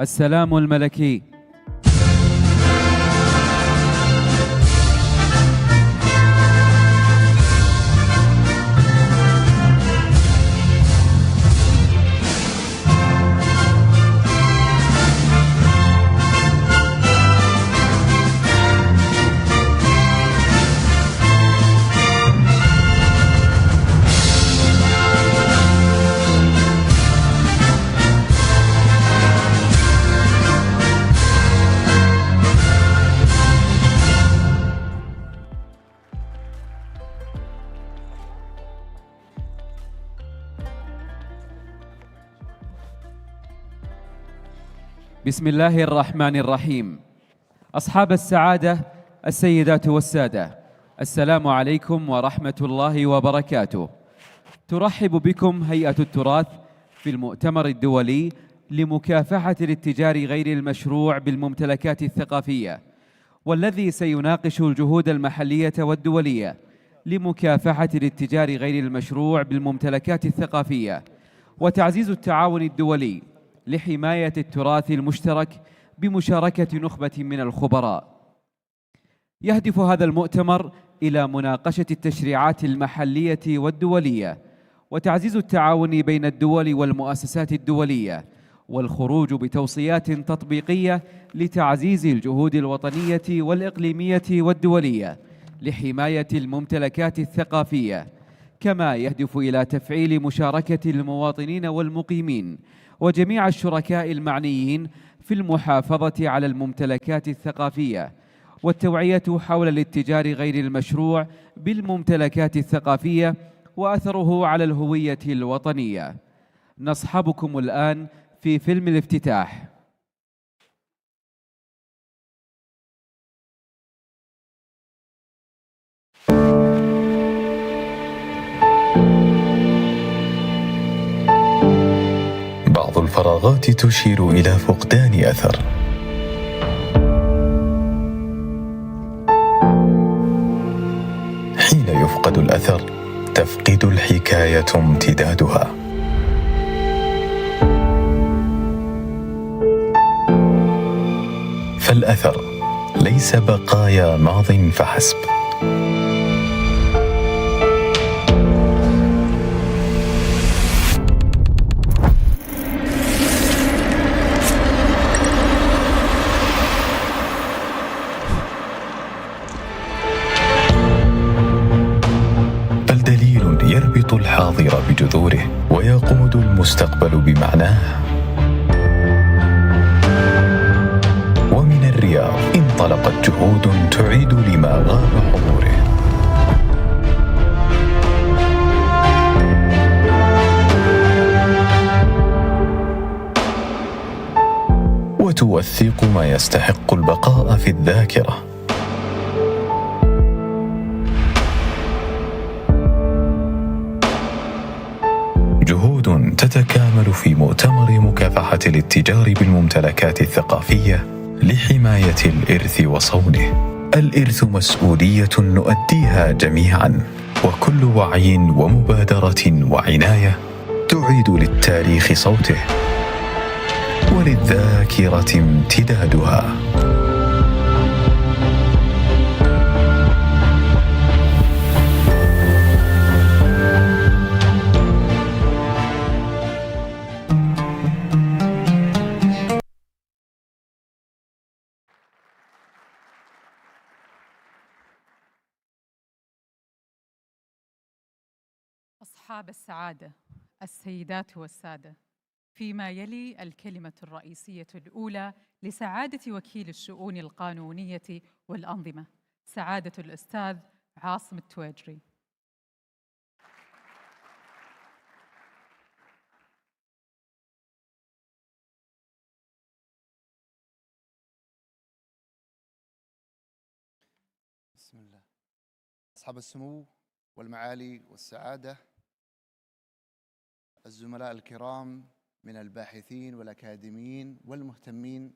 السلام الملكي. بسم الله الرحمن الرحيم. أصحاب السعادة، السيدات والسادة، السلام عليكم ورحمة الله وبركاته. ترحب بكم هيئة التراث في المؤتمر الدولي لمكافحة الاتجار غير المشروع بالممتلكات الثقافية، والذي سيناقش الجهود المحلية والدولية لمكافحة الاتجار غير المشروع بالممتلكات الثقافية وتعزيز التعاون الدولي لحماية التراث المشترك بمشاركة نخبة من الخبراء. يهدف هذا المؤتمر إلى مناقشة التشريعات المحلية والدولية وتعزيز التعاون بين الدول والمؤسسات الدولية، والخروج بتوصيات تطبيقية لتعزيز الجهود الوطنية والإقليمية والدولية لحماية الممتلكات الثقافية، كما يهدف إلى تفعيل مشاركة المواطنين والمقيمين وجميع الشركاء المعنيين في المحافظة على الممتلكات الثقافية والتوعية حول الاتجار غير المشروع بالممتلكات الثقافية وأثره على الهوية الوطنية. نصحبكم الآن في فيلم الافتتاح. بعض الفراغات تشير إلى فقدان أثر. حين يفقد الأثر تفقد الحكاية امتدادها. فالأثر ليس بقايا ماض فحسب، يربط الحاضر بجذوره ويقود المستقبل بمعناه. ومن الرياض انطلقت جهود تعيد لما غاب حضوره. وتوثق ما يستحق البقاء في الذاكرة. جهود تتكامل في مؤتمر مكافحة الاتجار بالممتلكات الثقافية لحماية الإرث وصونه. الإرث مسؤولية نؤديها جميعاً، وكل وعي ومبادرة وعناية تعيد للتاريخ صوته وللذاكرة امتدادها. أصحاب السعادة، السيدات والسادة، فيما يلي الكلمة الرئيسية الأولى لسعادة وكيل الشؤون القانونية والأنظمة، سعادة الأستاذ عاصم التويجري. بسم الله. أصحاب السمو والمعالي والسعادة، الزملاء الكرام من الباحثين والأكاديميين والمهتمين،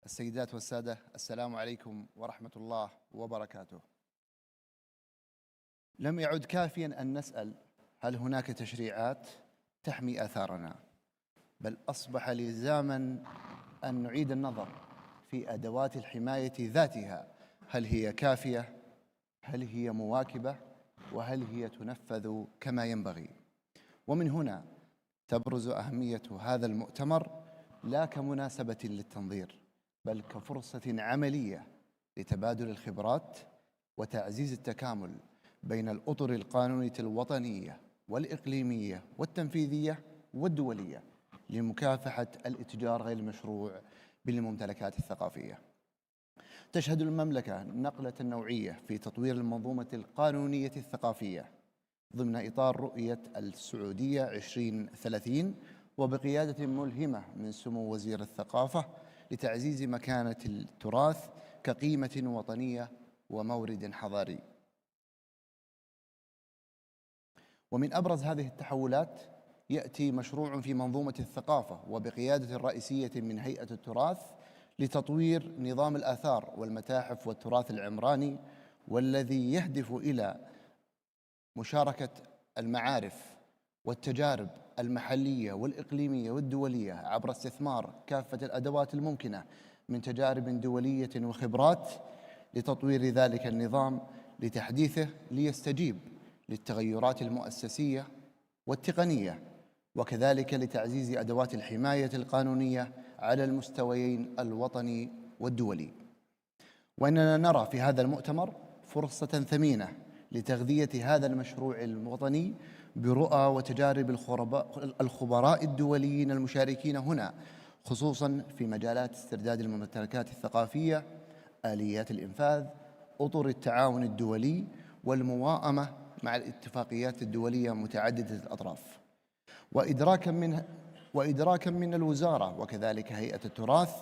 السيدات والسادة، السلام عليكم ورحمة الله وبركاته. لم يعد كافياً أن نسأل هل هناك تشريعات تحمي آثارنا، بل أصبح لزاماً أن نعيد النظر في أدوات الحماية ذاتها، هل هي كافية؟ هل هي مواكبة؟ وهل هي تنفذ كما ينبغي؟ ومن هنا تبرز أهمية هذا المؤتمر لا كمناسبة للتنظير، بل كفرصة عملية لتبادل الخبرات وتعزيز التكامل بين الأطر القانونية الوطنية والإقليمية والتنفيذية والدولية لمكافحة الاتجار غير المشروع بالممتلكات الثقافية. تشهد المملكة نقلة نوعية في تطوير المنظومة القانونية الثقافية ضمن إطار رؤية السعودية 2030 وبقيادة ملهمة من سمو وزير الثقافة لتعزيز مكانة التراث كقيمة وطنية ومورد حضاري. ومن أبرز هذه التحولات يأتي مشروع في منظومة الثقافة وبقيادة رئيسية من هيئة التراث لتطوير نظام الآثار والمتاحف والتراث العمراني، والذي يهدف إلى مشاركة المعارف والتجارب المحلية والإقليمية والدولية عبر استثمار كافة الأدوات الممكنة من تجارب دولية وخبرات لتطوير ذلك النظام لتحديثه ليستجيب للتغيرات المؤسسية والتقنية، وكذلك لتعزيز أدوات الحماية القانونية على المستويين الوطني والدولي. وإننا نرى في هذا المؤتمر فرصة ثمينة لتغذية هذا المشروع الوطني برؤى وتجارب الخبراء الدوليين المشاركين هنا، خصوصاً في مجالات استرداد الممتلكات الثقافية، آليات الإنفاذ، أطر التعاون الدولي، والمواءمة مع الاتفاقيات الدولية متعددة الأطراف. وإدراكاً من الوزارة وكذلك هيئة التراث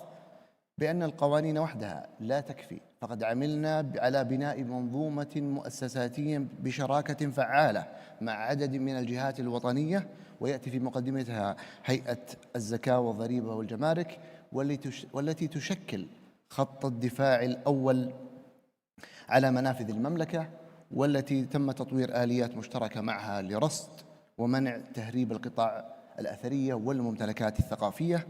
بأن القوانين وحدها لا تكفي، فقد عملنا على بناء منظومة مؤسساتية بشراكة فعالة مع عدد من الجهات الوطنية، ويأتي في مقدمتها هيئة الزكاة والضريبة والجمارك، والتي تشكل خط الدفاع الأول على منافذ المملكة، والتي تم تطوير آليات مشتركة معها لرصد ومنع تهريب القطع الأثرية والممتلكات الثقافية.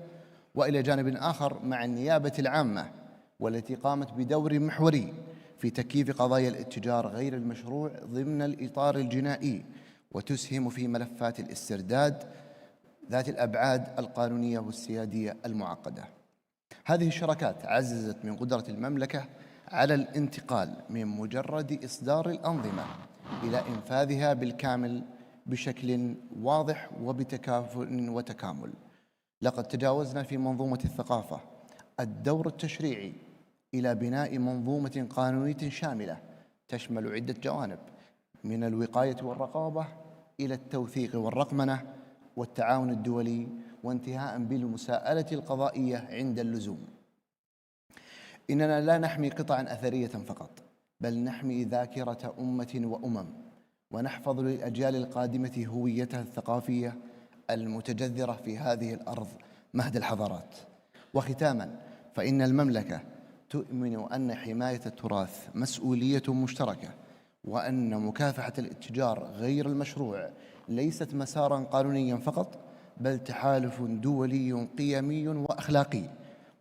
وإلى جانب آخر مع النيابة العامة، والتي قامت بدور محوري في تكييف قضايا الاتجار غير المشروع ضمن الإطار الجنائي، وتسهم في ملفات الاسترداد ذات الأبعاد القانونية والسيادية المعقدة. هذه الشراكات عززت من قدرة المملكة على الانتقال من مجرد إصدار الأنظمة إلى إنفاذها بالكامل بشكل واضح وبتكافؤ وتكامل. لقد تجاوزنا في منظومة الثقافة الدور التشريعي إلى بناء منظومة قانونية شاملة تشمل عدة جوانب، من الوقاية والرقابة إلى التوثيق والرقمنة والتعاون الدولي، وانتهاء بالمساءلة القضائية عند اللزوم. إننا لا نحمي قطعاً أثرية فقط، بل نحمي ذاكرة أمة وأمم، ونحفظ للأجيال القادمة هويتها الثقافية المتجذرة في هذه الأرض مهد الحضارات. وختاماً، فإن المملكة تؤمن أن حماية التراث مسؤولية مشتركة، وأن مكافحة الاتجار غير المشروع ليست مساراً قانونياً فقط، بل تحالف دولي قيمي وأخلاقي.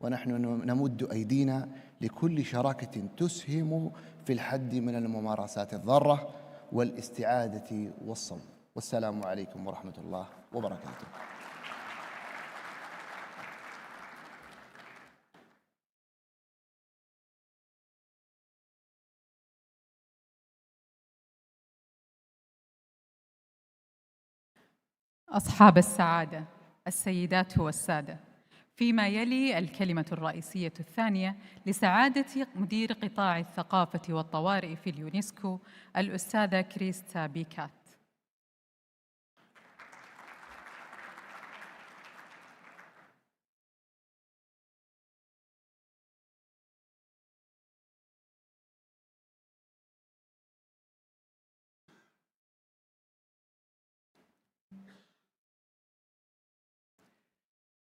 ونحن نمد أيدينا لكل شراكة تسهم في الحد من الممارسات الضارة والاستعادة والصون. والسلام عليكم ورحمة الله وبركاته. أصحاب السعادة، السيدات والسادة، فيما يلي الكلمة الرئيسية الثانية لسعادة مدير قطاع الثقافة والطوارئ في اليونسكو الأستاذة كريستا بيكات.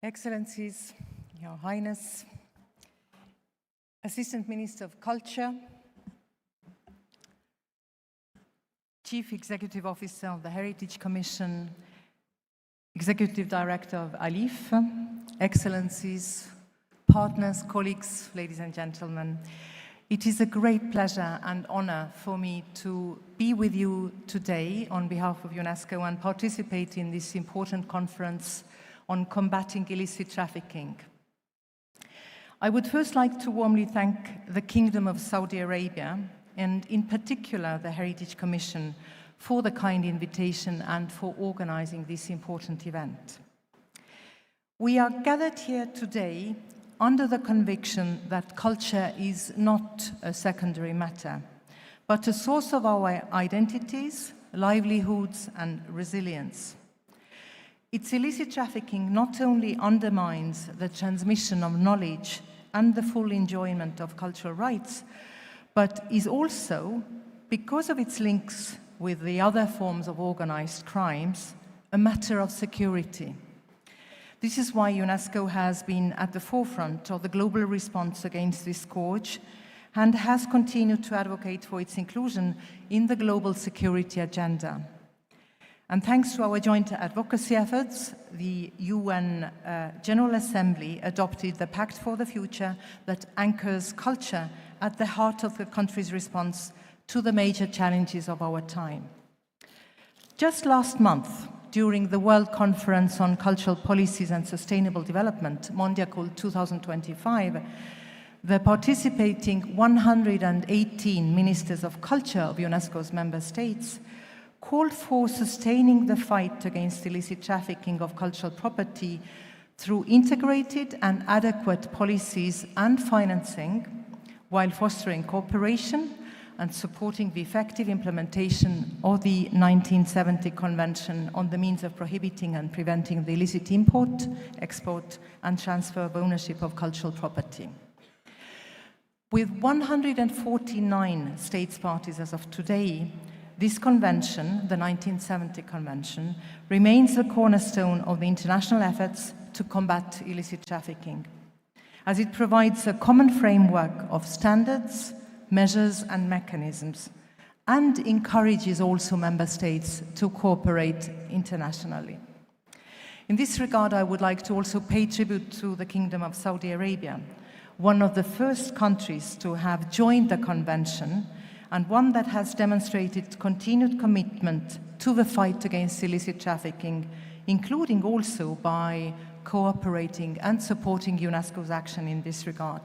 Excellencies, Your Highness, Assistant Minister of Culture, Chief Executive Officer of the Heritage Commission, Executive Director of ALIF, Excellencies, partners, colleagues, ladies and gentlemen, it is a great pleasure and honor for me to be with you today on behalf of UNESCO and participate in this important conference on combating illicit trafficking. I would first like to warmly thank the Kingdom of Saudi Arabia, and in particular the Heritage Commission, for the kind invitation and for organizing this important event. We are gathered here today under the conviction that culture is not a secondary matter, but a source of our identities, livelihoods, and resilience. Its illicit trafficking not only undermines the transmission of knowledge and the full enjoyment of cultural rights, but is also, because of its links with the other forms of organized crimes, a matter of security. This is why UNESCO has been at the forefront of the global response against this scourge and has continued to advocate for its inclusion in the global security agenda. And thanks to our joint advocacy efforts, the UN General Assembly adopted the Pact for the Future that anchors culture at the heart of the country's response to the major challenges of our time. Just last month, during the World Conference on Cultural Policies and Sustainable Development, Mondiacult 2025, the participating 118 ministers of culture of UNESCO's member states called for sustaining the fight against illicit trafficking of cultural property through integrated and adequate policies and financing, while fostering cooperation and supporting the effective implementation of the 1970 Convention on the means of prohibiting and preventing the illicit import, export, and transfer of ownership of cultural property. With 149 states parties as of today, this convention, the 1970 Convention, remains the cornerstone of the international efforts to combat illicit trafficking, as it provides a common framework of standards, measures, and mechanisms, and encourages also member states to cooperate internationally. In this regard, I would like to also pay tribute to the Kingdom of Saudi Arabia, one of the first countries to have joined the convention and one that has demonstrated continued commitment to the fight against illicit trafficking, including also by cooperating and supporting UNESCO's action in this regard.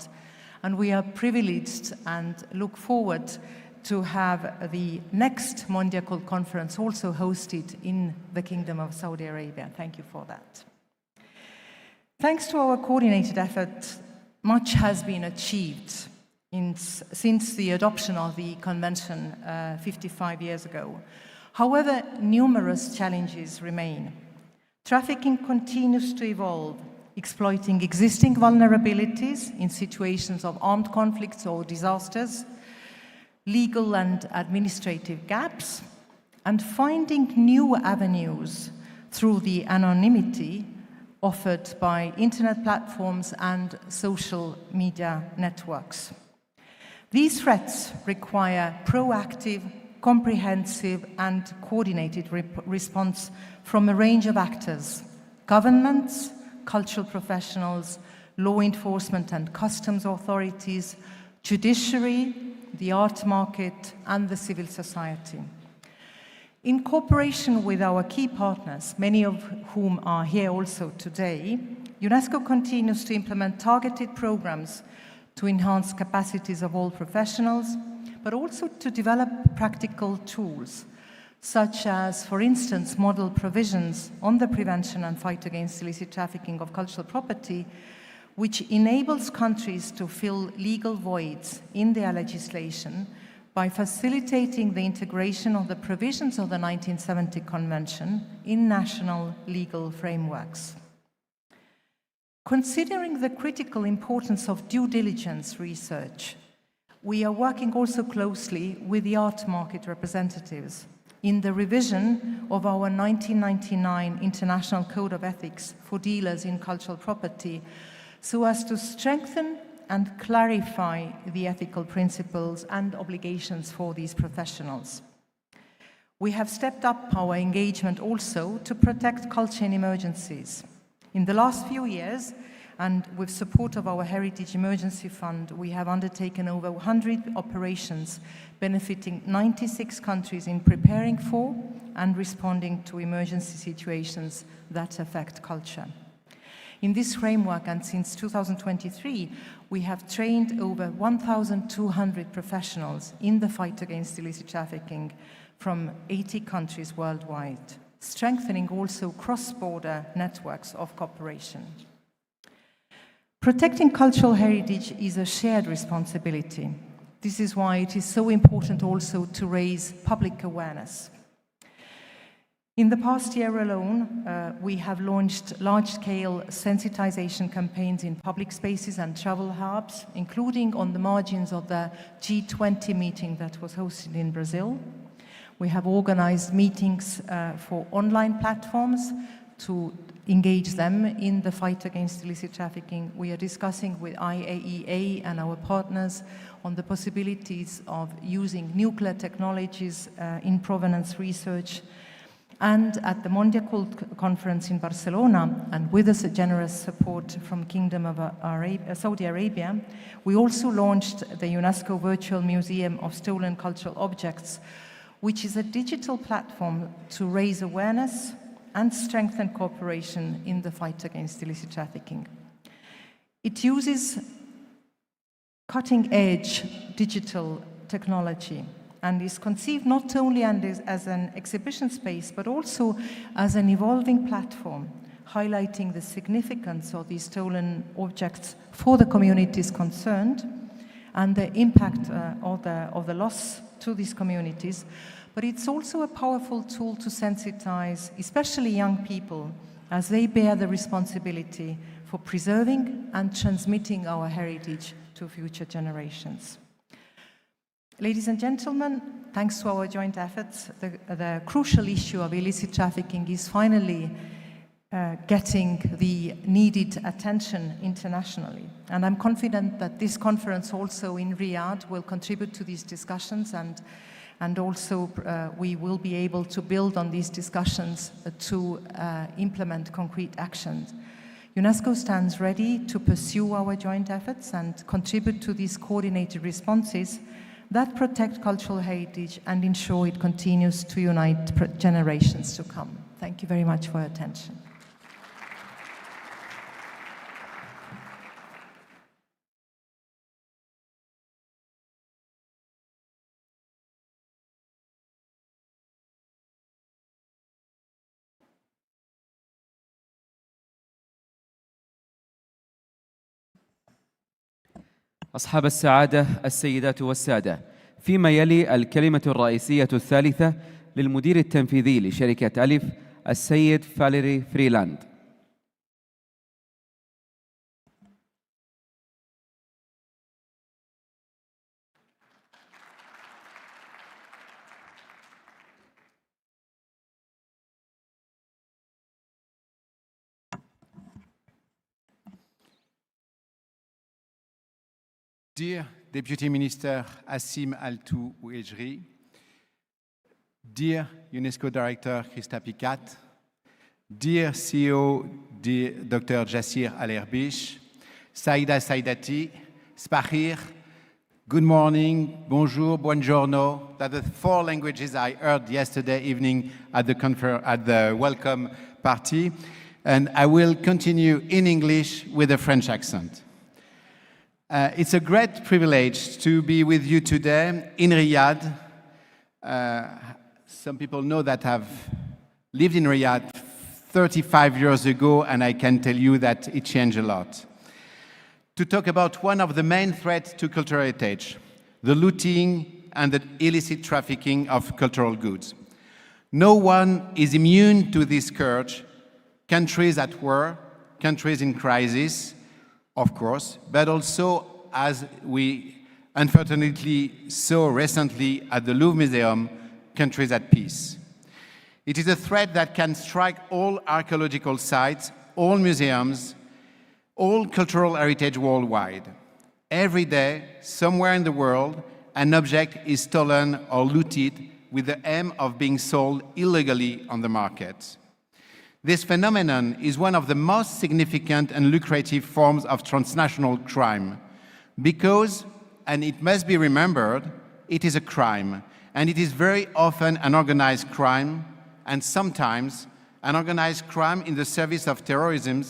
And we are privileged and look forward to have the next Mondiacult conference also hosted in the Kingdom of Saudi Arabia. Thank you for that. Thanks to our coordinated effort, much has been achieved since the adoption of the Convention 55 years ago. However, numerous challenges remain. Trafficking continues to evolve, exploiting existing vulnerabilities in situations of armed conflicts or disasters, legal and administrative gaps, and finding new avenues through the anonymity offered by internet platforms and social media networks. These threats require proactive, comprehensive, and coordinated response from a range of actors: governments, cultural professionals, law enforcement and customs authorities, judiciary, the art market, and the civil society. In cooperation with our key partners, many of whom are here also today, UNESCO continues to implement targeted programs to enhance capacities of all professionals, but also to develop practical tools, such as, for instance, model provisions on the prevention and fight against illicit trafficking of cultural property, which enables countries to fill legal voids in their legislation by facilitating the integration of the provisions of the 1970 Convention in national legal frameworks. Considering the critical importance of due diligence research, we are working also closely with the art market representatives in the revision of our 1999 International Code of Ethics for Dealers in Cultural Property, so as to strengthen and clarify the ethical principles and obligations for these professionals. We have stepped up our engagement also to protect culture in emergencies. In the last few years, And with support of our Heritage Emergency Fund, we have undertaken over 100 operations benefiting 96 countries in preparing for and responding to emergency situations that affect culture. In this framework, and since 2023, we have trained over 1,200 professionals in the fight against illicit trafficking from 80 countries worldwide, strengthening also cross-border networks of cooperation. Protecting cultural heritage is a shared responsibility. This is why it is so important also to raise public awareness. In the past year alone, we have launched large-scale sensitization campaigns in public spaces and travel hubs, including on the margins of the G20 meeting that was hosted in Brazil. We have organized meetings for online platforms to engage them in the fight against illicit trafficking. We are discussing with IAEA and our partners on the possibilities of using nuclear technologies in provenance research. And at the Mondial Conference in Barcelona, and with a generous support from Kingdom of Saudi Arabia, we also launched the UNESCO Virtual Museum of Stolen Cultural Objects, which is a digital platform to raise awareness and strengthen cooperation in the fight against illicit trafficking. It uses cutting-edge digital technology and is conceived not only as an exhibition space, but also as an evolving platform, highlighting the significance of these stolen objects for the communities concerned and the impact of the loss to these communities. But it's also a powerful tool to sensitize, especially young people, as they bear the responsibility for preserving and transmitting our heritage to future generations. Ladies and gentlemen, thanks to our joint efforts, the crucial issue of illicit trafficking is finally getting the needed attention internationally. And I'm confident that this conference also in Riyadh will contribute to these discussions, and also we will be able to build on these discussions to implement concrete actions. UNESCO stands ready to pursue our joint efforts and contribute to these coordinated responses that protect cultural heritage and ensure it continues to unite generations to come. Thank you very much for your attention. أصحاب السعادة السيدات والسادة، فيما يلي الكلمة الرئيسية الثالثة للمدير التنفيذي لشركة ألف السيد فاليري فريلاند. Dear Deputy Minister Assim Altou Ouejri, dear UNESCO Director Christa Picat, dear CEO Dr. Jassir Al-Erbish, Saïda Saïdati, Spahir, good morning, bonjour, buongiorno. That's the 4 languages I heard yesterday evening at the welcome party. And I will continue in English with a French accent. It's a great privilege to be with you today in Riyadh. Some people know that I've lived in Riyadh 35 years ago, and I can tell you that it changed a lot. To talk about one of the main threats to cultural heritage, the looting and the illicit trafficking of cultural goods. No one is immune to this scourge. Countries at war, countries in crisis, of course, but also, as we unfortunately saw recently at the Louvre Museum, countries at peace. It is a threat that can strike all archaeological sites, all museums, all cultural heritage worldwide. Every day, somewhere in the world, an object is stolen or looted with the aim of being sold illegally on the market. This phenomenon is one of the most significant and lucrative forms of transnational crime because, and it must be remembered, it is a crime, and it is very often an organized crime, and sometimes an organized crime in the service of terrorism,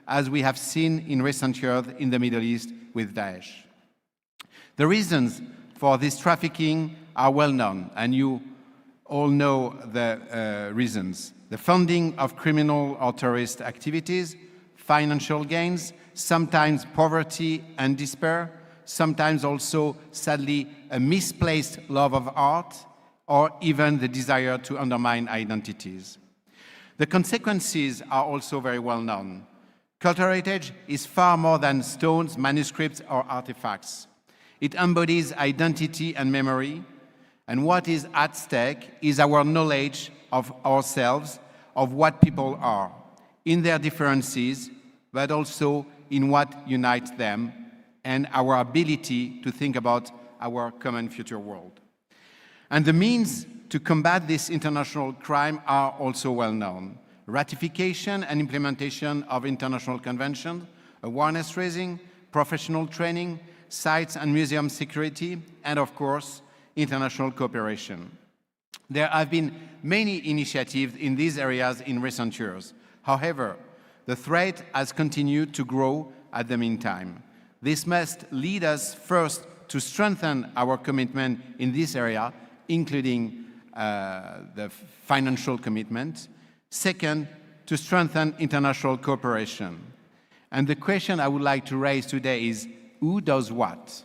as we have seen in recent years in the Middle East with Daesh. The reasons for this trafficking are well known, and you all know the reasons. The funding of criminal or terrorist activities, financial gains, sometimes poverty and despair, sometimes also, sadly, a misplaced love of art, or even the desire to undermine identities. The consequences are also very well known. Cultural heritage is far more than stones, manuscripts, or artifacts. It embodies identity and memory, and what is at stake is our knowledge of ourselves, of what people are, in their differences, but also in what unites them, and our ability to think about our common future world. And the means to combat this international crime are also well known. Ratification and implementation of international conventions, awareness raising, professional training, sites and museum security, and of course, international cooperation. There have been many initiatives in these areas in recent years. However, the threat has continued to grow at the meantime. This must lead us first to strengthen our commitment in this area, including the financial commitment. Second, to strengthen international cooperation. And the question I would like to raise today is, who does what?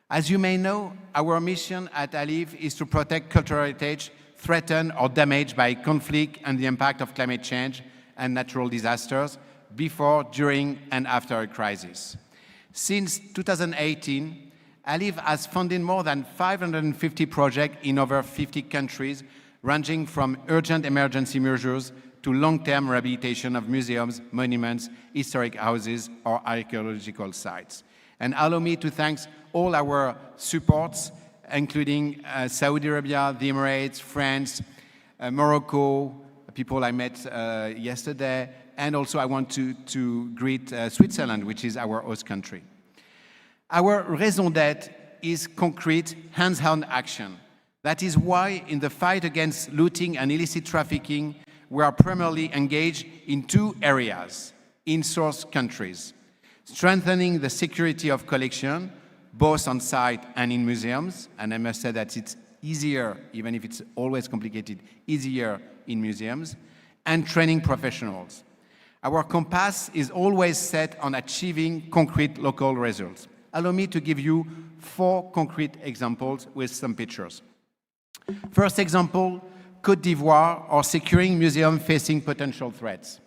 As you may know, our mission at ALIV is to protect cultural heritage threatened or damaged by conflict and the impact of climate change and natural disasters before, during, and after a crisis. Since 2018, ALIV has funded more than 550 projects in over 50 countries, ranging from urgent emergency measures to long-term rehabilitation of museums, monuments, historic houses, or archaeological sites. And allow me to thank all our supports, including Saudi Arabia, the Emirates, France, Morocco, people I met yesterday, and also I want to greet Switzerland, which is our host country. Our raison d'être is concrete, hands-on action. That is why in the fight against looting and illicit trafficking, we are primarily engaged in two areas in source countries: strengthening the security of collection, both on site and in museums, and I must say that it's easier, even if it's always complicated, easier in museums, and training professionals. Our compass is always set on achieving concrete local results. Allow me to give you 4 concrete examples with some pictures. First example, Côte d'Ivoire, or securing museums facing potential threats.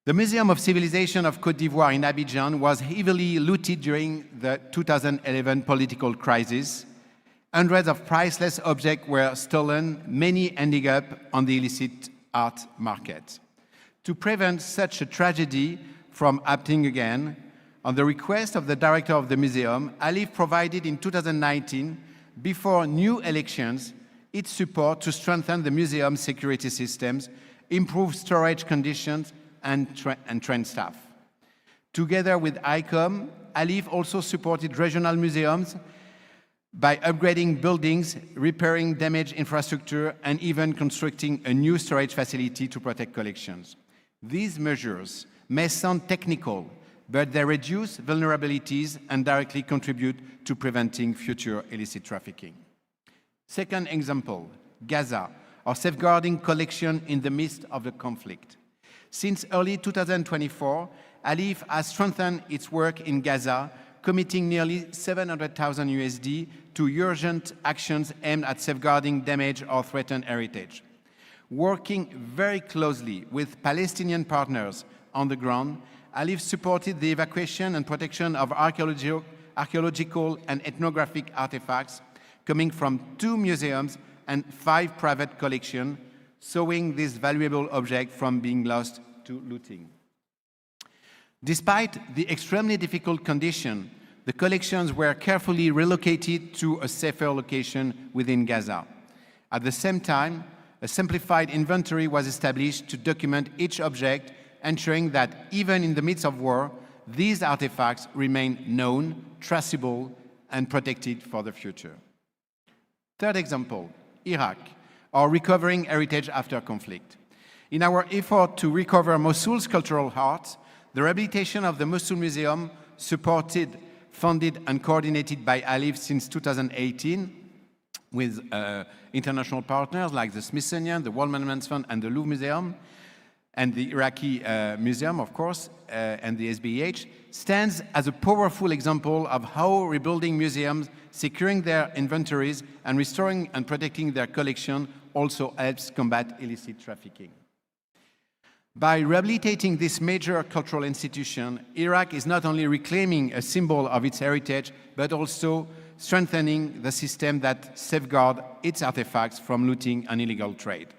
The Museum of Civilization of Côte d'Ivoire in Abidjan was heavily looted during the 2011 political crisis. Hundreds of priceless objects were stolen, many ending up on the illicit art market. To prevent such a tragedy from happening again, on the request of the director of the museum, ALIV provided in 2019, before new elections, its support to strengthen the museum's security systems, improve storage conditions, and train staff. Together with ICOM, ALIV also supported regional museums by upgrading buildings, repairing damaged infrastructure, and even constructing a new storage facility to protect collections. These measures may sound technical, but they reduce vulnerabilities and directly contribute to preventing future illicit trafficking. Second example, Gaza, or safeguarding collection in the midst of the conflict. Since early 2024, ALIV has strengthened its work in Gaza, committing nearly 700,000 USD to urgent actions aimed at safeguarding damaged or threatened heritage. Working very closely with Palestinian partners on the ground, ALIV supported the evacuation and protection of archaeological and ethnographic artifacts coming from 2 museums and 5 private collections, saving this valuable object from being lost to looting. Despite the extremely difficult condition, the collections were carefully relocated to a safer location within Gaza. At the same time, a simplified inventory was established to document each object, ensuring that even in the midst of war, these artifacts remain known, traceable, and protected for the future. Third example, Iraq, or recovering heritage after conflict. In our effort to recover Mosul's cultural heart, the rehabilitation of the Mosul Museum, supported, funded, and coordinated by ALIF since 2018, with international partners like the Smithsonian, the World Monuments Fund, and the Louvre Museum, and the Iraqi Museum, of course, and the SBEH, stands as a powerful example of how rebuilding museums, securing their inventories, and restoring and protecting their collection also helps combat illicit trafficking. By rehabilitating this major cultural institution, Iraq is not only reclaiming a symbol of its heritage, but also strengthening the system that safeguards its artifacts from looting and illegal trade.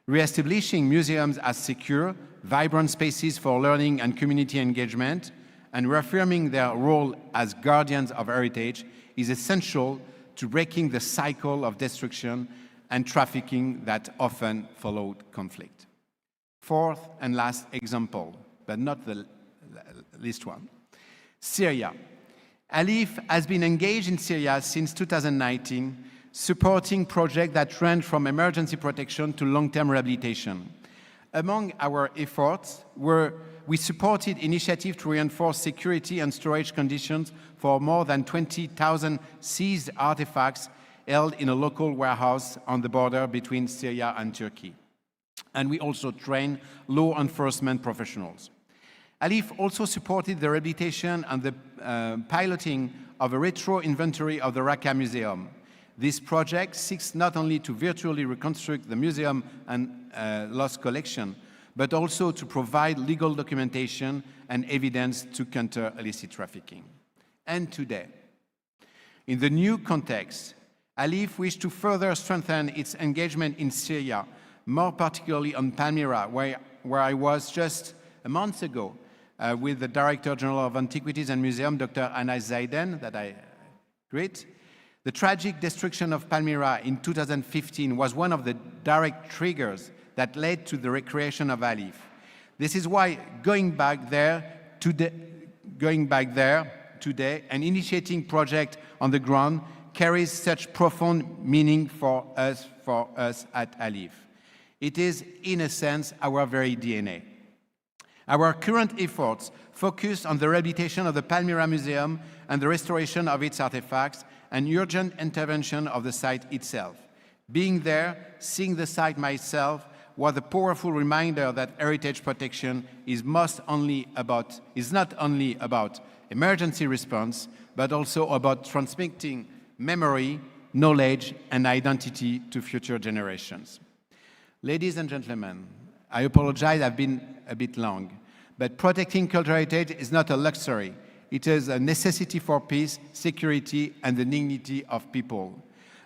Re-establishing museums as secure, vibrant spaces for learning and community engagement, and reaffirming their role as guardians of heritage is essential to breaking the cycle of destruction and trafficking that often followed conflict. Fourth and last example, but not the least one, Syria. ALIF has been engaged in Syria since 2019, supporting projects that range from emergency protection to long-term rehabilitation. Among our efforts, we supported initiatives to reinforce security and storage conditions for more than 20,000 seized artifacts held in a local warehouse on the border between Syria and Turkey. And we also train law enforcement professionals. ALIF also supported the rehabilitation and the piloting of a retro inventory of the Raqqa Museum. This project seeks not only to virtually reconstruct the museum and lost collection, but also to provide legal documentation and evidence to counter illicit trafficking. And today, in the new context, ALIF wished to further strengthen its engagement in Syria, more particularly on Palmyra, where I was just a month ago with the Director General of Antiquities and Museum, Dr. Anas Zaiden, that I greet. The tragic destruction of Palmyra in 2015 was one of the direct triggers that led to the recreation of ALIF. This is why going back there today and initiating projects on the ground carries such profound meaning for us at ALIF. It is, in a sense, our very DNA. Our current efforts focus on the rehabilitation of the Palmyra Museum and the restoration of its artifacts and urgent intervention of the site itself. Being there, seeing the site myself, was a powerful reminder that heritage protection is not only about emergency response, but also about transmitting memory, knowledge, and identity to future generations. Ladies and gentlemen, I apologize, I've been a bit long, but protecting cultural heritage is not a luxury. It is a necessity for peace, security, and the dignity of people.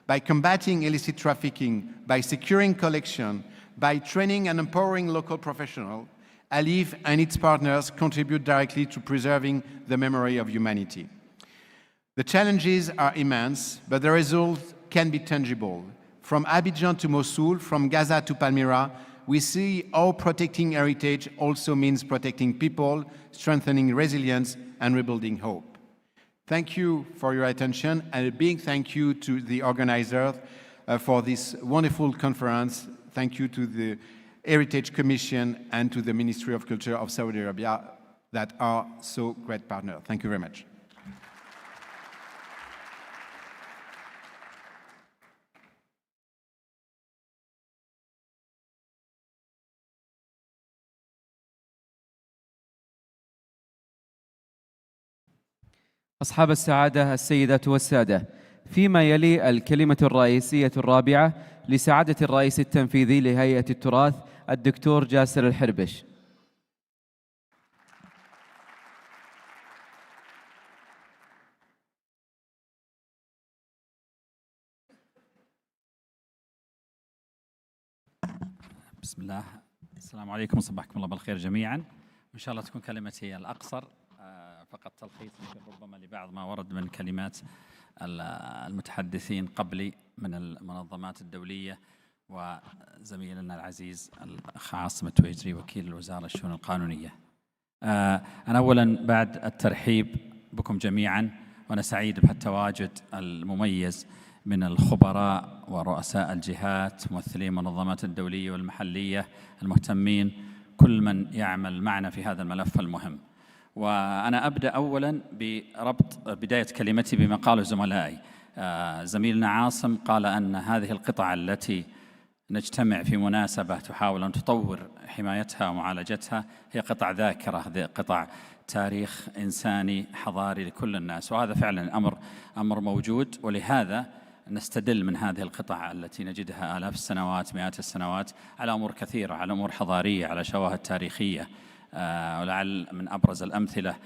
By combating illicit trafficking, by securing collection, by training and empowering local professionals, ALIF and its partners contribute directly to preserving the memory of humanity. The challenges are immense, but the results can be tangible. From Abidjan to Mosul, from Gaza to Palmyra, we see how protecting heritage also means protecting people, strengthening resilience, and rebuilding hope. Thank you for your attention, and a big thank you to the organizers for this wonderful conference. Thank you to the Heritage Commission and to the Ministry of Culture of Saudi Arabia that are so great partners. Thank you very much. أصحاب السعادة السيدات والسادة، فيما يلي الكلمة الرئيسية الرابعة لسعادة الرئيس التنفيذي لهيئة التراث الدكتور جاسر الحربش. بسم الله، السلام عليكم وصبحكم الله بالخير جميعا. إن شاء الله تكون كلمتي الأقصر، فقط تلخيص ربما لبعض ما ورد من كلمات المتحدثين قبلي من المنظمات الدولية وزميلنا العزيز الأخ عاصم التويجري وكيل الوزارة الشؤون القانونية. أنا أولا بعد الترحيب بكم جميعا، وأنا سعيد بهالتواجد المميز من الخبراء ورؤساء الجهات، ممثلي المنظمات الدولية والمحلية، المهتمين، كل من يعمل معنا في هذا الملف المهم. وأنا أبدأ أولا بربط بداية كلمتي بما قاله زملائي. زميلنا عاصم قال أن هذه القطع التي نجتمع في مناسبة تحاول أن تطور حمايتها ومعالجتها هي قطع ذاكرة، قطع تاريخ إنساني حضاري لكل الناس، وهذا فعلا أمر موجود. ولهذا نستدل من هذه القطع التي نجدها آلاف السنوات، مئات السنوات، على أمور كثيرة، على أمور حضارية، على شواهد تاريخية. ولعل من أبرز الأمثلة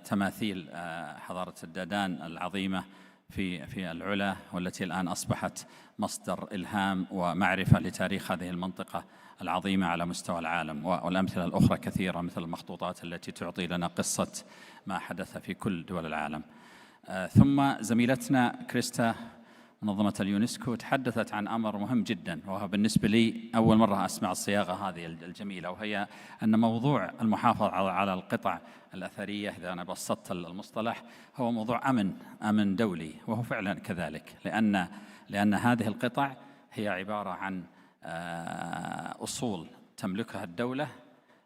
تماثيل حضارة الدادان العظيمة في العلا، والتي الآن أصبحت مصدر إلهام ومعرفة لتاريخ هذه المنطقة العظيمة على مستوى العالم. والأمثلة الأخرى كثيرة، مثل المخطوطات التي تعطي لنا قصة ما حدث في كل دول العالم. ثم زميلتنا كريستا منظمة اليونسكو تحدثت عن أمر مهم جدا، وهو بالنسبة لي أول مرة أسمع الصياغة هذه الجميلة، وهي أن موضوع المحافظة على القطع الأثرية، إذا أنا بسطت المصطلح، هو موضوع أمن دولي، وهو فعلا كذلك، لأن هذه القطع هي عبارة عن أصول تملكها الدولة،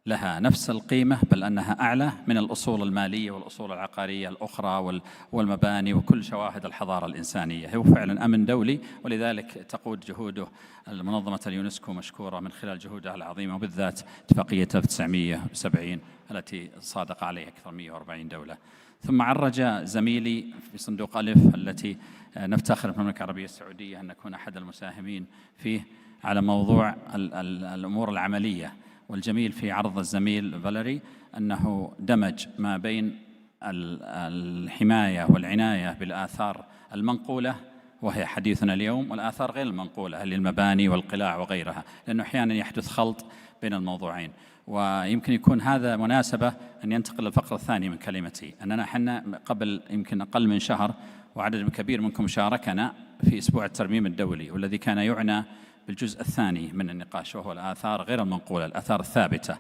لها نفس القيمة بل أنها أعلى من الأصول المالية والأصول العقارية الأخرى والمباني وكل شواهد الحضارة الإنسانية. هو فعلا أمن دولي، ولذلك تقود جهوده المنظمة اليونسكو مشكورة من خلال جهودها العظيمة، وبالذات اتفاقية 1970 التي صادق عليها أكثر من 140 دولة. ثم عرج زميلي في صندوق ألف التي نفتخر في المملكة العربية السعودية أن نكون أحد المساهمين فيه على موضوع الأمور العملية. والجميل في عرض الزميل فاليري أنه دمج ما بين الحماية والعناية بالآثار المنقولة، وهي حديثنا اليوم، والآثار غير المنقولة للمباني والقلاع وغيرها، لأنه أحيانا يحدث خلط بين الموضوعين. ويمكن يكون هذا مناسبة أن ينتقل للفقرة الثانية من كلمتي، أننا حنا قبل يمكن أقل من شهر وعدد كبير منكم شاركنا في أسبوع الترميم الدولي، والذي كان يعنى بالجزء الثاني من النقاش، وهو الآثار غير المنقولة، الآثار الثابتة،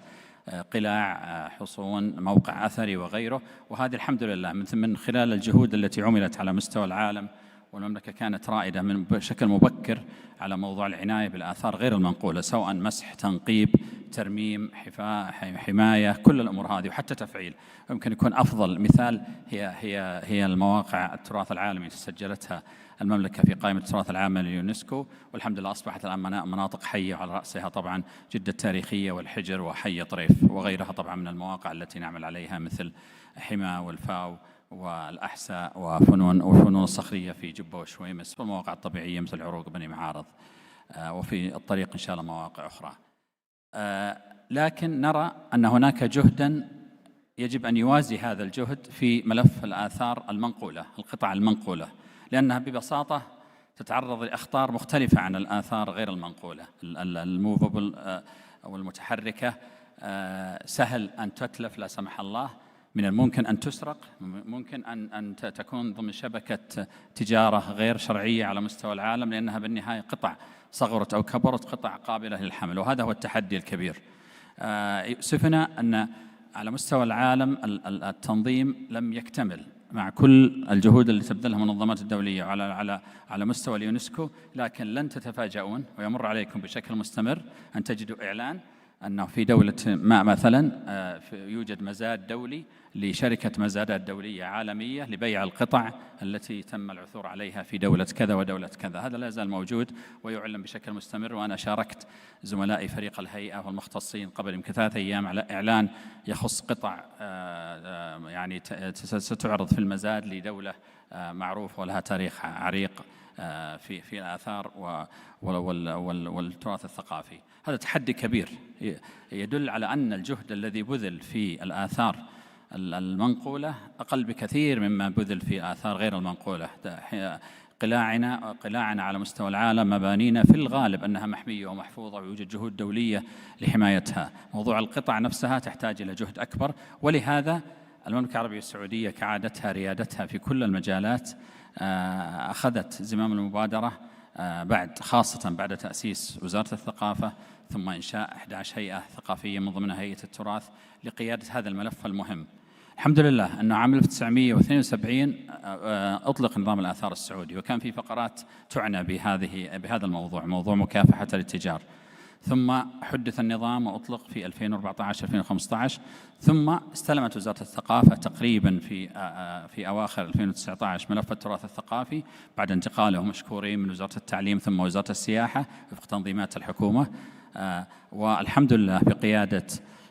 قلاع، حصون، موقع أثري وغيره. وهذه الحمد لله من خلال الجهود التي عملت على مستوى العالم، والمملكة كانت رائدة بشكل مبكر على موضوع العناية بالآثار غير المنقولة، سواء مسح، تنقيب، ترميم، حماية، كل الأمور هذه، وحتى تفعيل. يمكن يكون أفضل مثال هي المواقع التراث العالمي سجلتها المملكة في قائمة التراث العام لليونسكو، والحمد لله أصبحت الآن مناطق حية، وعلى رأسها طبعا جدة التاريخية والحجر وحي طريف وغيرها طبعا من المواقع التي نعمل عليها، مثل حما والفاو والأحساء والفنون الصخرية في جبة وشويمس، والمواقع الطبيعية مثل عروق بني معارض، وفي الطريق إن شاء الله مواقع أخرى. لكن نرى أن هناك جهدا يجب أن يوازي هذا الجهد في ملف الآثار المنقولة، القطع المنقولة، لأنها ببساطة تتعرض لأخطار مختلفة عن الآثار غير المنقولة. الموفبل أو المتحركة سهل أن تتلف لا سمح الله، من الممكن أن تسرق، ممكن أن تكون ضمن شبكة تجارة غير شرعية على مستوى العالم، لأنها بالنهاية قطع صغرت أو كبرت، قطع قابلة للحمل، وهذا هو التحدي الكبير. يؤسفنا أن على مستوى العالم التنظيم لم يكتمل مع كل الجهود اللي تبذلها المنظمات الدولية على مستوى اليونسكو، لكن لن تتفاجؤون ويمر عليكم بشكل مستمر أن تجدوا إعلان أنه في دولة ما مثلا يوجد مزاد دولي لشركة مزادات دولية عالمية لبيع القطع التي تم العثور عليها في دولة كذا ودولة كذا. هذا لا يزال موجود ويعلن بشكل مستمر، وأنا شاركت زملائي فريق الهيئة والمختصين قبل يمكن 3 أيام على إعلان يخص قطع يعني ستعرض في المزاد لدولة معروفة ولها تاريخ عريق في الآثار والتراث الثقافي. هذا تحدي كبير يدل على أن الجهد الذي بذل في الآثار المنقولة أقل بكثير مما بذل في آثار غير المنقولة. قلاعنا على مستوى العالم، مبانينا في الغالب أنها محمية ومحفوظة، ويوجد جهود دولية لحمايتها. موضوع القطع نفسها تحتاج إلى جهد أكبر، ولهذا المملكة العربية السعودية كعادتها ريادتها في كل المجالات أخذت زمام المبادرة خاصة بعد تأسيس وزارة الثقافة، ثم إنشاء 11 هيئة ثقافية من ضمنها هيئة التراث لقيادة هذا الملف المهم. الحمد لله أنه عام 1972 أطلق نظام الآثار السعودي، وكان في فقرات تعنى بهذا الموضوع، موضوع مكافحة الاتجار. ثم حدث النظام وأطلق في 2014-2015، ثم استلمت وزارة الثقافة تقريبا في أواخر 2019 ملف التراث الثقافي بعد انتقاله مشكورين من وزارة التعليم ثم وزارة السياحة وفق تنظيمات الحكومة. والحمد لله بقيادة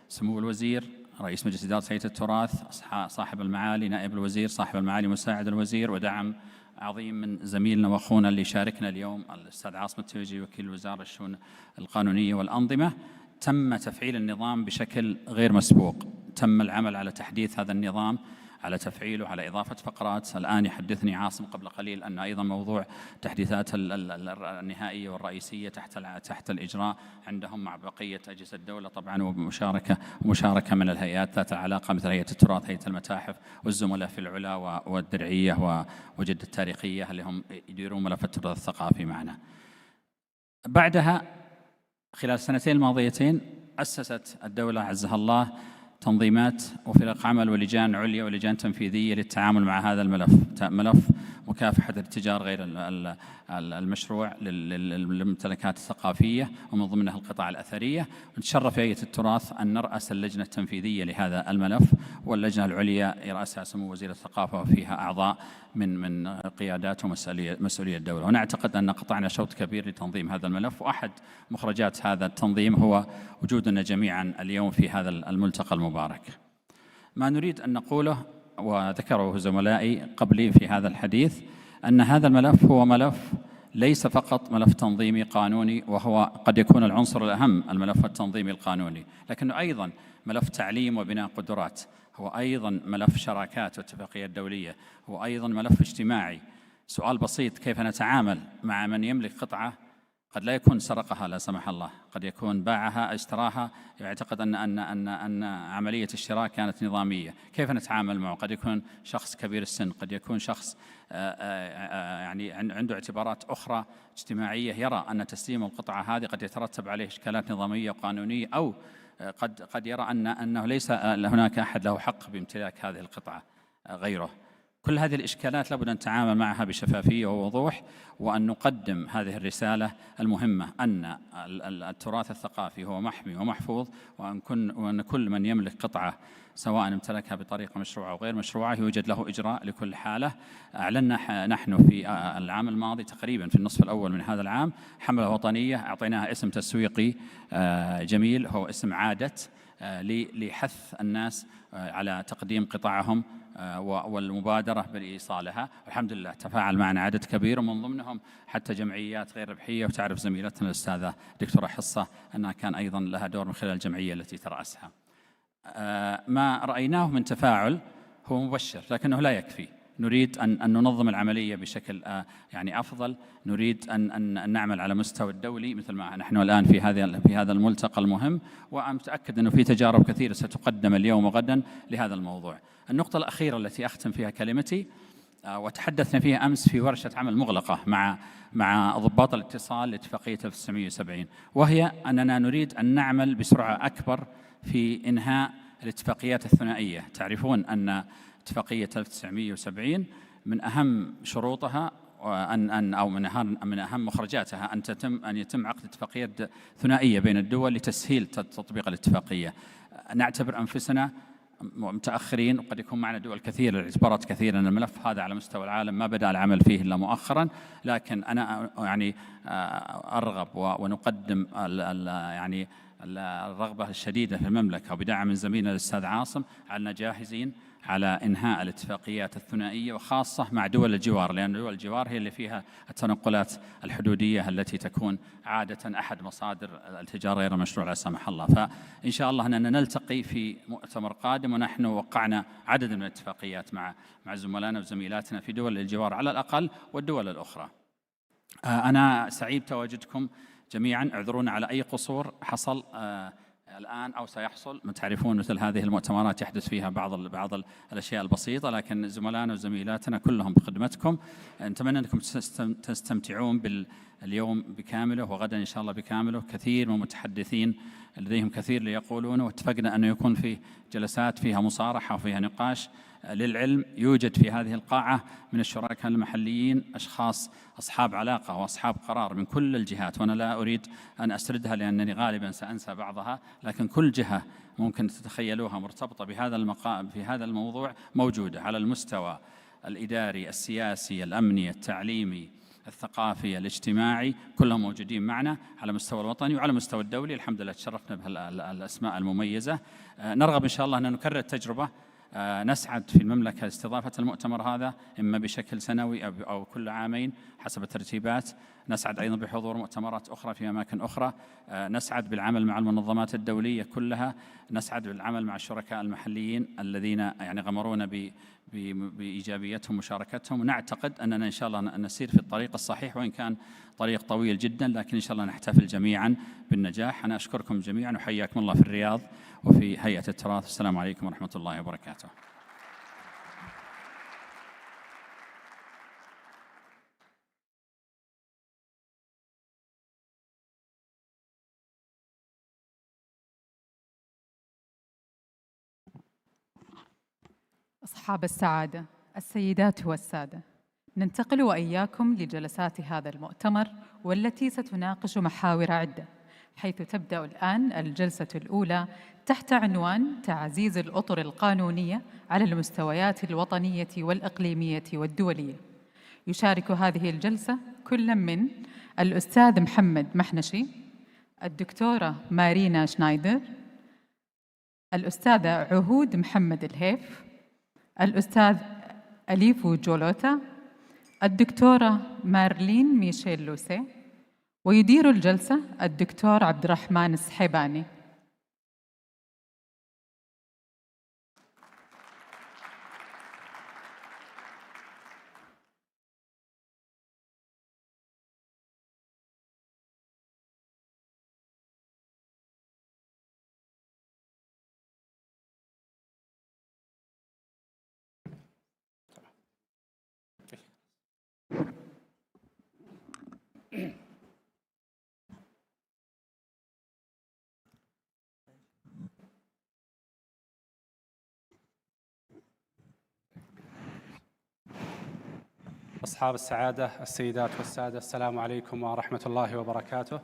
سمو الوزير رئيس مجلس إدارة هيئة التراث، صاحب المعالي نائب الوزير، صاحب المعالي مساعد الوزير، ودعم عظيم من زميلنا واخونا اللي شاركنا اليوم الاستاذ عاصم التويجي وكيل الوزاره الشؤون القانونيه والانظمه. تم تفعيل النظام بشكل غير مسبوق، تم العمل على تحديث هذا النظام، على تفعيله، على اضافه فقرات. الان يحدثني عاصم قبل قليل ان ايضا موضوع تحديثات النهائيه والرئيسيه تحت الاجراء عندهم مع بقيه اجهزه الدوله طبعا، ومشاركه من الهيئات ذات العلاقه مثل هيئه التراث، هيئه المتاحف، والزملاء في العلا والدرعيه وجدة التاريخيه اللي هم يديرون ملف التراث الثقافي معنا. بعدها خلال السنتين الماضيتين أسست الدولة عزها الله تنظيمات وفرق عمل ولجان عليا ولجان تنفيذية للتعامل مع هذا الملف، ملف مكافحة الاتجار غير المشروع للممتلكات الثقافية ومن ضمنها القطع الأثرية. نتشرف هيئة التراث أن نرأس اللجنة التنفيذية لهذا الملف، واللجنة العليا يرأسها سمو وزير الثقافة وفيها أعضاء من قيادات ومسؤولية الدولة. ونعتقد أن قطعنا شوط كبير لتنظيم هذا الملف، وأحد مخرجات هذا التنظيم هو وجودنا جميعا اليوم في هذا الملتقى المبارك. ما نريد أن نقوله وذكره زملائي قبلي في هذا الحديث أن هذا الملف هو ملف ليس فقط ملف تنظيمي قانوني، وهو قد يكون العنصر الأهم الملف التنظيمي القانوني، لكنه أيضا ملف تعليم وبناء قدرات، هو أيضا ملف شراكات واتفاقيات دولية، هو أيضا ملف اجتماعي. سؤال بسيط: كيف نتعامل مع من يملك قطعة قد لا يكون سرقها لا سمح الله، قد يكون باعها اشتراها يعتقد أن عملية الشراء كانت نظامية، كيف نتعامل معه؟ قد يكون شخص كبير السن، قد يكون شخص يعني عنده اعتبارات أخرى اجتماعية، يرى أن تسليم القطعة هذه قد يترتب عليه إشكالات نظامية وقانونية، أو قد يرى أنه ليس هناك أحد له حق بامتلاك هذه القطعة غيره. كل هذه الإشكالات لابد أن نتعامل معها بشفافية ووضوح، وأن نقدم هذه الرسالة المهمة أن التراث الثقافي هو محمي ومحفوظ، وأن كل من يملك قطعة سواء امتلكها بطريقة مشروعة أو غير مشروعة يوجد له إجراء لكل حالة. أعلنا نحن في العام الماضي تقريبا في النصف الأول من هذا العام حملة وطنية أعطيناها اسم تسويقي جميل، هو اسم عادة، لحث الناس على تقديم قطعهم والمبادرة بإيصالها. الحمد لله تفاعل معنا عدد كبير، ومن ضمنهم حتى جمعيات غير ربحية، وتعرف زميلتنا الأستاذة دكتورة حصة أنها كان أيضا لها دور من خلال الجمعية التي ترأسها. ما رأيناه من تفاعل هو مبشر، لكنه لا يكفي. نريد أن ننظم العملية بشكل يعني أفضل، نريد أن نعمل على مستوى الدولي مثل ما نحن الآن في هذا الملتقى المهم، وأنا متأكد أنه في تجارب كثيرة ستقدم اليوم وغدا لهذا الموضوع. النقطة الأخيرة التي أختم فيها كلمتي وتحدثنا فيها أمس في ورشة عمل مغلقة مع ضباط الاتصال لاتفاقية 1970، وهي أننا نريد أن نعمل بسرعة أكبر في إنهاء الاتفاقيات الثنائية. تعرفون أن اتفاقية 1970 من أهم شروطها أو من أهم مخرجاتها أن يتم عقد اتفاقيات ثنائية بين الدول لتسهيل تطبيق الاتفاقية. نعتبر أنفسنا متأخرين، وقد يكون معنا دول كثيرة اعتبارات كثيرة أن الملف هذا على مستوى العالم ما بدأ العمل فيه إلا مؤخرا، لكن أنا يعني أرغب ونقدم يعني الرغبة الشديدة في المملكة وبدعم من زميلنا الأستاذ عاصم على جاهزين على إنهاء الاتفاقيات الثنائية، وخاصة مع دول الجوار، لأن دول الجوار هي اللي فيها التنقلات الحدودية التي تكون عادة أحد مصادر التجارة غير المشروع لا سمح الله. فإن شاء الله أننا نلتقي في مؤتمر قادم، ونحن وقعنا عدد من الاتفاقيات مع زملائنا وزميلاتنا في دول الجوار على الأقل والدول الأخرى. أنا سعيد تواجدكم جميعا، اعذرونا على أي قصور حصل الآن أو سيحصل. ما تعرفون مثل هذه المؤتمرات يحدث فيها بعض الأشياء البسيطة، لكن زملائنا وزميلاتنا كلهم بخدمتكم. نتمنى أنكم تستمتعون اليوم بكامله وغدا إن شاء الله بكامله. كثير من المتحدثين لديهم كثير ليقولونه، واتفقنا أنه يكون في جلسات فيها مصارحة وفيها نقاش. للعلم يوجد في هذه القاعة من الشركاء المحليين أشخاص أصحاب علاقة وأصحاب قرار من كل الجهات، وأنا لا أريد أن أسردها لأنني غالبا سأنسى بعضها، لكن كل جهة ممكن تتخيلوها مرتبطة بهذا المقام في هذا الموضوع موجودة على المستوى الإداري، السياسي، الأمني، التعليمي، الثقافي، الاجتماعي، كلهم موجودين معنا على المستوى الوطني وعلى المستوى الدولي. الحمد لله تشرفنا بهالأسماء المميزة. نرغب إن شاء الله أن نكرر التجربة. نسعد في المملكة لاستضافة المؤتمر هذا إما بشكل سنوي أو كل عامين حسب الترتيبات. نسعد أيضا بحضور مؤتمرات أخرى في أماكن أخرى. نسعد بالعمل مع المنظمات الدولية كلها. نسعد بالعمل مع الشركاء المحليين الذين يعني غمرونا بإيجابيتهم ومشاركتهم، ونعتقد أننا إن شاء الله نسير في الطريق الصحيح، وإن كان طريق طويل جدا، لكن إن شاء الله نحتفل جميعا بالنجاح. أنا أشكركم جميعا وحياكم الله في الرياض وفي هيئة التراث. السلام عليكم ورحمة الله وبركاته. أصحاب السعادة، السيدات والسادة، ننتقل وإياكم لجلسات هذا المؤتمر والتي ستناقش محاور عدة، حيث تبدأ الآن الجلسة الأولى تحت عنوان تعزيز الأطر القانونية على المستويات الوطنية والإقليمية والدولية. يشارك هذه الجلسة كل من الأستاذ محمد محنشي، الدكتورة مارينا شنايدر، الأستاذة عهود محمد الهيف، الأستاذ أليفو جولوتا، الدكتورة مارلين ميشيل لوسي، ويدير الجلسة الدكتور عبد الرحمن السحيباني. أصحاب السعادة، السيدات والسادة، السلام عليكم ورحمة الله وبركاته.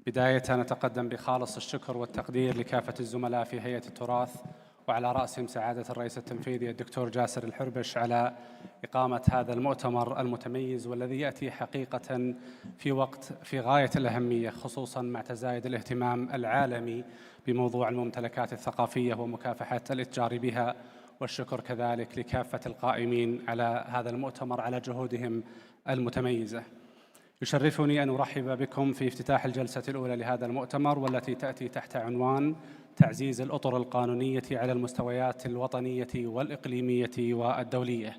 بداية نتقدم بخالص الشكر والتقدير لكافة الزملاء في هيئة التراث، وعلى رأسهم سعادة الرئيس التنفيذي الدكتور جاسر الحربش على إقامة هذا المؤتمر المتميز، والذي يأتي حقيقة في وقت في غاية الأهمية، خصوصاً مع تزايد الاهتمام العالمي بموضوع الممتلكات الثقافية ومكافحة الاتجار بها. والشكر كذلك لكافة القائمين على هذا المؤتمر على جهودهم المتميزة. يشرفني أن أرحب بكم في افتتاح الجلسة الأولى لهذا المؤتمر، والتي تأتي تحت عنوان تعزيز الأطر القانونية على المستويات الوطنية والإقليمية والدولية.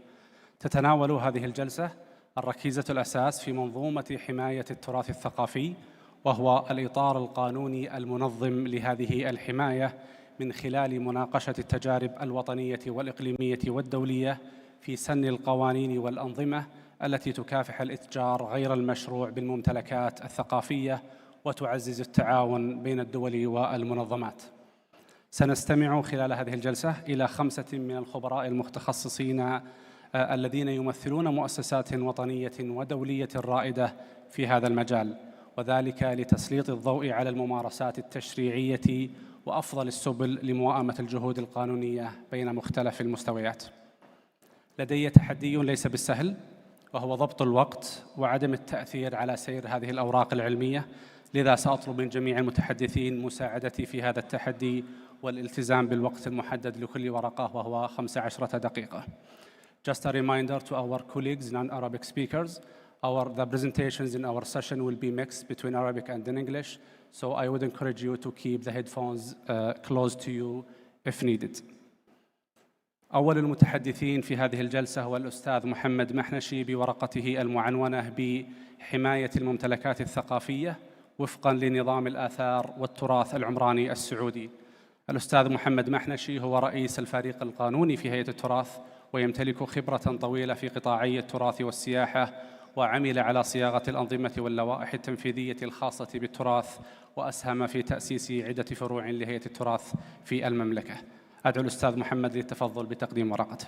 تتناول هذه الجلسة الركيزة الأساس في منظومة حماية التراث الثقافي، وهو الإطار القانوني المنظم لهذه الحماية من خلال مناقشة التجارب الوطنية والإقليمية والدولية في سن القوانين والأنظمة التي تكافح الاتجار غير المشروع بالممتلكات الثقافية وتعزز التعاون بين الدول والمنظمات. سنستمع خلال هذه الجلسة إلى 5 من الخبراء المتخصصين الذين يمثلون مؤسسات وطنية ودولية رائدة في هذا المجال، وذلك لتسليط الضوء على الممارسات التشريعية وأفضل السبل لمواءمة الجهود القانونية بين مختلف المستويات. لدي تحدي ليس بالسهل، وهو ضبط الوقت وعدم التأثير على سير هذه الأوراق العلمية، لذا سأطلب من جميع المتحدثين مساعدتي في هذا التحدي والالتزام بالوقت المحدد لكل ورقة، وهو 15 دقيقة. Just a reminder to our colleagues, non-Arabic speakers, the presentations in our session will be mixed between Arabic and in English, so I would encourage you to keep the headphones close to you if needed. أول المتحدثين في هذه الجلسة هو الأستاذ محمد محنشي بورقته المعنونة بحماية الممتلكات الثقافية وفقاً لنظام الآثار والتراث العمراني السعودي. الأستاذ محمد محنشي هو رئيس الفريق القانوني في هيئة التراث، ويمتلك خبرة طويلة في قطاعي التراث والسياحة وعمل على صياغة الأنظمة واللوائح التنفيذية الخاصة بالتراث، وأسهم في تأسيس عدة فروع لهيئة التراث في المملكة. أدعو الأستاذ محمد للتفضل بتقديم ورقته.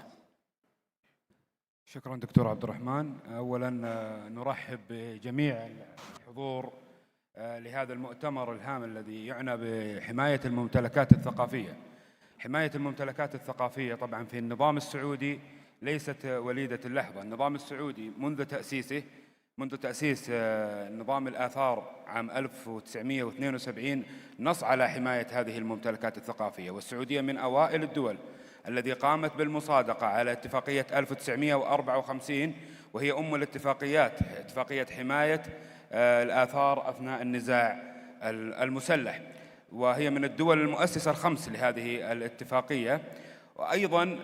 شكرا دكتور عبد الرحمن. أولا نرحب بجميع الحضور لهذا المؤتمر الهام الذي يعنى بحماية الممتلكات الثقافية. حماية الممتلكات الثقافية طبعا في النظام السعودي ليست وليدة اللحظة. النظام السعودي منذ تأسيس نظام الآثار عام 1972 نص على حماية هذه الممتلكات الثقافية، والسعودية من أوائل الدول الذي قامت بالمصادقة على اتفاقية 1954، وهي أم الاتفاقيات، اتفاقية حماية الآثار أثناء النزاع المسلح، وهي من الدول المؤسسة الخمس لهذه الاتفاقية. وأيضاً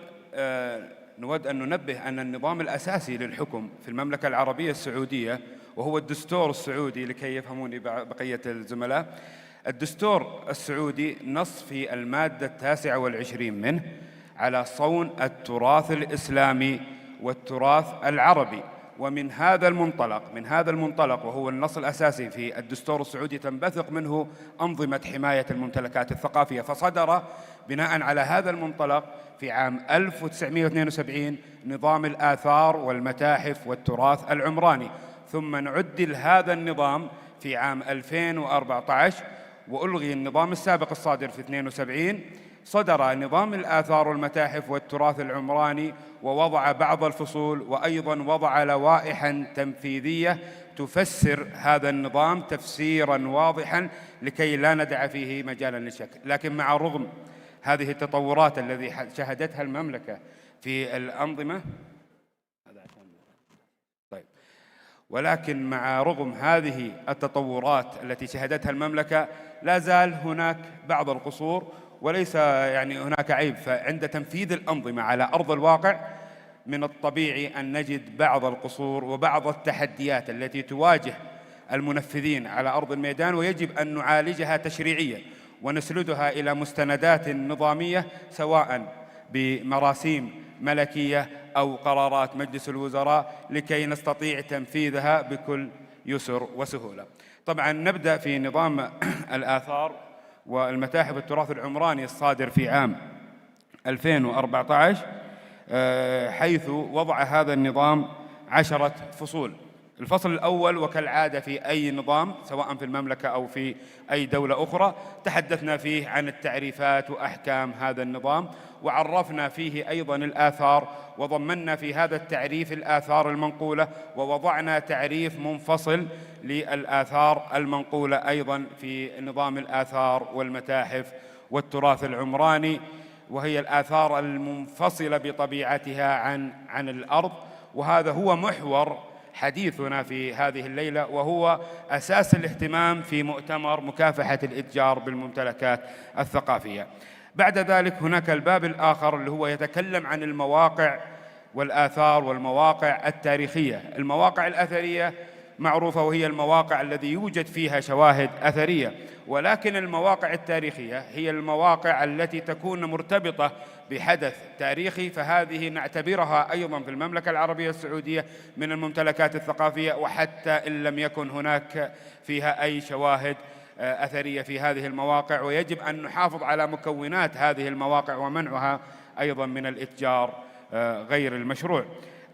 نود أن ننبه أن النظام الأساسي للحكم في المملكة العربية السعودية وهو الدستور السعودي، لكي يفهموني بقية الزملاء. الدستور السعودي نص في المادة 29 منه على صون التراث الإسلامي والتراث العربي، ومن هذا المنطلق وهو النص الأساسي في الدستور السعودي تنبثق منه أنظمة حماية الممتلكات الثقافية. فصدر بناء على هذا المنطلق في عام 1972 نظام الآثار والمتاحف والتراث العمراني، ثم نعدل هذا النظام في عام 2014 وألغي النظام السابق الصادر في 72. صدر نظام الآثار والمتاحف والتراث العمراني ووضع بعض الفصول، وأيضاً وضع لوائحاً تنفيذية تفسر هذا النظام تفسيراً واضحاً لكي لا ندع فيه مجالاً للشك. لكن مع رغم هذه التطورات التي شهدتها المملكة في الأنظمة، ولكن مع رغم هذه التطورات التي شهدتها المملكة لا زال هناك بعض القصور، وليس هناك عيب. فعند تنفيذ الأنظمة على أرض الواقع من الطبيعي أن نجد بعض القصور وبعض التحديات التي تواجه المنفذين على أرض الميدان، ويجب أن نعالجها تشريعيا ونسردها إلى مستندات نظامية، سواء بمراسيم ملكية أو قرارات مجلس الوزراء، لكي نستطيع تنفيذها بكل يسر وسهولة. طبعا نبدأ في نظام الآثار والمتاحف والتراث العمراني الصادر في عام 2014، حيث وضع هذا النظام 10 فصول. الفصل الأول، وكالعادة في أي نظام سواء في المملكة أو في أي دولة أخرى، تحدثنا فيه عن التعريفات وأحكام هذا النظام، وعرفنا فيه أيضاً الآثار، وضمنا في هذا التعريف الآثار المنقولة، ووضعنا تعريف منفصل للآثار المنقولة أيضاً في نظام الآثار والمتاحف والتراث العمراني، وهي الآثار المنفصلة بطبيعتها عن الأرض. وهذا هو محور حديثنا في هذه الليلة، وهو أساس الاهتمام في مؤتمر مكافحة الاتجار بالممتلكات الثقافية. بعد ذلك هناك الباب الآخر اللي هو يتكلم عن المواقع والآثار والمواقع التاريخية. المواقع الأثرية معروفة، وهي المواقع الذي يوجد فيها شواهد أثرية، ولكن المواقع التاريخية هي المواقع التي تكون مرتبطة بحدث تاريخي، فهذه نعتبرها أيضاً في المملكة العربية السعودية من الممتلكات الثقافية، وحتى إن لم يكن هناك فيها أي شواهد أثرية في هذه المواقع، ويجب أن نحافظ على مكونات هذه المواقع ومنعها أيضاً من الاتجار غير المشروع.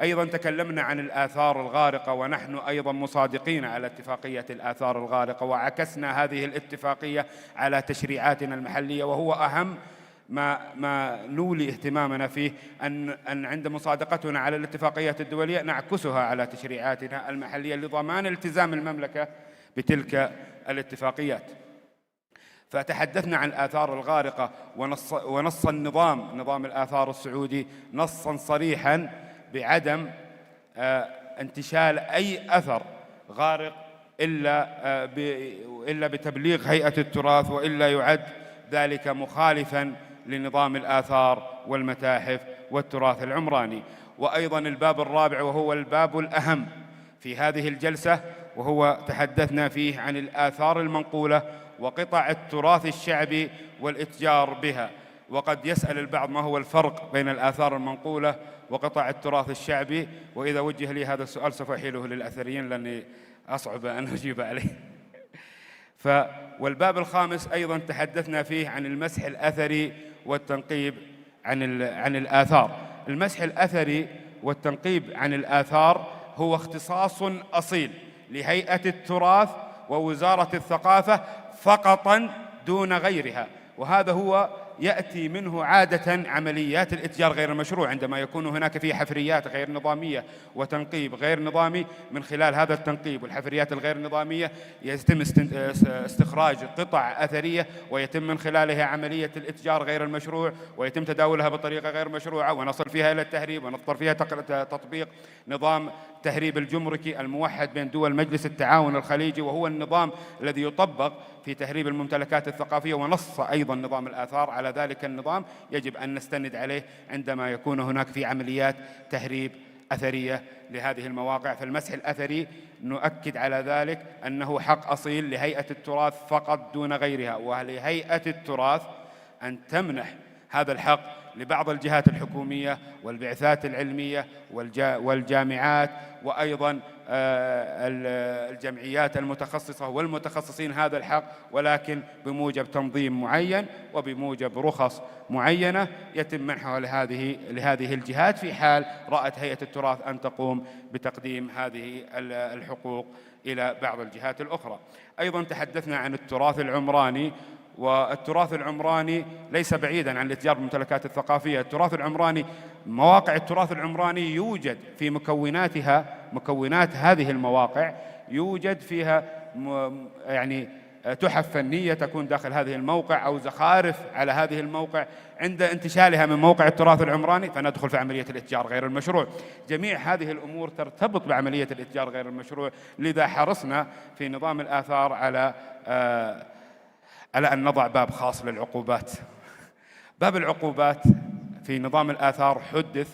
أيضاً تكلمنا عن الآثار الغارقة، ونحن أيضاً مصادقين على اتفاقية الآثار الغارقة، وعكسنا هذه الاتفاقية على تشريعاتنا المحلية، وهو أهم ما نولي اهتمامنا فيه، أن عند مصادقتنا على الاتفاقيات الدولية نعكسها على تشريعاتنا المحلية لضمان التزام المملكة بتلك الاتفاقيات. فتحدثنا عن الآثار الغارقة، ونص نظام الآثار السعودي نصاً صريحاً بعدم انتشال أي أثر غارق إلا بتبليغ هيئة التراث، وإلا يعد ذلك مخالفاً لنظام الآثار والمتاحف والتراث العمراني. وأيضاً الباب الرابع، وهو الباب الأهم في هذه الجلسة، وهو تحدثنا فيه عن الآثار المنقولة وقطع التراث الشعبي والاتجار بها. وقد يسأل البعض ما هو الفرق بين الآثار المنقولة وقطع التراث الشعبي، وإذا وجه لي هذا السؤال سوف أحيله للأثريين لأني أصعب أن أجيب عليه. والباب الخامس أيضا تحدثنا فيه عن المسح الأثري والتنقيب عن الآثار. المسح الأثري والتنقيب عن الآثار هو اختصاص أصيل لهيئة التراث ووزارة الثقافة فقطا دون غيرها، وهذا هو يأتي منه عادة عمليات الاتجار غير المشروع. عندما يكون هناك فيه حفريات غير نظامية وتنقيب غير نظامي، من خلال هذا التنقيب والحفريات الغير نظامية يتم استخراج قطع أثرية ويتم من خلالها عملية الاتجار غير المشروع، ويتم تداولها بطريقة غير مشروعة، ونصل فيها إلى التهريب، ونضطر فيها تطبيق نظام التهريب الجمركي الموحد بين دول مجلس التعاون الخليجي، وهو النظام الذي يطبق في تهريب الممتلكات الثقافية، ونص أيضا نظام الآثار على ذلك النظام. يجب أن نستند عليه عندما يكون هناك في عمليات تهريب أثرية لهذه المواقع. فالمسح الأثري نؤكد على ذلك أنه حق أصيل لهيئة التراث فقط دون غيرها، ولهيئة التراث أن تمنح هذا الحق لبعض الجهات الحكومية والبعثات العلمية والجامعات، وأيضا الجمعيات المتخصصة والمتخصصين هذا الحق، ولكن بموجب تنظيم معين وبموجب رخص معينة يتم منحها لهذه الجهات في حال رأت هيئة التراث أن تقوم بتقديم هذه الحقوق إلى بعض الجهات الأخرى. أيضا تحدثنا عن التراث العمراني، والتراث العمراني ليس بعيداً عن الاتجار بالممتلكات الثقافية. التراث العمراني، مواقع التراث العمراني يوجد في مكونات هذه المواقع يوجد فيها يعني تحف فنية تكون داخل هذه الموقع أو زخارف على هذه الموقع. عند انتشالها من موقع التراث العمراني فندخل في عملية الاتجار غير المشروع. جميع هذه الأمور ترتبط بعملية الاتجار غير المشروع، لذا حرصنا في نظام الآثار على أن نضع باب خاص للعقوبات. باب العقوبات في نظام الآثار حدث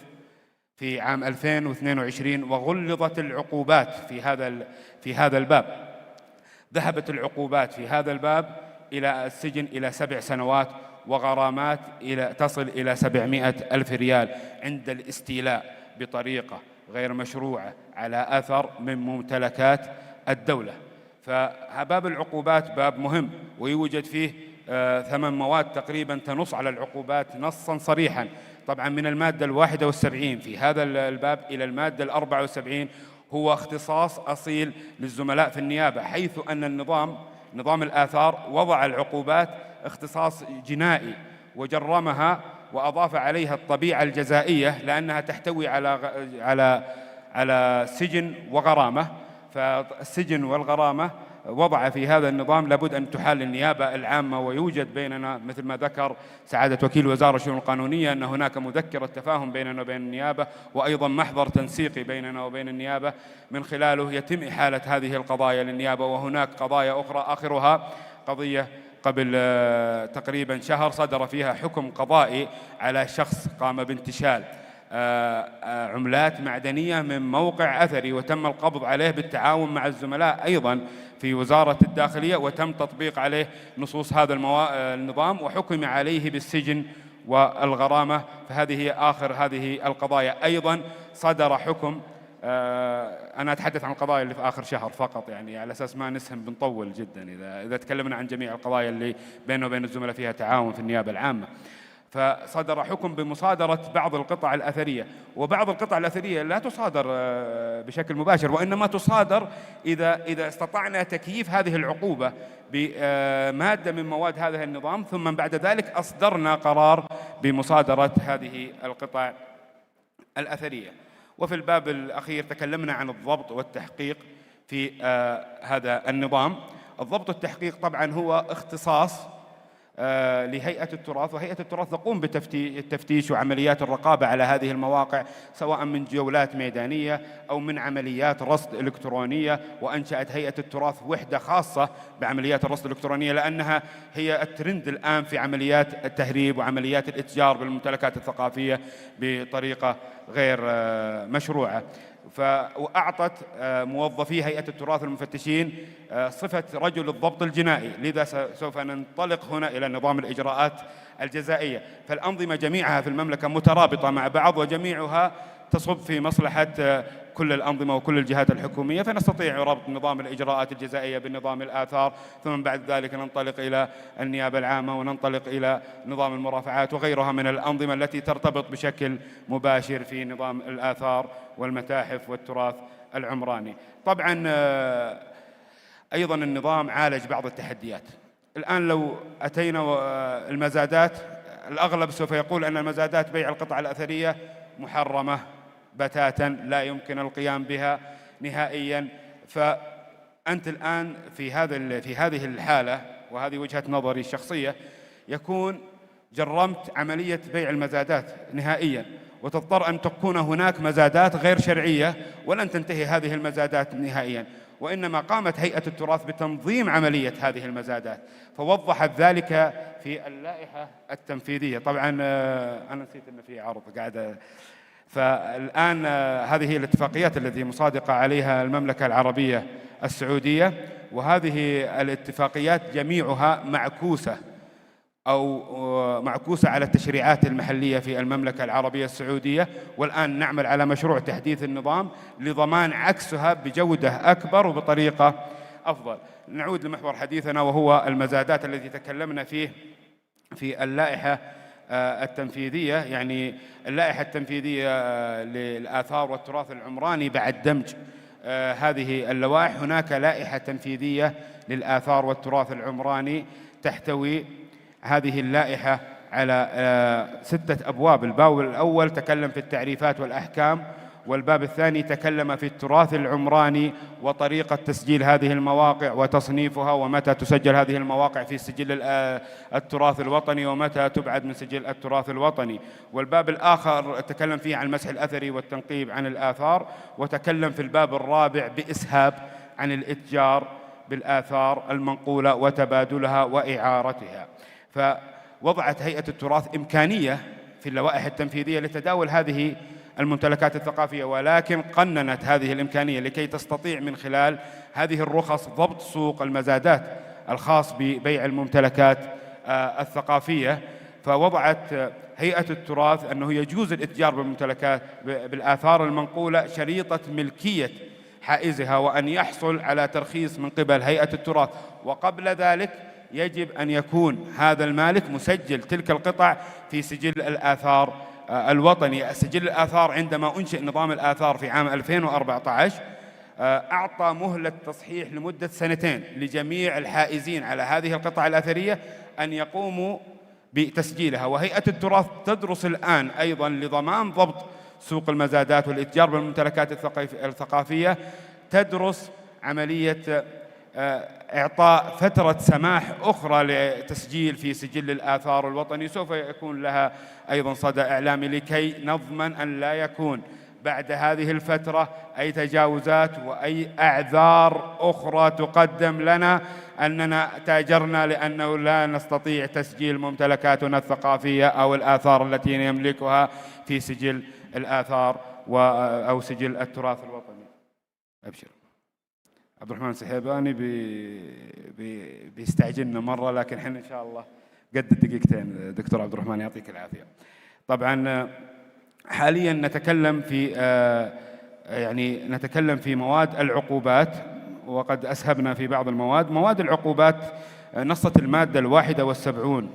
في عام 2022 وغلظت العقوبات في هذا الباب. ذهبت العقوبات في هذا الباب إلى السجن إلى 7 سنوات، وغرامات تصل إلى 700,000 ريال عند الاستيلاء بطريقة غير مشروعة على أثر من ممتلكات الدولة. فباب العقوبات باب مهم، ويوجد فيه 8 مواد تقريبا تنص على العقوبات نصا صريحا. طبعا من المادة 71 في هذا الباب إلى المادة 74 هو اختصاص أصيل للزملاء في النيابة، حيث أن نظام الآثار وضع العقوبات اختصاص جنائي وجرمها وأضاف عليها الطبيعة الجزائية لأنها تحتوي على سجن وغرامة. فالسجن والغرامة وضع في هذا النظام لابد أن تحال النيابة العامة، ويوجد بيننا مثل ما ذكر سعادة وكيل وزارة الشؤون القانونية أن هناك مذكرة تفاهم بيننا وبين النيابة، وأيضا محضر تنسيقي بيننا وبين النيابة من خلاله يتم إحالة هذه القضايا للنيابة. وهناك قضايا أخرى آخرها قضية قبل تقريبا شهر صدر فيها حكم قضائي على شخص قام بانتشال عملات معدنية من موقع أثري، وتم القبض عليه بالتعاون مع الزملاء أيضا في وزارة الداخلية، وتم تطبيق عليه نصوص هذا النظام، وحكم عليه بالسجن والغرامة. فهذه هي آخر هذه القضايا. أيضا صدر حكم، أنا أتحدث عن القضايا اللي في آخر شهر فقط، يعني على أساس ما نسهم بنطول جدا إذا تكلمنا عن جميع القضايا اللي بيننا وبين الزملاء فيها تعاون في النيابة العامة. فصدر حكم بمصادرة بعض القطع الأثرية، وبعض القطع الأثرية لا تصادر بشكل مباشر، وإنما تصادر إذا استطعنا تكييف هذه العقوبة بمادة من مواد هذا النظام، ثم بعد ذلك أصدرنا قرار بمصادرة هذه القطع الأثرية. وفي الباب الأخير تكلمنا عن الضبط والتحقيق في هذا النظام. الضبط والتحقيق طبعا هو اختصاص لهيئة التراث، وهيئة التراث تقوم بالتفتيش وعمليات الرقابة على هذه المواقع، سواء من جولات ميدانية أو من عمليات رصد إلكترونية. وأنشأت هيئة التراث وحدة خاصة بعمليات الرصد الإلكترونية، لأنها هي الترند الآن في عمليات التهريب وعمليات الاتجار بالممتلكات الثقافية بطريقة غير مشروعة. وأعطت موظفي هيئة التراث المفتشين صفة رجل الضبط الجنائي، لذا سوف ننطلق هنا إلى نظام الإجراءات الجزائية. فالأنظمة جميعها في المملكة مترابطة مع بعض، وجميعها تصب في مصلحة كل الأنظمة وكل الجهات الحكومية، فنستطيع ربط نظام الإجراءات الجزائية بنظام الآثار، ثم بعد ذلك ننطلق إلى النيابة العامة، وننطلق إلى نظام المرافعات وغيرها من الأنظمة التي ترتبط بشكل مباشر في نظام الآثار والمتاحف والتراث العمراني. طبعا أيضا النظام عالج بعض التحديات. الآن لو أتينا المزادات، الأغلب سوف يقول أن المزادات بيع القطع الأثرية محرمة بتاتا، لا يمكن القيام بها نهائيا. فأنت الآن في هذه الحالة، وهذه وجهة نظري الشخصية، يكون جرمت عملية بيع المزادات نهائيا، وتضطر أن تكون هناك مزادات غير شرعية، ولن تنتهي هذه المزادات نهائيا، وإنما قامت هيئة التراث بتنظيم عملية هذه المزادات، فوضحت ذلك في اللائحة التنفيذية. طبعا أنا نسيت أن في عرض قاعدة. فالآن هذه هي الاتفاقيات التي مصادقة عليها المملكة العربية السعودية، وهذه الاتفاقيات جميعها معكوسة على التشريعات المحلية في المملكة العربية السعودية، والآن نعمل على مشروع تحديث النظام لضمان عكسها بجودة أكبر وبطريقة أفضل. نعود لمحور حديثنا، وهو المزادات التي تكلمنا فيه في اللائحة التنفيذية. يعني اللائحة التنفيذية للآثار والتراث العمراني بعد دمج هذه اللوائح، هناك لائحة تنفيذية للآثار والتراث العمراني تحتوي هذه اللائحة على 6 أبواب. الباب الأول تكلم في التعريفات والأحكام، والباب الثاني تكلم في التراث العمراني وطريقة تسجيل هذه المواقع وتصنيفها، ومتى تسجل هذه المواقع في سجل التراث الوطني ومتى تبعد من سجل التراث الوطني. والباب الآخر تكلم فيه عن المسح الأثري والتنقيب عن الآثار، وتكلم في الباب الرابع بإسهاب عن الاتجار بالآثار المنقولة وتبادلها وإعارتها. فوضعت هيئة التراث إمكانية في اللوائح التنفيذية لتداول هذه الممتلكات الثقافية، ولكن قننت هذه الإمكانية لكي تستطيع من خلال هذه الرخص ضبط سوق المزادات الخاص ببيع الممتلكات الثقافية. فوضعت هيئة التراث أنه يجوز الاتجار بالممتلكات بالآثار المنقولة شريطة ملكية حائزها، وأن يحصل على ترخيص من قبل هيئة التراث، وقبل ذلك يجب أن يكون هذا المالك مسجل تلك القطع في سجل الآثار الوطني. سجل الآثار عندما أنشئ نظام الآثار في عام 2014 أعطى مهلة تصحيح لمدة 2 لجميع الحائزين على هذه القطع الأثرية أن يقوموا بتسجيلها. وهيئة التراث تدرس الآن أيضا لضمان ضبط سوق المزادات والاتجار بالممتلكات الثقافية، تدرس عملية إعطاء فترة سماح أخرى لتسجيل في سجل الآثار الوطني، سوف يكون لها أيضا صدى إعلامي لكي نضمن أن لا يكون بعد هذه الفترة أي تجاوزات وأي أعذار أخرى تقدم لنا أننا تاجرنا لأنه لا نستطيع تسجيل ممتلكاتنا الثقافية أو الآثار التي نملكها في سجل الآثار أو سجل التراث الوطني. أبشر. عبد الرحمن سحيباني بيستعجلنا مرة، لكن احنا إن شاء الله قد الدقيقتين. دكتور عبد الرحمن يعطيك العافية. طبعا حاليا نتكلم في مواد العقوبات، وقد أسهبنا في بعض مواد العقوبات. نصت المادة 71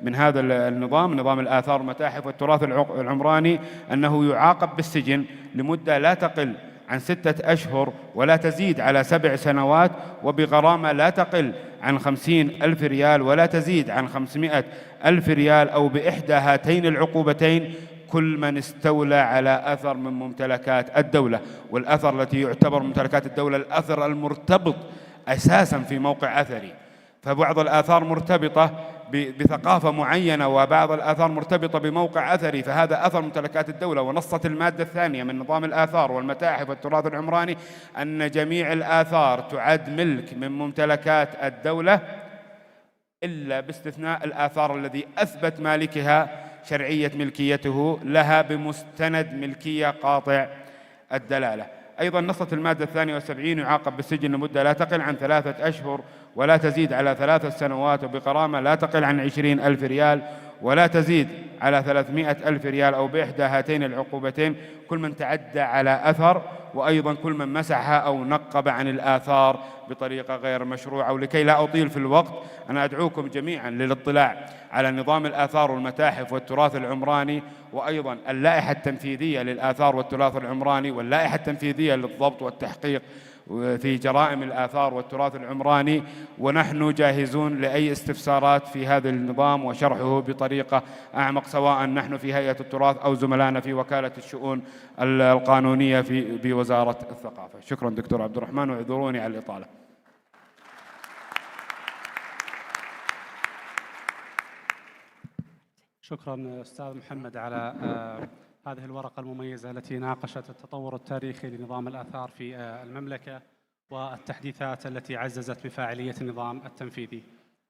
من هذا النظام، نظام الآثار والمتاحف والتراث العمراني، أنه يعاقب بالسجن لمدة لا تقل عن 6 أشهر ولا تزيد على 7 سنوات، وبغرامة لا تقل عن 50,000 ريال ولا تزيد عن 500,000 ريال، أو بإحدى هاتين العقوبتين كل من استولى على أثر من ممتلكات الدولة. والأثر التي يعتبر ممتلكات الدولة الأثر المرتبط أساساً في موقع أثري، فبعض الآثار مرتبطة بثقافة معينة، وبعض الآثار مرتبطة بموقع أثري، فهذا أثر ممتلكات الدولة. ونصت المادة 2 من نظام الآثار والمتاحف والتراث العمراني أن جميع الآثار تعد ملك من ممتلكات الدولة، إلا باستثناء الآثار الذي أثبت مالكها شرعية ملكيته لها بمستند ملكية قاطع الدلالة. أيضا نصت المادة 72 يعاقب بالسجن لمدة لا تقل عن 3 أشهر ولا تزيد على 3 سنوات وبغرامة لا تقل عن 20,000 ريال ولا تزيد على 300,000 ريال أو بإحدى هاتين العقوبتين كل من تعدى على أثر، وأيضا كل من مسحها أو نقب عن الآثار بطريقة غير مشروعة. ولكي لا أطيل في الوقت، أنا أدعوكم جميعا للاطلاع على نظام الآثار والمتاحف والتراث العمراني، وأيضا اللائحة التنفيذية للآثار والتراث العمراني، واللائحة التنفيذية للضبط والتحقيق في جرائم الآثار والتراث العمراني. ونحن جاهزون لأي استفسارات في هذا النظام وشرحه بطريقة أعمق، سواء نحن في هيئة التراث أو زملائنا في وكالة الشؤون القانونية بوزارة الثقافة. شكرا دكتور عبد الرحمن، واعذروني على الإطالة. شكرا أستاذ محمد على هذه الورقة المميزة التي ناقشت التطور التاريخي لنظام الآثار في المملكة والتحديثات التي عززت بفاعلية النظام التنفيذي.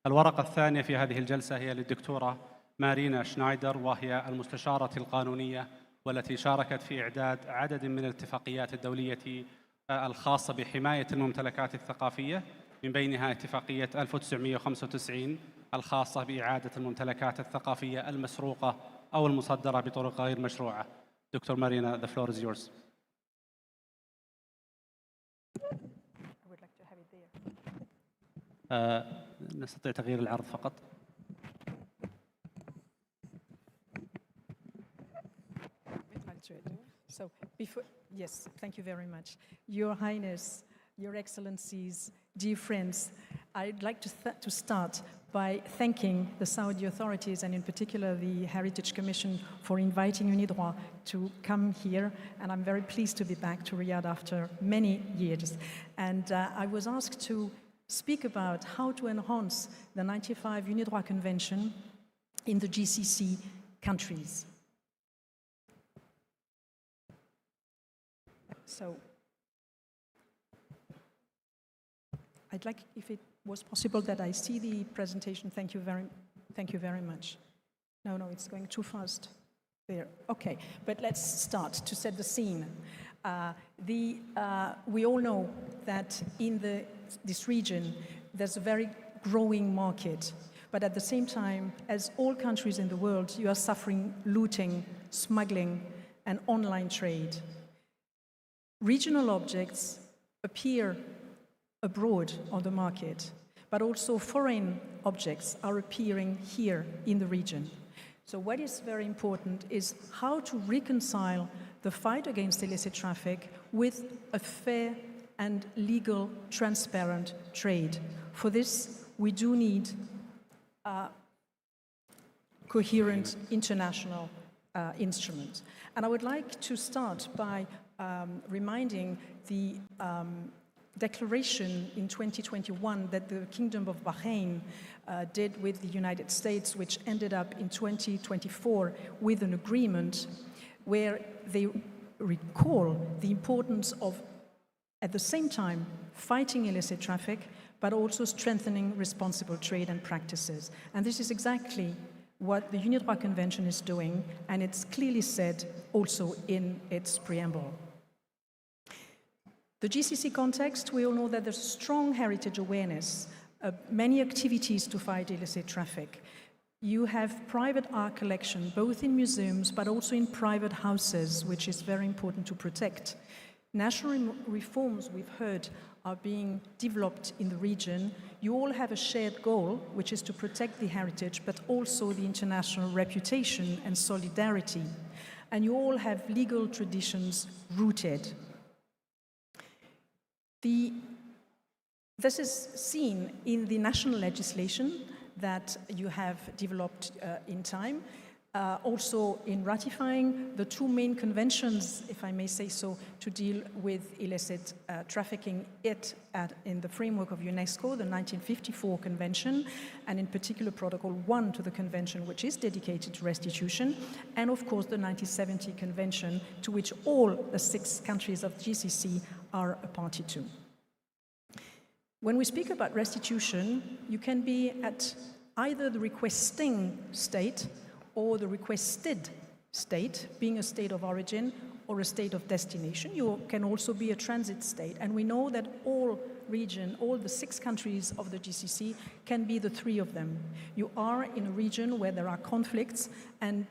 الورقة الثانية في هذه الجلسة هي للدكتورة مارينا شنايدر، وهي المستشارة القانونية والتي شاركت في إعداد عدد من الاتفاقيات الدولية الخاصة بحماية الممتلكات الثقافية، من بينها اتفاقية 1995 الخاصة بإعادة الممتلكات الثقافية المسروقة أو المصدرة بطرق غير مشروعة. دكتور مارينا, the floor is yours. نستطيع تغيير العرض فقط. So, yes, thank you very much. Your Highness, Your Excellencies, dear friends, I'd like to start by thanking the Saudi authorities and in particular the Heritage Commission for inviting UNIDROIT to come here, and I'm very pleased to be back to Riyadh after many years. And I was asked to speak about how to enhance the 95 UNIDROIT Convention in the GCC countries. So, I'd like, if it was possible, that I see the presentation. Thank you very much. No, it's going too fast. There, okay. But let's start to set the scene. We all know that in this region, there's a very growing market. But at the same time, as all countries in the world, you are suffering looting, smuggling, and online trade. Regional objects appear abroad on the market, but also foreign objects are appearing here in the region. So what is very important is how to reconcile the fight against illicit traffic with a fair and legal, transparent trade. For this, we do need a coherent international instrument. And I would like to start by reminding the declaration in 2021 that the Kingdom of Bahrain did with the United States, which ended up in 2024 with an agreement where they recall the importance of, at the same time, fighting illicit traffic, but also strengthening responsible trade and practices. And this is exactly what the UNIDROIT Convention is doing, and it's clearly said also in its preamble. The GCC context, we all know that there's a strong heritage awareness, many activities to fight illicit traffic. You have private art collection, both in museums, but also in private houses, which is very important to protect. National reforms, we've heard, are being developed in the region. You all have a shared goal, which is to protect the heritage, but also the international reputation and solidarity. And you all have legal traditions rooted. This is seen in the national legislation that you have developed in time, also in ratifying the two main conventions, if I may say so, to deal with illicit trafficking in the framework of UNESCO, the 1954 Convention, and in particular Protocol 1 to the Convention, which is dedicated to restitution, and of course the 1970 Convention, to which all the 6 countries of GCC are a party to. When we speak about restitution, you can be at either the requesting state or the requested state, being a state of origin, or a state of destination. You can also be a transit state. And we know that all the 6 countries of the GCC can be the 3 of them. You are in a region where there are conflicts and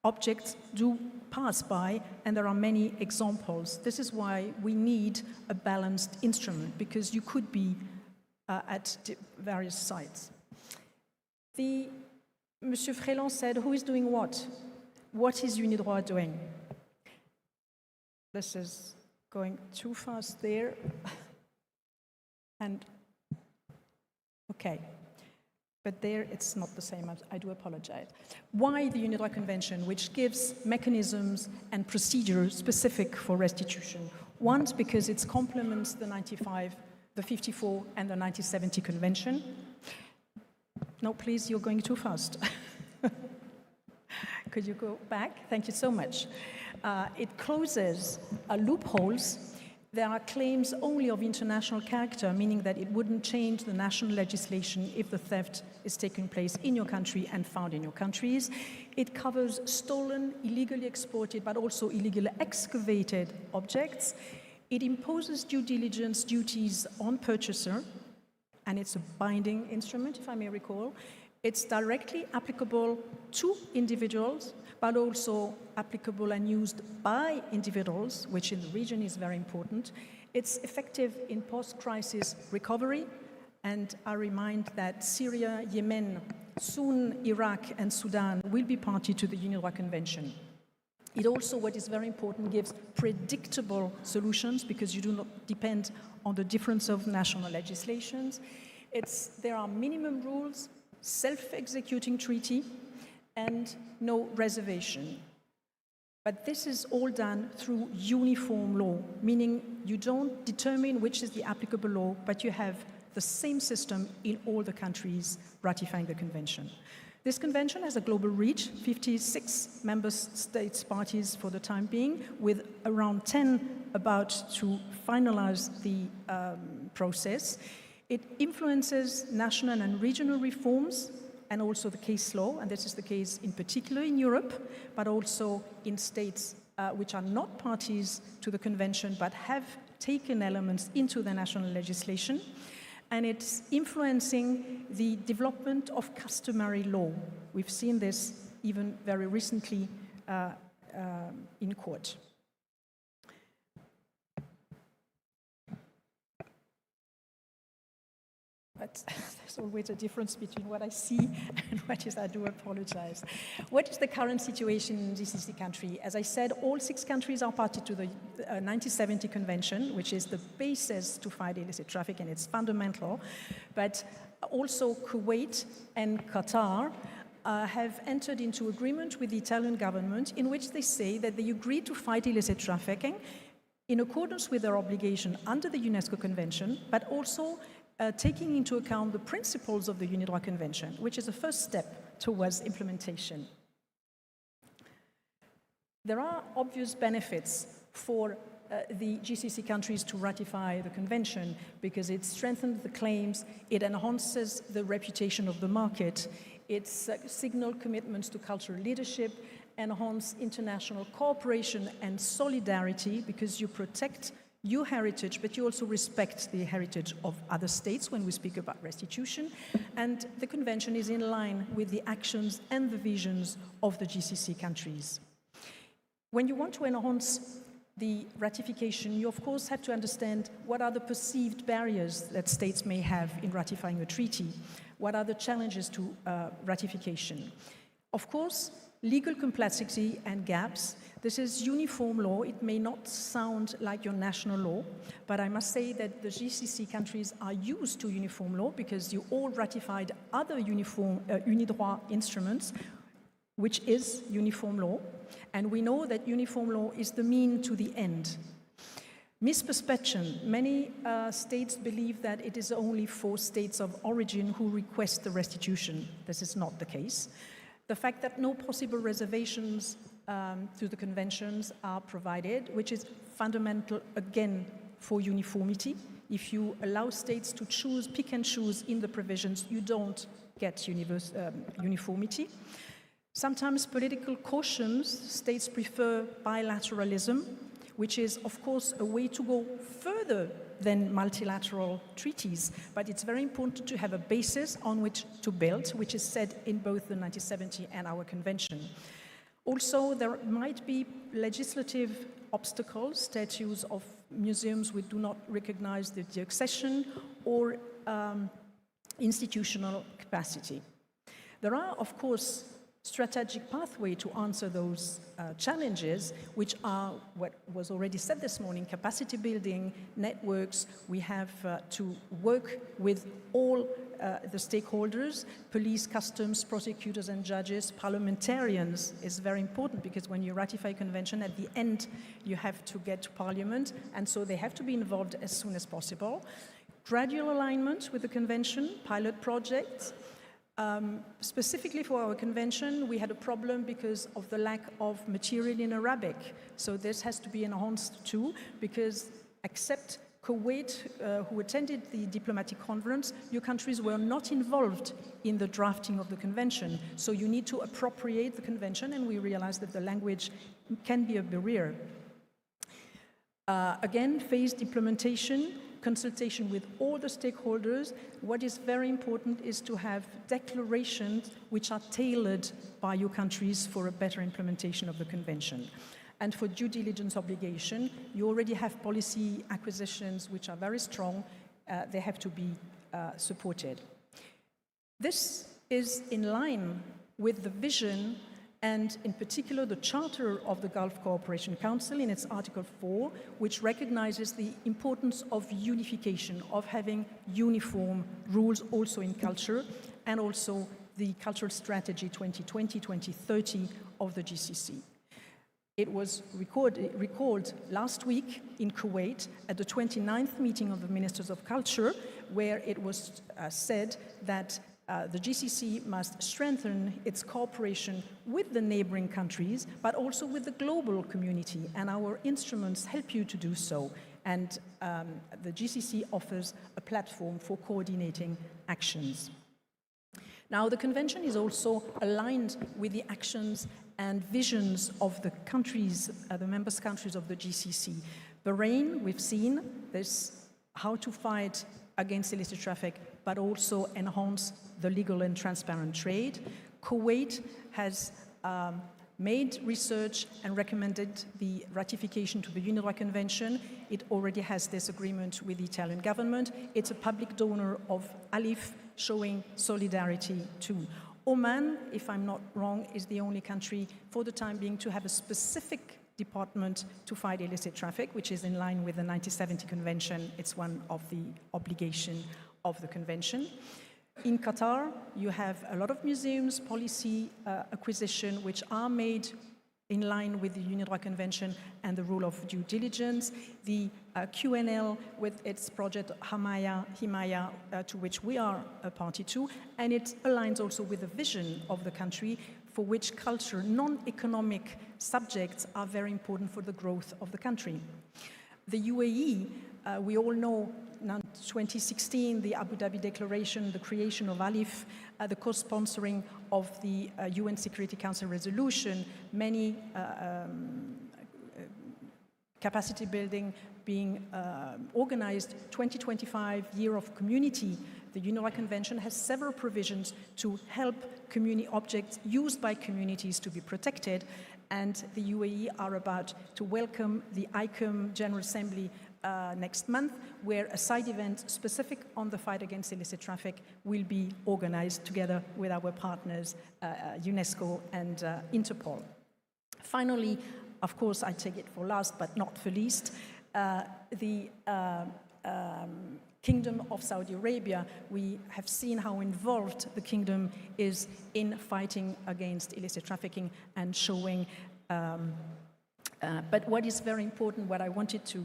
objects do pass by, and there are many examples. This is why we need a balanced instrument, because you could be at various sites. Monsieur Fréland said, who is doing what? What is Unidroit doing? This is going too fast there. And, okay. But there it's not the same, I do apologize. Why the Unidroit Convention, which gives mechanisms and procedures specific for restitution? One, because it complements the 95, the 54 and the 1970 Convention. No, please, you're going too fast. Could you go back? Thank you so much. It closes loopholes. There are claims only of international character, meaning that it wouldn't change the national legislation if the theft is taking place in your country and found in your countries. It covers stolen, illegally exported, but also illegally excavated objects. It imposes due diligence duties on purchaser, and it's a binding instrument, if I may recall. It's directly applicable to individuals, but also applicable and used by individuals, which in the region is very important. It's effective in post-crisis recovery, and I remind that Syria, Yemen, soon Iraq and Sudan will be party to the Unidroit Convention. It also, what is very important, gives predictable solutions because you do not depend on the difference of national legislations. There are minimum rules, self-executing treaty, and no reservation. But this is all done through uniform law, meaning you don't determine which is the applicable law, but you have the same system in all the countries ratifying the convention. This convention has a global reach, 56 member states parties for the time being, with around 10 about to finalize the process. It influences national and regional reforms and also the case law, and this is the case in particular in Europe, but also in states which are not parties to the convention but have taken elements into the national legislation. And it's influencing the development of customary law. We've seen this even very recently in court. But there's always a difference between what I see and what is, I do apologize. What is the current situation in GCC country? As I said, all 6 countries are party to the 1970 Convention, which is the basis to fight illicit traffic, and it's fundamental. But also Kuwait and Qatar have entered into agreement with the Italian government in which they say that they agree to fight illicit trafficking in accordance with their obligation under the UNESCO Convention, but also taking into account the principles of the Unidroit Convention, which is a first step towards implementation. There are obvious benefits for the GCC countries to ratify the convention because it strengthens the claims, it enhances the reputation of the market, it signals commitments to cultural leadership, enhance international cooperation and solidarity because you protect your heritage, but you also respect the heritage of other states when we speak about restitution. And the convention is in line with the actions and the visions of the GCC countries. When you want to enhance the ratification, you of course have to understand what are the perceived barriers that states may have in ratifying a treaty. What are the challenges to ratification? Of course, legal complexity and gaps. This is uniform law. It may not sound like your national law, but I must say that the GCC countries are used to uniform law because you all ratified other uniform Unidroit instruments, which is uniform law. And we know that uniform law is the mean to the end. Misperception. Many states believe that it is only for states of origin who request the restitution. This is not the case. The fact that no possible reservations through the conventions are provided, which is fundamental, again, for uniformity. If you allow states to choose, pick and choose in the provisions, you don't get uniformity. Sometimes political cautions, states prefer bilateralism, which is, of course, a way to go further than multilateral treaties. But it's very important to have a basis on which to build, which is said in both the 1970 and our convention. Also, there might be legislative obstacles, statues of museums which do not recognize the accession or institutional capacity. There are, of course, strategic pathway to answer those challenges, which are what was already said this morning: capacity building, networks. We have to work with all the stakeholders, police, customs, prosecutors and judges, parliamentarians is very important, because when you ratify a convention, at the end you have to get to parliament, and so they have to be involved as soon as possible. Gradual alignment with the convention, pilot projects. Specifically for our convention, we had a problem because of the lack of material in Arabic. So this has to be enhanced too, because except Kuwait, who attended the diplomatic conference, your countries were not involved in the drafting of the convention. So you need to appropriate the convention, and we realized that the language can be a barrier. Again, phased implementation, consultation with all the stakeholders. What is very important is to have declarations which are tailored by your countries for a better implementation of the convention. And for due diligence obligation, you already have policy acquisitions which are very strong. They have to be supported. This is in line with the vision and in particular the Charter of the Gulf Cooperation Council in its Article 4, which recognizes the importance of unification, of having uniform rules also in culture, and also the Cultural Strategy 2020-2030 of the GCC. It was recalled last week in Kuwait at the 29th meeting of the Ministers of Culture, where it was said that the GCC must strengthen its cooperation with the neighboring countries, but also with the global community, and our instruments help you to do so. And the GCC offers a platform for coordinating actions. Now, the convention is also aligned with the actions and visions of the countries, the member countries of the GCC. Bahrain, we've seen this, how to fight against illicit traffic, but also enhance the legal and transparent trade. Kuwait has made research and recommended the ratification to the UNRWA Convention. It already has this agreement with the Italian government. It's a public donor of ALIF, showing solidarity too. Oman, if I'm not wrong, is the only country for the time being to have a specific department to fight illicit traffic, which is in line with the 1970 convention. It's one of the obligations of the convention. In Qatar, you have a lot of museums, policy acquisition, which are made in line with the UNRWA Convention and the rule of due diligence. The QNL with its project Himaya, to which we are a party to, and it aligns also with the vision of the country, for which culture, non-economic subjects are very important for the growth of the country. The UAE, we all know, in 2016, the Abu Dhabi Declaration, the creation of ALIF, the co-sponsoring of the UN Security Council resolution, many capacity building being organized, 2025 Year of Community. The UNRWA Convention has several provisions to help community objects used by communities to be protected, and the UAE are about to welcome the ICOM General Assembly next month, where a side event specific on the fight against illicit traffic will be organized together with our partners, UNESCO and Interpol. Finally, of course, I take it for last but not for least, the Kingdom of Saudi Arabia. We have seen how involved the kingdom is in fighting against illicit trafficking and showing. But what is very important, what I wanted to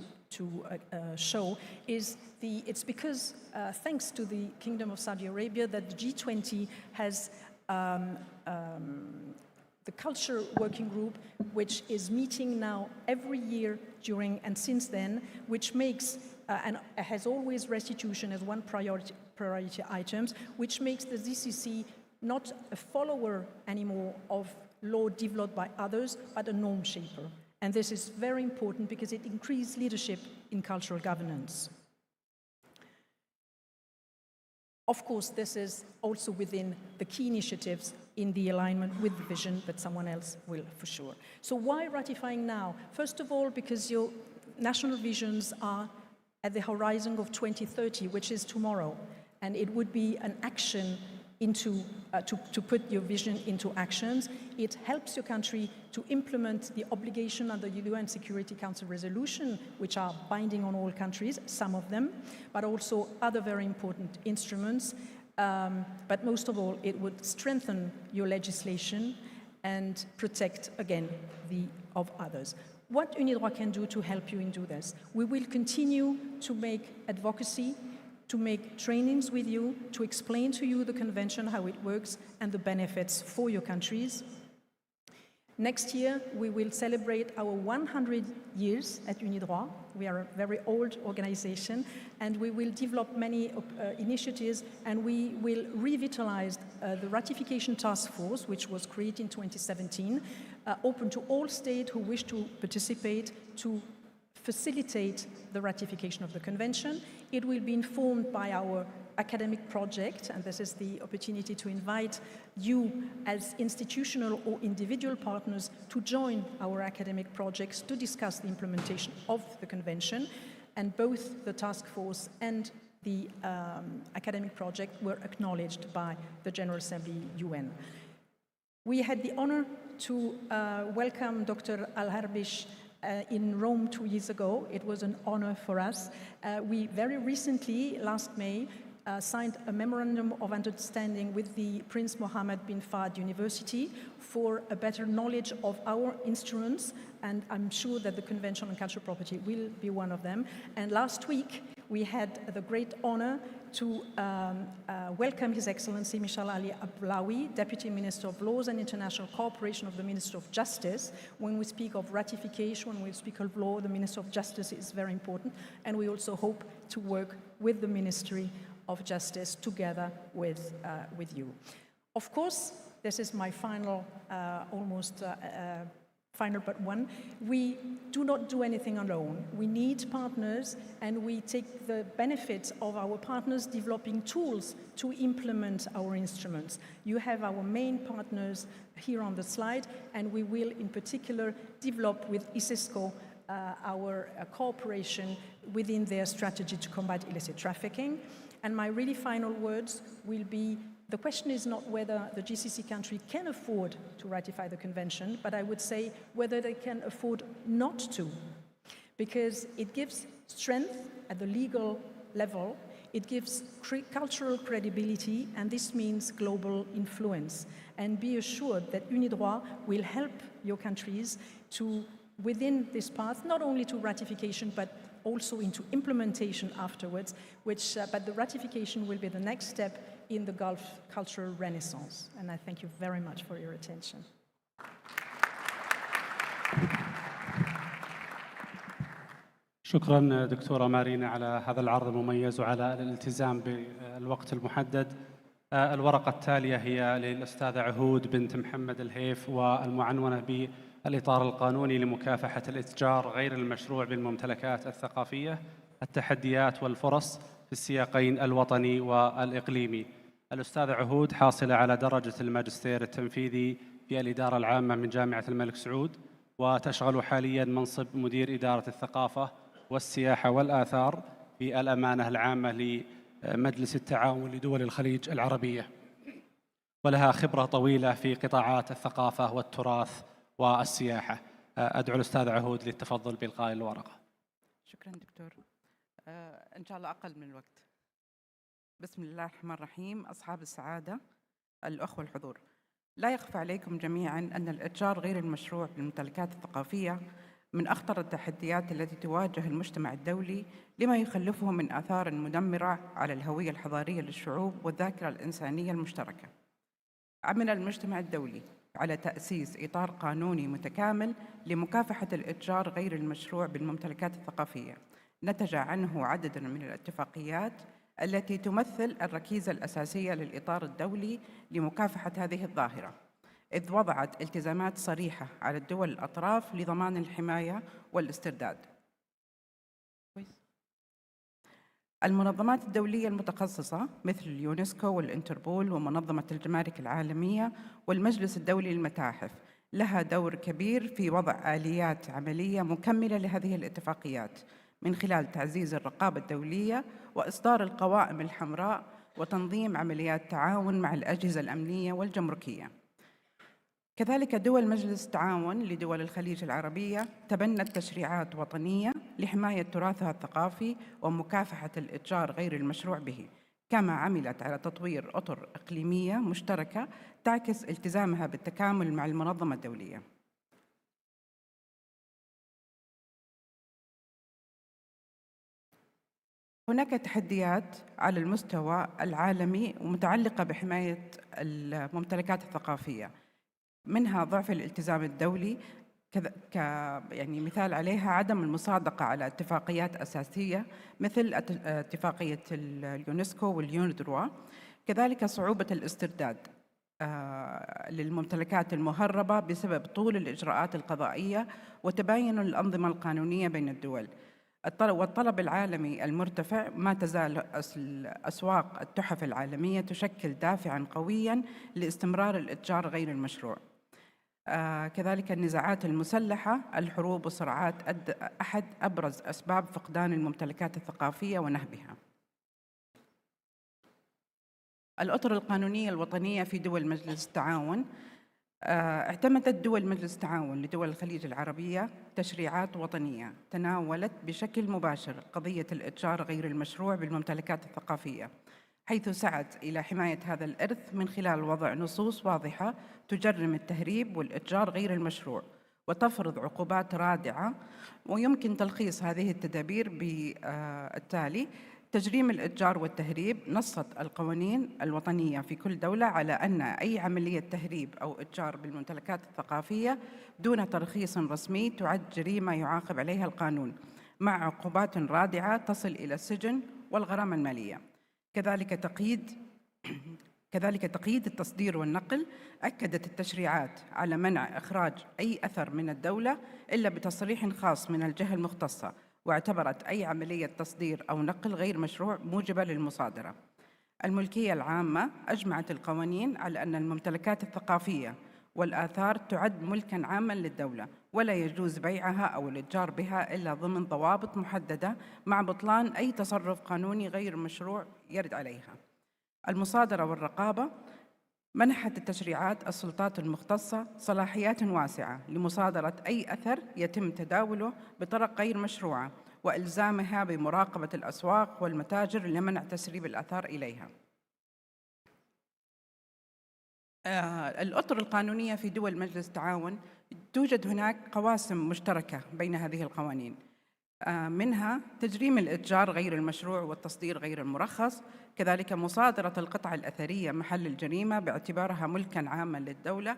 show, is it's because thanks to the Kingdom of Saudi Arabia that the G20 has the Culture Working Group, which is meeting now every year during and since then, which makes and has always restitution as one priority items, which makes the GCC not a follower anymore of law developed by others, but a norm shaper. And this is very important because it increases leadership in cultural governance. Of course, this is also within the key initiatives in the alignment with the vision that someone else will for sure. So why ratifying now? First of all, because your national visions are at the horizon of 2030, which is tomorrow, and it would be an action to put your vision into actions. It helps your country to implement the obligation under the UN Security Council resolution, which are binding on all countries, some of them, but also other very important instruments. But most of all, it would strengthen your legislation and protect, again, of others. What UNIDROIT can do to help you in do this? We will continue to make advocacy, to make trainings with you, to explain to you the convention, how it works, and the benefits for your countries. Next year, we will celebrate our 100 years at UNIDROIT. We are a very old organization, and we will develop many initiatives, and we will revitalize the ratification task force, which was created in 2017, open to all states who wish to participate, to facilitate the ratification of the convention. It will be informed by our academic project, and this is the opportunity to invite you as institutional or individual partners to join our academic projects to discuss the implementation of the convention. And both the task force and the academic project were acknowledged by the General Assembly UN. We had the honor to welcome Dr. Al-Harbish in Rome 2 years ago. It was an honor for us. We very recently, last May, signed a memorandum of understanding with the Prince Mohammed bin Fahd University for a better knowledge of our instruments, and I'm sure that the Convention on Cultural Property will be one of them. And last week, we had the great honor to welcome His Excellency Michel Ali Ablaoui, Deputy Minister of Laws and International Cooperation of the Minister of Justice. When we speak of ratification, when we speak of law, the Minister of Justice is very important, and we also hope to work with the Ministry of Justice together with you. Of course, this is my final, final but one. We do not do anything alone. We need partners, and we take the benefits of our partners developing tools to implement our instruments. You have our main partners here on the slide, and we will in particular develop with ISISCO our cooperation within their strategy to combat illicit trafficking. And my really final words will be, the question is not whether the GCC country can afford to ratify the convention, but I would say whether they can afford not to, because it gives strength at the legal level, it gives cultural credibility, and this means global influence. And be assured that UNIDROIT will help your countries to, within this path, not only to ratification, but also into implementation afterwards, but the ratification will be the next step in the Gulf cultural renaissance. And I thank you very much for your attention. شكرا دكتورة مارينا على هذا العرض المميز وعلى الالتزام بالوقت المحدد. الورقة التالية هي للأستاذة عهود بنت محمد الهيف، والمعنونة بالإطار القانوني لمكافحة الاتجار غير المشروع بالممتلكات الثقافية، التحديات والفرص في السياقين الوطني والإقليمي. الأستاذة عهود حاصلة على درجة الماجستير التنفيذي في الإدارة العامة من جامعة الملك سعود، وتشغل حالياً منصب مدير إدارة الثقافة والسياحة والآثار في الأمانة العامة لمجلس التعاون لدول الخليج العربية، ولها خبرة طويلة في قطاعات الثقافة والتراث والسياحة. أدعو الأستاذ عهود للتفضل بإلقاء الورقة. شكراً دكتور. إن شاء الله أقل من الوقت. بسم الله الرحمن الرحيم. أصحاب السعادة، الأخوة الحضور، لا يخفى عليكم جميعاً أن الاتجار غير المشروع بالممتلكات الثقافية من أخطر التحديات التي تواجه المجتمع الدولي، لما يخلفه من آثار مدمرة على الهوية الحضارية للشعوب والذاكرة الإنسانية المشتركة. عمل المجتمع الدولي على تأسيس إطار قانوني متكامل لمكافحة الاتجار غير المشروع بالممتلكات الثقافية، نتج عنه عدد من الاتفاقيات التي تمثل الركيزة الأساسية للإطار الدولي لمكافحة هذه الظاهرة، إذ وضعت التزامات صريحة على الدول الأطراف لضمان الحماية والاسترداد. المنظمات الدولية المتخصصة مثل اليونسكو والإنتربول ومنظمة الجمارك العالمية والمجلس الدولي للمتاحف لها دور كبير في وضع آليات عملية مكملة لهذه الاتفاقيات من خلال تعزيز الرقابة الدولية وإصدار القوائم الحمراء وتنظيم عمليات تعاون مع الأجهزة الأمنية والجمركية. كذلك دول مجلس التعاون لدول الخليج العربية تبنت تشريعات وطنية لحماية تراثها الثقافي ومكافحة الاتجار غير المشروع به، كما عملت على تطوير أطر إقليمية مشتركة تعكس التزامها بالتكامل مع المنظمة الدولية. هناك تحديات على المستوى العالمي ومتعلقة بحماية الممتلكات الثقافية، منها ضعف الالتزام الدولي يعني مثال عليها عدم المصادقة على اتفاقيات أساسية مثل اتفاقية اليونسكو واليونروا، كذلك صعوبة الاسترداد للممتلكات المهربة بسبب طول الإجراءات القضائية وتباين الأنظمة القانونية بين الدول، والطلب العالمي المرتفع. ما تزال أسواق التحف العالمية تشكل دافعاً قوياً لاستمرار الاتجار غير المشروع. كذلك النزاعات المسلحة، الحروب والصراعات أحد أبرز أسباب فقدان الممتلكات الثقافية ونهبها. الأطر القانونية الوطنية في دول مجلس التعاون، اعتمدت دول مجلس التعاون لدول الخليج العربية تشريعات وطنية تناولت بشكل مباشر قضية الاتجار غير المشروع بالممتلكات الثقافية، حيث سعت إلى حماية هذا الإرث من خلال وضع نصوص واضحة تجرم التهريب والإتجار غير المشروع وتفرض عقوبات رادعة. ويمكن تلخيص هذه التدابير بالتالي: تجريم الإتجار والتهريب. نصت القوانين الوطنية في كل دولة على أن أي عملية تهريب أو إتجار بالممتلكات الثقافية دون ترخيص رسمي تعد جريمة يعاقب عليها القانون، مع عقوبات رادعة تصل إلى السجن والغرامة المالية. كذلك تقييد التصدير والنقل. أكدت التشريعات على منع إخراج أي أثر من الدولة إلا بتصريح خاص من الجهة المختصة، واعتبرت أي عملية تصدير أو نقل غير مشروع موجبة للمصادرة. الملكية العامة. أجمعت القوانين على أن الممتلكات الثقافية والآثار تعد ملكاً عاماً للدولة، ولا يجوز بيعها أو الإتجار بها إلا ضمن ضوابط محددة، مع بطلان أي تصرف قانوني غير مشروع يرد عليها. المصادرة والرقابة. منحت التشريعات السلطات المختصة صلاحيات واسعة لمصادرة أي أثر يتم تداوله بطرق غير مشروعة، وإلزامها بمراقبة الأسواق والمتاجر لمنع تسريب الآثار إليها. الأطر القانونية في دول مجلس التعاون. توجد هناك قواسم مشتركة بين هذه القوانين، منها تجريم الإتجار غير المشروع والتصدير غير المرخص، كذلك مصادرة القطع الأثرية محل الجريمة باعتبارها ملكاً عاماً للدولة،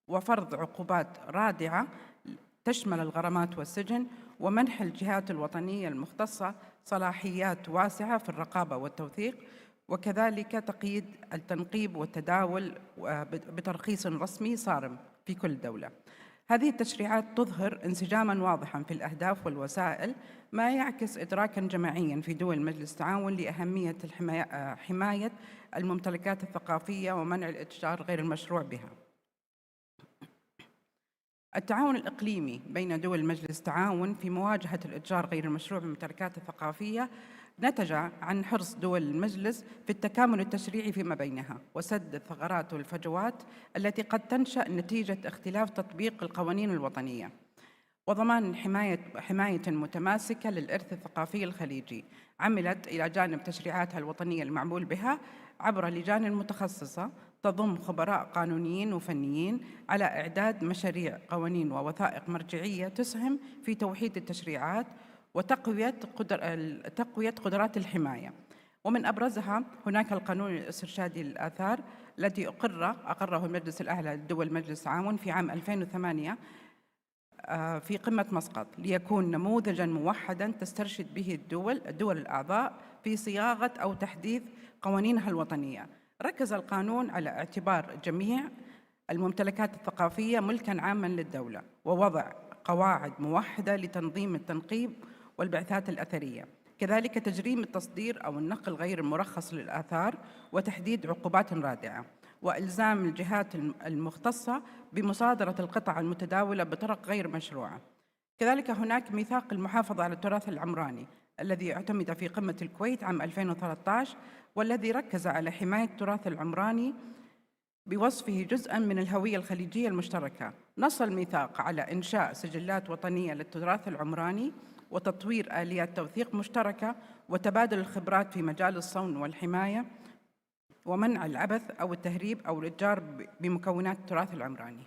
وفرض عقوبات رادعة تشمل الغرامات والسجن، ومنح الجهات الوطنية المختصة صلاحيات واسعة في الرقابة والتوثيق، وكذلك تقييد التنقيب والتداول بترخيص رسمي صارم في كل دولة. هذه التشريعات تظهر انسجاماً واضحاً في الأهداف والوسائل، ما يعكس إدراكاً جماعياً في دول مجلس التعاون لأهمية حماية الممتلكات الثقافية ومنع الإتجار غير المشروع بها. التعاون الإقليمي بين دول مجلس التعاون في مواجهة الإتجار غير المشروع بالممتلكات الثقافية نتج عن حرص دول المجلس في التكامل التشريعي فيما بينها، وسد الثغرات والفجوات التي قد تنشأ نتيجة اختلاف تطبيق القوانين الوطنية، وضمان حماية متماسكة للإرث الثقافي الخليجي. عملت إلى جانب تشريعاتها الوطنية المعمول بها عبر لجان متخصصة تضم خبراء قانونيين وفنيين على إعداد مشاريع قوانين ووثائق مرجعية تسهم في توحيد التشريعات وتقوية قدرات الحماية. ومن أبرزها هناك القانون الاسترشادي للآثار الذي أقره المجلس الأعلى لدول مجلس التعاون في عام 2008 في قمة مسقط ليكون نموذجاً موحداً تسترشد به الدول الأعضاء في صياغة أو تحديث قوانينها الوطنية. ركز القانون على اعتبار جميع الممتلكات الثقافية ملكاً عاماً للدولة، ووضع قواعد موحدة لتنظيم التنقيب والبعثات الأثرية، كذلك تجريم التصدير أو النقل غير المرخص للآثار، وتحديد عقوبات رادعة، وإلزام الجهات المختصة بمصادرة القطع المتداولة بطرق غير مشروعة. كذلك هناك ميثاق المحافظة على التراث العمراني الذي اعتمد في قمة الكويت عام 2013، والذي ركز على حماية التراث العمراني بوصفه جزءاً من الهوية الخليجية المشتركة. نص الميثاق على إنشاء سجلات وطنية للتراث العمراني وتطوير آليات توثيق مشتركة وتبادل الخبرات في مجال الصون والحماية ومنع العبث أو التهريب أو الاتجار بمكونات التراث العمراني.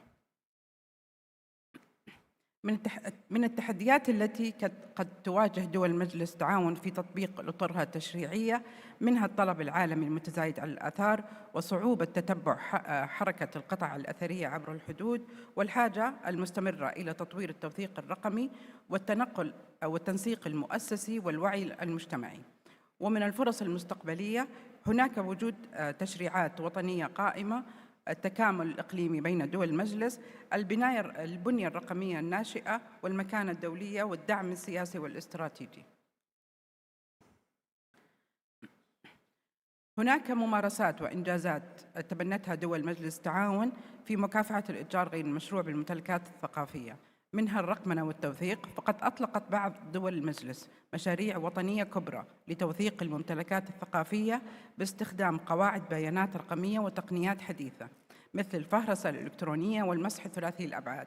من التحديات التي قد تواجه دول مجلس التعاون في تطبيق اطرها التشريعيه منها الطلب العالمي المتزايد على الاثار وصعوبه تتبع حركه القطع الاثريه عبر الحدود، والحاجه المستمره الى تطوير التوثيق الرقمي والتنقل او التنسيق المؤسسي والوعي المجتمعي. ومن الفرص المستقبليه هناك وجود تشريعات وطنيه قائمه، التكامل الإقليمي بين دول المجلس، البنية الرقمية الناشئة، والمكانة الدولية، والدعم السياسي والاستراتيجي. هناك ممارسات وإنجازات تبنتها دول مجلس التعاون في مكافحة الاتجار غير المشروع بالممتلكات الثقافية، منها الرقمنة والتوثيق. فقد أطلقت بعض دول المجلس مشاريع وطنية كبرى لتوثيق الممتلكات الثقافية باستخدام قواعد بيانات رقمية وتقنيات حديثة مثل الفهرسة الإلكترونية والمسح ثلاثي الأبعاد،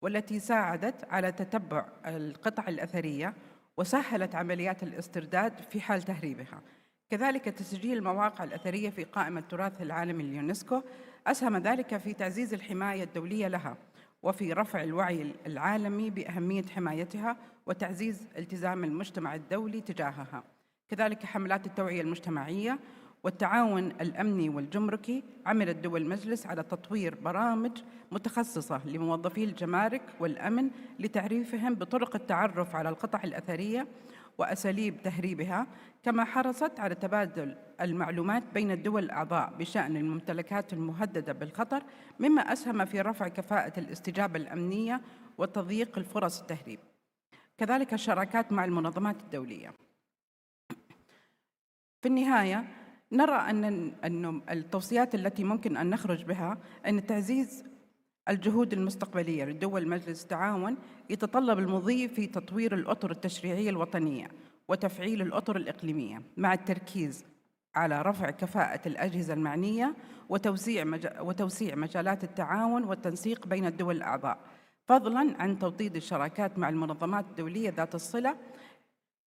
والتي ساعدت على تتبع القطع الأثرية وسهلت عمليات الاسترداد في حال تهريبها. كذلك تسجيل المواقع الأثرية في قائمة التراث العالمي اليونسكو أسهم ذلك في تعزيز الحماية الدولية لها وفي رفع الوعي العالمي بأهمية حمايتها وتعزيز التزام المجتمع الدولي تجاهها. كذلك حملات التوعية المجتمعية والتعاون الأمني والجمركي. عملت دول المجلس على تطوير برامج متخصصة لموظفي الجمارك والأمن لتعريفهم بطرق التعرف على القطع الأثرية وأساليب تهريبها، كما حرصت على تبادل المعلومات بين الدول الأعضاء بشأن الممتلكات المهددة بالخطر، مما أسهم في رفع كفاءة الاستجابة الأمنية وتضييق الفرص التهريب. كذلك الشراكات مع المنظمات الدولية. في النهاية نرى أن التوصيات التي ممكن أن نخرج بها أن تعزيز الجهود المستقبلية لدول مجلس التعاون يتطلب المضي في تطوير الأطر التشريعية الوطنية وتفعيل الأطر الإقليمية مع التركيز على رفع كفاءة الأجهزة المعنية وتوسيع مجالات التعاون والتنسيق بين الدول الأعضاء، فضلاً عن توطيد الشراكات مع المنظمات الدولية ذات الصلة،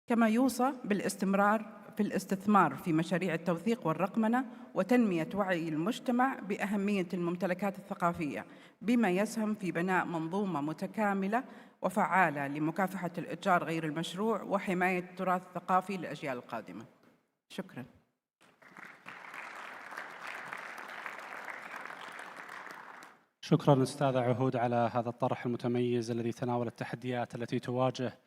كما يوصى بالاستمرار في الاستثمار في مشاريع التوثيق والرقمنة وتنمية وعي المجتمع بأهمية الممتلكات الثقافية، بما يسهم في بناء منظومة متكاملة وفعالة لمكافحة الاتجار غير المشروع وحماية التراث الثقافي للأجيال القادمة. شكراً. شكراً أستاذة عهود على هذا الطرح المتميز الذي تناول التحديات التي تواجه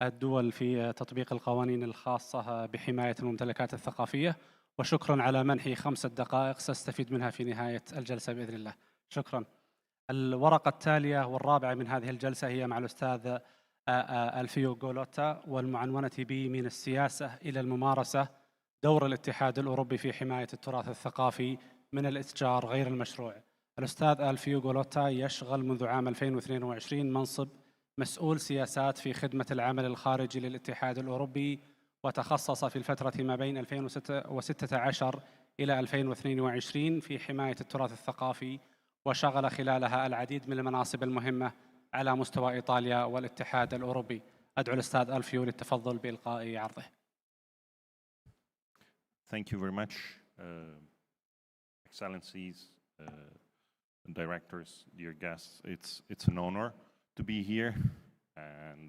الدول في تطبيق القوانين الخاصة بحماية الممتلكات الثقافية، وشكراً على منحي 5 دقائق سأستفيد منها في نهاية الجلسة بإذن الله. شكراً. الورقة التالية والرابعة من هذه الجلسة هي مع الأستاذ ألفيو غولوتا، والمعنونة ب من السياسة إلى الممارسة: دور الاتحاد الأوروبي في حماية التراث الثقافي من الاتجار غير المشروع. الأستاذ ألفيو غولوتا يشغل منذ عام 2022 منصب مسؤول سياسات في خدمة العمل الخارجي للاتحاد الأوروبي، وتخصص في الفترة ما بين 2016 إلى 2022 في حماية التراث الثقافي، وشغل خلالها العديد من المناصب المهمة على مستوى إيطاليا والاتحاد الأوروبي. أدعو الأستاذ ألفيو للتفضل بإلقاء عرضه. Thank you very much, Excellencies, directors, dear guests. It's an honor to be here and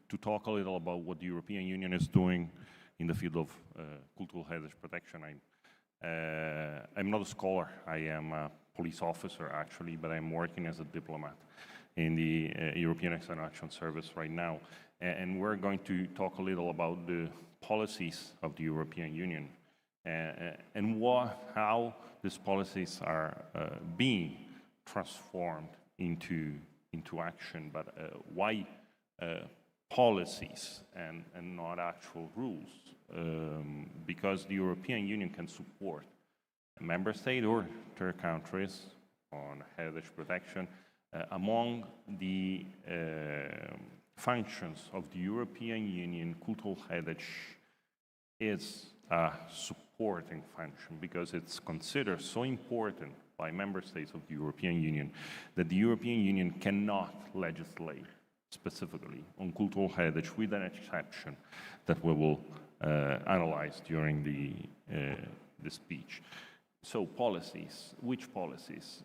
to talk a little about what the European Union is doing in the field of cultural heritage protection. I'm not a scholar. I am a police officer, actually, but I'm working as a diplomat in the European External Action Service right now. And we're going to talk a little about the policies of the European Union and how these policies are being transformed into action, but why policies and not actual rules? Because the European Union can support a member state or third countries on heritage protection. Among the functions of the European Union, cultural heritage is a supporting function because it's considered so important by member states of the European Union that the European Union cannot legislate specifically on cultural heritage, with an exception that we will analyze during the speech. So policies, which policies?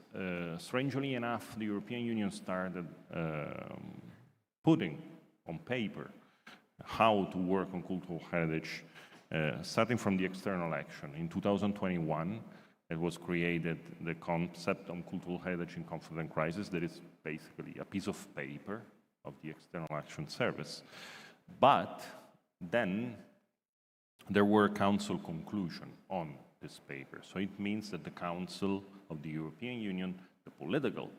Strangely enough, the European Union started putting on paper how to work on cultural heritage, starting from the external action. In 2021, it was created the concept on cultural heritage in conflict and crisis, that is basically a piece of paper of the External Action Service. But then there were council conclusions on this paper. So it means that the Council of the European Union, the political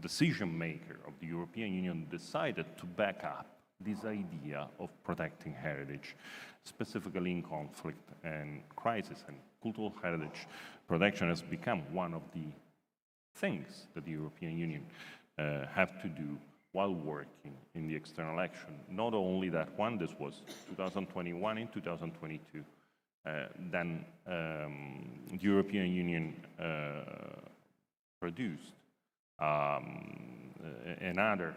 decision maker of the European Union, decided to back up this idea of protecting heritage, specifically in conflict and crisis. And cultural heritage protection has become one of the things that the European Union have to do while working in the external action. Not only that one, this was 2021 and 2022. Then the European Union produced another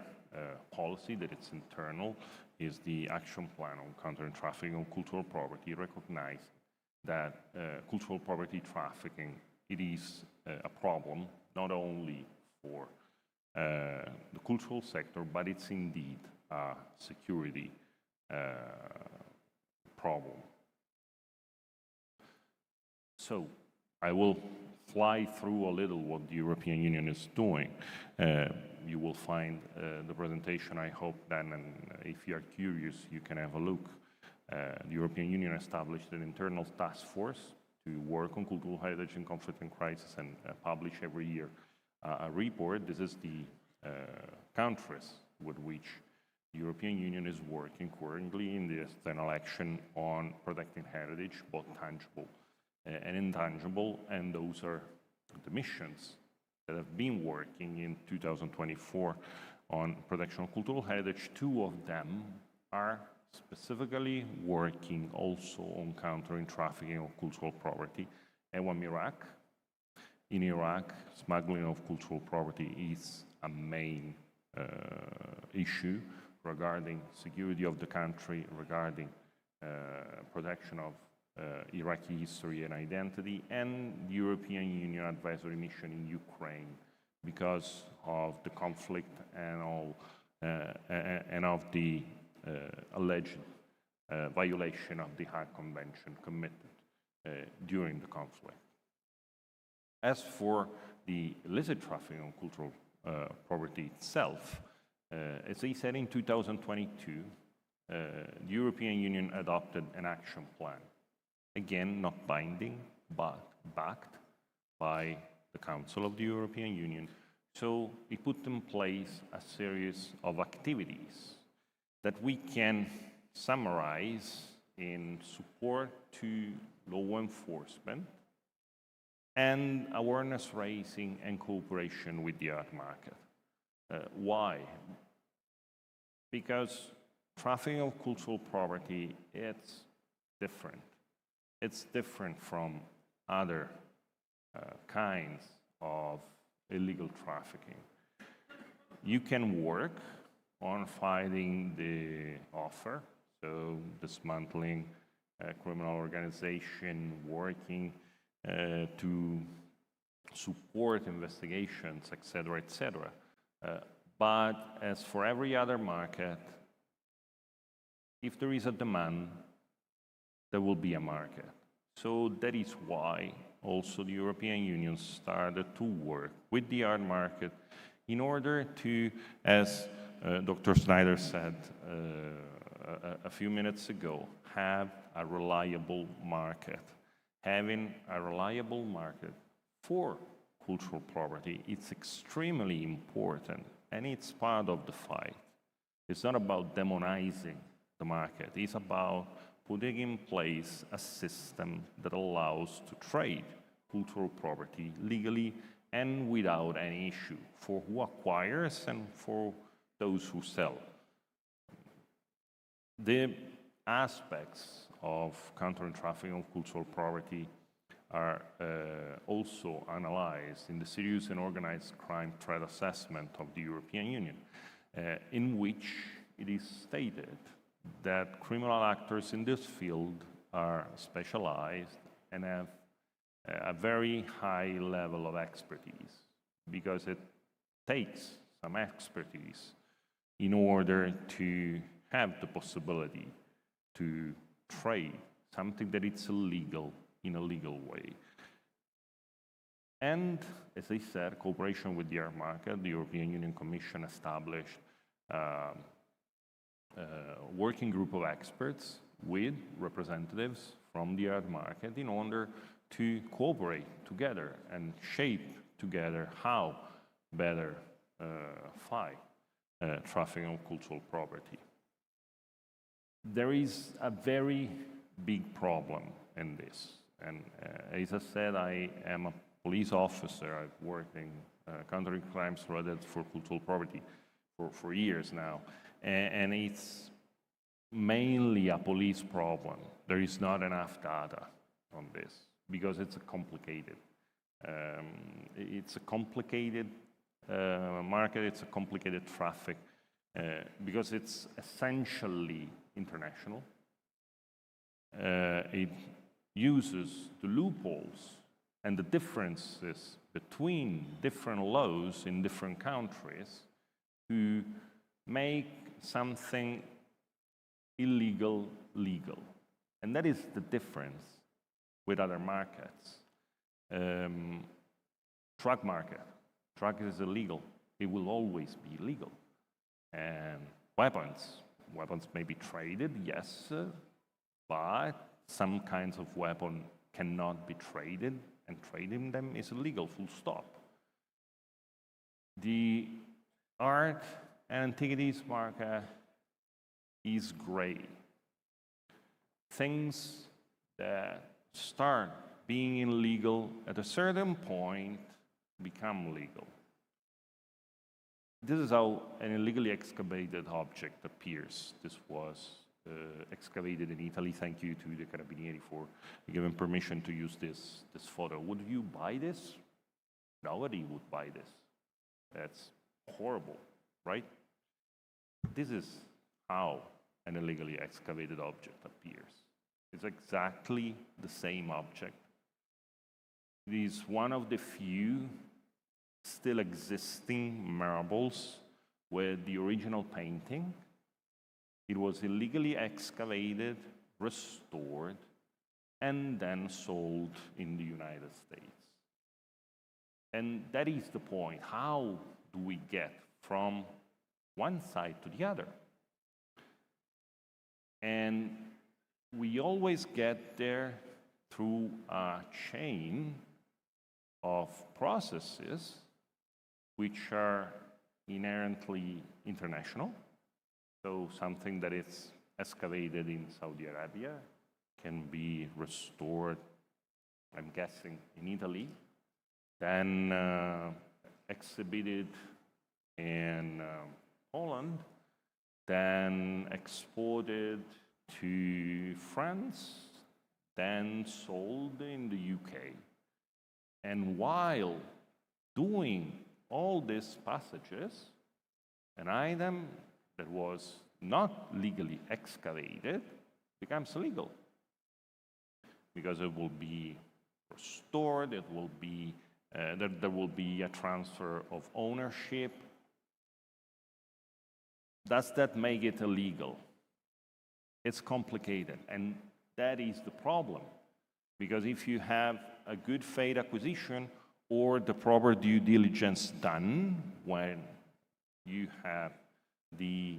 policy that it's internal, is the action plan on countering trafficking of cultural property, recognized that cultural property trafficking, it is a problem not only for the cultural sector, but it's indeed a security problem. So I will fly through a little what the European Union is doing. You will find the presentation, I hope, then, and if you are curious, you can have a look. The European Union established an internal task force to work on cultural heritage in conflict and crisis and publish every year a report. This is the countries with which the European Union is working currently in the external action on protecting heritage, both tangible and intangible, and those are the missions that have been working in 2024 on protection of cultural heritage. Two of them are specifically working also on countering trafficking of cultural property, and one Iraq. In Iraq, smuggling of cultural property is a main issue regarding security of the country, regarding protection of Iraqi history and identity, and the European Union advisory mission in Ukraine because of the conflict and all, and of the alleged violation of the Hague Convention committed during the conflict. As for the illicit trafficking of cultural property itself, as I said, in 2022, the European Union adopted an action plan. Again, not binding, but backed by the Council of the European Union. So we put in place a series of activities that we can summarize in support to law enforcement and awareness raising and cooperation with the art market. Why? Because trafficking of cultural property, it's different. It's different from other kinds of illegal trafficking. You can work on fighting the offer, so dismantling criminal organization, working to support investigations, etc., etc. But as for every other market, if there is a demand, there will be a market. So that is why also the European Union started to work with the art market in order to, as Dr. Snyder said a few minutes ago, have a reliable market. Having a reliable market for cultural property, it's extremely important, and it's part of the fight. It's not about demonizing the market. It's about putting in place a system that allows to trade cultural property legally and without any issue for who acquires and for those who sell. The aspects of countering trafficking of cultural property are also analyzed in the Serious and Organized Crime Threat Assessment of the European Union, in which it is stated that criminal actors in this field are specialized and have a very high level of expertise, because it takes some expertise in order to have the possibility to trade something that is illegal in a legal way. And as I said, cooperation with the art market, the European Union Commission established a working group of experts with representatives from the art market in order to cooperate together and shape together how better fight trafficking of cultural property. There is a very big problem in this. And as I said, I am a police officer. I've worked in countering crimes related for cultural property for years now. And it's mainly a police problem. There is not enough data on this because it's a complicated market, it's a complicated traffic because it's essentially international. It uses the loopholes and the differences between different laws in different countries to make something illegal legal. And that is the difference with other markets. Drug market. Drug is illegal. It will always be illegal. And weapons may be traded, yes, but some kinds of weapon cannot be traded, and trading them is illegal, full stop. The art and antiquities market is gray. Things that start being illegal at a certain point become legal. This is how an illegally excavated object appears. This was excavated in Italy. Thank you to the Carabinieri for giving permission to use this photo. Would you buy this? Nobody would buy this. That's horrible, right? This is how an illegally excavated object appears. It's exactly the same object. It is one of the few still existing marbles with the original painting. It was illegally excavated, restored, and then sold in the United States. And that is the point. How do we get from one side to the other? And we always get there through a chain of processes which are inherently international. So something that is excavated in Saudi Arabia can be restored, I'm guessing, in Italy, then exhibited in Poland, then exported to France, then sold in the UK. And while doing all these passages, an item that was not legally excavated becomes legal, because it will be restored, it will be, there will be a transfer of ownership. Does that make it illegal? It's complicated, and that is the problem. Because if you have a good faith acquisition or the proper due diligence done when you have the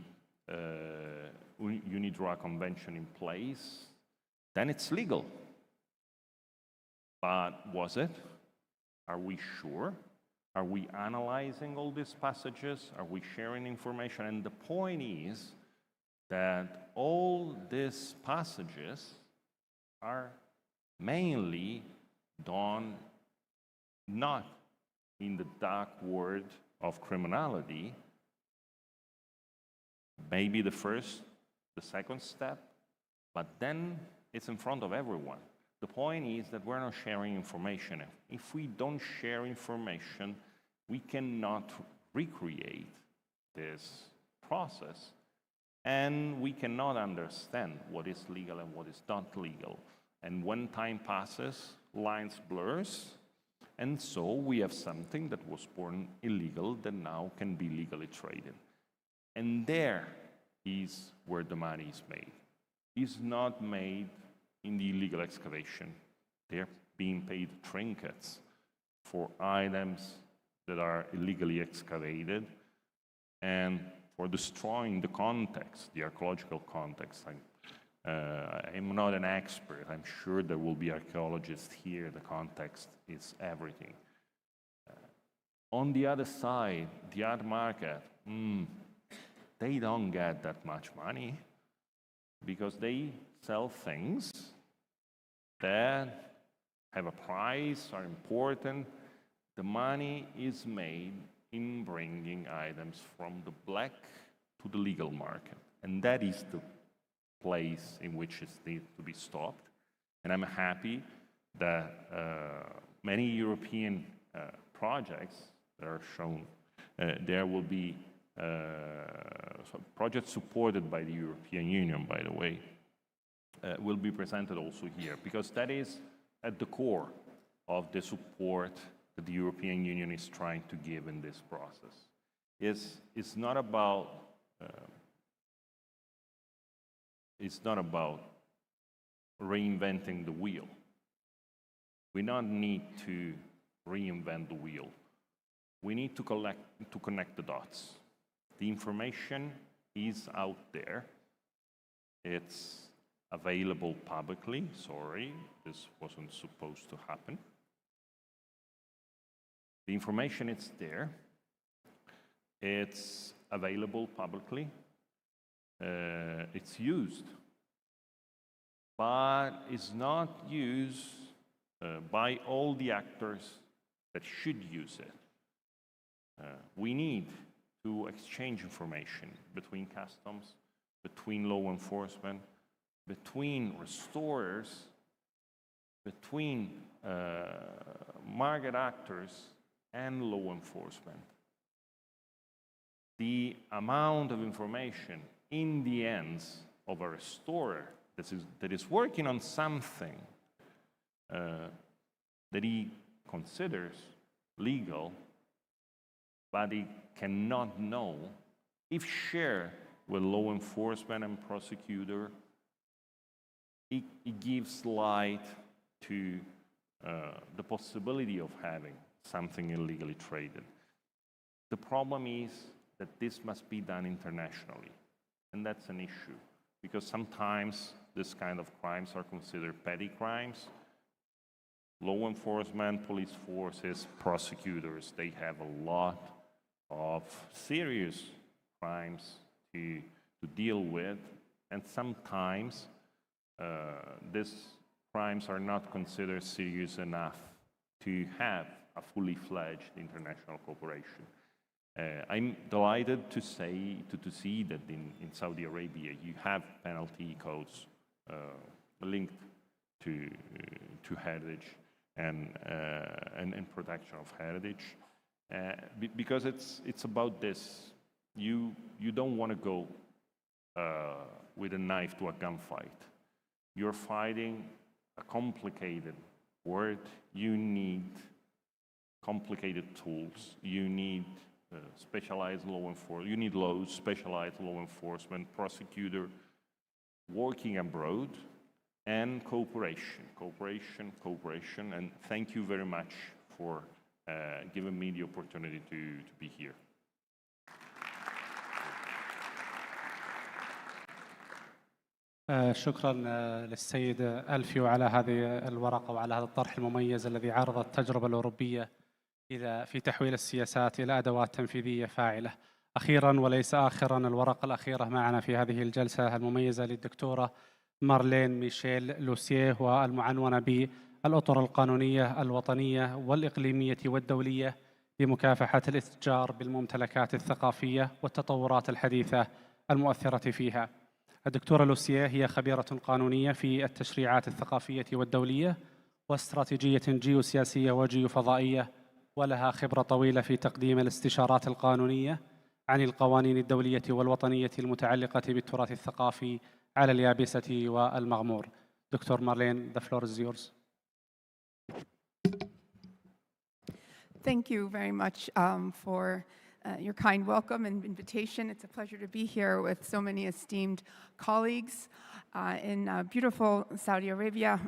UNIDROIT Convention in place, then it's legal. But was it? Are we sure? Are we analyzing all these passages? Are we sharing information? And the point is that all these passages are mainly done not in the dark world of criminality, maybe the first, the second step, but then it's in front of everyone. The point is that we're not sharing information. If we don't share information, we cannot recreate this process, and we cannot understand what is legal and what is not legal. And when time passes, lines blurs, and so we have something that was born illegal that now can be legally traded. And there is where the money is made. It's not made in the illegal excavation. They're being paid trinkets for items that are illegally excavated and for destroying the context, the archaeological context. I'm not an expert. I'm sure there will be archaeologists here. The context is everything. On the other side, the art market, they don't get that much money because they sell things that have a price, are important. The money is made in bringing items from the black to the legal market. And that is the place in which it needs to be stopped. And I'm happy that many European projects that are shown, there will be projects supported by the European Union, by the way, will be presented also here, because that is at the core of the support that the European Union is trying to give in this process. It's not about reinventing the wheel. We don't need to reinvent the wheel. We need to connect the dots. The information is out there. It's available publicly. Sorry, this wasn't supposed to happen. The information is there. It's available publicly. It's used, but it's not used by all the actors that should use it. We need to exchange information between customs, between law enforcement, between restorers, between market actors and law enforcement. The amount of information in the hands of a restorer that is working on something that he considers legal, but he cannot know, if shared with law enforcement and prosecutor, it gives light to the possibility of having something illegally traded. The problem is that this must be done internationally, and that's an issue, because sometimes this kind of crimes are considered petty crimes. Law enforcement, police forces, prosecutors, they have a lot of serious crimes to deal with, and sometimes these crimes are not considered serious enough to have a fully fledged international cooperation. I'm delighted to see that in Saudi Arabia you have penalty codes linked to heritage and protection of heritage, because it's about this. You don't want to go with a knife to a gunfight. You're fighting a complicated word. You need complicated tools. You need specialized law enforcement. You need laws, specialized law enforcement, prosecutor working abroad and cooperation, cooperation, cooperation. And thank you very much for giving me the opportunity to be here. شكرا للسيد ألفيو على هذه الورقة وعلى هذا الطرح المميز الذي عرض التجربة الأوروبية في تحويل السياسات إلى أدوات تنفيذية فاعلة. أخيرا وليس آخرا، الورقة الأخيرة معنا في هذه الجلسة المميزة للدكتورة مارلين ميشيل لوسيه، والمعنونة بالأطر القانونية الوطنية والإقليمية والدولية لمكافحة الاتجار بالممتلكات الثقافية والتطورات الحديثة المؤثرة فيها. الدكتورة لوسيه هي خبيرة قانونية في التشريعات الثقافية والدولية واستراتيجية جيوسياسية وجيوفضائية، ولها خبرة طويلة في تقديم الاستشارات القانونية عن القوانين الدولية والوطنية المتعلقة بالتراث الثقافي على اليابسة والمغمور. دكتور مارلين, the floor is yours. Thank you very much for your kind welcome and invitation. It's a pleasure to be here with so many esteemed colleagues in beautiful Saudi Arabia.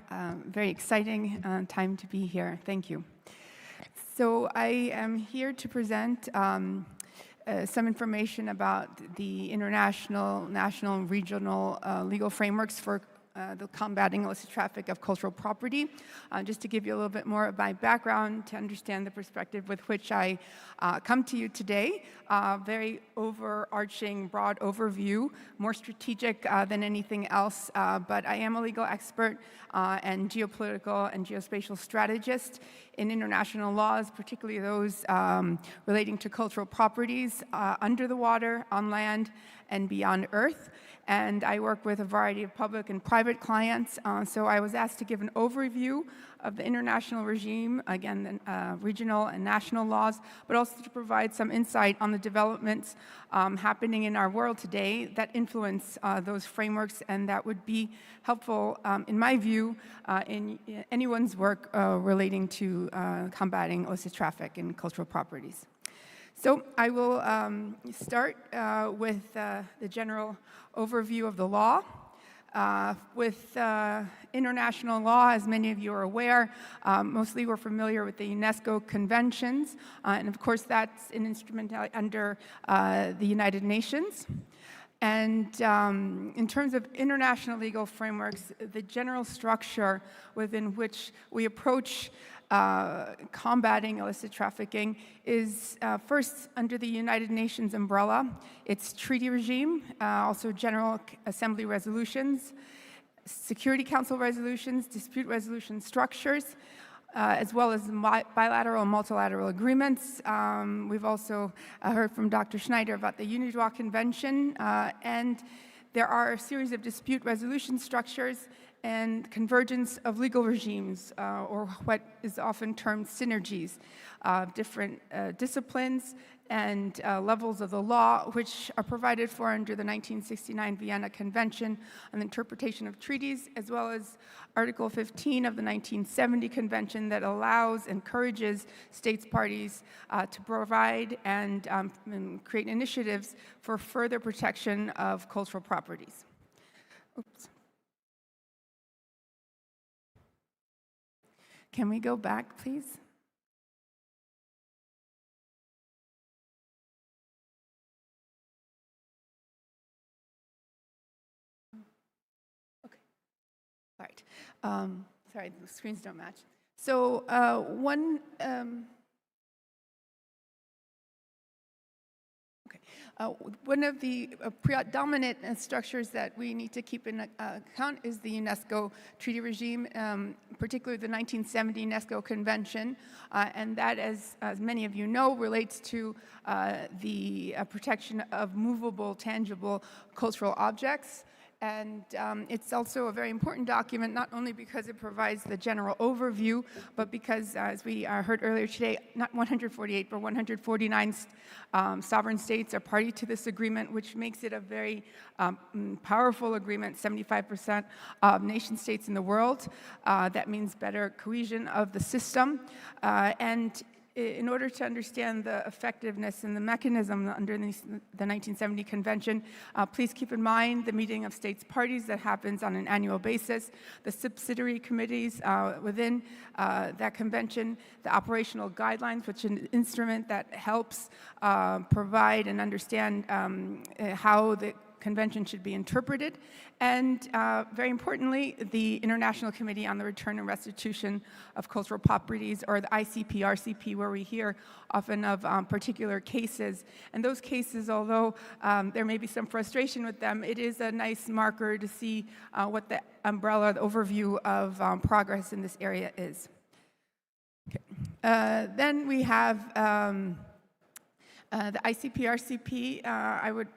Very exciting time to be here. Thank you. So I am here to present some information about the international, national, and regional legal frameworks for the combating illicit traffic of cultural property. Just to give you a little bit more of my background to understand the perspective with which I come to you today. Very overarching, broad overview, more strategic than anything else, but I am a legal expert and geopolitical and geospatial strategist in international laws, particularly those relating to cultural properties under the water, on land, and beyond Earth. And I work with a variety of public and private clients. So I was asked to give an overview of the international regime, again, the regional and national laws, but also to provide some insight on the developments happening in our world today that influence those frameworks, and that would be helpful, in my view, in anyone's work relating to combating illicit traffic in cultural properties. So I will start with the general overview of the law. With international law, as many of you are aware, mostly we're familiar with the UNESCO conventions, and of course that's an instrument under the United Nations. And in terms of international legal frameworks, the general structure within which we approach combating illicit trafficking is first under the United Nations umbrella. It's treaty regime, also General Assembly resolutions, Security Council resolutions, dispute resolution structures, as well as bilateral and multilateral agreements. We've also heard from Dr. Schneider about the UNIDROIT Convention, and there are a series of dispute resolution structures and convergence of legal regimes, or what is often termed synergies of different disciplines and levels of the law, which are provided for under the 1969 Vienna Convention on the Interpretation of Treaties, as well as Article 15 of the 1970 Convention that encourages states parties to provide and create initiatives for further protection of cultural properties. Oops. Can we go back, please? Okay. All right. Sorry, the screens don't match. So one of the predominant structures that we need to keep in account is the UNESCO treaty regime, particularly the 1970 UNESCO Convention, and that, as many of you know, relates to the protection of movable, tangible cultural objects. And it's also a very important document, not only because it provides the general overview, but because, as we heard earlier today, not 148, but 149 sovereign states are party to this agreement, which makes it a very powerful agreement, 75% of nation states in the world. That means better cohesion of the system. And in order to understand the effectiveness and the mechanism under the 1970 Convention, please keep in mind the meeting of states parties that happens on an annual basis, the subsidiary committees within that convention, the operational guidelines, which is an instrument that helps provide and understand how the convention should be interpreted, and very importantly, the International Committee on the Return and Restitution of Cultural Properties, or the ICP-RCP, where we hear often of particular cases. And those cases, although there may be some frustration with them, it is a nice marker to see what the umbrella, the overview of progress in this area is. Okay. Then we have the ICP-RCP. I would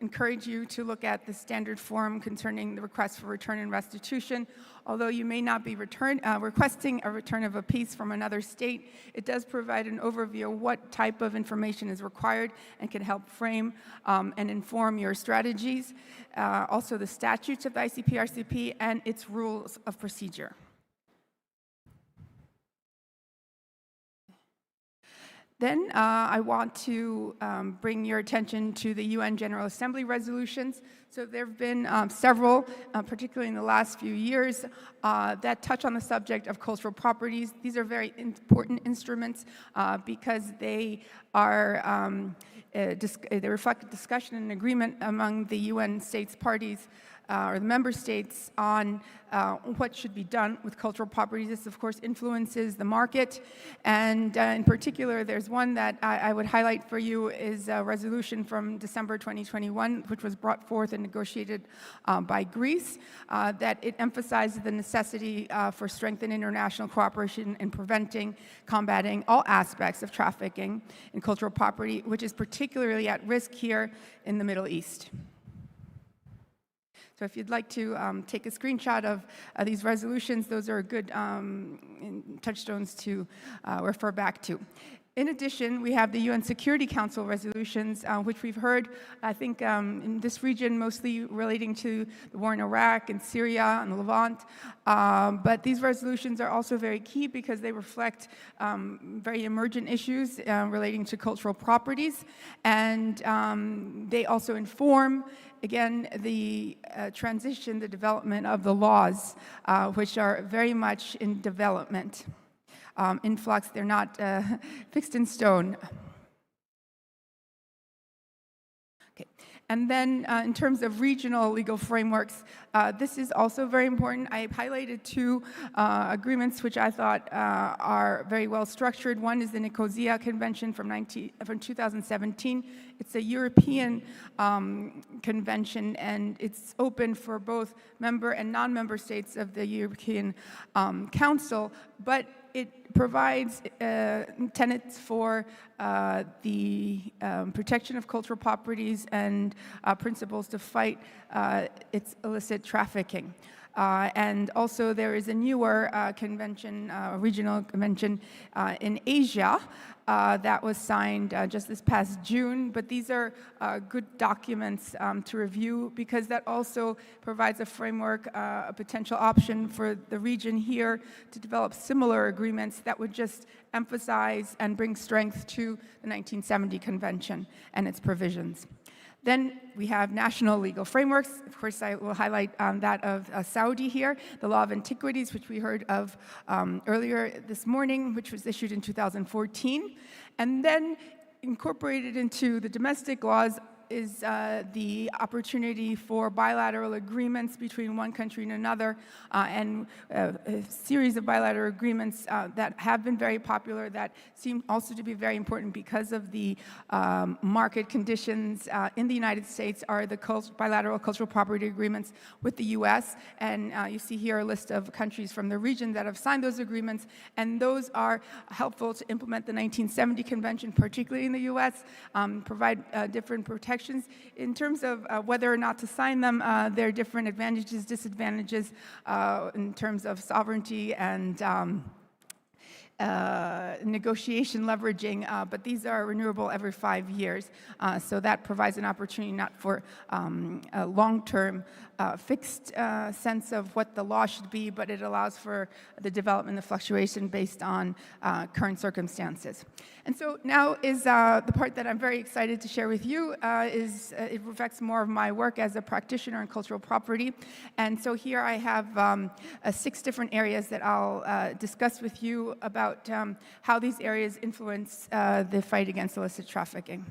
encourage you to look at the standard form concerning the request for return and restitution. Although you may not be requesting a return of a piece from another state, it does provide an overview of what type of information is required and can help frame and inform your strategies. Also the statutes of the ICP-RCP and its rules of procedure. Then I want to bring your attention to the UN General Assembly resolutions. So there have been several, particularly in the last few years, that touch on the subject of cultural properties. These are very important instruments because they are they reflect discussion and agreement among the UN states parties or the member states on what should be done with cultural properties. This, of course, influences the market. And in particular, there's one that I would highlight for you is a resolution from December 2021, which was brought forth and negotiated by Greece, that it emphasizes the necessity for strengthened international cooperation in preventing, combating all aspects of trafficking in cultural property, which is particularly at risk here in the Middle East. So if you'd like to take a screenshot of these resolutions, those are good touchstones to refer back to. In addition, we have the UN Security Council resolutions, which we've heard, I think, in this region, mostly relating to the war in Iraq and Syria and the Levant. But these resolutions are also very key because they reflect very emergent issues relating to cultural properties. And they also inform, again, the transition, the development of the laws, which are very much in development. In flux, they're not fixed in stone. Okay. And then in terms of regional legal frameworks, this is also very important. I highlighted two agreements which I thought are very well structured. One is the Nicosia Convention from 2017. It's a European convention, and it's open for both member and non-member states of the European Council, but it provides tenets for the protection of cultural properties and principles to fight its illicit trafficking. And also there is a newer convention, regional convention in Asia that was signed just this past June, but these are good documents to review because that also provides a framework, a potential option for the region here to develop similar agreements that would just emphasize and bring strength to the 1970 Convention and its provisions. Then we have national legal frameworks. Of course, I will highlight that of Saudi here, the Law of Antiquities, which we heard of earlier this morning, which was issued in 2014. And then incorporated into the domestic laws is the opportunity for bilateral agreements between one country and another, and a series of bilateral agreements that have been very popular that seem also to be very important because of the market conditions in the United States are the bilateral cultural property agreements with the US, and you see here a list of countries from the region that have signed those agreements, and those are helpful to implement the 1970 Convention, particularly in the US, provide different protections. In terms of whether or not to sign them, there are different advantages, disadvantages in terms of sovereignty and negotiation leveraging, but these are renewable every 5 years. So that provides an opportunity not for a long-term fixed sense of what the law should be, but it allows for the development of fluctuation based on current circumstances. And so now is the part that I'm very excited to share with you. It reflects more of my work as a practitioner in cultural property. And so here I have 6 different areas that I'll discuss with you about how these areas influence the fight against illicit trafficking.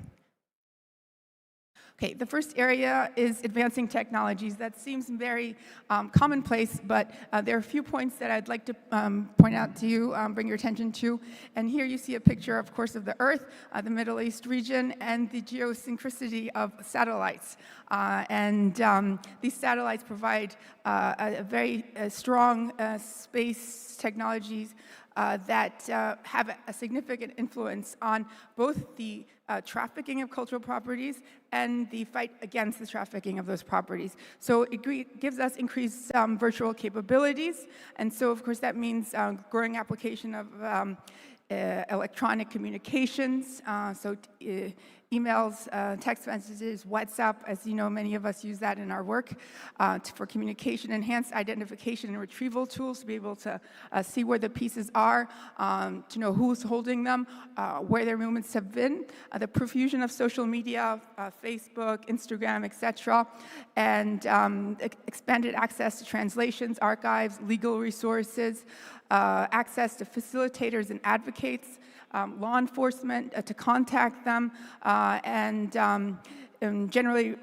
Okay, the first area is advancing technologies. That seems very commonplace, but there are a few points that I'd like to point out to you, bring your attention to. And here you see a picture, of course, of the Earth, the Middle East region, and the geosynchronicity of satellites. These satellites provide a very strong space technologies that have a significant influence on both the trafficking of cultural properties and the fight against the trafficking of those properties. So it gives us increased virtual capabilities, and so of course that means growing application of electronic communications, emails, text messages, WhatsApp, as you know, many of us use that in our work for communication, enhanced identification and retrieval tools to be able to see where the pieces are, to know who's holding them, where their movements have been, the profusion of social media, Facebook, Instagram, etc., and expanded access to translations, archives, legal resources, access to facilitators and advocates, law enforcement to contact them, and generally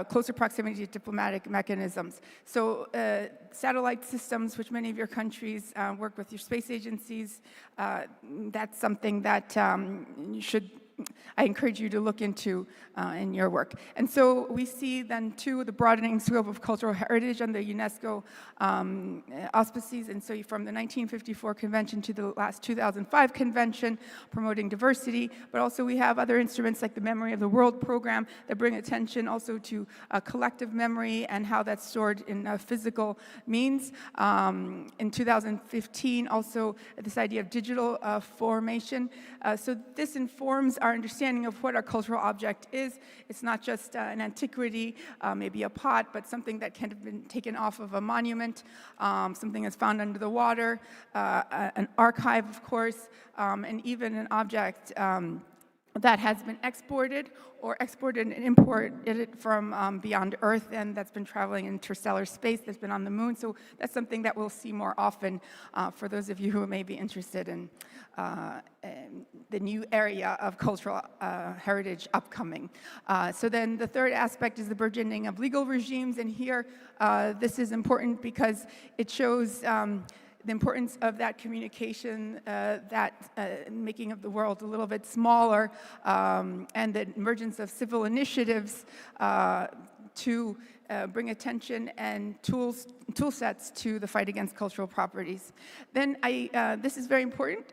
closer proximity to diplomatic mechanisms. So satellite systems, which many of your countries work with your space agencies, that's something that I encourage you to look into in your work. And so we see then too the broadening scope of cultural heritage under UNESCO auspices, and so from the 1954 convention to the last 2005 convention promoting diversity, but also we have other instruments like the Memory of the World program that bring attention also to collective memory and how that's stored in physical means. In 2015 also this idea of digital formation. So this informs our understanding of what our cultural object is. It's not just an antiquity, maybe a pot, but something that can have been taken off of a monument, something that's found under the water, an archive, of course, and even an object that has been exported and imported from beyond Earth, and that's been traveling in interstellar space, that's been on the moon. So that's something that we'll see more often for those of you who may be interested in the new area of cultural heritage upcoming. So then the third aspect is the burgeoning of legal regimes, and here this is important because it shows the importance of that communication, that making of the world a little bit smaller, and the emergence of civil initiatives to bring attention and tool sets to the fight against cultural properties. Then this is very important,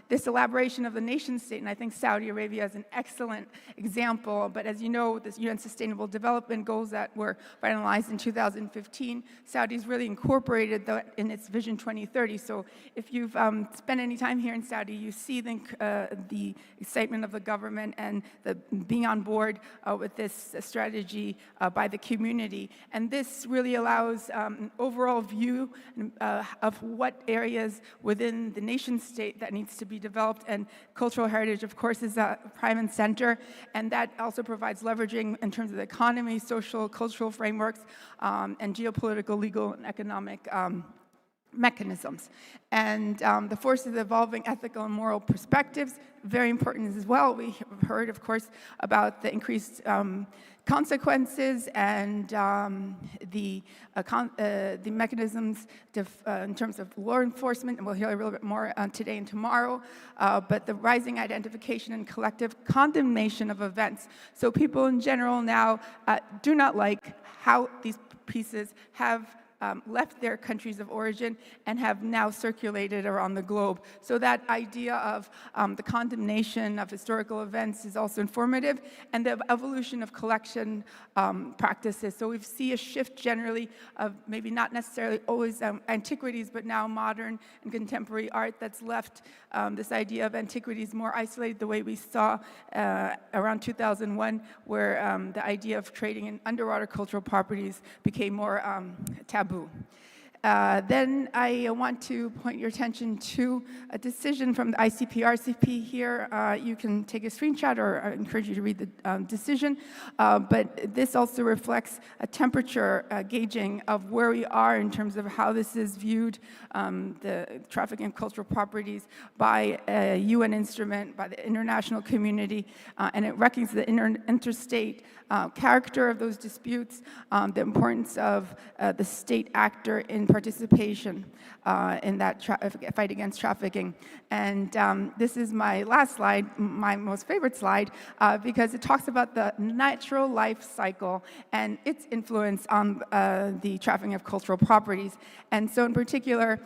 this elaboration of the nation state, and I think Saudi Arabia is an excellent example, but as you know, the UN Sustainable Development Goals that were finalized in 2015, Saudi's really incorporated that in its Vision 2030. So if you've spent any time here in Saudi, you see the excitement of the government and the being on board with this strategy by the community. And this really allows an overall view of what areas within the nation state that needs to be developed, and cultural heritage, of course, is prime and center, and that also provides leveraging in terms of the economy, social, cultural frameworks, and geopolitical, legal, and economic mechanisms. And the forces of evolving ethical and moral perspectives, very important as well. We have heard, of course, about the increased consequences and the mechanisms in terms of law enforcement, and we'll hear a little bit more today and tomorrow, but the rising identification and collective condemnation of events. So people in general now do not like how these pieces have left their countries of origin and have now circulated around the globe. So that idea of the condemnation of historical events is also informative, and the evolution of collection practices. So we see a shift generally of maybe not necessarily always antiquities, but now modern and contemporary art that's left this idea of antiquities more isolated, the way we saw around 2001, where the idea of trading in underwater cultural properties became more taboo. Then I want to point your attention to a decision from the ICP-RCP here. You can take a screenshot, or I encourage you to read the decision. But this also reflects a temperature gauging of where we are in terms of how this is viewed, the trafficking of cultural properties, by a UN instrument, by the international community, and it recognizes the interstate character of those disputes, the importance of the state actor in participation in that fight against trafficking. And this is my last slide, my most favorite slide, because it talks about the natural life cycle and its influence on the trafficking of cultural properties. And so in particular,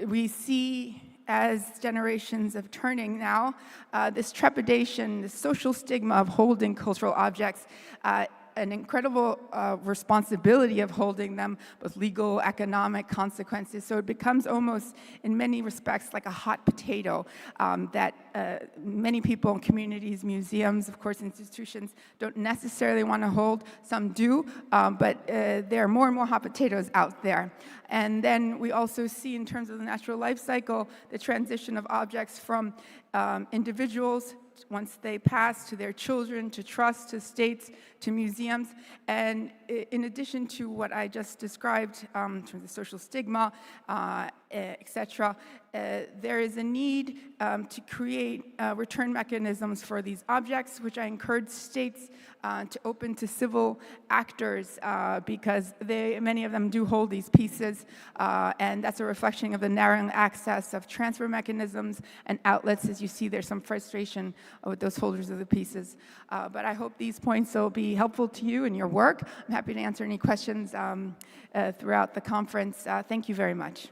we see, as generations of turning now, this trepidation, this social stigma of holding cultural objects, an incredible responsibility of holding them with legal, economic consequences. So it becomes almost, in many respects, like a hot potato that many people in communities, museums, of course, institutions don't necessarily want to hold. Some do, but there are more and more hot potatoes out there. And then we also see, in terms of the natural life cycle, the transition of objects from individuals, once they pass, to their children, to trusts, to states, to museums. And in addition to what I just described in terms of social stigma, etc., there is a need to create return mechanisms for these objects, which I encourage states to open to civil actors, because many of them do hold these pieces, and that's a reflection of the narrowing access of transfer mechanisms and outlets. As you see, there's some frustration with those holders of the pieces. But I hope these points will be helpful to you in your work. I'm happy to answer any questions throughout the conference. Thank you very much.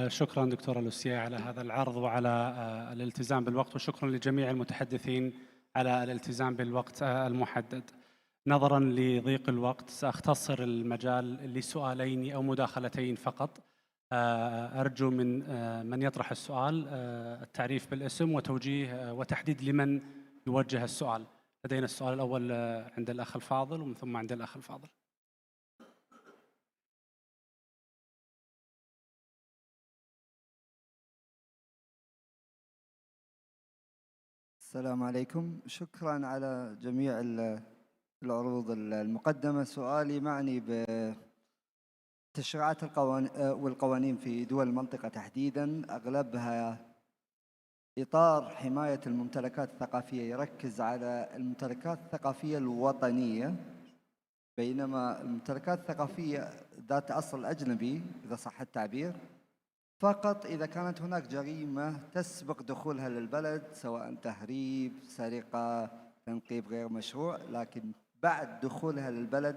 شكرا دكتورة لوسيا على هذا العرض وعلى الالتزام بالوقت، وشكرا لجميع المتحدثين على الالتزام بالوقت المحدد. نظرا لضيق الوقت سأختصر المجال لسؤالين أو مداخلتين فقط. أرجو من يطرح السؤال التعريف بالاسم وتوجيه وتحديد لمن يوجه السؤال. لدينا السؤال الأول عند الأخ الفاضل ومن ثم عند الأخ الفاضل. السلام عليكم، شكرا على جميع العروض المقدمة. سؤالي معني بتشريعات والقوانين في دول المنطقة تحديدا، أغلبها إطار حماية الممتلكات الثقافية يركز على الممتلكات الثقافية الوطنية، بينما الممتلكات الثقافية ذات أصل أجنبي إذا صح التعبير فقط إذا كانت هناك جريمة تسبق دخولها للبلد، سواء تهريب، سرقة، تنقيب غير مشروع، لكن بعد دخولها للبلد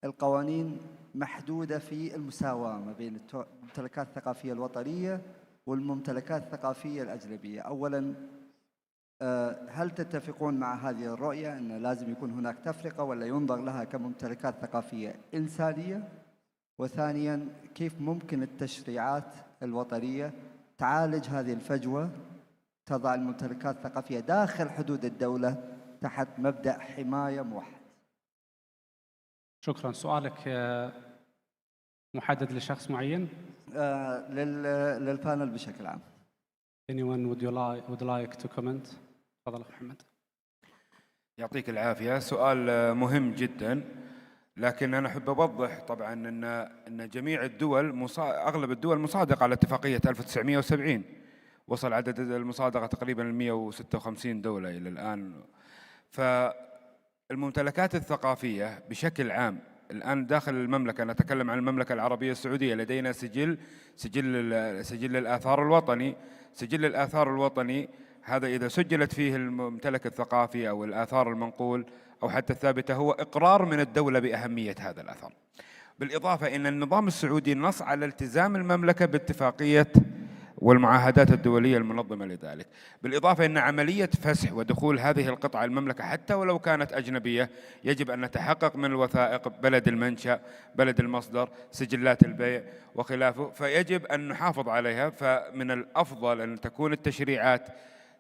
القوانين محدودة في المساواة ما بين الممتلكات الثقافية الوطنية والممتلكات الثقافية الأجنبية. أولاً، هل تتفقون مع هذه الرؤية أن لازم يكون هناك تفرقة ولا ينظر لها كممتلكات ثقافية إنسانية؟ وثانياً، كيف ممكن التشريعات الوطنية تعالج هذه الفجوة، تضع الممتلكات الثقافية داخل حدود الدولة تحت مبدأ حماية موحد؟ شكرا. سؤالك محدد لشخص معين؟ للبانل بشكل عام. Anyone would like to comment؟ تفضل أخ محمد. يعطيك العافية. سؤال مهم جدا، لكن أنا أحب أوضح طبعا أن جميع الدول أغلب الدول مصادقة على اتفاقية 1970. وصل عدد المصادقة تقريبا 156 دولة إلى الآن. فالممتلكات الثقافية بشكل عام الآن داخل المملكة، نتكلم عن المملكة العربية السعودية، لدينا سجل الآثار الوطني. سجل الآثار الوطني هذا إذا سجلت فيه الممتلك الثقافي أو الآثار المنقول أو حتى الثابتة هو إقرار من الدولة بأهمية هذا الأثر. بالإضافة إن النظام السعودي نص على التزام المملكة باتفاقية والمعاهدات الدولية المنظمة لذلك. بالإضافة أن عملية فسح ودخول هذه القطعة المملكة حتى ولو كانت أجنبية يجب أن نتحقق من الوثائق، بلد المنشأ، بلد المصدر، سجلات البيع وخلافه، فيجب أن نحافظ عليها. فمن الأفضل أن تكون التشريعات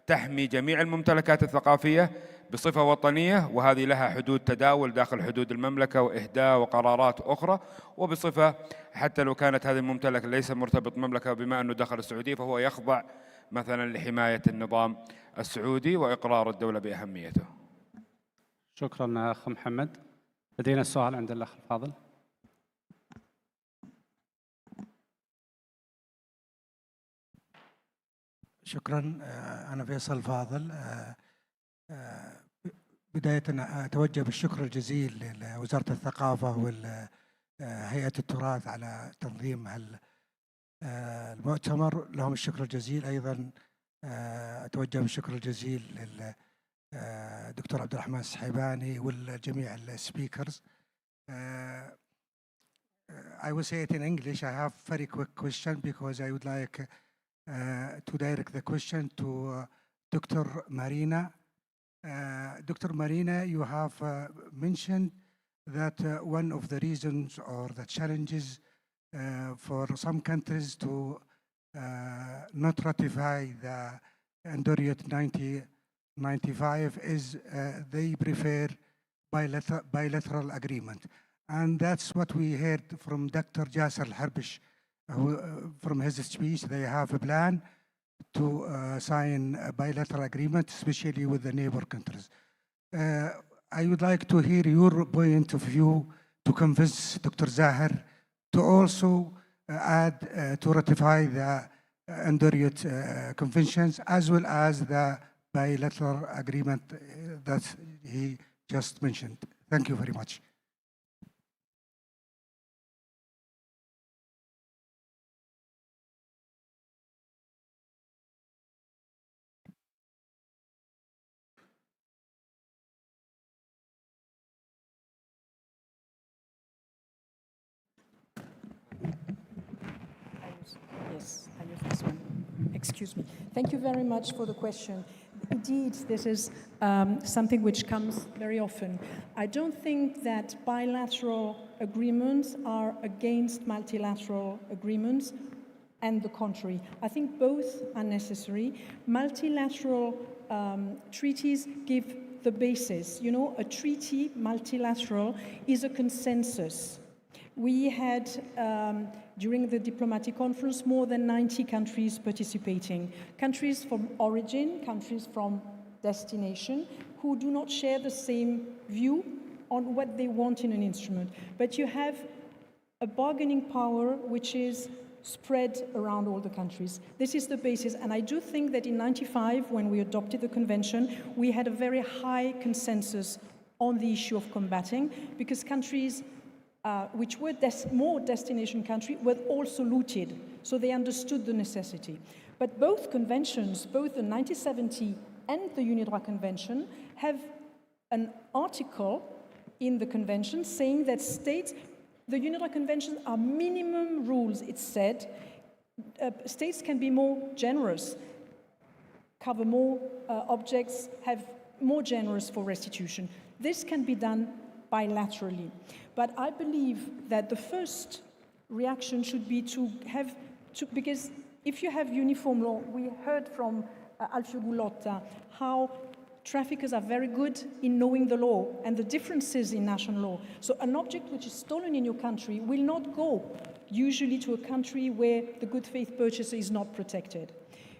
تحمي جميع الممتلكات الثقافية بصفة وطنية، وهذه لها حدود تداول داخل حدود المملكة وإهداء وقرارات أخرى، وبصفة حتى لو كانت هذه الممتلك ليس مرتبط مملكة، بما أنه دخل السعودية فهو يخضع مثلا لحماية النظام السعودي وإقرار الدولة بأهميته. شكرا أخ محمد. لدينا السؤال عند الأخ الفاضل. شكرا. أنا فيصل فاضل. بداية أتوجه بالشكر الجزيل لوزارة الثقافة وهيئة التراث على تنظيم المؤتمر، لهم الشكر الجزيل. أيضا أتوجه بالشكر الجزيل للدكتور عبد الرحمن السحيباني والجميع السبيكرز. I will say it in English. I have a very quick question because I would like to direct the question to Dr. Marina. Dr. Marina, you have mentioned that one of the reasons or the challenges for some countries to not ratify the Andoriot 1995 is they prefer bilateral agreement. And that's what we heard from Dr. Jasser Al-Harbish. From his speech, they have a plan to sign a bilateral agreement, especially with the neighbor countries. I would like to hear your point of view to convince Dr. Zahar to also add to ratify the Andoriot conventions as well as the bilateral agreement that he just mentioned. Thank you very much. Yes, I use this one. Excuse me. Thank you very much for the question. Indeed, this is something which comes very often. I don't think that bilateral agreements are against multilateral agreements, and the contrary. I think both are necessary. Multilateral treaties give the basis. You know, a treaty, multilateral, is a consensus. We had, during the diplomatic conference, more than 90 countries participating. Countries from origin, countries from destination, who do not share the same view on what they want in an instrument. But you have a bargaining power which is spread around all the countries. This is the basis, and I do think that in '95, when we adopted the convention, we had a very high consensus on the issue of combating, because countries which were more destination countries were also looted, so they understood the necessity. But both conventions, both the 1970 and the UNIDROIT Convention, have an article in the convention saying that states, the UNIDROIT Conventions are minimum rules. It said states can be more generous, cover more objects, have more generous for restitution. This can be done bilaterally. But I believe that the first reaction should be to have, because if you have uniform law, we heard from Alfio Gulotta how traffickers are very good in knowing the law and the differences in national law. So an object which is stolen in your country will not go usually to a country where the good faith purchaser is not protected.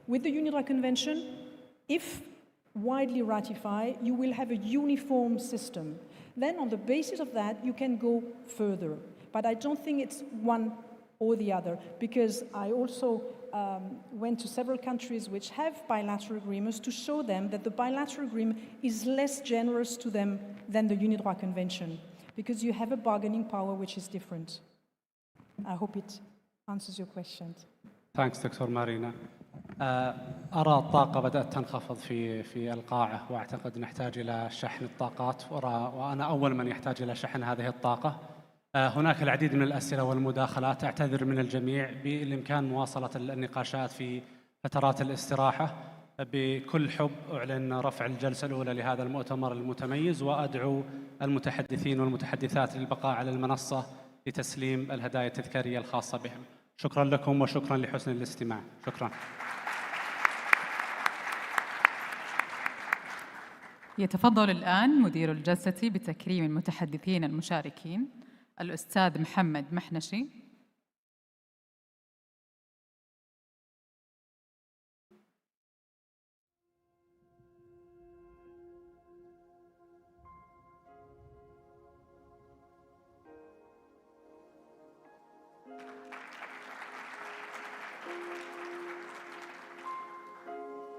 With the UNIDROIT Convention, if widely ratified, you will have a uniform system. Then on the basis of that, you can go further. But I don't think it's one or the other, because I also went to several countries which have bilateral agreements to show them that the bilateral agreement is less generous to them than the UNIDROIT Convention, because you have a bargaining power which is different. I hope it answers your question. Thanks, Dr. Marina. أرى الطاقة بدأت تنخفض في القاعة، وأعتقد نحتاج إلى شحن الطاقات، وأنا أول من يحتاج إلى شحن هذه الطاقة. هناك العديد من الأسئلة والمداخلات، أعتذر من الجميع. بالإمكان مواصلة النقاشات في فترات الاستراحة. بكل حب أعلن رفع الجلسة الأولى لهذا المؤتمر المتميز، وأدعو المتحدثين والمتحدثات للبقاء على المنصة لتسليم الهدايا التذكارية الخاصة بهم. شكرا لكم وشكرا لحسن الاستماع. شكرا. يتفضل الآن مدير الجلسة بتكريم المتحدثين المشاركين الأستاذ محمد محنشي.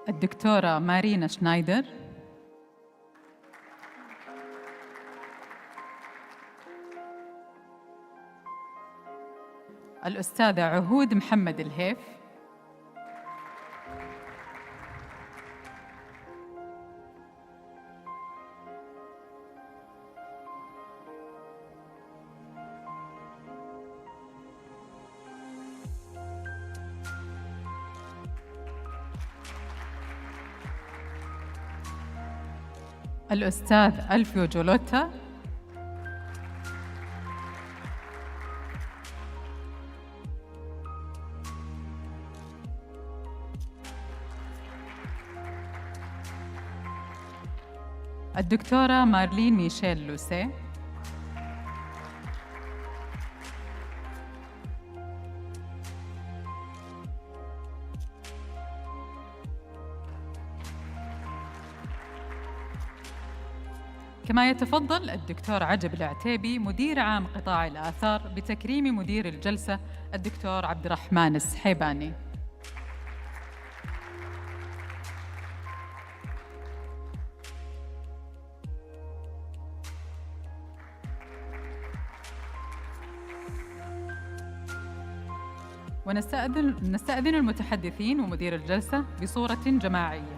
الدكتورة مارينا شنايدر. الأستاذة عهود محمد الهيف. الأستاذ ألفيو جولوتا. الدكتورة مارلين ميشيل لوسي. كما يتفضل الدكتور عجب العتيبي مدير عام قطاع الآثار بتكريم مدير الجلسة الدكتور عبد الرحمن السحيباني. ونستأذن المتحدثين ومدير الجلسة بصورة جماعية.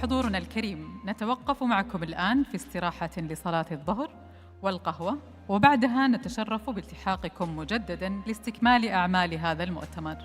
حضورنا الكريم، نتوقف معكم الآن في استراحة لصلاة الظهر والقهوة، وبعدها نتشرف بالتحاقكم مجدداً لاستكمال أعمال هذا المؤتمر.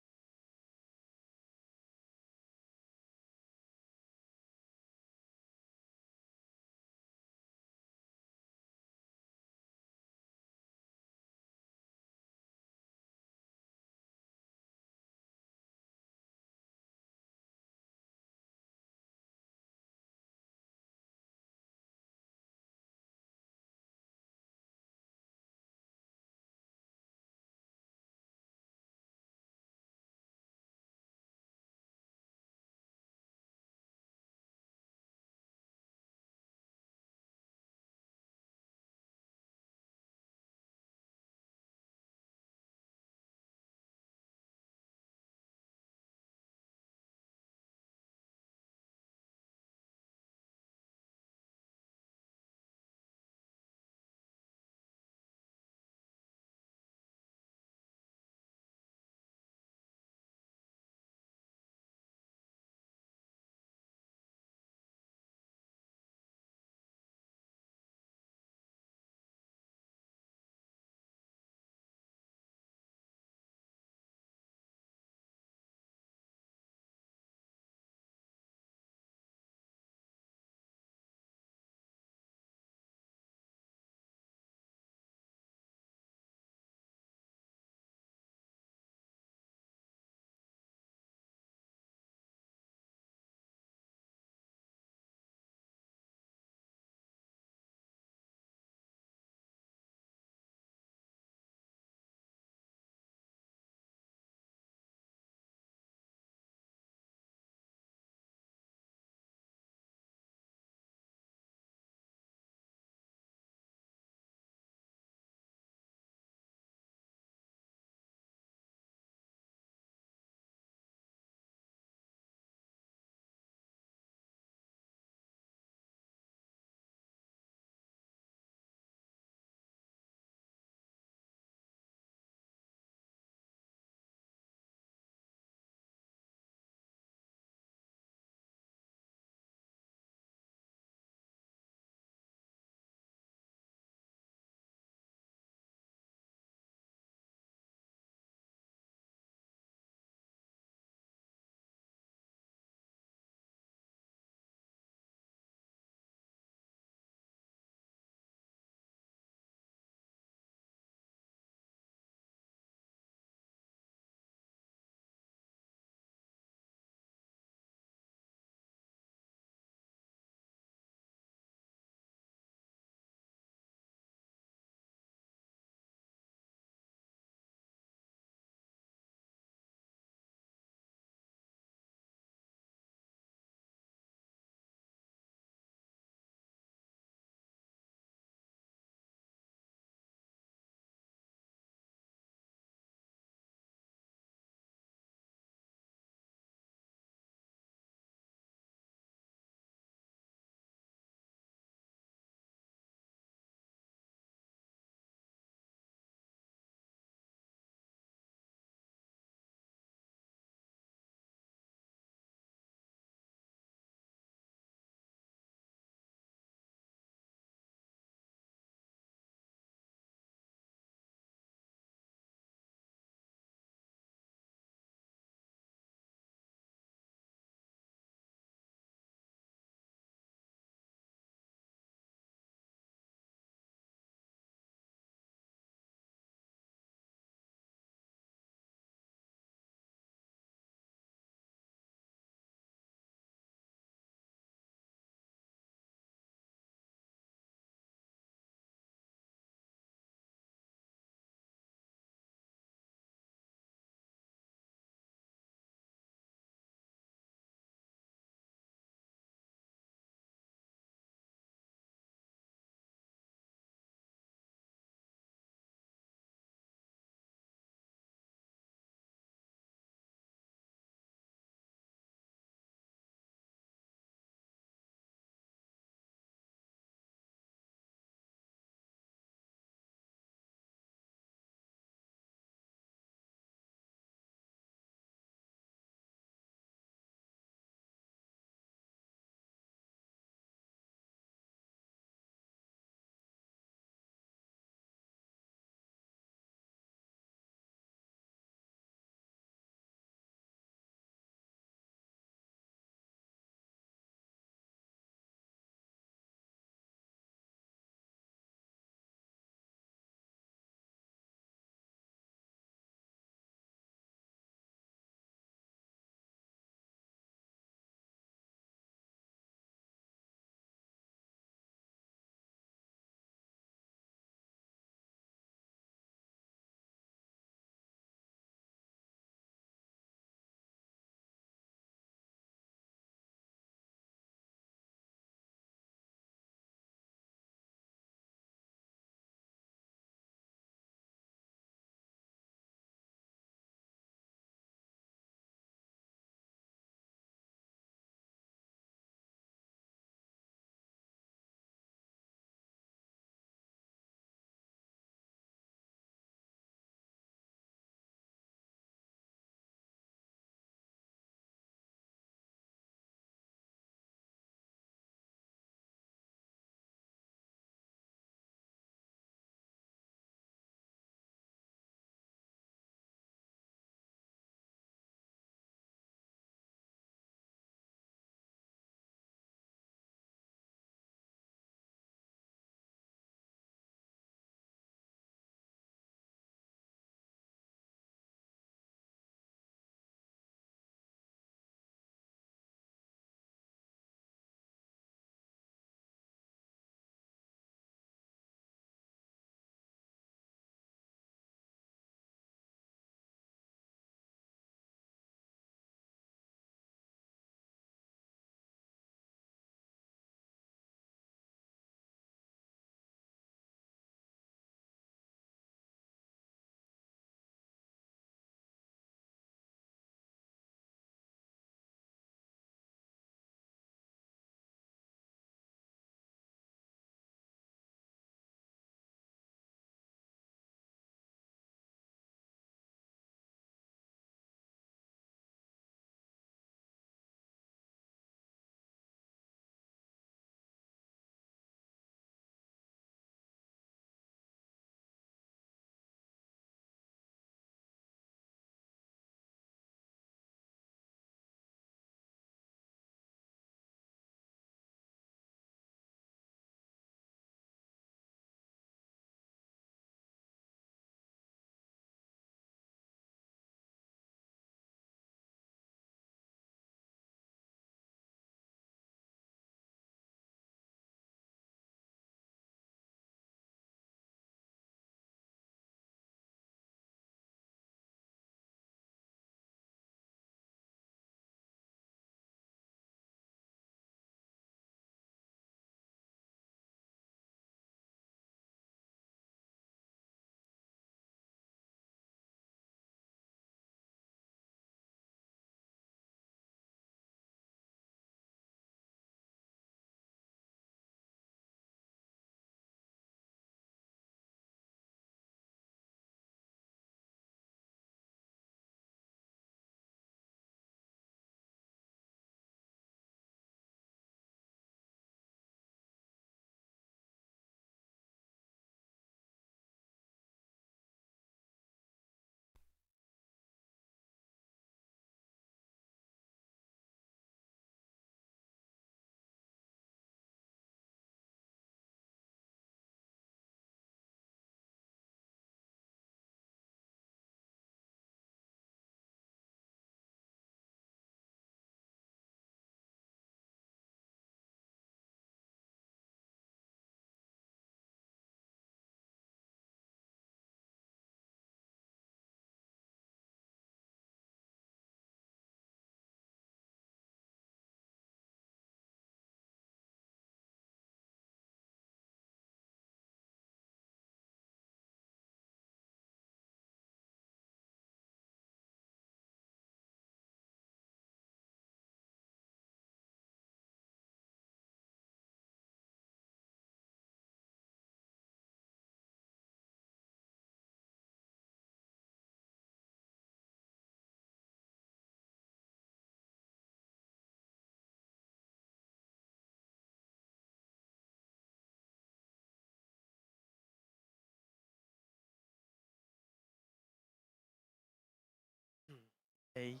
A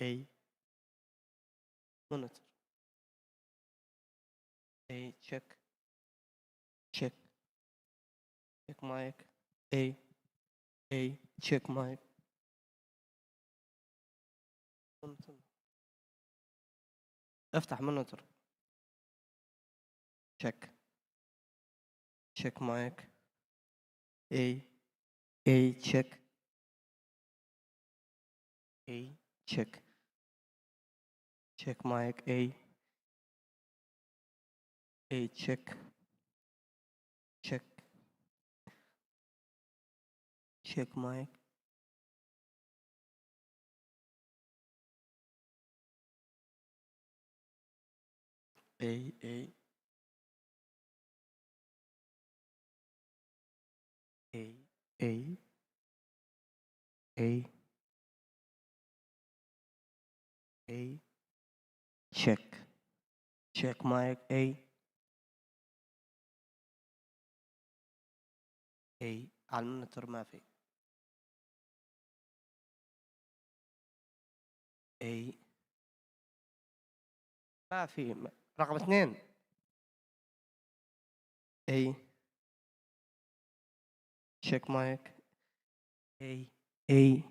A monitor A check check mic A check mic monitor. افتح مونيتور check mic A check check mic A check mic A check mic A على المونيتور ما في A ما في رقم 2 A check mic A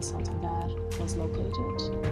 Santander was located.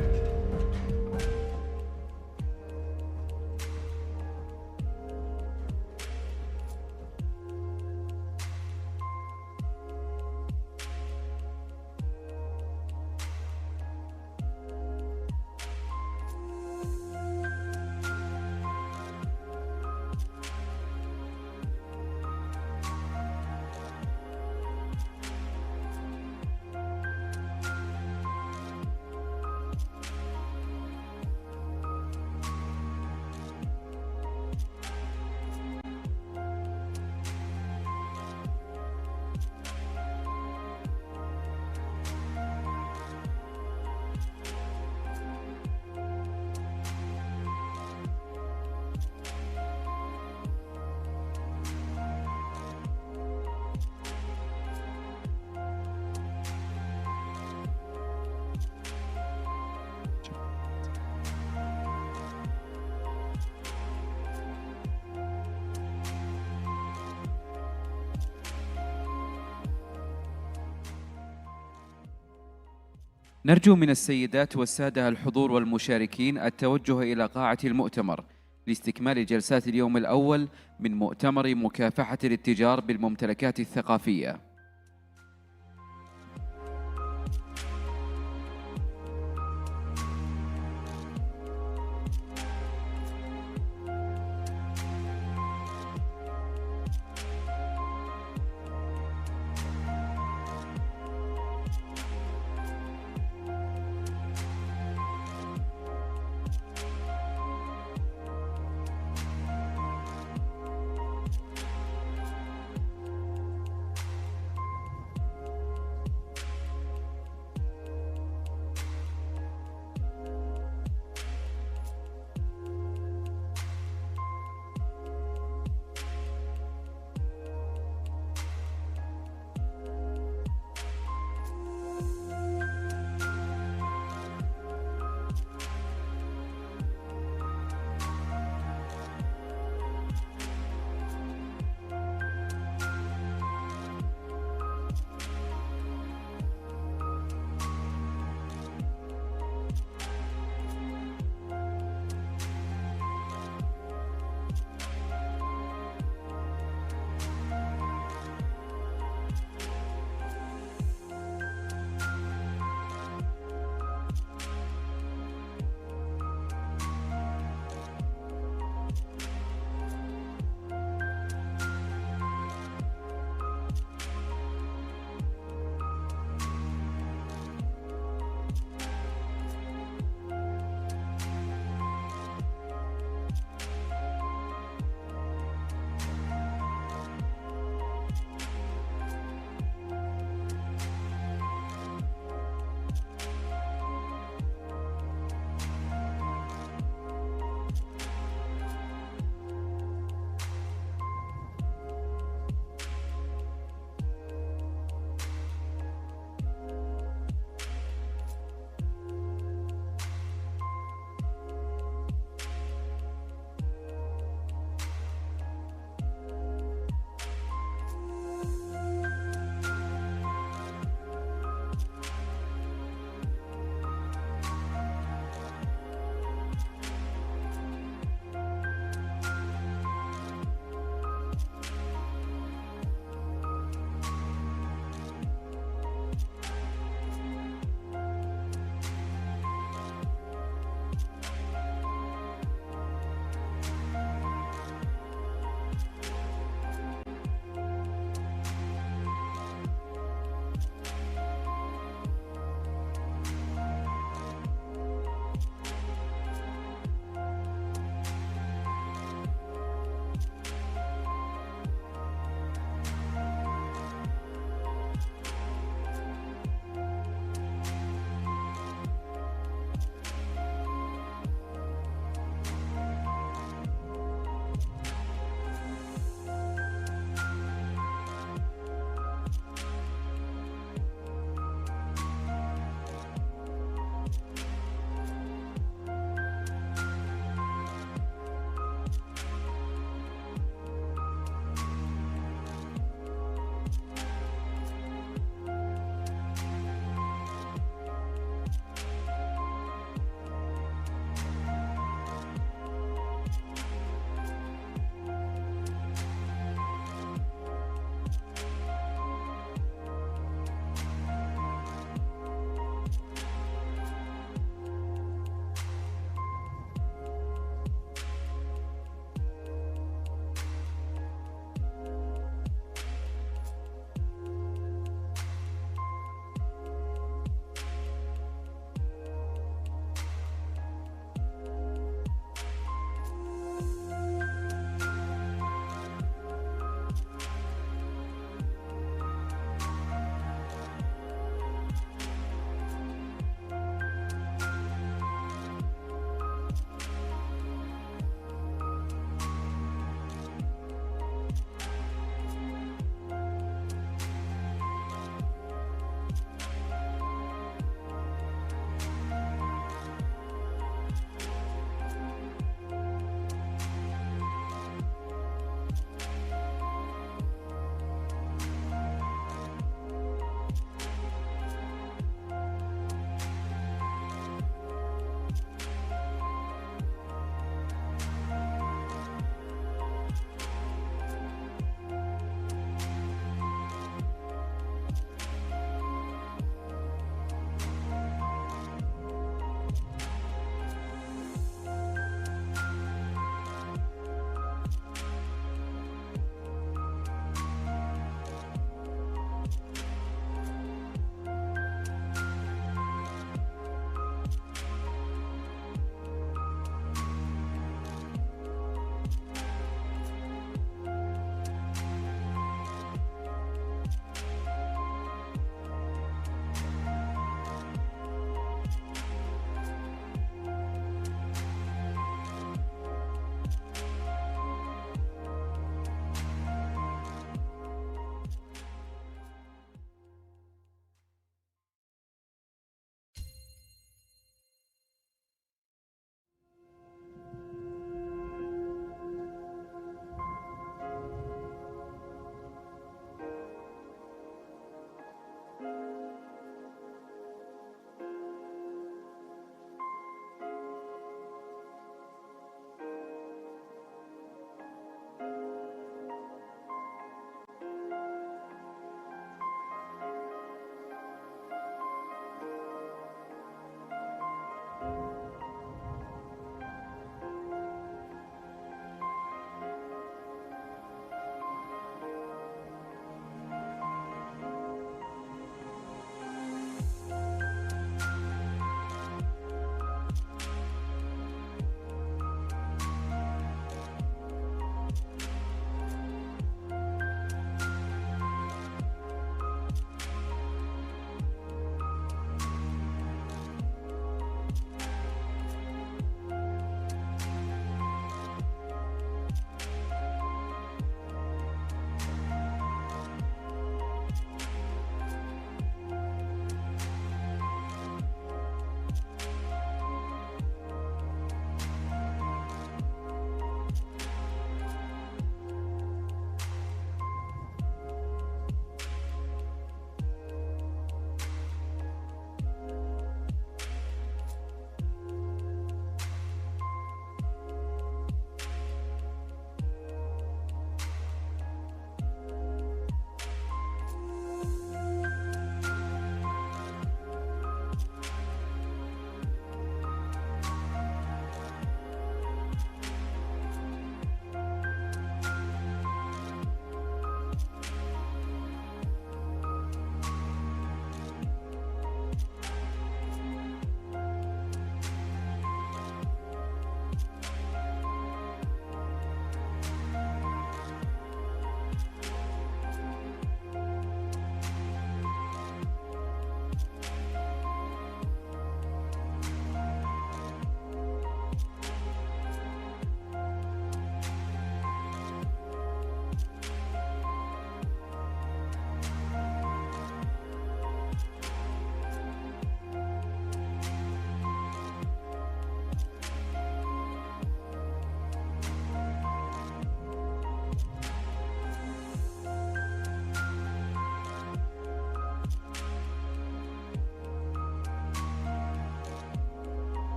نرجو من السيدات والسادة الحضور والمشاركين التوجه إلى قاعة المؤتمر لاستكمال جلسات اليوم الأول من مؤتمر مكافحة الاتجار بالممتلكات الثقافية.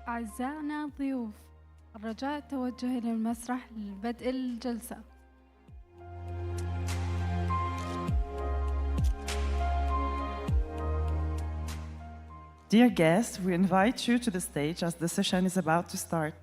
أعزائنا الضيوف، الرجاء التوجه إلى المسرح لبدء الجلسة. Dear guests, we invite you to the stage as the session is about to start.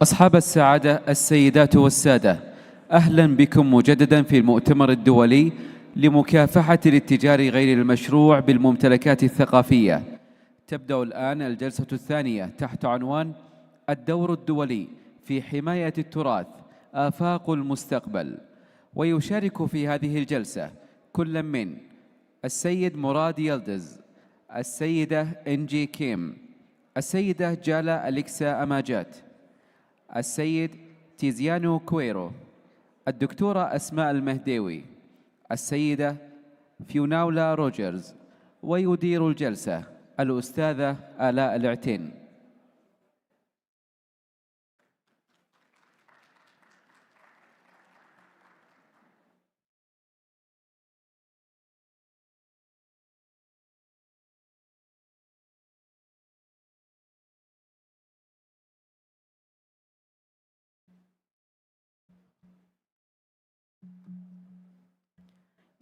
أصحاب السعادة السيدات والسادة، أهلا بكم مجددا في المؤتمر الدولي لمكافحة الاتجار غير المشروع بالممتلكات الثقافية. تبدأ الآن الجلسة الثانية تحت عنوان الدور الدولي في حماية التراث آفاق المستقبل. ويشارك في هذه الجلسة كل من السيد مراد يلدز، السيدة إنجي كيم، السيدة جالا أليكسا أماجات، السيد تيزيانو كويرو، الدكتورة أسماء المهديوي، السيدة فيوناولا روجرز، ويدير الجلسة الأستاذة آلاء العتين.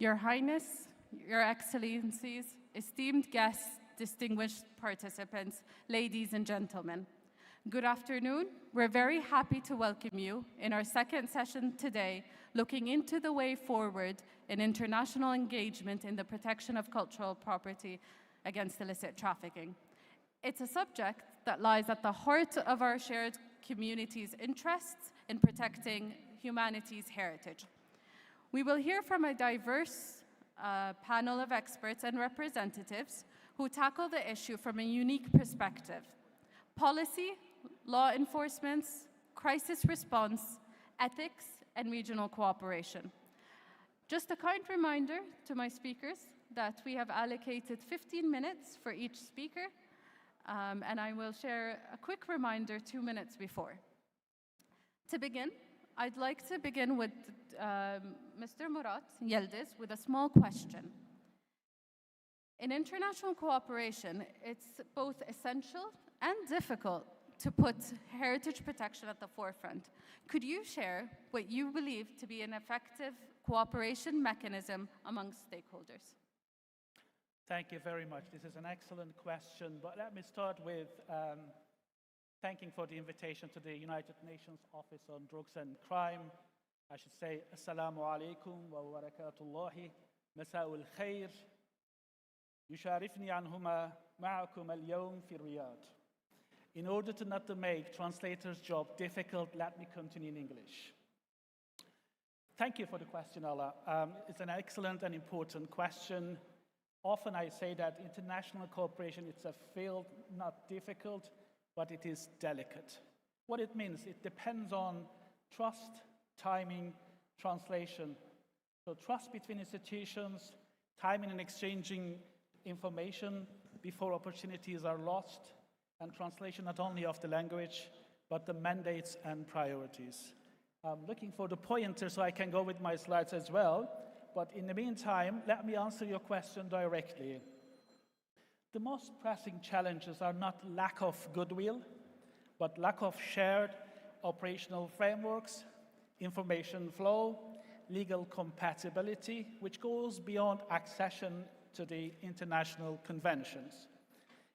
Your Highness, Your Excellencies, esteemed guests, distinguished participants, ladies and gentlemen. Good afternoon. We're very happy to welcome you in our second session today, looking into the way forward in international engagement in the protection of cultural property against illicit trafficking. It's a subject that lies at the heart of our shared community's interests in protecting humanity's heritage. We will hear from a diverse panel of experts and representatives who tackle the issue from a unique perspective: policy, law enforcement, crisis response, ethics, and regional cooperation. Just a kind reminder to my speakers that we have allocated 15 minutes for each speaker, and I will share a quick reminder 2 minutes before. To begin, I'd like to begin with Mr. Murat Yildiz with a small question. In international cooperation, it's both essential and difficult to put heritage protection at the forefront. Could you share what you believe to be an effective cooperation mechanism among stakeholders? Thank you very much. This is an excellent question, but let me start with thanking for the invitation to the United Nations Office on Drugs and Crime. I should say, Assalamu alaikum wa barakatullahi, مساء الخير. يشارفني أن هما معكم اليوم في الرياض. In order to not to make translators' job difficult, let me continue in English. Thank you for the question, Ala. It's an excellent and important question. Often I say that international cooperation is a field not difficult, but it is delicate. What it means, it depends on trust, timing, translation. So trust between institutions, timing and exchanging information before opportunities are lost, and translation not only of the language, but the mandates and priorities. I'm looking for the pointer so I can go with my slides as well, but in the meantime, let me answer your question directly. The most pressing challenges are not lack of goodwill, but lack of shared operational frameworks, information flow, legal compatibility, which goes beyond accession to the international conventions.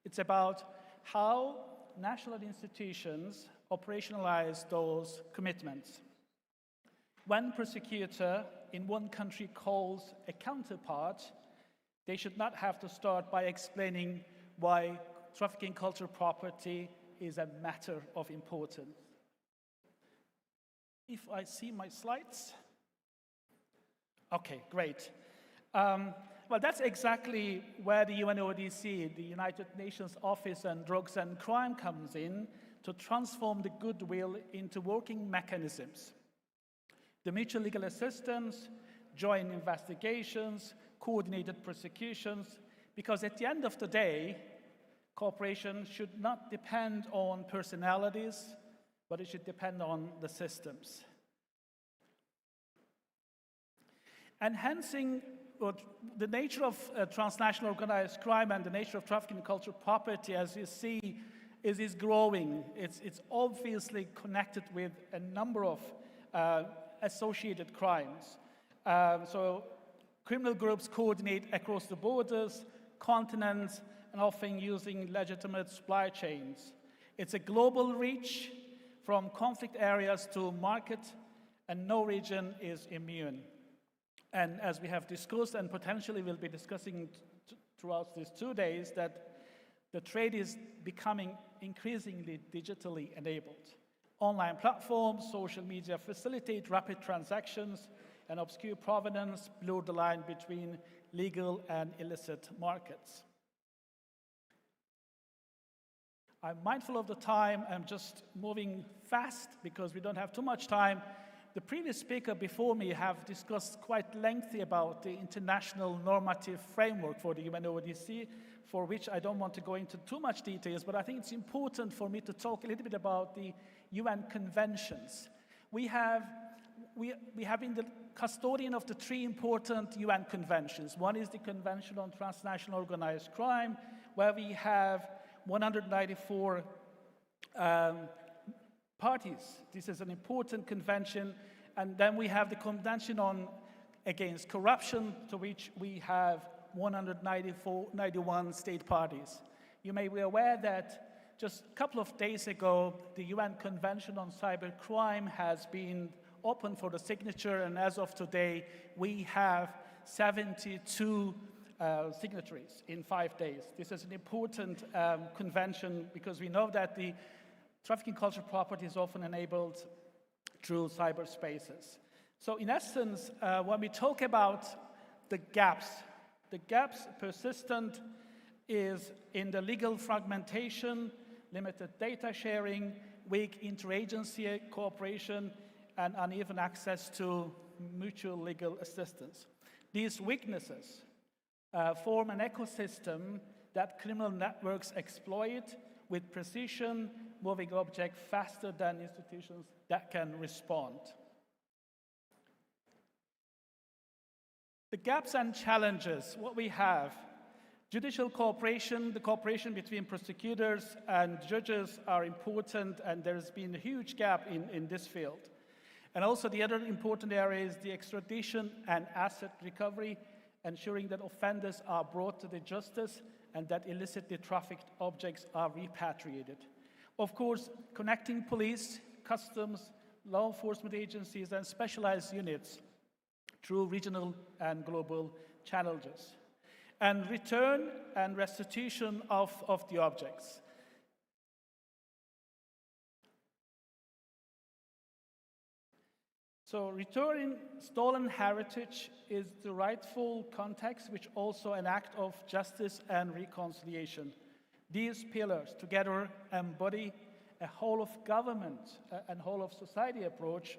It's about how national institutions operationalize those commitments. When prosecutor in one country calls a counterpart, they should not have to start by explaining why trafficking cultural property is a matter of importance. If I see my slides. Okay, great. Well, that's exactly where the UNODC, the United Nations Office on Drugs and Crime, comes in to transform the goodwill into working mechanisms. The mutual legal assistance, joint investigations, coordinated prosecutions, because at the end of the day, cooperation should not depend on personalities, but it should depend on the systems. Enhancing the nature of transnational organized crime and the nature of trafficking cultural property, as you see, is growing. It's obviously connected with a number of associated crimes. So criminal groups coordinate across the borders, continents, and often using legitimate supply chains. It's a global reach from conflict areas to market, and no region is immune. And as we have discussed and potentially will be discussing throughout these 2 days, that the trade is becoming increasingly digitally enabled. Online platforms, social media facilitate rapid transactions, and obscure provenance blur the line between legal and illicit markets. I'm mindful of the time. I'm just moving fast because we don't have too much time. The previous speaker before me have discussed quite lengthy about the international normative framework for the UNODC, for which I don't want to go into too much details, but I think it's important for me to talk a little bit about the UN conventions. We have been the custodian of the 3 important UN conventions. One is the Convention on Transnational Organized Crime, where we have 194 parties. This is an important convention. And then we have the Convention Against Corruption, to which we have 191 state parties. You may be aware that just a couple of days ago, the UN Convention on Cybercrime has been open for the signature, and as of today, we have 72 signatories in 5 days. This is an important convention because we know that the trafficking cultural property is often enabled through cyberspaces. So in essence, when we talk about the gaps persistent is in the legal fragmentation, limited data sharing, weak interagency cooperation, and uneven access to mutual legal assistance. These weaknesses form an ecosystem that criminal networks exploit with precision, moving objects faster than institutions that can respond. The gaps and challenges, what we have, judicial cooperation, the cooperation between prosecutors and judges are important, and there's been a huge gap in this field. And also the other important area is the extradition and asset recovery, ensuring that offenders are brought to the justice and that illicitly trafficked objects are repatriated. Of course, connecting police, customs, law enforcement agencies, and specialized units through regional and global challenges. And return and restitution of the objects. So returning stolen heritage is the rightful context, which also an act of justice and reconciliation. These pillars together embody a whole of government and whole of society approach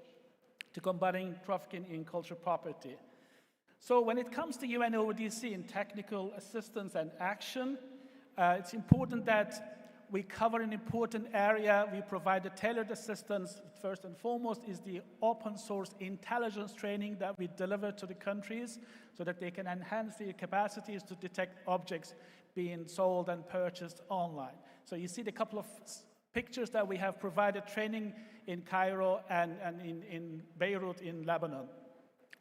to combating trafficking in cultural property. So when it comes to UNODC in technical assistance and action, it's important that we cover an important area. We provide a tailored assistance. First and foremost is the open source intelligence training that we deliver to the countries so that they can enhance their capacities to detect objects being sold and purchased online. So you see the couple of pictures that we have provided training in Cairo and in Beirut in Lebanon.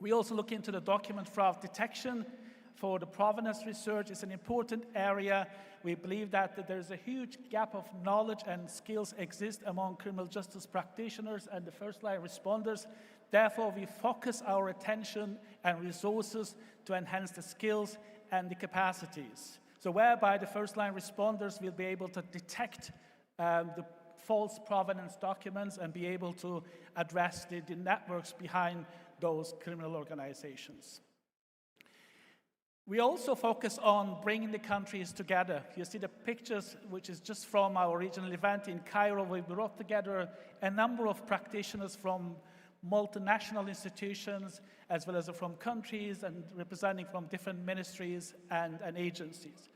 We also look into the document fraud detection for the provenance research. It's an important area. We believe that there is a huge gap of knowledge and skills exist among criminal justice practitioners and the first-line responders. Therefore, we focus our attention and resources to enhance the skills and the capacities. So whereby the first-line responders will be able to detect the false provenance documents and be able to address the networks behind those criminal organizations. We also focus on bringing the countries together. You see the pictures, which is just from our regional event in Cairo. We brought together a number of practitioners from multinational institutions, as well as from countries and representing from different ministries and agencies.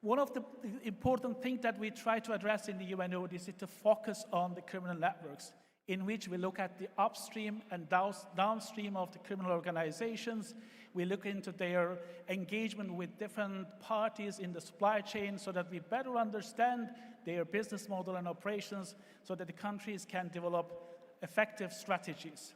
One of the important things that we try to address in the UNODC is to focus on the criminal networks, in which we look at the upstream and downstream of the criminal organizations. We look into their engagement with different parties in the supply chain so that we better understand their business model and operations so that the countries can develop effective strategies.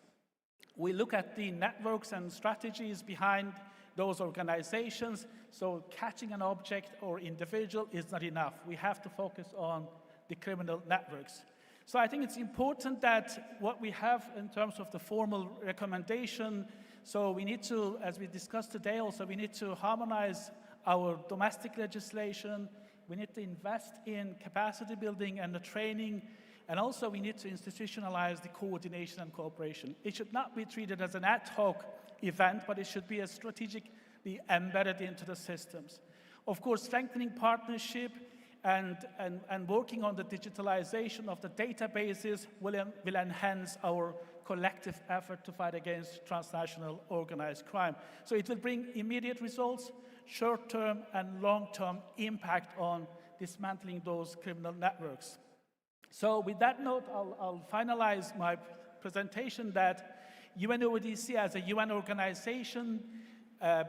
We look at the networks and strategies behind those organizations, so catching an object or individual is not enough. We have to focus on the criminal networks. So I think it's important that what we have in terms of the formal recommendation, so we need to, as we discussed today also, we need to harmonize our domestic legislation, we need to invest in capacity building and the training, and also we need to institutionalize the coordination and cooperation. It should not be treated as an ad hoc event, but it should be as strategically embedded into the systems. Of course, strengthening partnership and working on the digitalization of the databases will enhance our collective effort to fight against transnational organized crime. So it will bring immediate results, short-term and long-term impact on dismantling those criminal networks. So with that note, I'll finalize my presentation that UNODC as a UN organization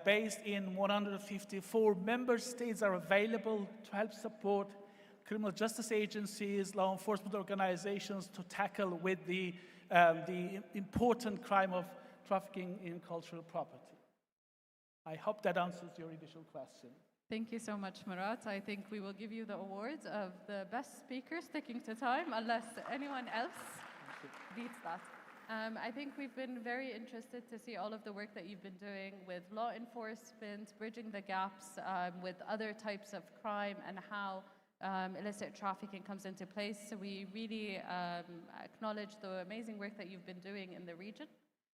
based in 154 member states are available to help support criminal justice agencies, law enforcement organizations to tackle with the important crime of trafficking in cultural property. I hope that answers your initial question. Thank you so much, Murat. I think we will give you the awards of the best speaker sticking to time, unless anyone else beats that. I think we've been very interested to see all of the work that you've been doing with law enforcement, bridging the gaps with other types of crime, and how illicit trafficking comes into place. So we really acknowledge the amazing work that you've been doing in the region,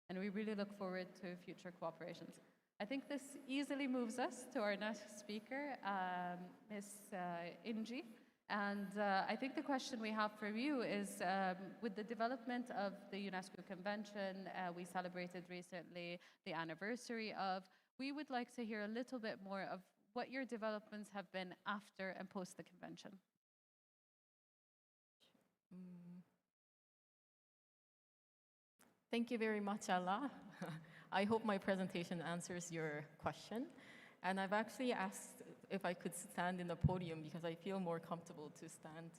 and we really look forward to future cooperations. I think this easily moves us to our next speaker, Ms. Inji. And I think the question we have for you is, with the development of the UNESCO Convention, we celebrated recently the anniversary of, we would like to hear a little bit more of what your developments have been after and post the convention. Thank you very much, Allah. I hope my presentation answers your question. And I've actually asked if I could stand in the podium because I feel more comfortable to stand.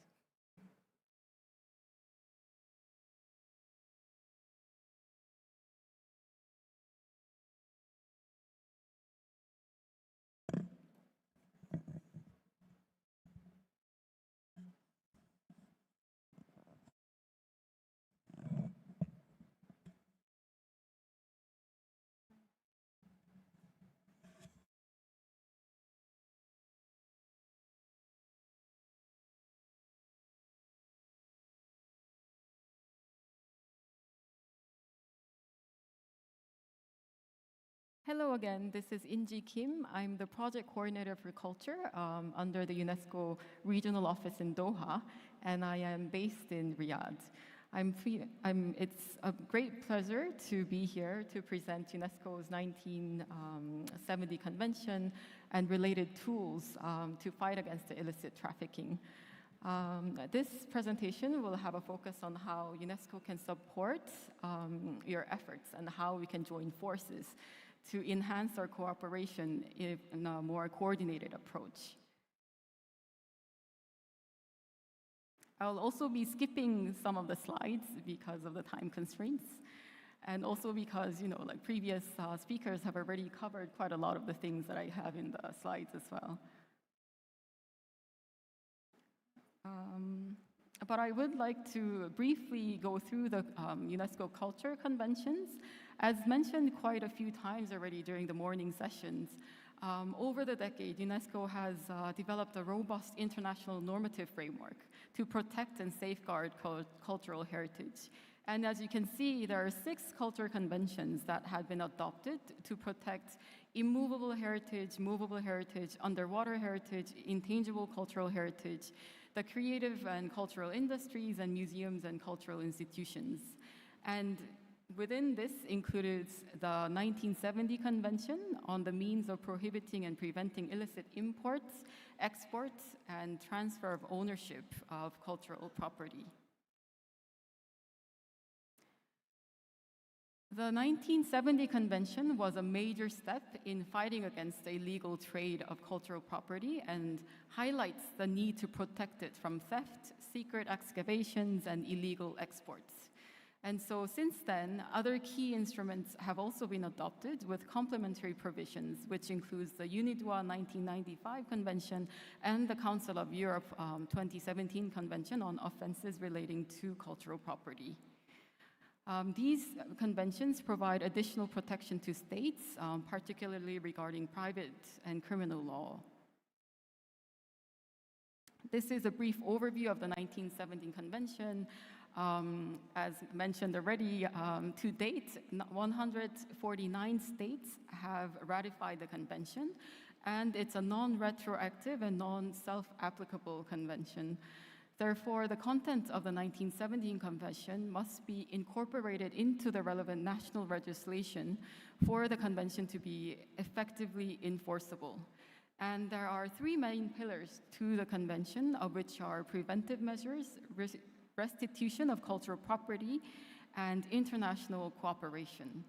Hello again, this is Inji Kim. I'm the project coordinator for culture under the UNESCO regional office in Doha, and I am based in Riyadh. It's a great pleasure to be here to present UNESCO's 1970 convention and related tools to fight against the illicit trafficking. This presentation will have a focus on how UNESCO can support your efforts and how we can join forces to enhance our cooperation in a more coordinated approach. I'll also be skipping some of the slides because of the time constraints, and also because, like previous speakers have already covered quite a lot of the things that I have in the slides as well. But I would like to briefly go through the UNESCO Culture Conventions. As mentioned quite a few times already during the morning sessions, over the decade, UNESCO has developed a robust international normative framework to protect and safeguard cultural heritage. And as you can see, there are 6 culture conventions that have been adopted to protect immovable heritage, movable heritage, underwater heritage, intangible cultural heritage, the creative and cultural industries, and museums and cultural institutions. And within this includes the 1970 Convention on the means of prohibiting and preventing illicit imports, exports, and transfer of ownership of cultural property. The 1970 Convention was a major step in fighting against the illegal trade of cultural property and highlights the need to protect it from theft, secret excavations, and illegal exports. And so since then, other key instruments have also been adopted with complementary provisions, which includes the UNIDWA 1995 Convention and the Council of Europe 2017 Convention on Offenses Relating to Cultural Property. These conventions provide additional protection to states, particularly regarding private and criminal law. This is a brief overview of the 1917 Convention. As mentioned already, to date, 149 states have ratified the convention, and it's a non-retroactive and non-self-applicable convention. Therefore, the content of the 1917 Convention must be incorporated into the relevant national legislation for the convention to be effectively enforceable. And there are three main pillars to the convention, of which are preventive measures, restitution of cultural property, and international cooperation.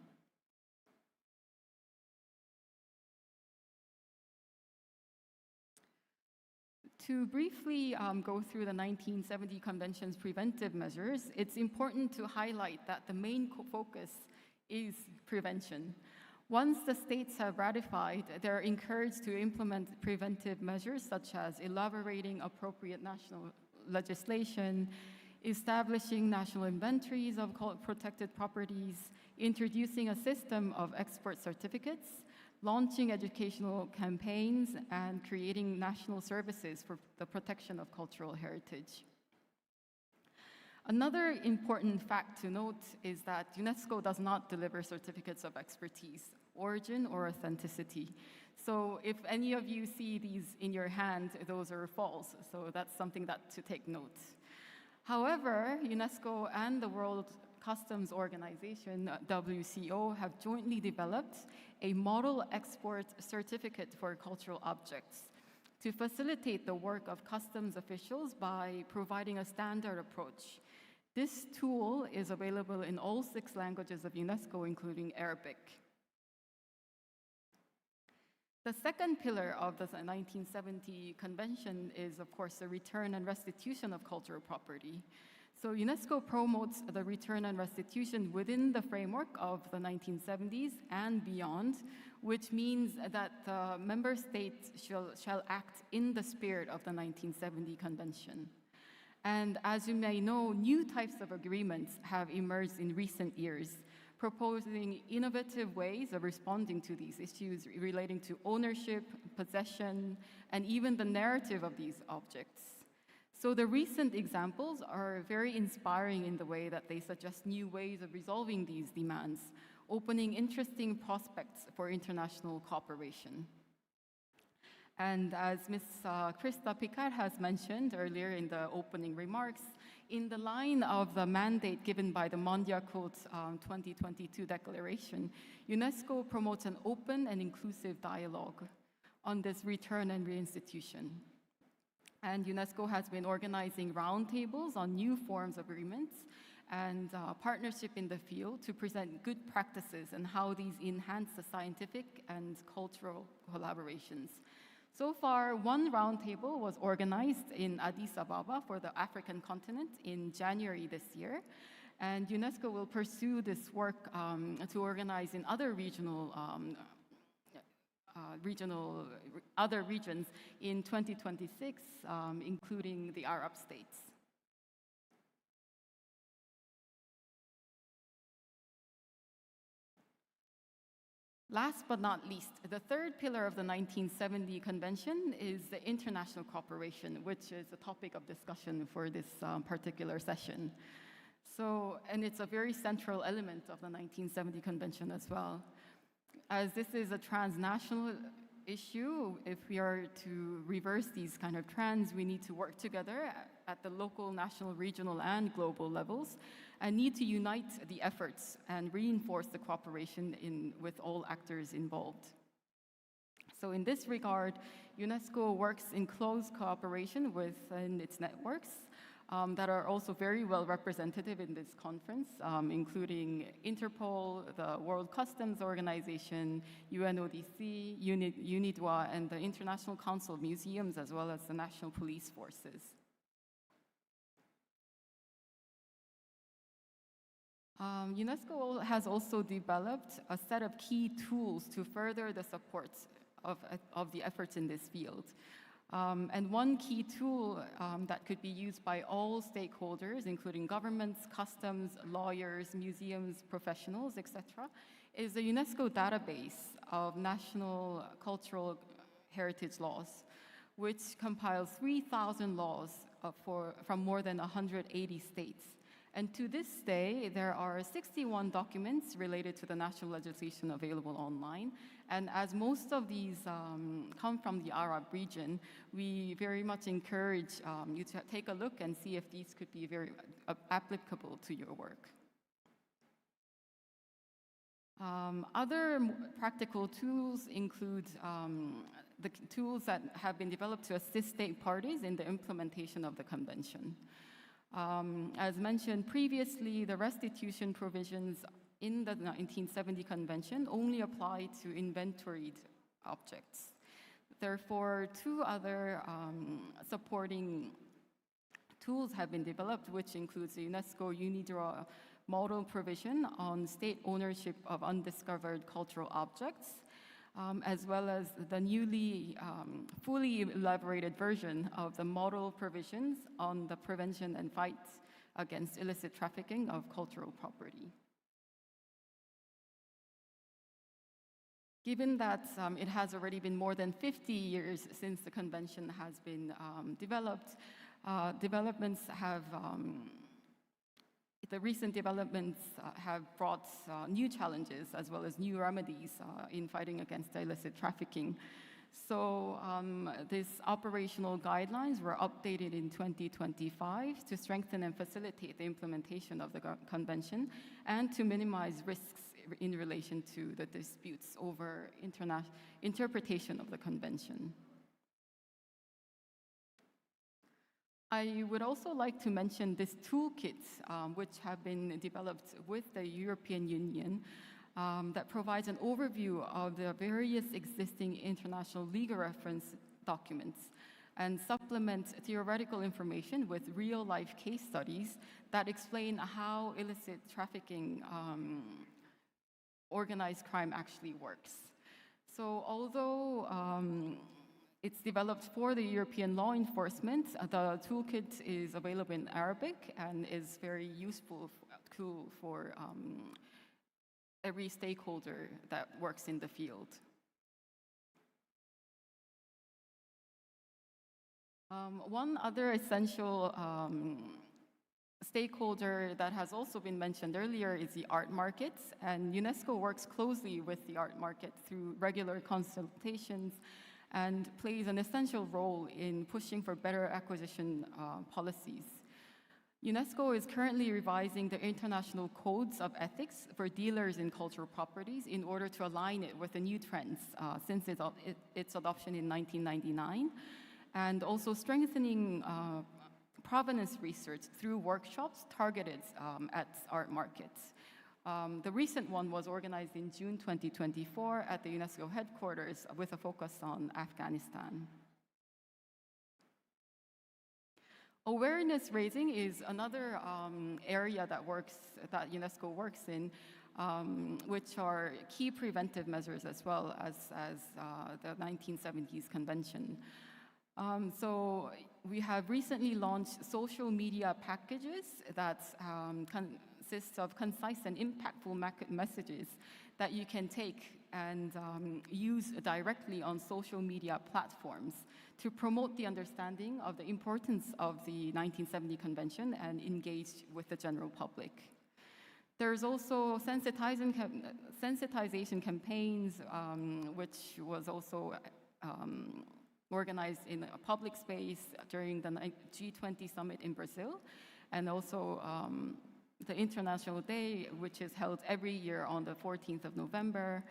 To briefly go through the 1970 Convention's preventive measures, it's important to highlight that the main focus is prevention. Once the states have ratified, they're encouraged to implement preventive measures such as elaborating appropriate national legislation, establishing national inventories of protected properties, introducing a system of export certificates, launching educational campaigns, and creating national services for the protection of cultural heritage. Another important fact to note is that UNESCO does not deliver certificates of expertise, origin, or authenticity. So if any of you see these in your hand, those are false. So that's something to take note. However, UNESCO and the World Customs Organization, WCO, have jointly developed a model export certificate for cultural objects to facilitate the work of customs officials by providing a standard approach. This tool is available in all 6 languages of UNESCO, including Arabic. The second pillar of the 1970 Convention is, of course, the return and restitution of cultural property. So UNESCO promotes the return and restitution within the framework of the 1970s and beyond, which means that the member states shall act in the spirit of the 1970 Convention. And as you may know, new types of agreements have emerged in recent years, proposing innovative ways of responding to these issues relating to ownership, possession, and even the narrative of these objects. So the recent examples are very inspiring in the way that they suggest new ways of resolving these demands, opening interesting prospects for international cooperation. And as Ms. Krista Picard has mentioned earlier in the opening remarks, in the line of the mandate given by the Mondial Code 2022 declaration, UNESCO promotes an open and inclusive dialogue on this return and reinstitution. And UNESCO has been organizing roundtables on new forms of agreements and partnership in the field to present good practices and how these enhance the scientific and cultural collaborations. So far, one roundtable was organized in Addis Ababa for the African continent in January this year. And UNESCO will pursue this work to organize in other other regions in 2026, including the Arab states. Last but not least, the third pillar of the 1970 Convention is the international cooperation, which is a topic of discussion for this particular session. And it's a very central element of the 1970 Convention as well. As this is a transnational issue, if we are to reverse these kind of trends, we need to work together at the local, national, regional, and global levels, and need to unite the efforts and reinforce the cooperation with all actors involved. So in this regard, UNESCO works in close cooperation within its networks that are also very well representative in this conference, including Interpol, the World Customs Organization, UNODC, UNIDWA, and the International Council of Museums, as well as the National Police Forces. UNESCO has also developed a set of key tools to further the support of the efforts in this field. And one key tool that could be used by all stakeholders, including governments, customs, lawyers, museums, professionals, etc., is the UNESCO database of national cultural heritage laws, which compiles 3,000 laws from more than 180 states. And to this day, there are 61 documents related to the national legislation available online. And as most of these come from the Arab region, we very much encourage you to take a look and see if these could be very applicable to your work. Other practical tools include the tools that have been developed to assist state parties in the implementation of the convention. As mentioned previously, the restitution provisions in the 1970 convention only apply to inventoried objects. Therefore, two other supporting tools have been developed, which includes the UNESCO UNIDROIT model provision on state ownership of undiscovered cultural objects, as well as the newly fully elaborated version of the model provisions on the prevention and fight against illicit trafficking of cultural property. Given that it has already been more than 50 years since the convention has been developed, the recent developments have brought new challenges as well as new remedies in fighting against illicit trafficking. So these operational guidelines were updated in 2025 to strengthen and facilitate the implementation of the convention and to minimize risks in relation to the disputes over interpretation of the convention. I would also like to mention this toolkit, which have been developed with the European Union, that provides an overview of the various existing international legal reference documents and supplements theoretical information with real-life case studies that explain how illicit trafficking, organized crime actually works. So although it's developed for the European law enforcement, the toolkit is available in Arabic and is very useful tool for every stakeholder that works in the field. One other essential stakeholder that has also been mentioned earlier is the art markets, and UNESCO works closely with the art market through regular consultations and plays an essential role in pushing for better acquisition policies. UNESCO is currently revising the international codes of ethics for dealers in cultural properties in order to align it with the new trends since its adoption in 1999, and also strengthening provenance research through workshops targeted at art markets. The recent one was organized in June 2024 at the UNESCO headquarters with a focus on Afghanistan. Awareness raising is another area that UNESCO works in, which are key preventive measures as well as the 1970s convention. So we have recently launched social media packages that consists of concise and impactful messages that you can take and use directly on social media platforms to promote the understanding of the importance of the 1970 convention and engage with the general public. There's also sensitization campaigns, which was also organized in a public space during the G20 summit in Brazil, and also the International Day, which is held every year on the 14th of November.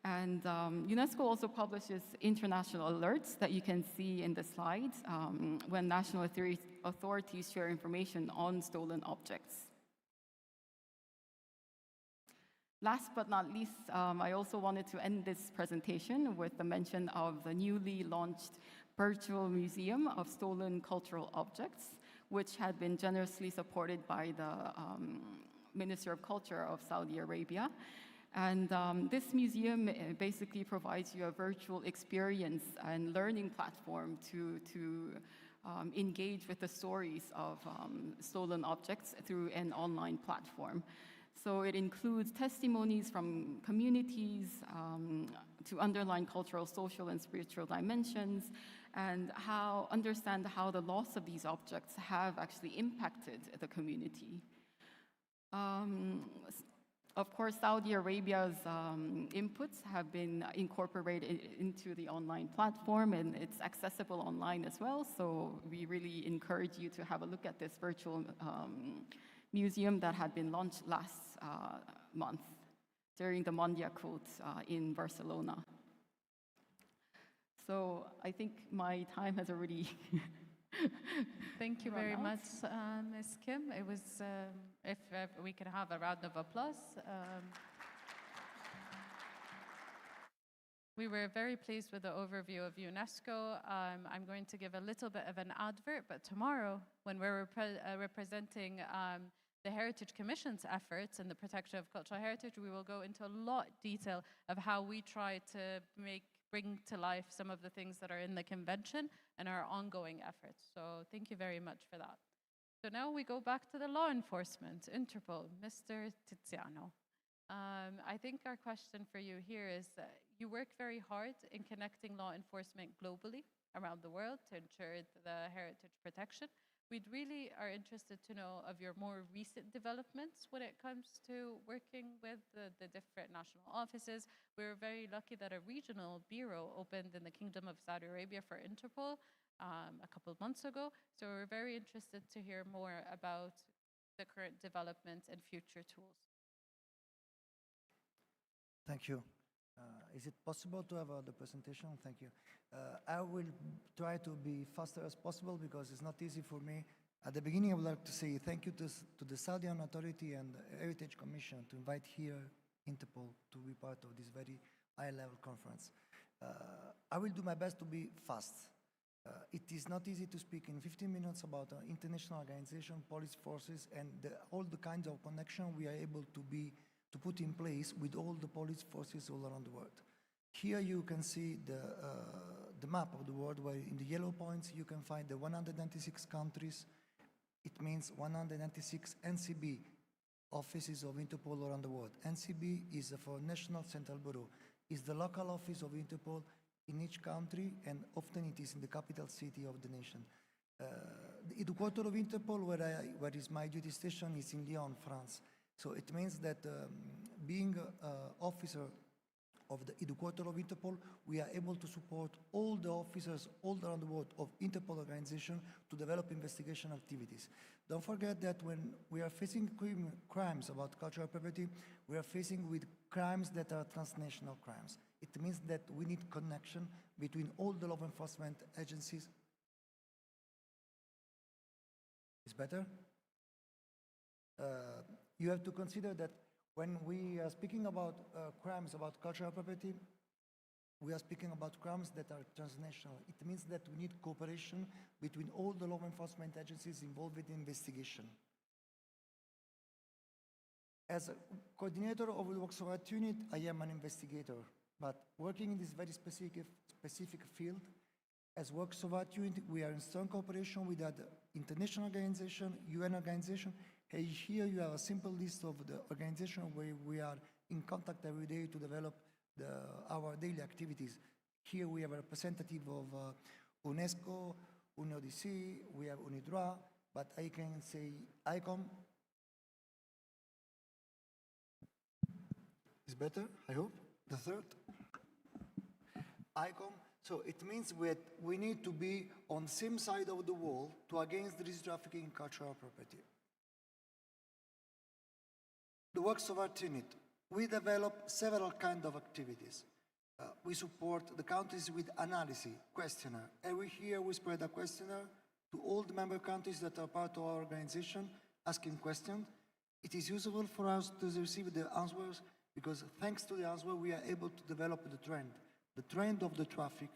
And UNESCO also publishes international alerts that you can see in the slides when national authorities share information on stolen objects. Last but not least, I also wanted to end this presentation with the mention of the newly launched Virtual Museum of Stolen Cultural Objects, which had been generously supported by the Minister of Culture of Saudi Arabia. And this museum basically provides you a virtual experience and learning platform to engage with the stories of stolen objects through an online platform. So it includes testimonies from communities to underline cultural, social, and spiritual dimensions, and understand how the loss of these objects have actually impacted the community. Of course, Saudi Arabia's inputs have been incorporated into the online platform, and it's accessible online as well. So we really encourage you to have a look at this virtual museum that had been launched last month during the Mondia Quote in Barcelona. So I think my time has already Thank you very much, Ms. Kim. It was, if we can have a round of applause. We were very pleased with the overview of UNESCO. I'm going to give a little bit of an advert, but tomorrow, when we're representing the Heritage Commission's efforts in the protection of cultural heritage, we will go into a lot of detail of how we try to bring to life some of the things that are in the convention and our ongoing efforts. So thank you very much for that. So now we go back to the law enforcement, Interpol, Mr. Tiziano. I think our question for you here is that you work very hard in connecting law enforcement globally around the world to ensure the heritage protection. We really are interested to know of your more recent developments when it comes to working with the different national offices. We were very lucky that a regional bureau opened in the Kingdom of Saudi Arabia for Interpol a couple of months ago. So we're very interested to hear more about the current developments and future tools. Thank you. Is it possible to have the presentation? Thank you. I will try to be faster as possible because it's not easy for me. At the beginning, I would like to say thank you to the Saudian Authority and the Heritage Commission to invite here Interpol to be part of this very high-level conference. I will do my best to be fast. It is not easy to speak in 15 minutes about international organization, police forces, and all the kinds of connection we are able to put in place with all the police forces all around the world. Here you can see the map of the world, where in the yellow points you can find the 196 countries. It means 196 NCB offices of Interpol around the world. NCB is for National Central Bureau. It's the local office of Interpol in each country, and often it is in the capital city of the nation. The headquarters of Interpol, where is my duty station, is in Lyon, France. So it means that being officer of the headquarters of Interpol, we are able to support all the officers all around the world of Interpol organization to develop investigation activities. Don't forget that when we are facing crimes about cultural property, we are facing with crimes that are transnational crimes. It means that we need connection between all the law enforcement agencies. Is better? You have to consider that when we are speaking about crimes about cultural property, we are speaking about crimes that are transnational. It means that we need cooperation between all the law enforcement agencies involved in investigation. As a coordinator of the Works of Art unit, I am an investigator, but working in this very specific field, as Works of Art unit, we are in strong cooperation with other international organizations, UN organizations. Here you have a simple list of the organizations where we are in contact every day to develop our daily activities. Here we have a representative of UNESCO, UNODC, we have UNIDROIT, but I can say ICOM. Is better, I hope, the third. ICOM. So it means we need to be on the same side of the wall to against this trafficking in cultural property. The Works of Art unit, we develop several kinds of activities. We support the countries with analysis, questionnaire. Every year we spread a questionnaire to all the member countries that are part of our organization, asking questions. It is useful for us to receive the answers because thanks to the answer we are able to develop the trend of the traffic,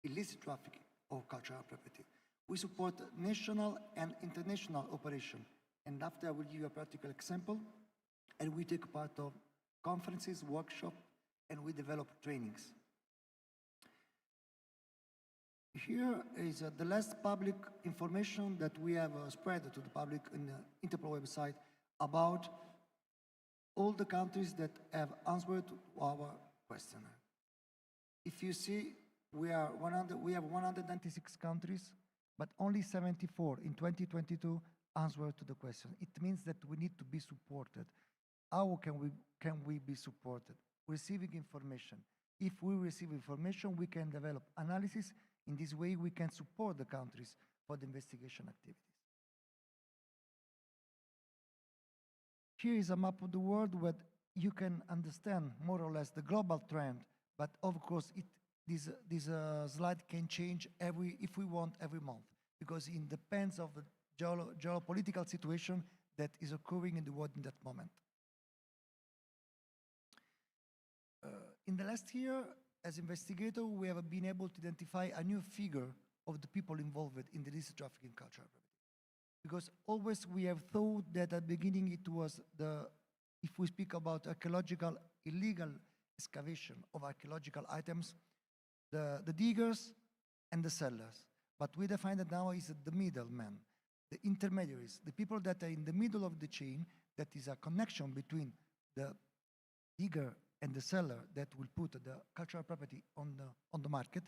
illicit traffic of cultural property. We support national and international operations. And after I will give you a practical example, and we take part of conferences, workshops, and we develop trainings. Here is the last public information that we have spread to the public in the Interpol website about all the countries that have answered to our questionnaire. If you see, we have 196 countries, but only 74 in 2022 answered to the question. It means that we need to be supported. How can we be supported? Receiving information. If we receive information, we can develop analysis. In this way, we can support the countries for the investigation activities. Here is a map of the world where you can understand more or less the global trend, but of course, this slide can change if we want, every month, because it depends on the geopolitical situation that is occurring in the world in that moment. In the last year, as investigator, we have been able to identify a new figure of the people involved in the illicit trafficking culture. Because always we have thought that at the beginning it was if we speak about archaeological, illegal excavation of archaeological items, the diggers and the sellers. But we define that now is the middlemen, the intermediaries, the people that are in the middle of the chain, that is a connection between the digger and the seller that will put the cultural property on the market,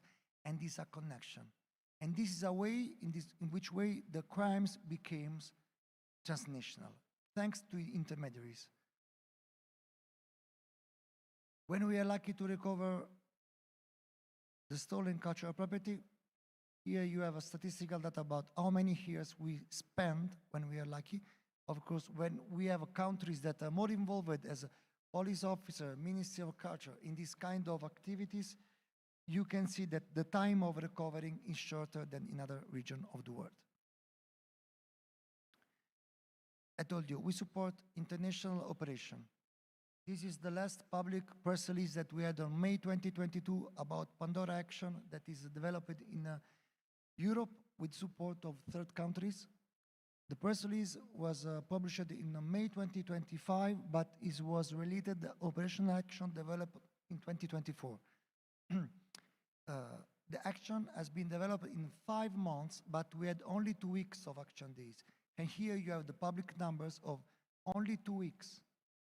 and this is a connection. And this is a way, in which way the crimes became transnational, thanks to intermediaries. When we are lucky to recover the stolen cultural property, here you have a statistical data about how many years we spend when we are lucky. Of course, when we have countries that are more involved as a police officer, Ministry of Culture, in this kind of activities, you can see that the time of recovering is shorter than in other regions of the world. I told you, we support international operation. This is the last public press release that we had on May 2022 about Pandora action that is developed in Europe with support of third countries. The press release was published in May 2025, but it was related to operational action developed in 2024. The action has been developed in 5 months, but we had only 2 weeks of action days. And here you have the public numbers of only 2 weeks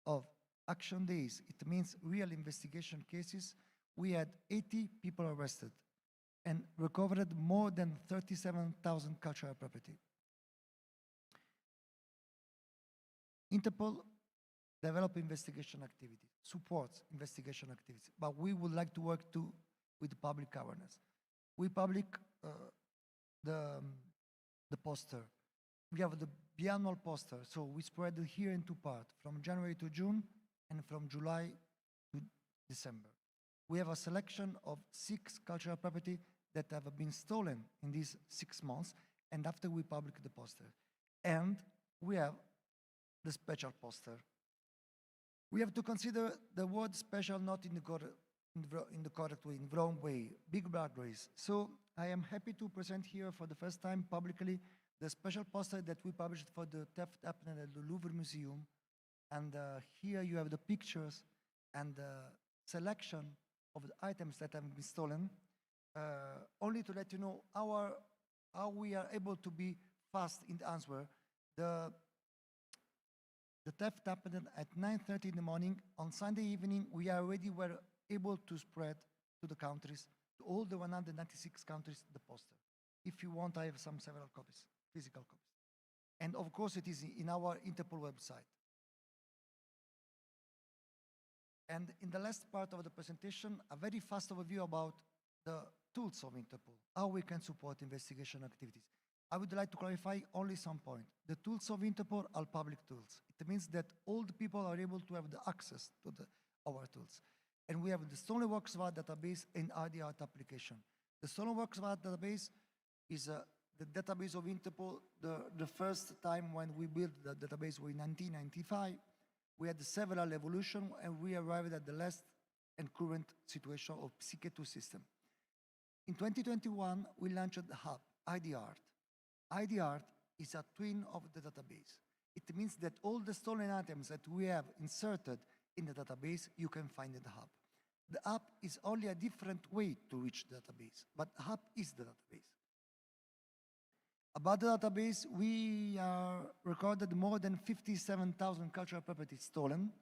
of action days. It means real investigation cases. We had 80 people arrested and recovered more than 37,000 cultural property. Interpol develops investigation activities, supports investigation activities, but we would like to work too with public awareness. We public the poster. We have the biannual poster, so we spread it here in 2 parts, from January to June and from July to December. We have a selection of 6 cultural property that have been stolen in these 6 months, and after we publish the poster. And we have the special poster. We have to consider the word special not in the correct way, in the wrong way, big bad ways. So I am happy to present here for the first time publicly the special poster that we published for the theft happened at the Louvre Museum. And here you have the pictures and the selection of the items that have been stolen, only to let you know how we are able to be fast in the answer. The theft happened at 9:30 in the morning. On Sunday evening, we already were able to spread to the countries, to all the 196 countries, the poster. If you want, I have several copies, physical copies. And of course, it is in our Interpol website. And in the last part of the presentation, a very fast overview about the tools of Interpol, how we can support investigation activities. I would like to clarify only some point. The tools of Interpol are public tools. It means that all the people are able to have the access to our tools. And we have the Stolen Works of Art database and RDArt application. The Stolen Works of Art database is the database of Interpol. The first time when we built the database was in 1995. We had several evolutions, and we arrived at the last and current situation of CK2 system. In 2021, we launched the hub, IDArt. IDArt is a twin of the database. It means that all the stolen items that we have inserted in the database, you can find in the hub. The hub is only a different way to reach the database, but the hub is the database. About the database, we recorded more than 57,000 cultural properties stolen.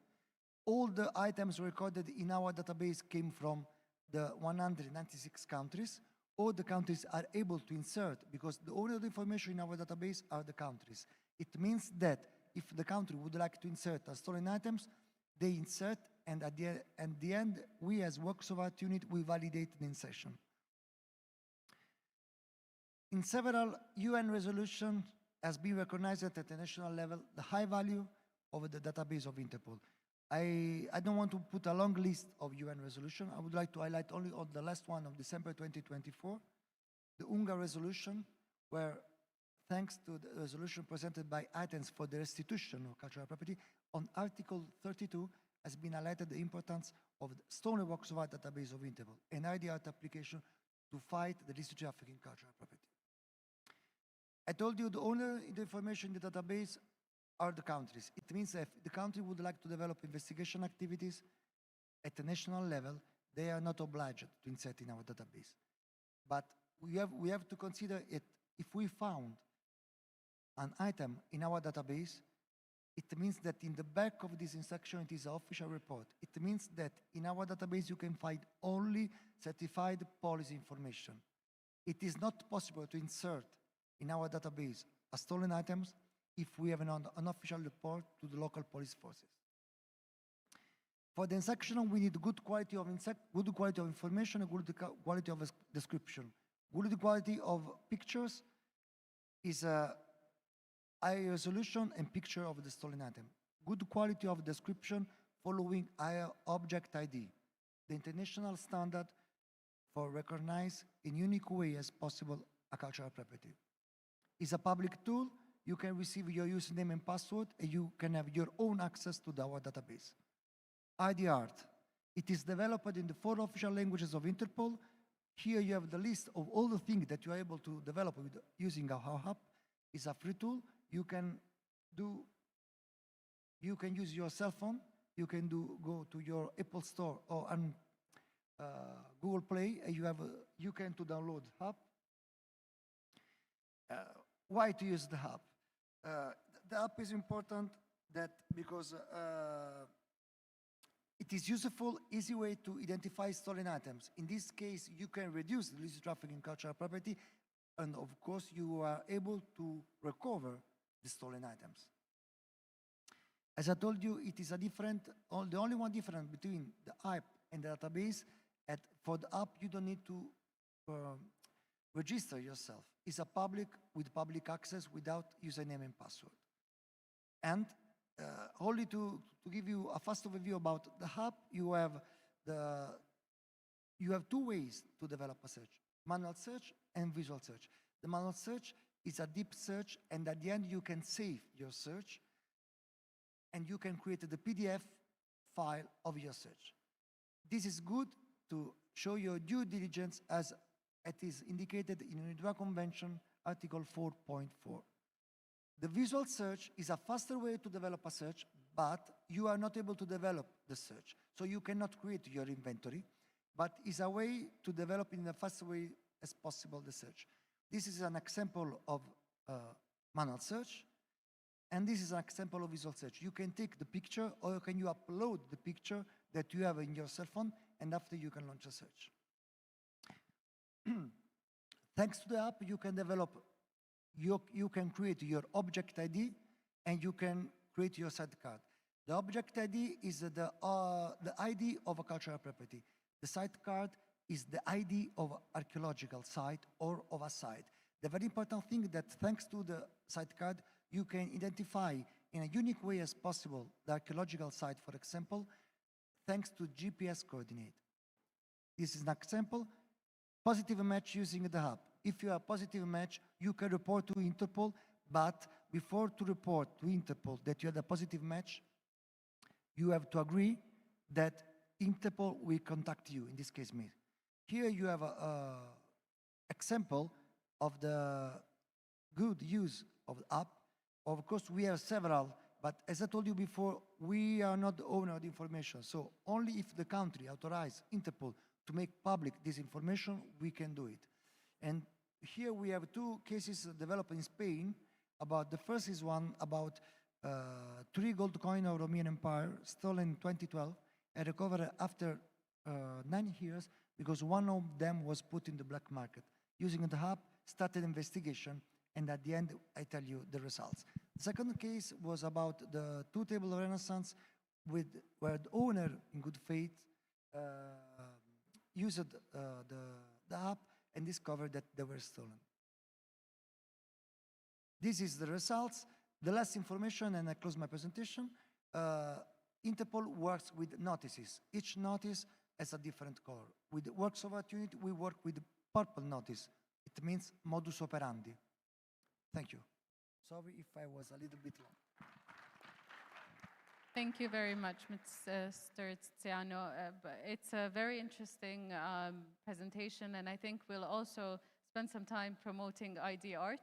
All the items recorded in our database came from the 196 countries. All the countries are able to insert, because the only information in our database are the countries. It means that if the country would like to insert stolen items, they insert, and at the end, we as Works of Art unit, we validate the insertion. In several UN resolutions has been recognized at the international level the high value of the database of Interpol. I don't want to put a long list of UN resolutions. I would like to highlight only on the last one of December 2024, the UNGA resolution, where thanks to the resolution presented by Athens for the restitution of cultural property, on Article 32 has been highlighted the importance of the stolen works of art database of Interpol, an ID art application to fight the illicit trafficking in cultural property. I told you the only information in the database are the countries. It means that if the country would like to develop investigation activities at the national level, they are not obliged to insert in our database. But we have to consider it, if we found an item in our database, it means that in the back of this instruction, it is an official report. It means that in our database, you can find only certified policy information. It is not possible to insert in our database stolen items if we have an official report to the local police forces. For the instruction, we need good quality of information and good quality of description. Good quality of pictures is a high resolution and picture of the stolen item. Good quality of description following higher object ID, the international standard for recognize in unique way as possible a cultural property. It's a public tool. You can receive your username and password, and you can have your own access to our database. ID art. It is developed in the 4 official languages of Interpol. Here you have the list of all the things that you are able to develop with using our hub. It's a free tool. You can use your cell phone. You can go to your Apple Store or Google Play, and you can download hub. Why to use the hub? The hub is important because it is useful, easy way to identify stolen items. In this case, you can reduce the illicit trafficking in cultural property, and of course, you are able to recover the stolen items. As I told you, it is the only one difference between the app and the database. For the app, you don't need to register yourself. It's a public with public access without username and password. And only to give you a fast overview about the hub, you have 2 ways to develop a search: manual search and visual search. The manual search is a deep search, and at the end you can save your search, and you can create the PDF file of your search. This is good to show your due diligence as it is indicated in UNIDROIT Convention, Article 4.4. The visual search is a faster way to develop a search, but you are not able to develop the search. So you cannot create your inventory, but it's a way to develop in the fastest way as possible the search. This is an example of manual search, and this is an example of visual search. You can take the picture, or can you upload the picture that you have in your cell phone, and after you can launch a search. Thanks to the app, you can develop, you can create your object ID, and you can create your site card. The object ID is the ID of a cultural property. The site card is the ID of archaeological site or of a site. The very important thing that thanks to the site card, you can identify in a unique way as possible the archaeological site, for example, thanks to GPS coordinate. This is an example. Positive match using the hub. If you are a positive match, you can report to Interpol, but before to report to Interpol that you had a positive match, you have to agree that Interpol will contact you, in this case me. Here you have an example of the good use of the app. Of course, we have several, but as I told you before, we are not the owner of the information. So only if the country authorizes Interpol to make public this information, we can do it. And here we have two cases developed in Spain. About the first is one about 3 gold coins of Roman Empire stolen in 2012 and recovered after 9 years because one of them was put in the black market. Using the hub, started investigation, and at the end, I tell you the results. The second case was about the 2 tables of Renaissance where the owner, in good faith, used the app and discovered that they were stolen. This is the results. The last information, and I close my presentation. Interpol works with notices. Each notice has a different color. With works of opportunity, we work with purple notice. It means modus operandi. Thank you. Sorry if I was a little bit long. Thank you very much, Mr. Tiziano. It's a very interesting presentation, and I think we'll also spend some time promoting ID art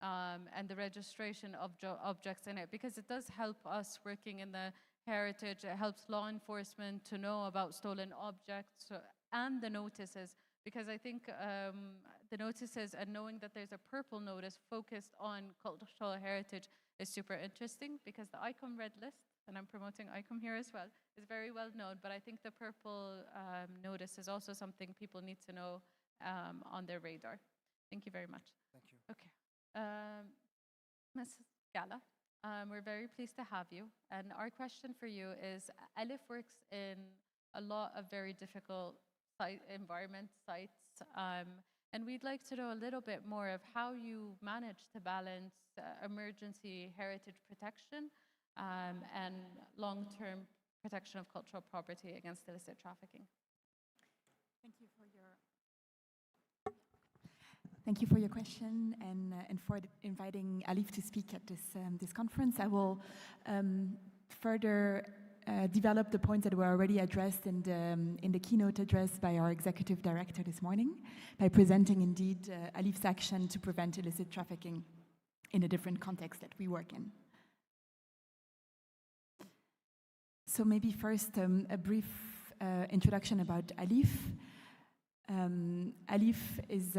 and the registration of objects in it, because it does help us working in the heritage. It helps law enforcement to know about stolen objects and the notices, because I think the notices and knowing that there's a purple notice focused on cultural heritage is super interesting, because the ICOM red list, and I'm promoting ICOM here as well, is very well known, but I think the purple notice is also something people need to know on their radar. Thank you very much. Thank you. Okay. Ms. Gala, we're very pleased to have you, and our question for you is, Alif works in a lot of very difficult sites, and we'd like to know a little bit more of how you manage to balance emergency heritage protection and long-term protection of cultural property against illicit trafficking. Thank you for your question and for inviting Alif to speak at this conference. I will further develop the points that were already addressed in the keynote address by our executive director this morning, by presenting indeed Alif's action to prevent illicit trafficking in a different context that we work in. So maybe first a brief introduction about Alif. Alif is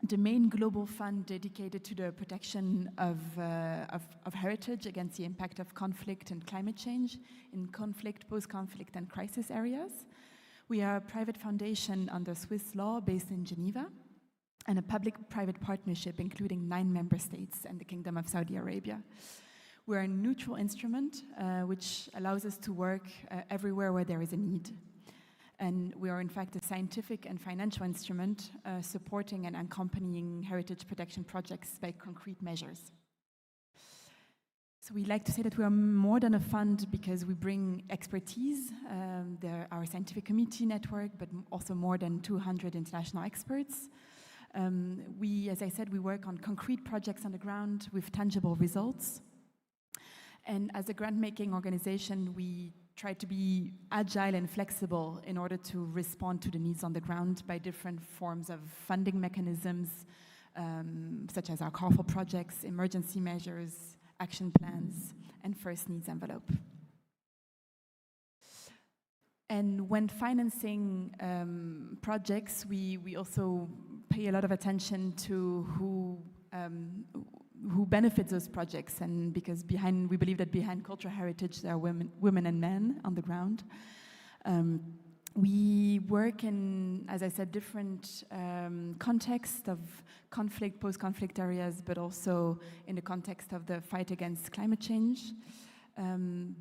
the main global fund dedicated to the protection of heritage against the impact of conflict and climate change in conflict, post-conflict, and crisis areas. We are a private foundation under Swiss law based in Geneva, and a public-private partnership including 9 member states and the Kingdom of Saudi Arabia. We're a neutral instrument which allows us to work everywhere where there is a need. And we are in fact a scientific and financial instrument supporting and accompanying heritage protection projects by concrete measures. So we like to say that we are more than a fund because we bring expertise, our scientific committee network, but also more than 200 international experts. As I said, we work on concrete projects on the ground with tangible results. And as a grant-making organization, we try to be agile and flexible in order to respond to the needs on the ground by different forms of funding mechanisms, such as our call for projects, emergency measures, action plans, and first needs envelope. And when financing projects, we also pay a lot of attention to who benefits those projects, and because we believe that behind cultural heritage there are women and men on the ground. We work in, as I said, different contexts of conflict, post-conflict areas, but also in the context of the fight against climate change,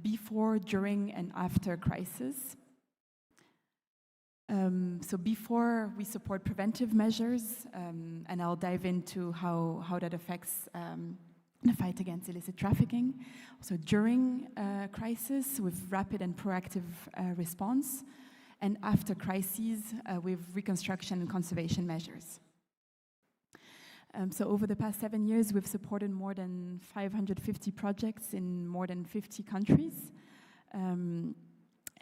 before, during, and after crisis. So before, we support preventive measures, and I'll dive into how that affects the fight against illicit trafficking. So during crisis, with rapid and proactive response, and after crises, with reconstruction and conservation measures. So over the past 7 years, we've supported more than 550 projects in more than 50 countries.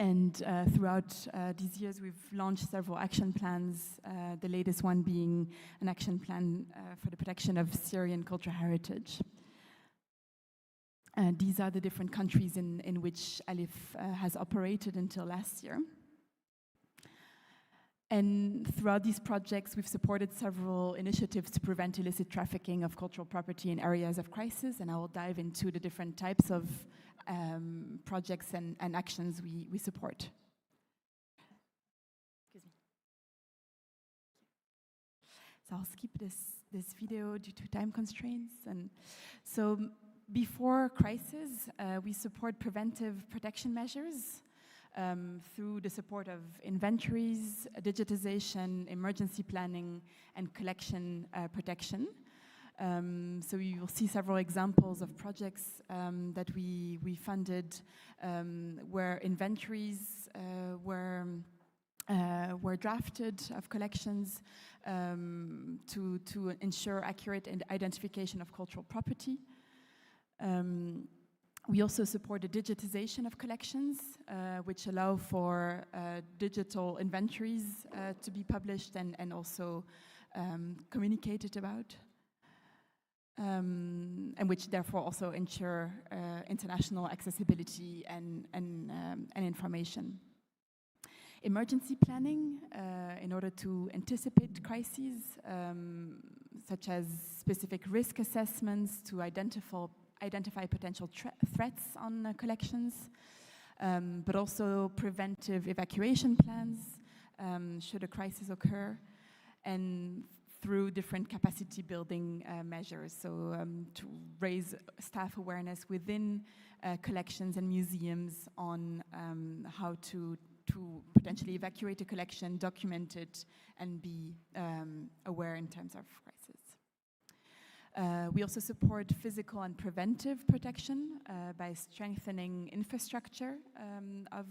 And throughout these years, we've launched several action plans, the latest one being an action plan for the protection of Syrian cultural heritage. These are the different countries in which Alif has operated until last year. And throughout these projects, we've supported several initiatives to prevent illicit trafficking of cultural property in areas of crisis, and I will dive into the different types of projects and actions we support. Excuse me. So I'll skip this video due to time constraints. And so before crisis, we support preventive protection measures through the support of inventories, digitization, emergency planning, and collection protection. So you will see several examples of projects that we funded where inventories were drafted of collections to ensure accurate identification of cultural property. We also support the digitization of collections, which allow for digital inventories to be published and also communicated about, and which therefore also ensure international accessibility and information. Emergency planning, in order to anticipate crises, such as specific risk assessments to identify potential threats on collections, but also preventive evacuation plans should a crisis occur, and through different capacity building measures, so to raise staff awareness within collections and museums on how to potentially evacuate a collection, document it, and be aware in times of crisis. We also support physical and preventive protection by strengthening infrastructure of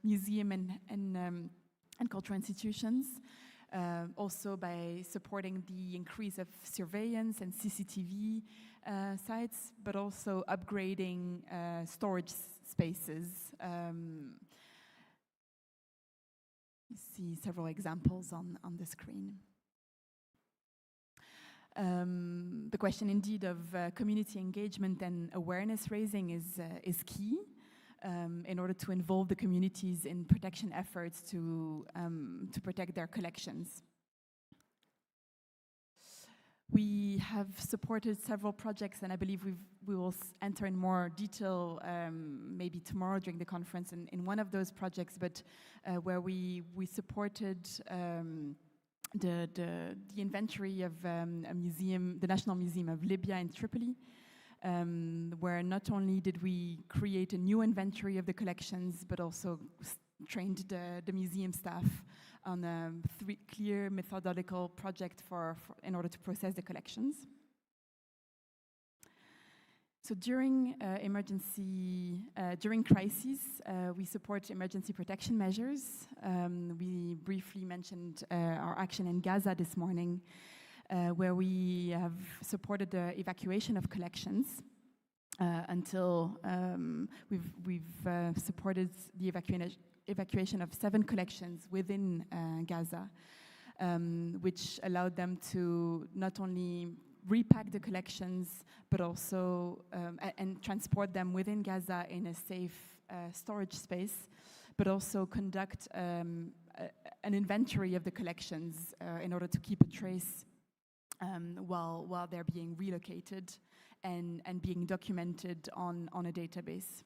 museum and cultural institutions, also by supporting the increase of surveillance and CCTV sites, but also upgrading storage spaces. You see several examples on the screen. The question indeed of community engagement and awareness raising is key in order to involve the communities in protection efforts to protect their collections. We have supported several projects, and I believe we will enter in more detail maybe tomorrow during the conference in one of those projects, but where we supported the inventory of a museum, the National Museum of Libya in Tripoli, where not only did we create a new inventory of the collections, but also trained the museum staff on a clear methodological project in order to process the collections. So during during crises, we support emergency protection measures. We briefly mentioned our action in Gaza this morning, where we have supported the evacuation of collections until we've supported the evacuation of 7 collections within Gaza, which allowed them to not only repack the collections, but also and transport them within Gaza in a safe storage space, but also conduct an inventory of the collections in order to keep a trace while they're being relocated and being documented on a database.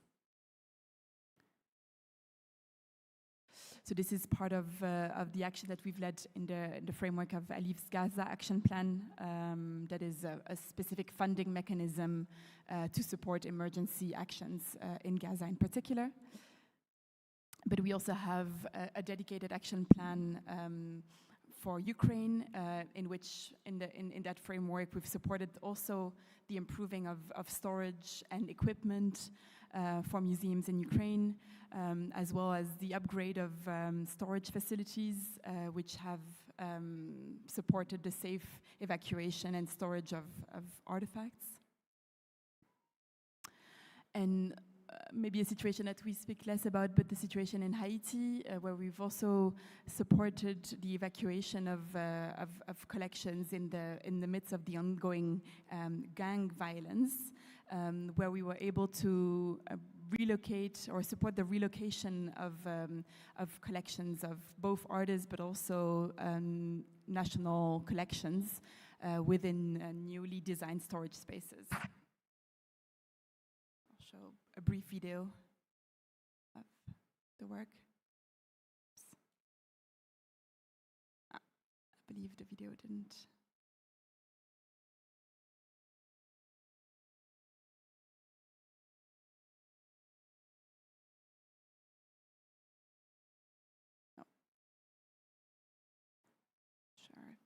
So this is part of the action that we've led in the framework of Alif's Gaza Action Plan. That is a specific funding mechanism to support emergency actions in Gaza in particular. But we also have a dedicated action plan for Ukraine, in which in that framework we've supported also the improving of storage and equipment for museums in Ukraine, as well as the upgrade of storage facilities, which have supported the safe evacuation and storage of artifacts. And maybe a situation that we speak less about, but the situation in Haiti, where we've also supported the evacuation of collections in the midst of the ongoing gang violence, where we were able to relocate or support the relocation of collections of both artists but also national collections within newly designed storage spaces. I'll show a brief video of the work. I believe the video didn't. No. Sure.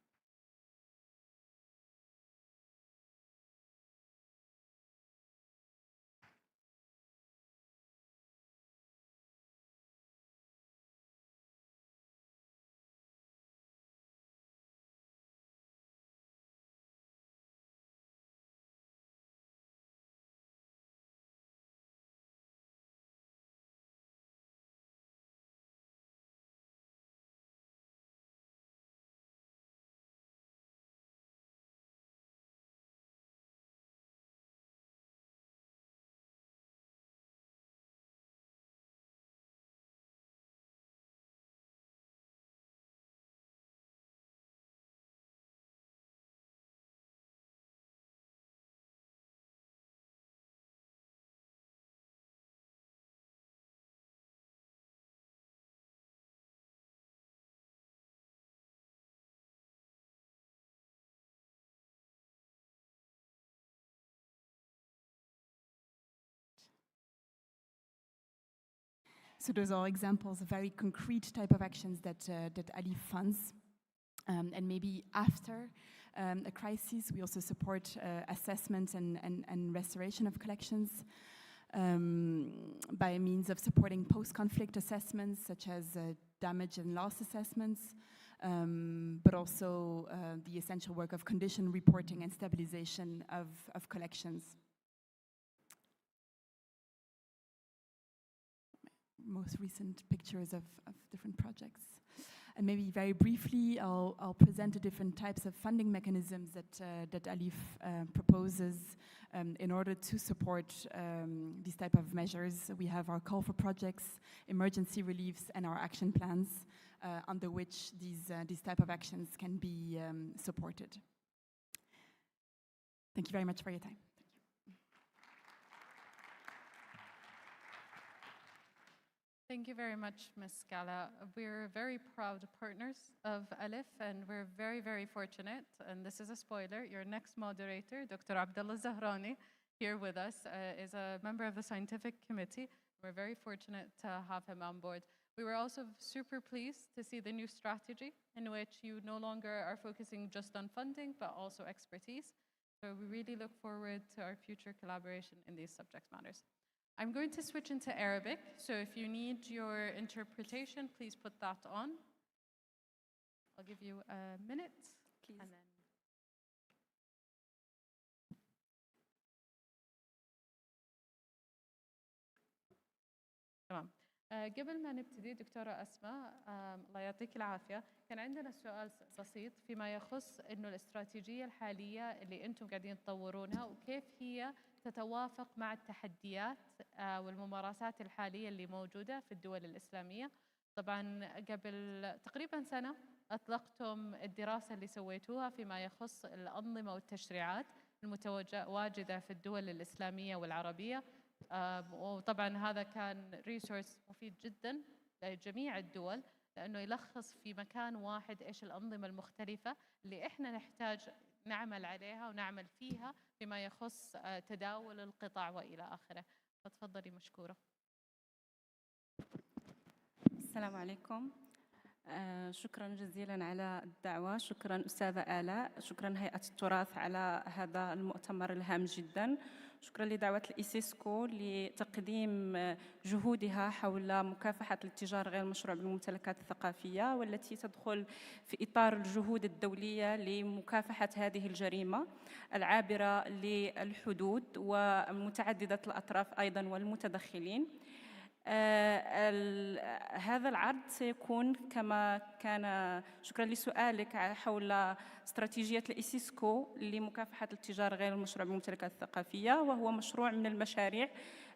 So those are examples of very concrete type of actions that ALIF funds. And maybe after a crisis, we also support assessment and restoration of collections by means of supporting post-conflict assessments such as damage and loss assessments, but also the essential work of condition reporting and stabilization of collections. Most recent pictures of different projects. And maybe very briefly, I'll present the different types of funding mechanisms that ALIF proposes in order to support these type of measures. We have our call for projects, emergency reliefs, and our action plans under which these type of actions can be supported. Thank you very much for your time. Thank you very much, Ms. Scala. We're very proud partners of ALIF, and we're very, very fortunate, and this is a spoiler, your next moderator, Dr. Abdullah Zahrani, here with us, is a member of the scientific committee. We're very fortunate to have him on board. We were also super pleased to see the new strategy in which you no longer are focusing just on funding, but also expertise. So we really look forward to our future collaboration in these subject matters. I'm going to switch into Arabic, so if you need your interpretation, please put that on. I'll give you a minute, please. And then تمام. قبل ما نبتدي دكتورة أسماء الله يعطيك العافية، كان عندنا سؤال بسيط فيما يخص إنه الاستراتيجية الحالية اللي أنتم قاعدين تطورونها وكيف هي تتوافق مع التحديات والممارسات الحالية اللي موجودة في الدول الإسلامية. طبعاً قبل تقريباً سنة أطلقتم الدراسة اللي سويتوها فيما يخص الأنظمة والتشريعات المتواجدة في الدول الإسلامية والعربية، وطبعاً هذا كان ريسورس مفيد جداً لجميع الدول لأنه يلخص في مكان واحد إيش الأنظمة المختلفة اللي إحنا نحتاج نعمل عليها ونعمل فيها فيما يخص تداول القطع وإلى آخره. فتفضلي مشكورة. السلام عليكم. شكرا جزيلا على الدعوة، شكرا أستاذة آلاء، شكرا هيئة التراث على هذا المؤتمر الهام جدا، شكرا لدعوة الإيسيسكو لتقديم جهودها حول مكافحة الاتجار غير المشروع بالممتلكات الثقافية، والتي تدخل في إطار الجهود الدولية لمكافحة هذه الجريمة العابرة للحدود ومتعددة الأطراف أيضا والمتدخلين. هذا العرض سيكون كما كان، شكرا لسؤالك حول استراتيجية الإيسيسكو لمكافحة الاتجار غير المشروع بالممتلكات الثقافية، وهو مشروع من المشاريع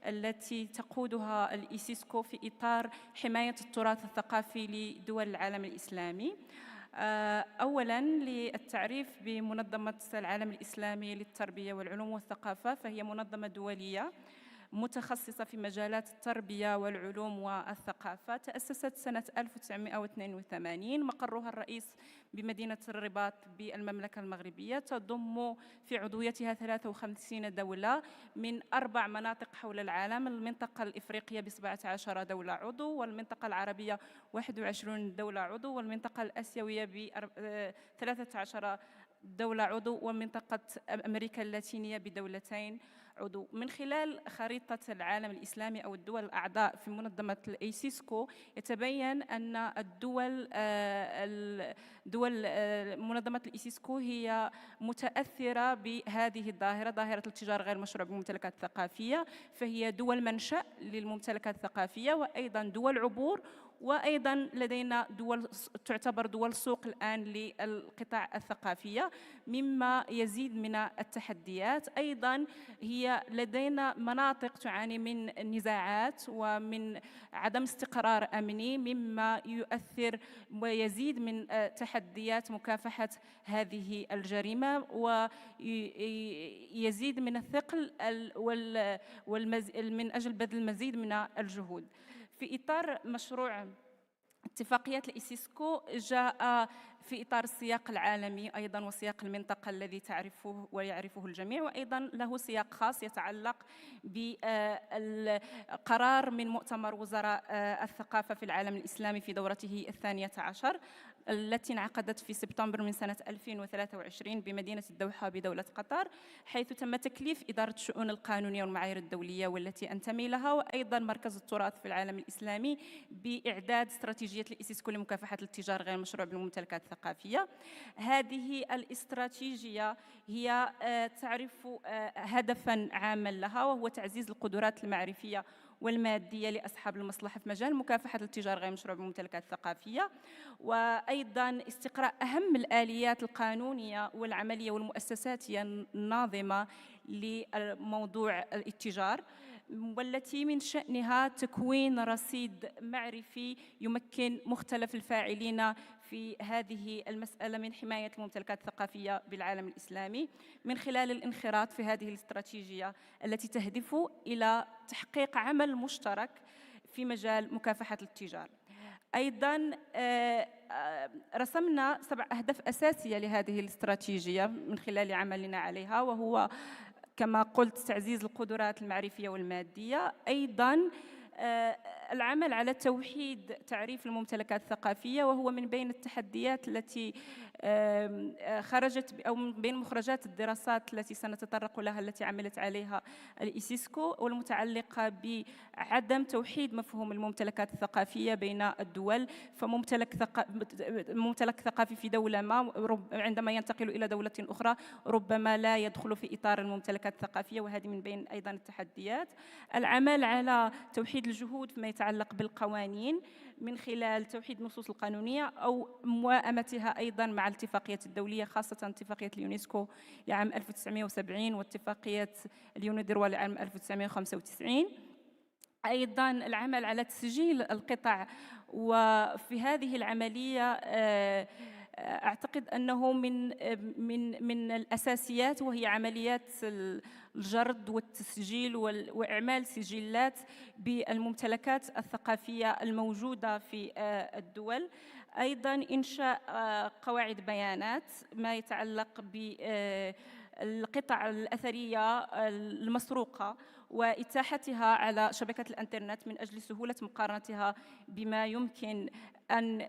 التي تقودها الإيسيسكو في إطار حماية التراث الثقافي لدول العالم الإسلامي. أولاً للتعريف بمنظمة العالم الإسلامي للتربية والعلوم والثقافة، فهي منظمة دولية متخصصة في مجالات التربية والعلوم والثقافة. تأسست سنة 1982، مقرها الرئيس بمدينة الرباط بالمملكة المغربية. تضم في عضويتها 53 دولة من 4 مناطق حول العالم: المنطقة الإفريقية ب17 دولة عضو، والمنطقة العربية 21 دولة عضو، والمنطقة الآسيوية ب13 دولة عضو، ومنطقة أمريكا اللاتينية ب2 عضو. من خلال خريطة العالم الإسلامي أو الدول الأعضاء في منظمة الإيسيسكو يتبين أن دول منظمة الإيسيسكو هي متأثرة بهذه الظاهرة، ظاهرة الاتجار غير المشروع بالممتلكات الثقافية، فهي دول منشأ للممتلكات الثقافية وأيضا دول عبور، وأيضا لدينا دول تعتبر دول سوق الآن للقطاع الثقافية، مما يزيد من التحديات. أيضا هي لدينا مناطق تعاني من نزاعات ومن عدم استقرار أمني، مما يؤثر ويزيد من تحديات مكافحة هذه الجريمة، ويزيد من الثقل من أجل بذل المزيد من الجهود. في إطار مشروع اتفاقية الإيسيسكو جاء في إطار السياق العالمي أيضا وسياق المنطقة الذي تعرفه ويعرفه الجميع، وأيضا له سياق خاص يتعلق بالقرار من مؤتمر وزراء الثقافة في العالم الإسلامي في دورته 12 التي انعقدت في سبتمبر من سنة 2023 بمدينة الدوحة بدولة قطر، حيث تم تكليف إدارة الشؤون القانونية والمعايير الدولية والتي أنتمي لها، وأيضا مركز التراث في العالم الإسلامي، بإعداد استراتيجية الإيسيسكو لمكافحة الاتجار غير المشروع بالممتلكات الثقافية. هذه الاستراتيجية هي تعرف هدفاً عاماً لها، وهو تعزيز القدرات المعرفية والمادية لأصحاب المصلحة في مجال مكافحة الاتجار غير المشروع بالممتلكات الثقافية، وأيضاً استقراء أهم الآليات القانونية والعملية والمؤسساتية الناظمة لموضوع الاتجار، والتي من شأنها تكوين رصيد معرفي يمكن مختلف الفاعلين في هذه المسألة من حماية الممتلكات الثقافية بالعالم الإسلامي من خلال الانخراط في هذه الاستراتيجية التي تهدف إلى تحقيق عمل مشترك في مجال مكافحة الاتجار. أيضاً رسمنا 7 أهداف أساسية لهذه الاستراتيجية من خلال عملنا عليها، وهو كما قلت تعزيز القدرات المعرفية والمادية، أيضاً العمل على توحيد تعريف الممتلكات الثقافية، وهو من بين التحديات التي خرجت أو من بين مخرجات الدراسات التي سنتطرق لها التي عملت عليها الإيسيسكو، والمتعلقة بعدم توحيد مفهوم الممتلكات الثقافية بين الدول. فممتلك ثقافي في دولة ما عندما ينتقل إلى دولة أخرى ربما لا يدخل في إطار الممتلكات الثقافية، وهذه من بين أيضا التحديات. العمل على توحيد الجهود فيما يتعلق بالقوانين من خلال توحيد النصوص القانونية أو موائمتها أيضا مع الاتفاقيات الدولية، خاصة اتفاقية اليونسكو لعام 1970 واتفاقية اليونيدروا لعام 1995. أيضا العمل على تسجيل القطع، وفي هذه العملية أعتقد أنه من الأساسيات، وهي عمليات الجرد والتسجيل وإعمال سجلات بالممتلكات الثقافية الموجودة في الدول. أيضاً إنشاء قواعد بيانات ما يتعلق بالقطع الأثرية المسروقة وإتاحتها على شبكة الإنترنت من أجل سهولة مقارنتها بما يمكن أن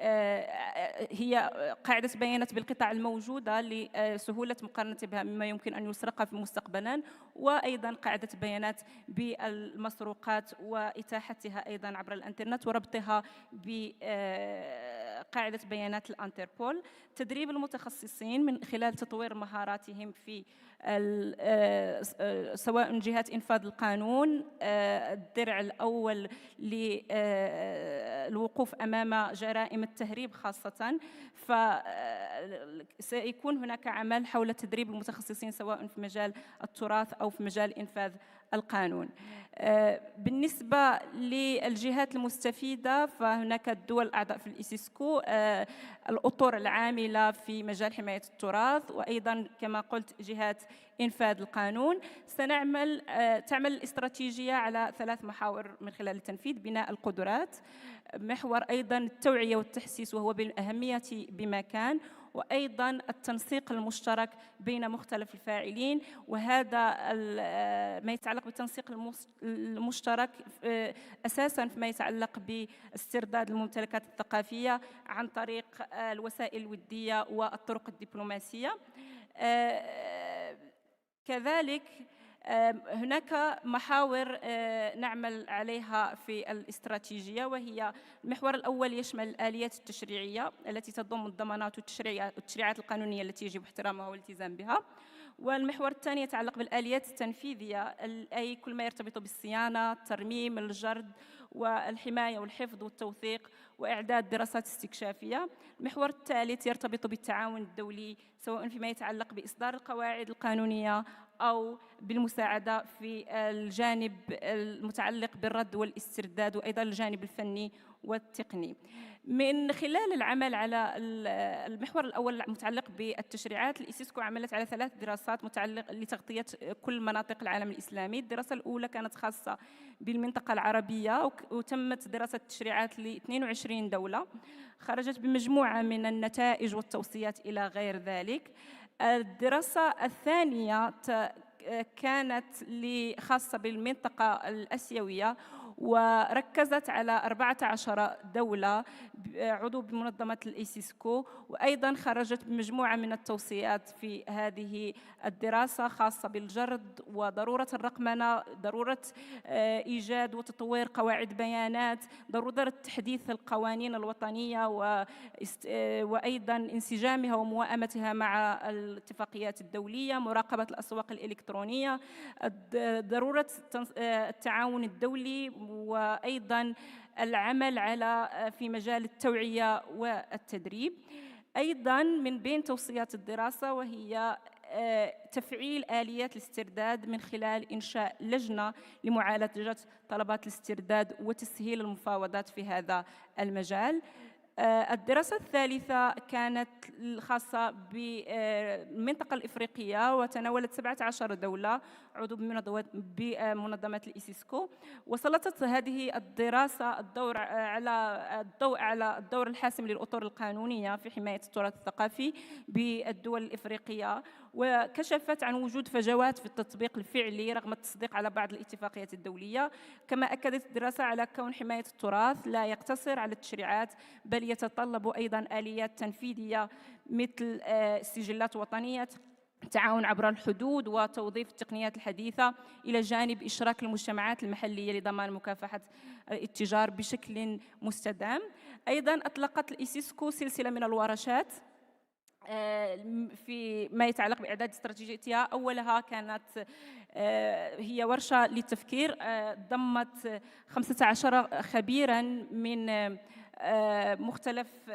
هي قاعدة بيانات بالقطع الموجودة لسهولة مقارنتها بها مما يمكن أن يسرق في مستقبلا، وأيضا قاعدة بيانات بالمسروقات وإتاحتها أيضا عبر الإنترنت وربطها قاعدة بيانات الانتربول، تدريب المتخصصين من خلال تطوير مهاراتهم في سواء جهات إنفاذ القانون، الدرع الأول للوقوف أمام جرائم التهريب خاصة، فسيكون هناك عمل حول تدريب المتخصصين سواء في مجال التراث أو في مجال إنفاذ القانون. بالنسبة للجهات المستفيدة فهناك الدول الأعضاء في الإيسيسكو، الأطر العاملة في مجال حماية التراث، وأيضا كما قلت جهات إنفاذ القانون. تعمل الاستراتيجية على 3 محاور من خلال التنفيذ: بناء القدرات، محور أيضا التوعية والتحسيس وهو بالأهمية بمكان، وأيضا التنسيق المشترك بين مختلف الفاعلين. وهذا ما يتعلق بالتنسيق المشترك أساسا فيما يتعلق باسترداد الممتلكات الثقافية عن طريق الوسائل الودية والطرق الدبلوماسية. كذلك هناك محاور نعمل عليها في الاستراتيجية، وهي المحور الأول يشمل الآليات التشريعية التي تضم الضمانات والتشريعات القانونية التي يجب احترامها والالتزام بها. والمحور الثاني يتعلق بالآليات التنفيذية، أي كل ما يرتبط بالصيانة، الترميم، الجرد والحماية والحفظ والتوثيق وإعداد دراسات استكشافية. المحور الثالث يرتبط بالتعاون الدولي سواء فيما يتعلق بإصدار القواعد القانونية أو بالمساعدة في الجانب المتعلق بالرد والاسترداد، وأيضا الجانب الفني والتقني. من خلال العمل على المحور الأول المتعلق بالتشريعات، الإيسيسكو عملت على 3 دراسات متعلقة لتغطية كل مناطق العالم الإسلامي. الدراسة الأولى كانت خاصة بالمنطقة العربية، وتمت دراسة التشريعات ل 22 دولة، خرجت بمجموعة من النتائج والتوصيات إلى غير ذلك. الدراسة الثانية كانت خاصة بالمنطقة الآسيوية، وركزت على 14 دولة عضو بمنظمة الإيسيسكو، وأيضا خرجت بمجموعة من التوصيات في هذه الدراسة خاصة بالجرد وضرورة الرقمنة، ضرورة إيجاد وتطوير قواعد بيانات، ضرورة تحديث القوانين الوطنية وأيضا انسجامها وموائمتها مع الاتفاقيات الدولية، مراقبة الأسواق الإلكترونية، ضرورة التعاون الدولي، وأيضا العمل في مجال التوعية والتدريب. أيضا من بين توصيات الدراسة وهي تفعيل آليات الاسترداد من خلال إنشاء لجنة لمعالجة طلبات الاسترداد وتسهيل المفاوضات في هذا المجال. الدراسة الثالثة كانت خاصة بالمنطقة الإفريقية، وتناولت 17 دولة عضو بمنظمة الإيسيسكو، وسلطت هذه الدراسة الضوء على الدور الحاسم للأطر القانونية في حماية التراث الثقافي بالدول الإفريقية، وكشفت عن وجود فجوات في التطبيق الفعلي رغم التصديق على بعض الاتفاقيات الدولية. كما أكدت الدراسة على كون حماية التراث لا يقتصر على التشريعات، بل يتطلب أيضا آليات تنفيذية مثل سجلات وطنية، التعاون عبر الحدود، وتوظيف التقنيات الحديثة، إلى جانب إشراك المجتمعات المحلية لضمان مكافحة الاتجار بشكل مستدام. أيضا أطلقت الإيسيسكو سلسلة من الورشات في ما يتعلق بإعداد استراتيجيتها. أولها كانت هي ورشة للتفكير ضمت 15 خبيراً من مختلف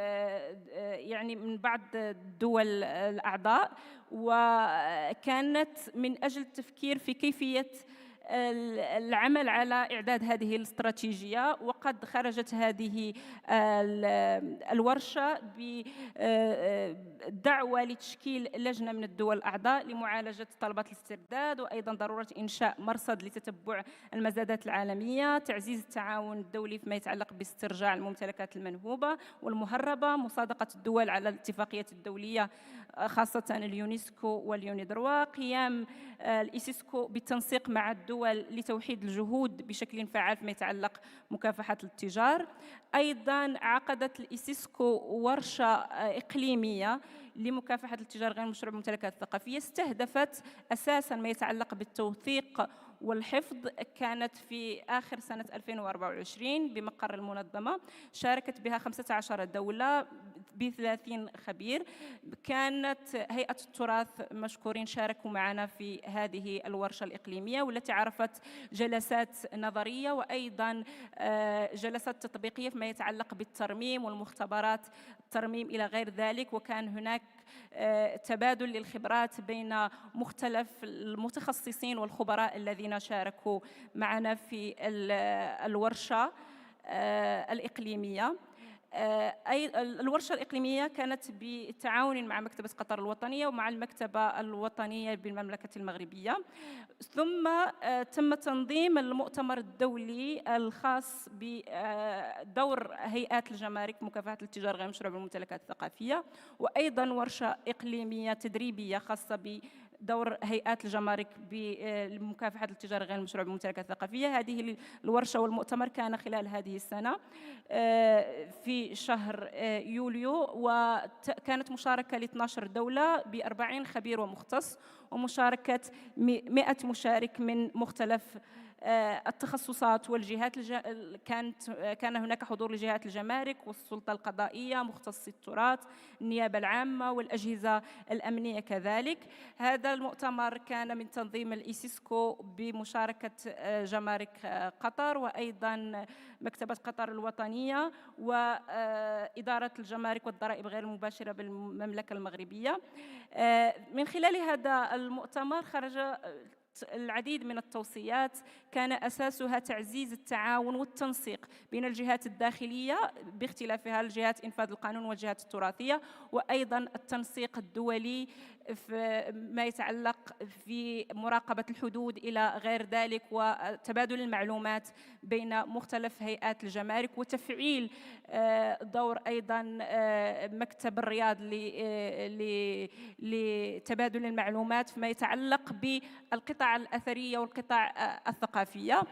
يعني من بعض الدول الأعضاء، وكانت من أجل التفكير في كيفية العمل على إعداد هذه الاستراتيجية. وقد خرجت هذه الورشة بدعوة لتشكيل لجنة من الدول الأعضاء لمعالجة طلبات الاسترداد، وأيضا ضرورة إنشاء مرصد لتتبع المزادات العالمية، تعزيز التعاون الدولي فيما يتعلق باسترجاع الممتلكات المنهوبة والمهربة، مصادقة الدول على الاتفاقيات الدولية خاصة اليونسكو واليونيدروا، قيام الإيسيسكو بالتنسيق مع الدول لتوحيد الجهود بشكل فعال فيما يتعلق مكافحة الاتجار. أيضا عقدت الإيسيسكو ورشة إقليمية لمكافحة الاتجار غير المشروع بممتلكات الثقافية، استهدفت أساسا ما يتعلق بالتوثيق والحفظ كانت في آخر سنة 2024 بمقر المنظمة، شاركت بها 15 دولة ب30 خبير. كانت هيئة التراث مشكورين شاركوا معنا في هذه الورشة الإقليمية، والتي عرفت جلسات نظرية وأيضا جلسات تطبيقية فيما يتعلق بالترميم والمختبرات الترميم إلى غير ذلك. وكان هناك تبادل للخبرات بين مختلف المتخصصين والخبراء الذين شاركوا معنا في الورشة الإقليمية. الورشة الإقليمية كانت بالتعاون مع مكتبة قطر الوطنية ومع المكتبة الوطنية بالمملكة المغربية. ثم تم تنظيم المؤتمر الدولي الخاص بدور هيئات الجمارك مكافحة الاتجار غير المشروع بالممتلكات الثقافية، وأيضا ورشة إقليمية تدريبية خاصة دور هيئات الجمارك بمكافحة الاتجار غير المشروع بالممتلكات الثقافية. هذه الورشة والمؤتمر كان خلال هذه السنة في شهر يوليو، وكانت مشاركة ل 12 دولة ب40 خبير ومختص، ومشاركة 100 مشارك من مختلف التخصصات والجهات. كان هناك حضور لجهات الجمارك والسلطة القضائية، مختصي التراث، النيابة العامة والأجهزة الأمنية كذلك. هذا المؤتمر كان من تنظيم الإيسيسكو بمشاركة جمارك قطر وأيضا مكتبة قطر الوطنية وإدارة الجمارك والضرائب غير المباشرة بالمملكة المغربية. من خلال هذا المؤتمر خرج العديد من التوصيات كان أساسها تعزيز التعاون والتنسيق بين الجهات الداخلية باختلافها الجهات إنفاذ القانون والجهات التراثية، وأيضا التنسيق الدولي في ما يتعلق في مراقبة الحدود إلى غير ذلك، وتبادل المعلومات بين مختلف هيئات الجمارك، وتفعيل دور أيضا مكتب الرياض لتبادل المعلومات فيما يتعلق بالقطع الأثرية والقطع الثقافية.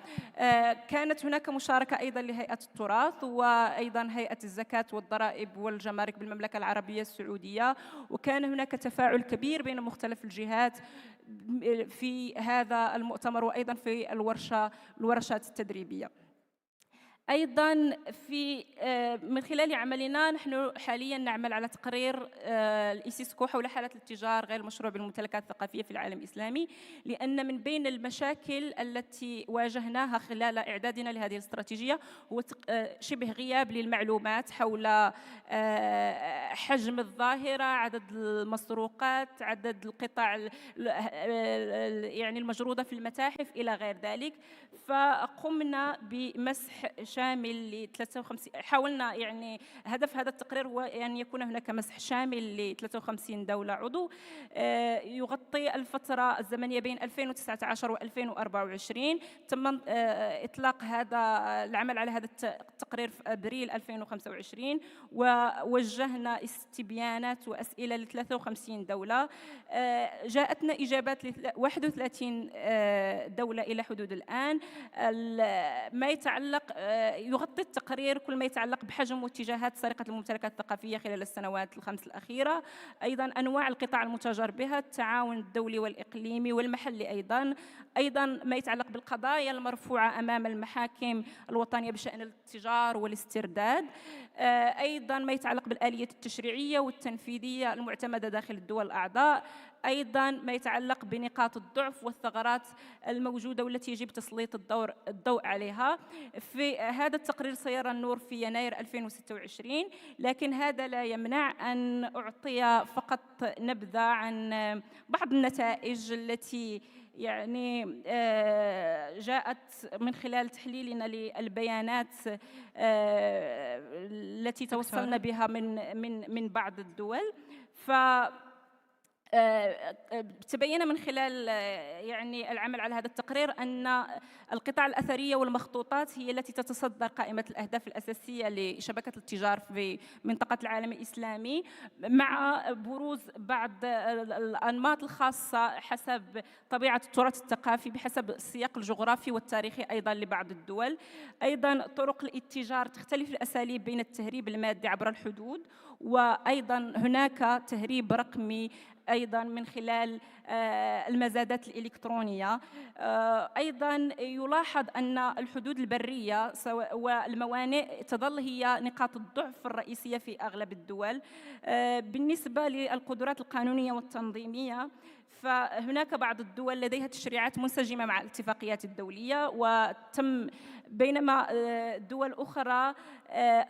كانت هناك مشاركة أيضا لهيئة التراث وأيضا هيئة الزكاة والضرائب والجمارك بالمملكة العربية السعودية، وكان هناك تفاعل كبير بين مختلف الجهات في هذا المؤتمر وأيضا في الورشات التدريبية. أيضا من خلال عملنا نحن حاليا نعمل على تقرير الإيسيسكو حول حالة الاتجار غير المشروع بالممتلكات الثقافية في العالم الإسلامي، لأن من بين المشاكل التي واجهناها خلال إعدادنا لهذه الاستراتيجية هو شبه غياب للمعلومات حول حجم الظاهرة، عدد المسروقات، عدد القطع يعني المجرودة في المتاحف إلى غير ذلك. فقمنا بمسح شامل ل 53، حاولنا يعني هدف هذا التقرير هو أن يكون هناك مسح شامل ل 53 دولة عضو يغطي الفترة الزمنية بين 2019 و 2024. تم إطلاق هذا العمل على هذا التقرير في أبريل 2025، ووجهنا استبيانات وأسئلة ل 53 دولة. جاءتنا إجابات ل 31 دولة إلى حدود الآن. ما يتعلق يغطي التقرير كل ما يتعلق بحجم واتجاهات سرقة الممتلكات الثقافية خلال السنوات الخمس الأخيرة، أيضا أنواع القطع المتاجر بها، التعاون الدولي والإقليمي والمحلي، أيضا ما يتعلق بالقضايا المرفوعة أمام المحاكم الوطنية بشأن الاتجار والاسترداد، أيضا ما يتعلق بالآلية التشريعية والتنفيذية المعتمدة داخل الدول الأعضاء، أيضا ما يتعلق بنقاط الضعف والثغرات الموجودة والتي يجب تسليط الضوء عليها. في هذا التقرير سيرى النور في يناير 2026، لكن هذا لا يمنع أن أعطي فقط نبذة عن بعض النتائج التي يعني جاءت من خلال تحليلنا للبيانات التي توصلنا بها من بعض الدول. تبين من خلال يعني العمل على هذا التقرير أن القطع الأثرية والمخطوطات هي التي تتصدر قائمة الأهداف الأساسية لشبكة الاتجار في منطقة العالم الإسلامي، مع بروز بعض الأنماط الخاصة حسب طبيعة التراث الثقافي بحسب السياق الجغرافي والتاريخي أيضا لبعض الدول. أيضا طرق الاتجار تختلف الأساليب بين التهريب المادي عبر الحدود، وأيضا هناك تهريب رقمي أيضا من خلال المزادات الإلكترونية. أيضا يلاحظ أن الحدود البرية والموانئ تظل هي نقاط الضعف الرئيسية في أغلب الدول. بالنسبة للقدرات القانونية والتنظيمية، فهناك بعض الدول لديها تشريعات منسجمة مع الاتفاقيات الدولية، بينما دول أخرى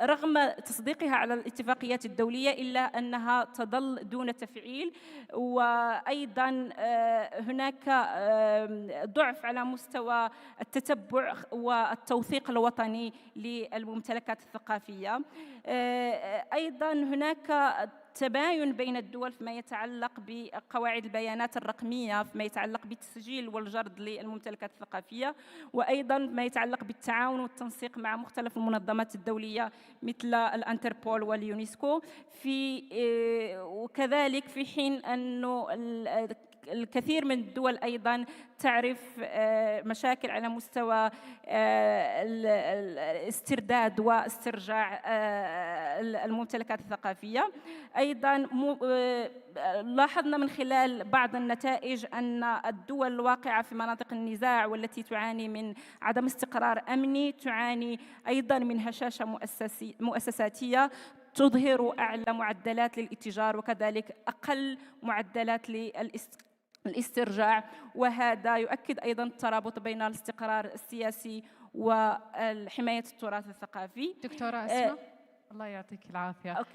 رغم تصديقها على الاتفاقيات الدولية إلا أنها تظل دون تفعيل. وأيضا هناك ضعف على مستوى التتبع والتوثيق الوطني للممتلكات الثقافية. أيضا هناك تباين بين الدول فيما يتعلق بقواعد البيانات الرقمية، فيما يتعلق بالتسجيل والجرد للممتلكات الثقافية، وأيضا ما يتعلق بالتعاون والتنسيق مع مختلف المنظمات الدولية مثل الانتربول واليونسكو. وكذلك في حين أنه الكثير من الدول أيضا تعرف مشاكل على مستوى الاسترداد واسترجاع الممتلكات الثقافية. أيضا لاحظنا من خلال بعض النتائج أن الدول الواقعة في مناطق النزاع والتي تعاني من عدم استقرار أمني تعاني أيضا من هشاشة مؤسساتية تظهر أعلى معدلات للاتجار وكذلك أقل معدلات الاسترجاع، وهذا يؤكد أيضا الترابط بين الاستقرار السياسي وحماية التراث الثقافي. دكتورة أسماء، الله يعطيك العافية.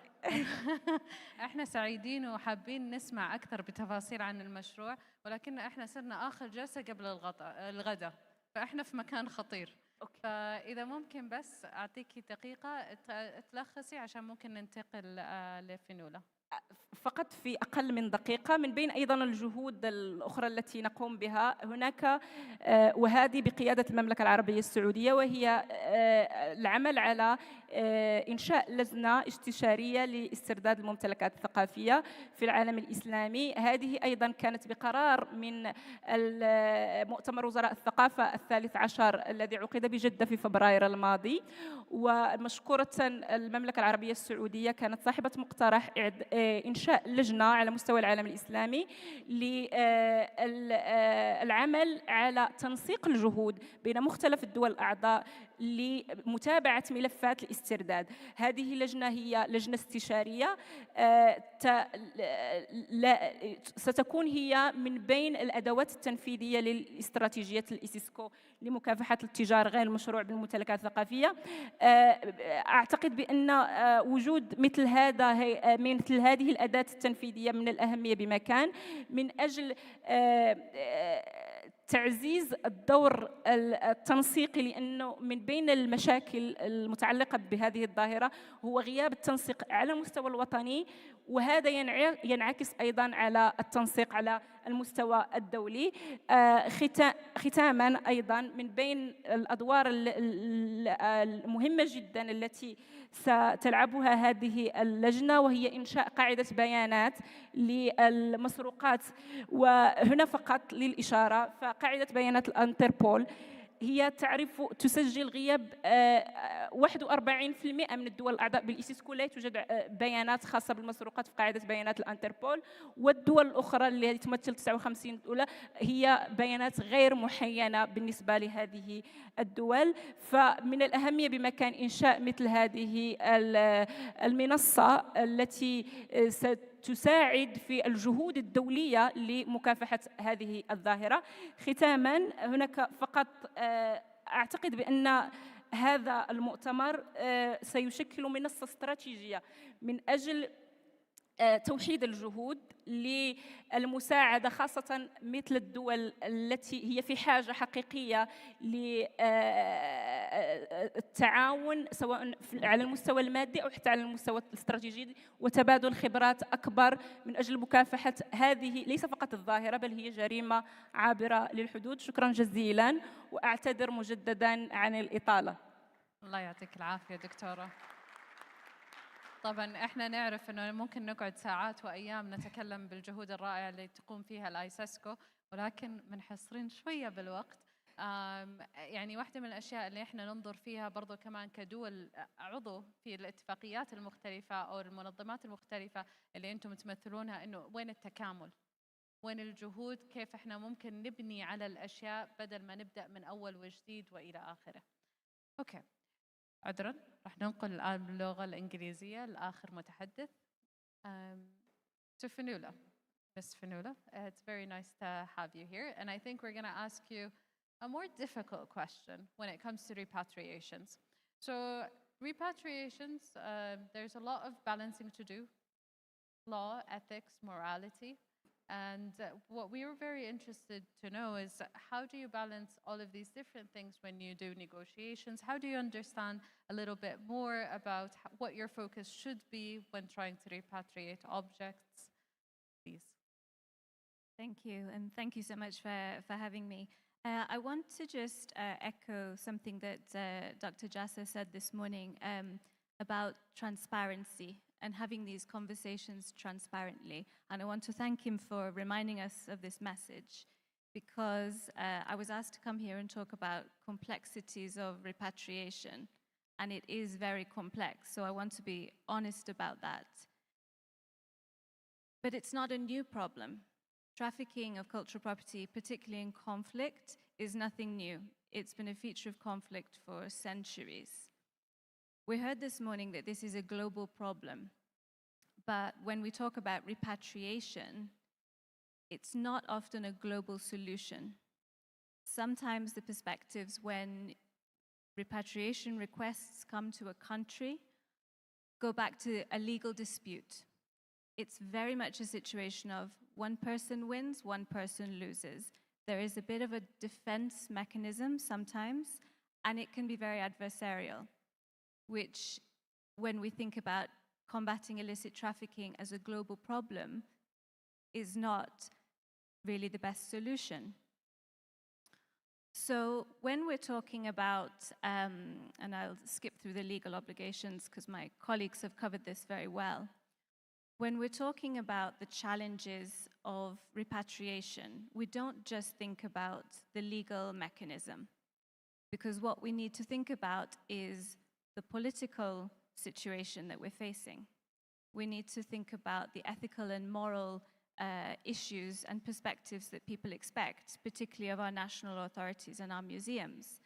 احنا سعيدين وحابين نسمع أكثر بتفاصيل عن المشروع، ولكن احنا صرنا آخر جلسة قبل الغداء، فاحنا في مكان خطير. فإذا ممكن بس أعطيكي دقيقة تلخصي عشان ممكن ننتقل لفنولة. فقط في أقل من دقيقة. من بين أيضا الجهود الأخرى التي نقوم بها هناك وهذه بقيادة المملكة العربية السعودية، وهي العمل على إنشاء لجنة استشارية لاسترداد الممتلكات الثقافية في العالم الإسلامي. هذه أيضا كانت بقرار من مؤتمر وزراء الثقافة 13 الذي عقد بجدة في فبراير الماضي. ومشكورة المملكة العربية السعودية كانت صاحبة مقترح إنشاء لجنة على مستوى العالم الإسلامي للعمل على تنسيق الجهود بين مختلف الدول الأعضاء لمتابعة ملفات الاسترداد. هذه اللجنة هي لجنة استشارية ستكون هي من بين الأدوات التنفيذية للاستراتيجية الإسيسكو لمكافحة الاتجار غير المشروع بالممتلكات الثقافية. أعتقد بأن وجود مثل هذه الأداة التنفيذية من الأهمية بمكان من أجل تعزيز الدور التنسيقي، لأنه من بين المشاكل المتعلقة بهذه الظاهرة هو غياب التنسيق على المستوى الوطني، وهذا ينعكس أيضا على التنسيق على المستوى الدولي. ختاما أيضا من بين الأدوار المهمة جدا التي ستلعبها هذه اللجنة وهي إنشاء قاعدة بيانات للمسروقات. وهنا فقط للإشارة فقاعدة بيانات الانتربول هي تسجل غياب 41% من الدول الأعضاء بالإسيسكو لا توجد بيانات خاصة بالمسروقات في قاعدة بيانات الانتربول، والدول الأخرى اللي تمثل 59 دولة هي بيانات غير محينة بالنسبة لهذه الدول. فمن الأهمية بمكان إنشاء مثل هذه المنصة التي تساعد في الجهود الدولية لمكافحة هذه الظاهرة. ختاما هناك فقط أعتقد بأن هذا المؤتمر سيشكل منصة استراتيجية من أجل توحيد الجهود للمساعدة خاصة مثل الدول التي هي في حاجة حقيقية للتعاون سواء على المستوى المادي أو حتى على المستوى الاستراتيجي وتبادل خبرات أكبر من أجل مكافحة هذه ليس فقط الظاهرة بل هي جريمة عابرة للحدود. شكرا جزيلا وأعتذر مجددا عن الإطالة. الله يعطيك العافية دكتورة. طبعا احنا نعرف انه ممكن نقعد ساعات وايام نتكلم بالجهود الرائعه اللي تقوم فيها الايساسكو، ولكن منحصرين شويه بالوقت. يعني واحدة من الأشياء اللي إحنا ننظر فيها برضو كمان كدول عضو في الاتفاقيات المختلفة أو المنظمات المختلفة اللي أنتم تمثلونها، إنه وين التكامل، وين الجهود، كيف إحنا ممكن نبني على الأشياء بدل ما نبدأ من أول وجديد وإلى آخره. أوكي، عذرا راح ننقل الآن باللغة الإنجليزية لآخر متحدث. To Fionnuala. Ms. Fionnuala, it's very nice to have you here, and I think we're going to ask you a more difficult question when it comes to repatriations. So repatriations, there's a lot of balancing to do, law, ethics, morality, and what we were very interested to know is how do you balance all of these different things when you do negotiations? How do you understand a little bit more about what your focus should be when trying to repatriate objects? Please. Thank you, and thank you so much for having me. I want to just echo something that Dr. Jassa said this morning about transparency and having these conversations transparently. And I want to thank him for reminding us of this message, because I was asked to come here and talk about complexities of repatriation, and it is very complex, so I want to be honest about that. But it's not a new problem. Trafficking of cultural property, particularly in conflict, is nothing new. It's been a feature of conflict for centuries. We heard this morning that this is a global problem, but when we talk about repatriation, it's not often a global solution. Sometimes the perspectives when repatriation requests come to a country go back to a legal dispute. It's very much a situation of one person wins, one person loses. There is a bit of a defense mechanism sometimes, and it can be very adversarial, which, when we think about combating illicit trafficking as a global problem, is not really the best solution. So when we're talking about, and I'll skip through the legal obligations because my colleagues have covered this very well. When we're talking about the challenges of repatriation, we don't just think about the legal mechanism, because what we need to think about is the political situation that we're facing. We need to think about the ethical and moral issues and perspectives that people expect, particularly of our national authorities and our museums.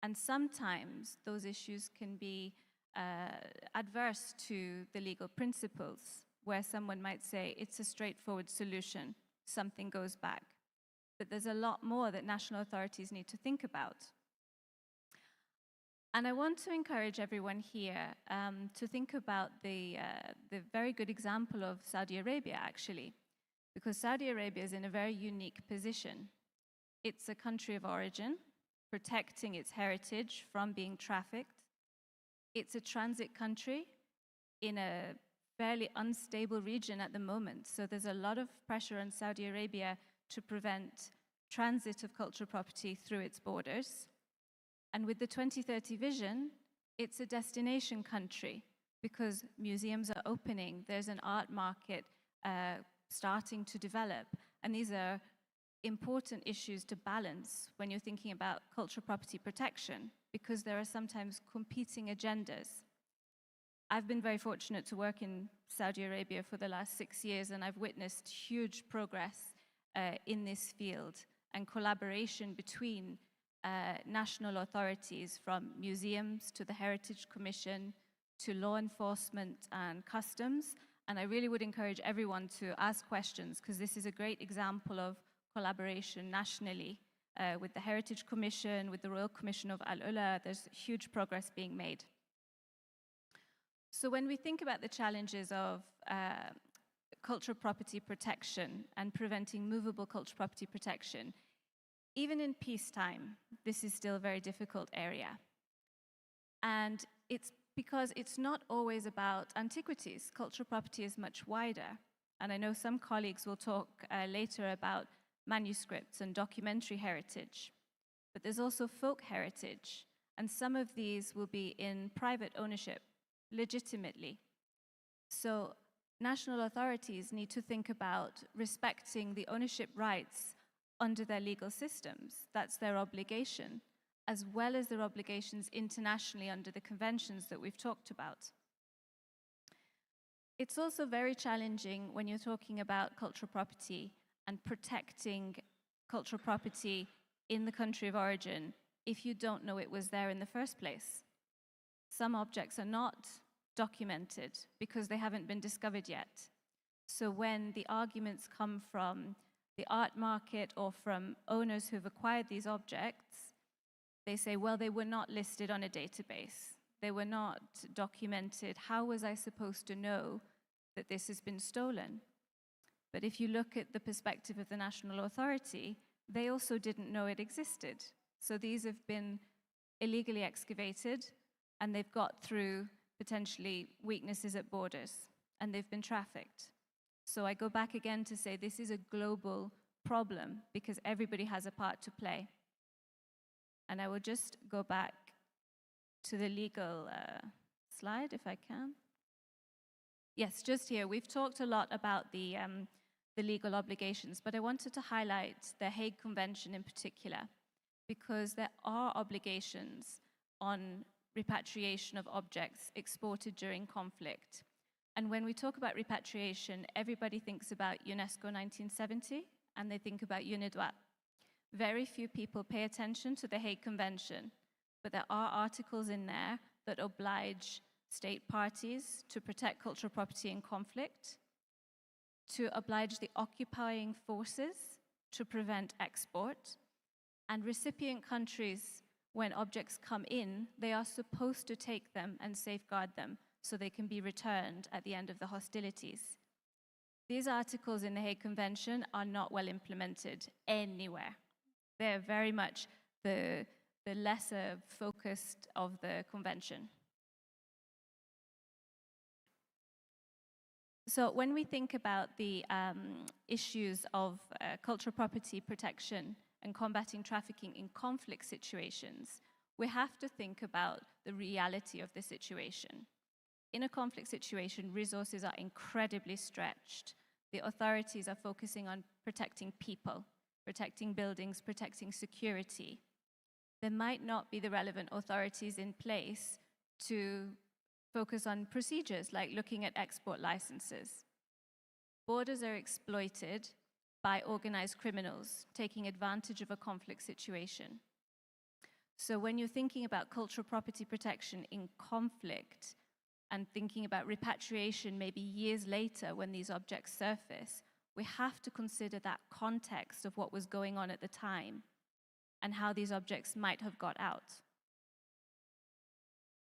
And sometimes those issues can be adverse to the legal principles, where someone might say it's a straightforward solution, something goes back. But there's a lot more that national authorities need to think about. And I want to encourage everyone here to think about the very good example of Saudi Arabia, actually, because Saudi Arabia is in a very unique position. It's a country of origin, protecting its heritage from being trafficked. It's a transit country in a fairly unstable region at the moment, so there's a lot of pressure on Saudi Arabia to prevent transit of cultural property through its borders. And with the 2030 vision, it's a destination country because museums are opening, there's an art market starting to develop, and these are important issues to balance when you're thinking about cultural property protection, because there are sometimes competing agendas. I've been very fortunate to work in Saudi Arabia for the last 6 years, and I've witnessed huge progress in this field and collaboration between national authorities, from museums to the Heritage Commission to law enforcement and customs. And I really would encourage everyone to ask questions, because this is a great example of collaboration nationally with the Heritage Commission, with the Royal Commission of Al-Ula. There's huge progress being made. So when we think about the challenges of cultural property protection and preventing movable cultural property protection, even in peacetime, this is still a very difficult area. And it's because it's not always about antiquities. Cultural property is much wider. And I know some colleagues will talk later about manuscripts and documentary heritage. But there's also folk heritage, and some of these will be in private ownership, legitimately. So national authorities need to think about respecting the ownership rights under their legal systems. That's their obligation, as well as their obligations internationally under the conventions that we've talked about. It's also very challenging when you're talking about cultural property and protecting cultural property in the country of origin if you don't know it was there in the first place. Some objects are not documented because they haven't been discovered yet. So when the arguments come from the art market or from owners who've acquired these objects, they say, well, they were not listed on a database. They were not documented. How was I supposed to know that this has been stolen? But if you look at the perspective of the national authority, they also didn't know it existed. So these have been illegally excavated, and they've got through potentially weaknesses at borders, and they've been trafficked. So I go back again to say this is a global problem because everybody has a part to play. And I will just go back to the legal slide, if I can. Yes, just here. We've talked a lot about the legal obligations, but I wanted to highlight the Hague Convention in particular, because there are obligations on repatriation of objects exported during conflict. And when we talk about repatriation, everybody thinks about UNESCO 1970, and they think about UNIDROIT. Very few people pay attention to the Hague Convention, but there are articles in there that oblige state parties to protect cultural property in conflict, to oblige the occupying forces to prevent export, and recipient countries, when objects come in, they are supposed to take them and safeguard them so they can be returned at the end of the hostilities. These articles in the Hague Convention are not well implemented anywhere. They're very much the lesser focused of the convention. So when we think about the issues of cultural property protection and combating trafficking in conflict situations, we have to think about the reality of the situation. In a conflict situation, resources are incredibly stretched. The authorities are focusing on protecting people, protecting buildings, protecting security. There might not be the relevant authorities in place to focus on procedures like looking at export licenses. Borders are exploited by organized criminals taking advantage of a conflict situation. So when you're thinking about cultural property protection in conflict and thinking about repatriation maybe years later when these objects surface, we have to consider that context of what was going on at the time and how these objects might have got out.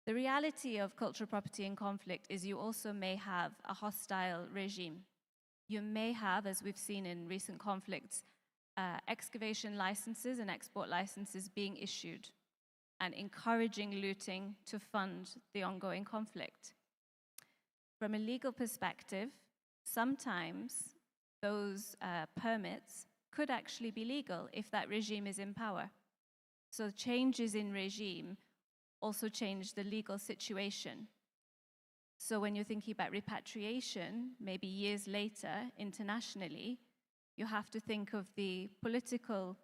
The reality of cultural property in conflict is you also may have a hostile regime. You may have, as we've seen in recent conflicts, excavation licenses and export licenses being issued and encouraging looting to fund the ongoing conflict. From a legal perspective, sometimes those permits could actually be legal if that regime is in power. So changes in regime also change the legal situation. So when you're thinking about repatriation, maybe years later, internationally, you have to think of the political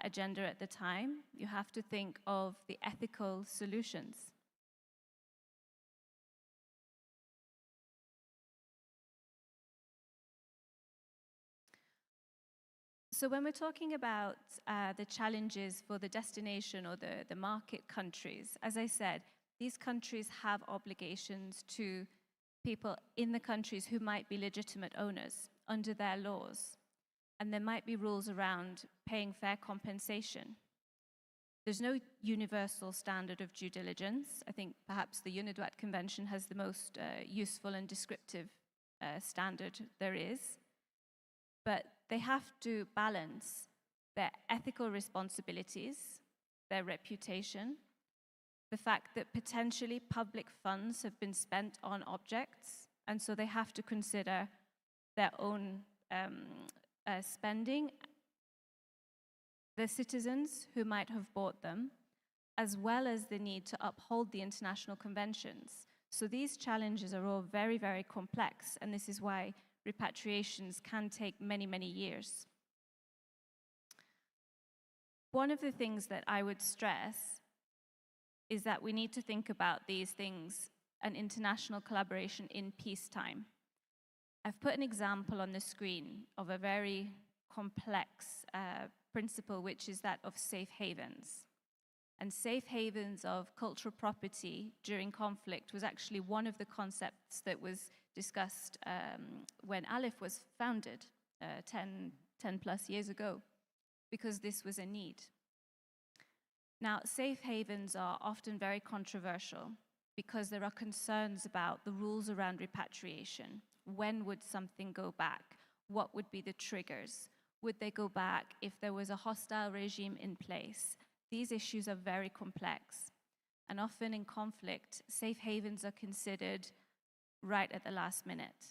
agenda at the time. You have to think of the ethical solutions. So when we're talking about the challenges for the destination or the market countries, as I said, these countries have obligations to people in the countries who might be legitimate owners under their laws. And there might be rules around paying fair compensation. There's no universal standard of due diligence. I think perhaps the UNIDROIT Convention has the most useful and descriptive standard there is. But they have to balance their ethical responsibilities, their reputation, the fact that potentially public funds have been spent on objects, and so they have to consider their own spending, the citizens who might have bought them, as well as the need to uphold the international conventions. So these challenges are all very, very complex, and this is why repatriations can take many, many years. one of the things that I would stress is that we need to think about these things and international collaboration in peacetime. I've put an example on the screen of a very complex principle, which is that of safe havens. And safe havens of cultural property during conflict was actually one of the concepts that was discussed when Alif was founded 10 plus years ago, because this was a need. Now, safe havens are often very controversial because there are concerns about the rules around repatriation. When would something go back? What would be the triggers? Would they go back if there was a hostile regime in place? These issues are very complex, and often in conflict, safe havens are considered right at the last minute.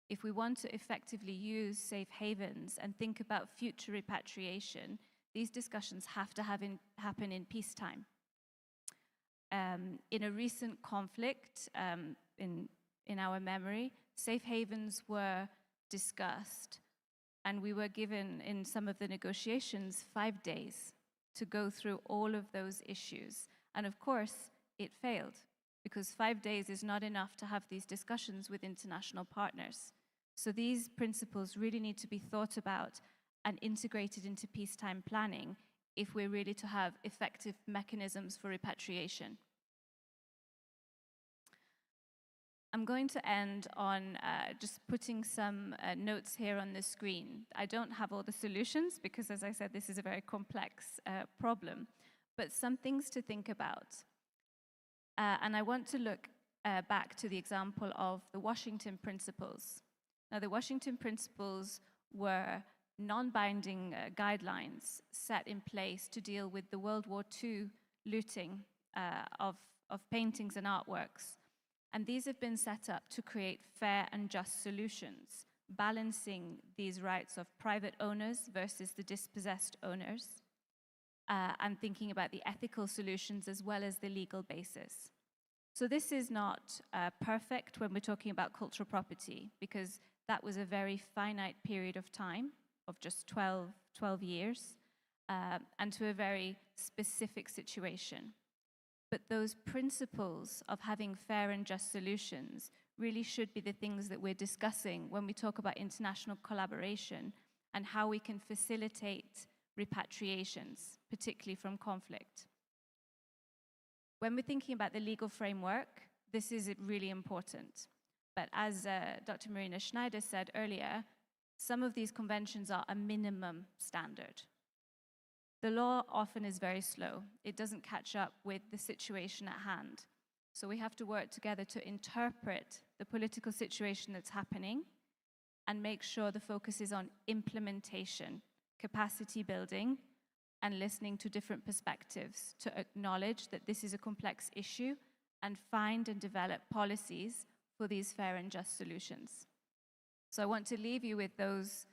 If we want to effectively use safe havens and think about future repatriation, these discussions have to happen in peacetime. In a recent conflict, in our memory, safe havens were discussed, and we were given, in some of the negotiations, 5 days to go through all of those issues. And of course, it failed, because 5 days is not enough to have these discussions with international partners. So these principles really need to be thought about and integrated into peacetime planning if we're really to have effective mechanisms for repatriation. I'm going to end on just putting some notes here on the screen. I don't have all the solutions because, as I said, this is a very complex problem, but some things to think about. And I want to look back to the example of the Washington Principles. Now, the Washington Principles were non-binding guidelines set in place to deal with the World War II looting of paintings and artworks. And these have been set up to create fair and just solutions, balancing these rights of private owners versus the dispossessed owners, and thinking about the ethical solutions as well as the legal basis. So this is not perfect when we're talking about cultural property, because that was a very finite period of time, of just 12 years, and to a very specific situation. But those principles of having fair and just solutions really should be the things that we're discussing when we talk about international collaboration and how we can facilitate repatriations, particularly from conflict. When we're thinking about the legal framework, this is really important. But as Dr. Marina Schneider said earlier, some of these conventions are a minimum standard. The law often is very slow. It doesn't catch up with the situation at hand. So we have to work together to interpret the political situation that's happening and make sure the focus is on implementation, capacity building, and listening to different perspectives to acknowledge that this is a complex issue and find and develop policies for these fair and just solutions. So I want to leave you with those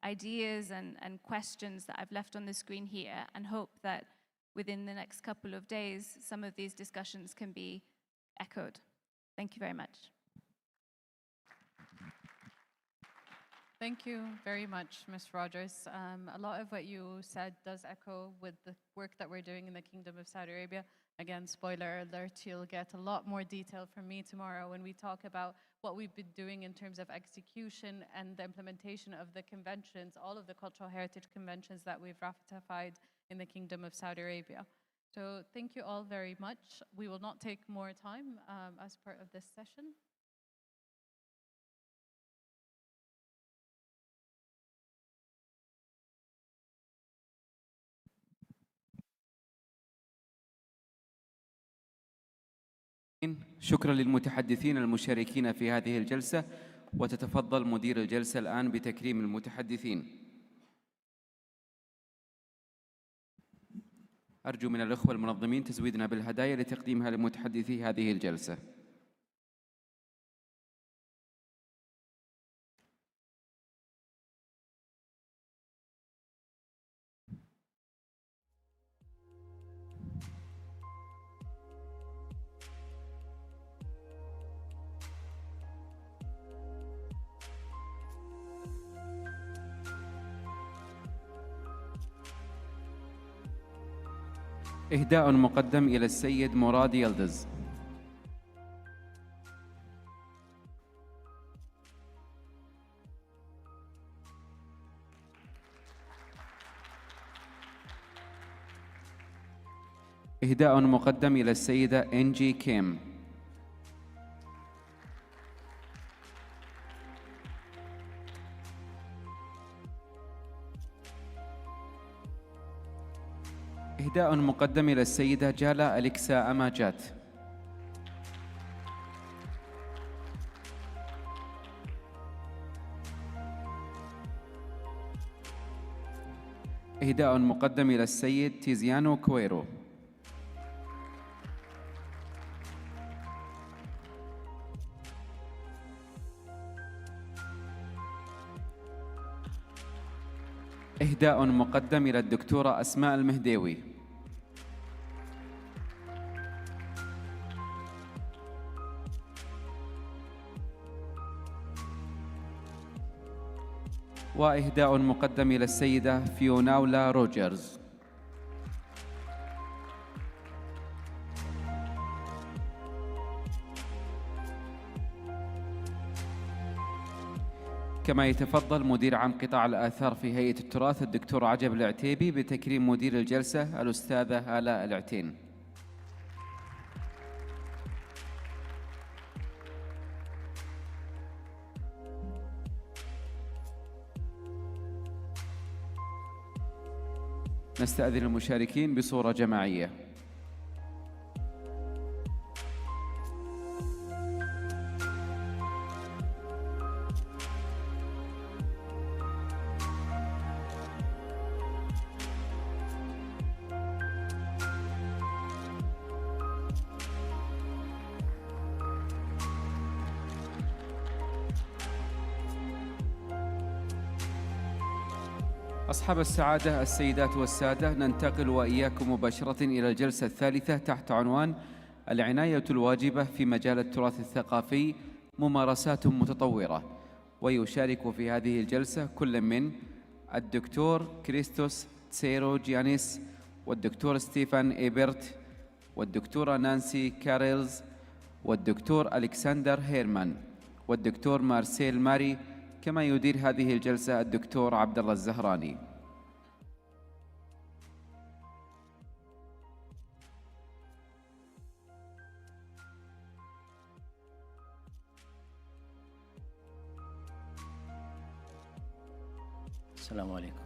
ideas and questions that I've left on the screen here, and hope that within the next couple of days, some of these discussions can be echoed. Thank you very much. Thank you very much, Ms. Rogers. A lot of what you said does echo with the work that we're doing in the Kingdom of Saudi Arabia. Again, spoiler alert, you'll get a lot more detail from me tomorrow when we talk about what we've been doing in terms of execution and the implementation of the conventions, all of the cultural heritage conventions that we've ratified in the Kingdom of Saudi Arabia. So thank you all very much. We will not take more time as part of this session. شكرا للمتحدثين المشاركين في هذه الجلسة، وتتفضل مدير الجلسة الآن بتكريم المتحدثين. أرجو من الأخوة المنظمين تزويدنا بالهدايا لتقديمها لمتحدثي هذه الجلسة. إهداء مقدم إلى السيد مراد يلدز. إهداء مقدم إلى السيدة إنجي كيم. إهداء مقدم إلى السيدة جالا أليكسا أماجات. إهداء مقدم إلى السيد تيزيانو كويرو. إهداء مقدم إلى الدكتورة أسماء المهديوي. وإهداء مقدم إلى السيدة فيوناولا روجرز. كما يتفضل مدير عام قطاع الآثار في هيئة التراث الدكتور عجب العتيبي بتكريم مدير الجلسة الأستاذة آلاء العتين. نستأذن المشاركين بصورة جماعية. أصحاب السعادة السيدات والسادة، ننتقل وإياكم مباشرة إلى الجلسة الثالثة تحت عنوان العناية الواجبة في مجال التراث الثقافي، ممارسات متطورة. ويشارك في هذه الجلسة كل من الدكتور كريستوس تسيرو جيانيس، والدكتور ستيفان إيبرت، والدكتورة نانسي كاريلز، والدكتور ألكسندر هيرمان، والدكتور مارسيل ماري. كما يدير هذه الجلسة الدكتور عبد الله الزهراني. السلام عليكم.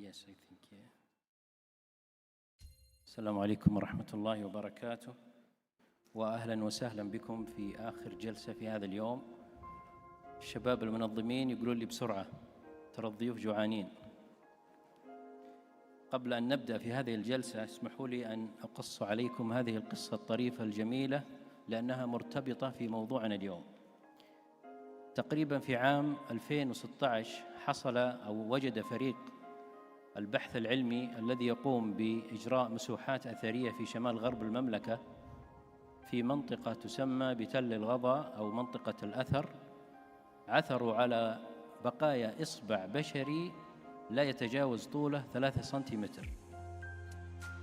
Yes, I think, yeah. السلام عليكم ورحمة الله وبركاته، وأهلا وسهلا بكم في آخر جلسة في هذا اليوم. الشباب المنظمين يقولون لي بسرعة ترى الضيوف جوعانين. قبل أن نبدأ في هذه الجلسة اسمحوا لي أن أقص عليكم هذه القصة الطريفة الجميلة لأنها مرتبطة في موضوعنا اليوم. تقريبا في عام 2016 حصل أو وجد فريق البحث العلمي الذي يقوم بإجراء مسوحات أثرية في شمال غرب المملكة في منطقة تسمى بتل الغضا أو منطقة الأثر، عثروا على بقايا إصبع بشري لا يتجاوز طوله 3 سنتيمتر.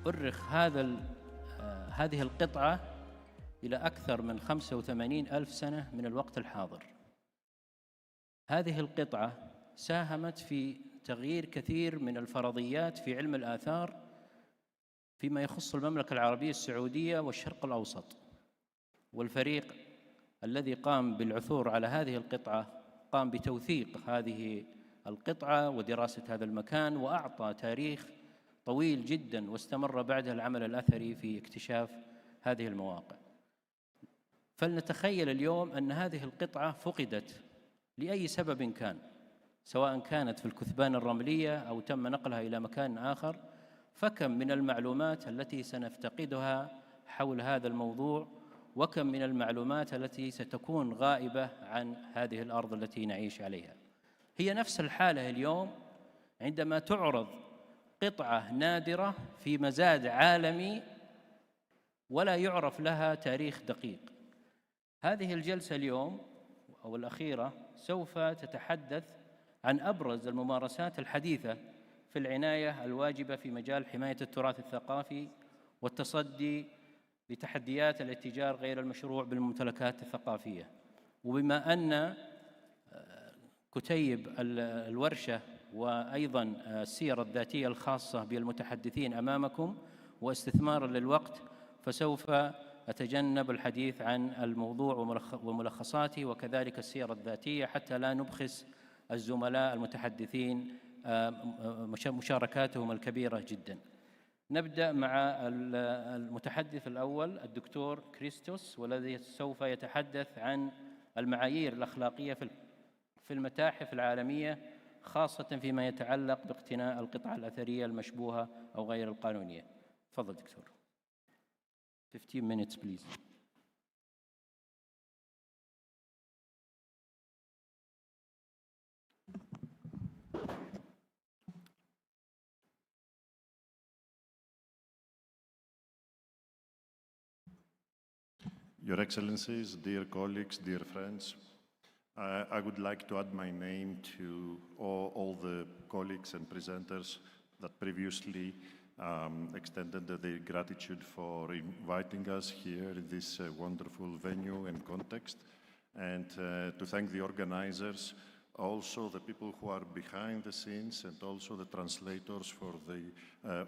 أرخ هذه القطعة إلى أكثر من 85,000 سنة من الوقت الحاضر. هذه القطعة ساهمت في تغيير كثير من الفرضيات في علم الآثار فيما يخص المملكة العربية السعودية والشرق الأوسط. والفريق الذي قام بالعثور على هذه القطعة قام بتوثيق هذه القطعة ودراسة هذا المكان، وأعطى تاريخ طويل جدا واستمر بعدها العمل الأثري في اكتشاف هذه المواقع. فلنتخيل اليوم أن هذه القطعة فقدت لأي سبب كان، سواء كانت في الكثبان الرملية أو تم نقلها إلى مكان آخر، فكم من المعلومات التي سنفتقدها حول هذا الموضوع، وكم من المعلومات التي ستكون غائبة عن هذه الأرض التي نعيش عليها. هي نفس الحالة اليوم عندما تعرض قطعة نادرة في مزاد عالمي ولا يعرف لها تاريخ دقيق. هذه الجلسة اليوم أو الأخيرة سوف تتحدث عن أبرز الممارسات الحديثة في العناية الواجبة في مجال حماية التراث الثقافي والتصدي لتحديات الاتجار غير المشروع بالممتلكات الثقافية. وبما أن كتيب الورشة وأيضا السير الذاتية الخاصة بالمتحدثين أمامكم واستثمارا للوقت، فسوف أتجنب الحديث عن الموضوع وملخصاته وكذلك السير الذاتية حتى لا نبخس الزملاء المتحدثين مشاركاتهم الكبيرة جدا. نبدأ مع المتحدث الأول الدكتور كريستوس، والذي سوف يتحدث عن المعايير الأخلاقية في المتاحف العالمية، خاصة فيما يتعلق باقتناء القطع الأثرية المشبوهة أو غير القانونية. تفضل دكتور. 15 minutes please. Your Excellencies, dear colleagues, dear friends, I would like to add my name to all the colleagues and presenters that previously extended their gratitude for inviting us here in this wonderful venue and context, and to thank the organizers, also the people who are behind the scenes, and also the translators for the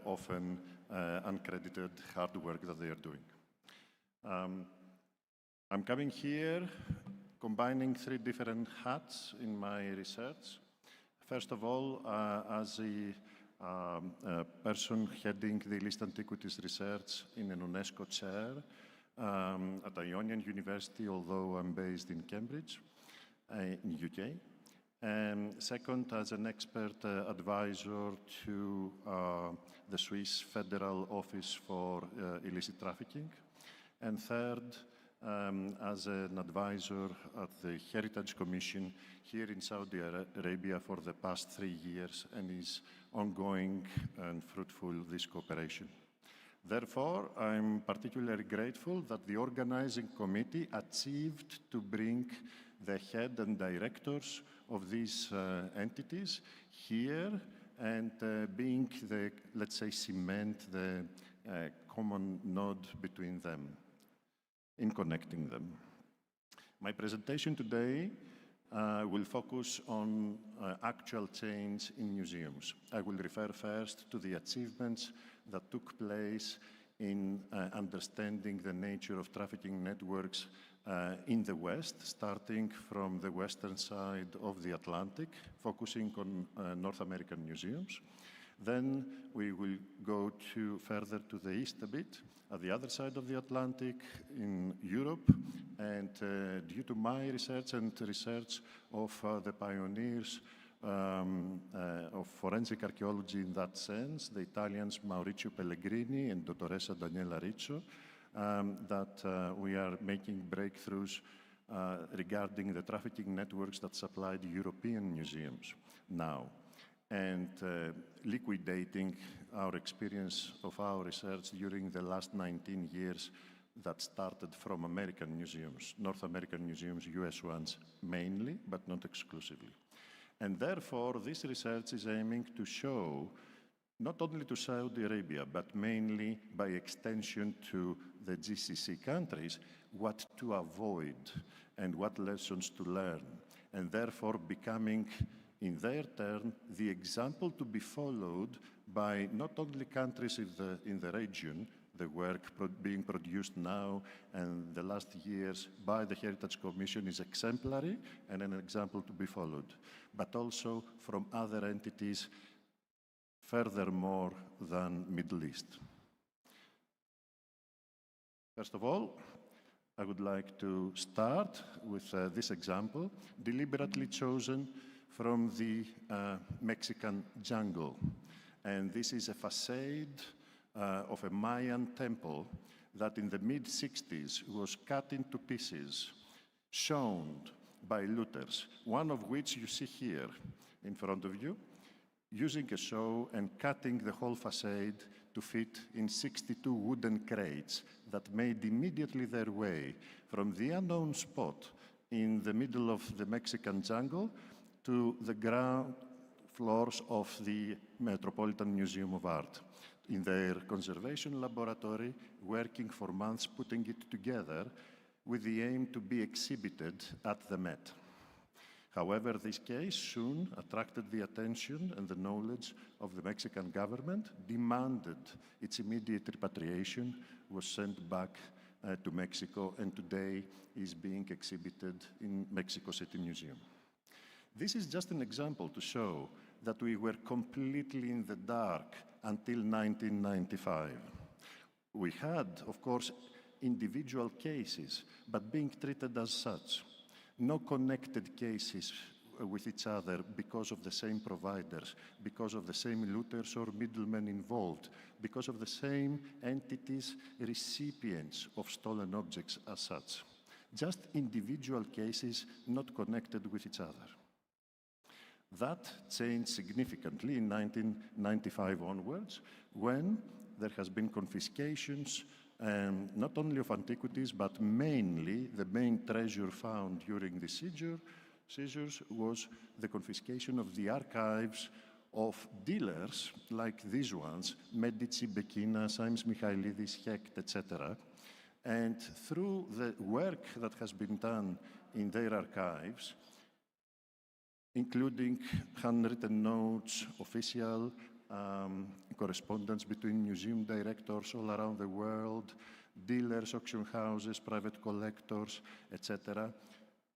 often uncredited hard work that they are doing. I'm coming here combining 3 different hats in my research. First of all, as a person heading the List Antiquities Research in an UNESCO chair at Ionian University, although I'm based in Cambridge, in UK. And second, as an expert advisor to the Swiss Federal Office for Illicit Trafficking. And third, as an advisor at the Heritage Commission here in Saudi Arabia for the past 3 years, and is ongoing and fruitful this cooperation. Therefore, I'm particularly grateful that the organizing committee achieved to bring the head and directors of these entities here and being the, let's say, cement the common node between them, in connecting them. My presentation today will focus on actual change in museums. I will refer first to the achievements that took place in understanding the nature of trafficking networks in the West, starting from the western side of the Atlantic, focusing on North American museums. Then we will go further to the east a bit, at the other side of the Atlantic in Europe, and due to my research and research of the pioneers of forensic archaeology in that sense, the Italians Maurizio Pellegrini and Dottoressa Daniela Riccio, that we are making breakthroughs regarding the trafficking networks that supplied European museums now, and liquidating our experience of our research during the last 19 years that started from American museums, North American museums, US ones mainly, but not exclusively. And therefore, this research is aiming to show, not only to Saudi Arabia, but mainly by extension to the GCC countries, what to avoid and what lessons to learn, and therefore becoming, in their turn, the example to be followed by not only countries in the region, the work being produced now and the last years by the Heritage Commission is exemplary and an example to be followed, but also from other entities furthermore than Middle East. First of all, I would like to start with this example, deliberately chosen from the Mexican jungle. And this is a facade of a Mayan temple that in the mid-60s was cut into pieces, shown by looters, one of which you see here in front of you, using a saw and cutting the whole facade to fit in 62 wooden crates that made immediately their way from the unknown spot in the middle of the Mexican jungle to the ground floors of the Metropolitan Museum of Art. In their conservation laboratory, working for months putting it together with the aim to be exhibited at the Met. However, this case soon attracted the attention and the knowledge of the Mexican government, demanded its immediate repatriation, was sent back to Mexico, and today is being exhibited in Mexico City Museum. This is just an example to show that we were completely in the dark until 1995. We had, of course, individual cases, but being treated as such. No connected cases with each other because of the same providers, because of the same looters or middlemen involved, because of the same entities, recipients of stolen objects as such. Just individual cases not connected with each other. That changed significantly in 1995 onwards, when there has been confiscations, not only of antiquities, but mainly the main treasure found during the seizures was the confiscation of the archives of dealers like these ones, Medici, Bekina, Symes Michailidis, Hecht, etc. And through the work that has been done in their archives, including handwritten notes, official correspondence between museum directors all around the world, dealers, auction houses, private collectors, etc.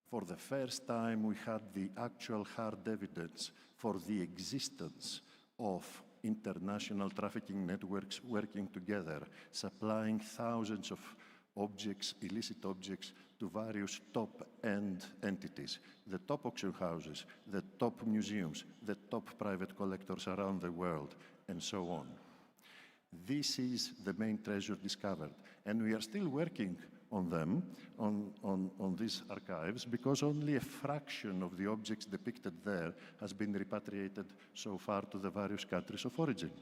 For the first time, we had the actual hard evidence for the existence of international trafficking networks working together, supplying thousands of objects, illicit objects, to various top-end entities, the top auction houses, the top museums, the top private collectors around the world, and so on. This is the main treasure discovered, and we are still working on them, on these archives, because only a fraction of the objects depicted there has been repatriated so far to the various countries of origin.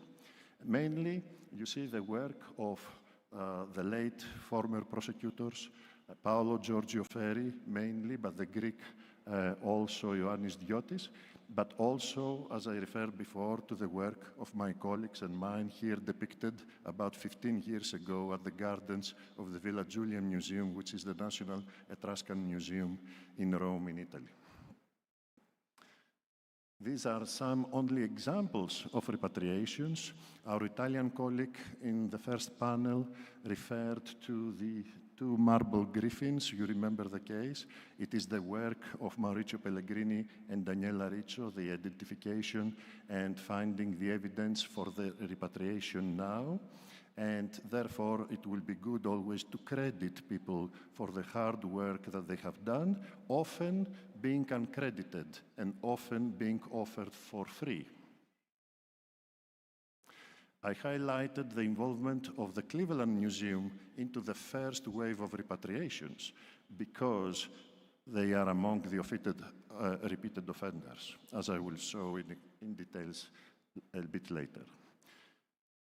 Mainly, you see the work of the late former prosecutors, Paolo Giorgio Ferri, mainly, but the Greek also Ioannis Diotis, but also, as I referred before, to the work of my colleagues and mine here depicted about 15 years ago at the gardens of the Villa Giulia Museum, which is the National Etruscan Museum in Rome, in Italy. These are some only examples of repatriations. Our Italian colleague in the first panel referred to the two marble griffins. You remember the case. It is the work of Maurizio Pellegrini and Daniela Riccio, the identification and finding the evidence for the repatriation now. And therefore, it will be good always to credit people for the hard work that they have done, often being uncredited and often being offered for free. I highlighted the involvement of the Cleveland Museum into the first wave of repatriations because they are among the repeated offenders, as I will show in details a bit later.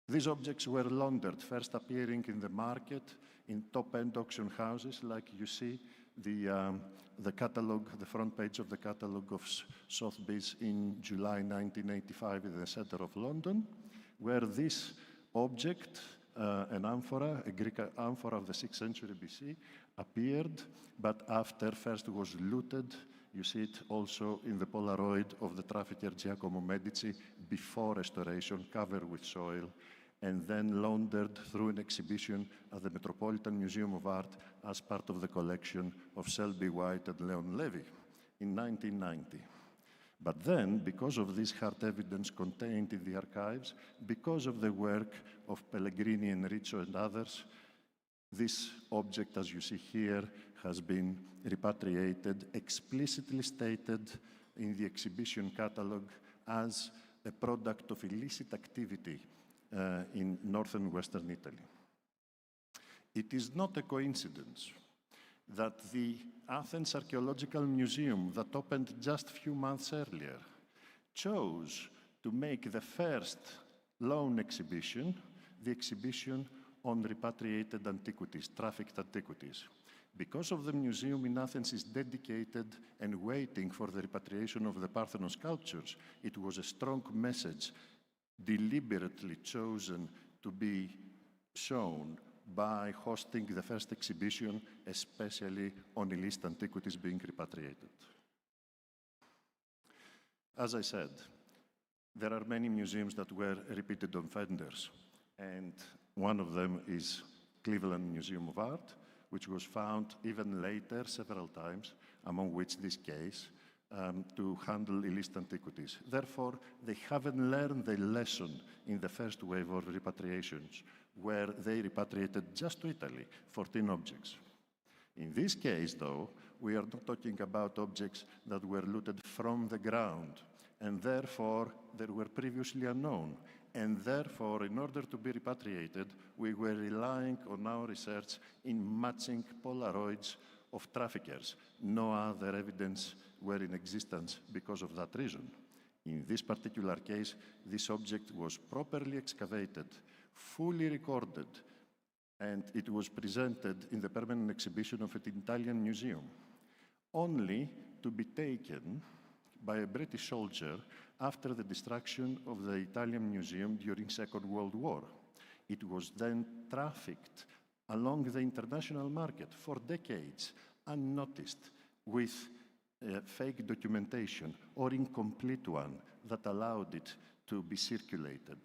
These objects were laundered, first appearing in the market in top-end auction houses, like you see the catalog, the front page of the catalog of Sotheby's in July 1985 in the center of London, where this object, an amphora, a Greek amphora of the 6th century BC, appeared, but after first was looted. You see it also in the Polaroid of the trafficker Giacomo Medici before restoration, covered with soil, and then laundered through an exhibition at the Metropolitan Museum of Art as part of the collection of Selby White and Leon Levy in 1990. But then, because of this hard evidence contained in the archives, because of the work of Pellegrini and Riccio and others, this object, as you see here, has been repatriated, explicitly stated in the exhibition catalog as a product of illicit activity in northern western Italy. It is not a coincidence that the Athens Archaeological Museum that opened just a few months earlier chose to make the first loan exhibition the exhibition on repatriated antiquities, trafficked antiquities. Because of the museum in Athens is dedicated and waiting for the repatriation of the Parthenon sculptures, it was a strong message deliberately chosen to be shown by hosting the first exhibition, especially on illicit antiquities being repatriated. As I said, there are many museums that were repeated offenders, and one of them is Cleveland Museum of Art, which was found even later several times, among which this case, to handle illicit antiquities. Therefore, they haven't learned the lesson in the first wave of repatriations, where they repatriated just to Italy 14 objects. In this case, though, we are not talking about objects that were looted from the ground, and therefore they were previously unknown. And therefore, in order to be repatriated, we were relying on our research in matching Polaroids of traffickers. No other evidence were in existence because of that reason. In this particular case, this object was properly excavated, fully recorded, and it was presented in the permanent exhibition of an Italian museum, only to be taken by a British soldier after the destruction of the Italian museum during Second World War. It was then trafficked along the international market for decades, unnoticed, with fake documentation or incomplete one that allowed it to be circulated,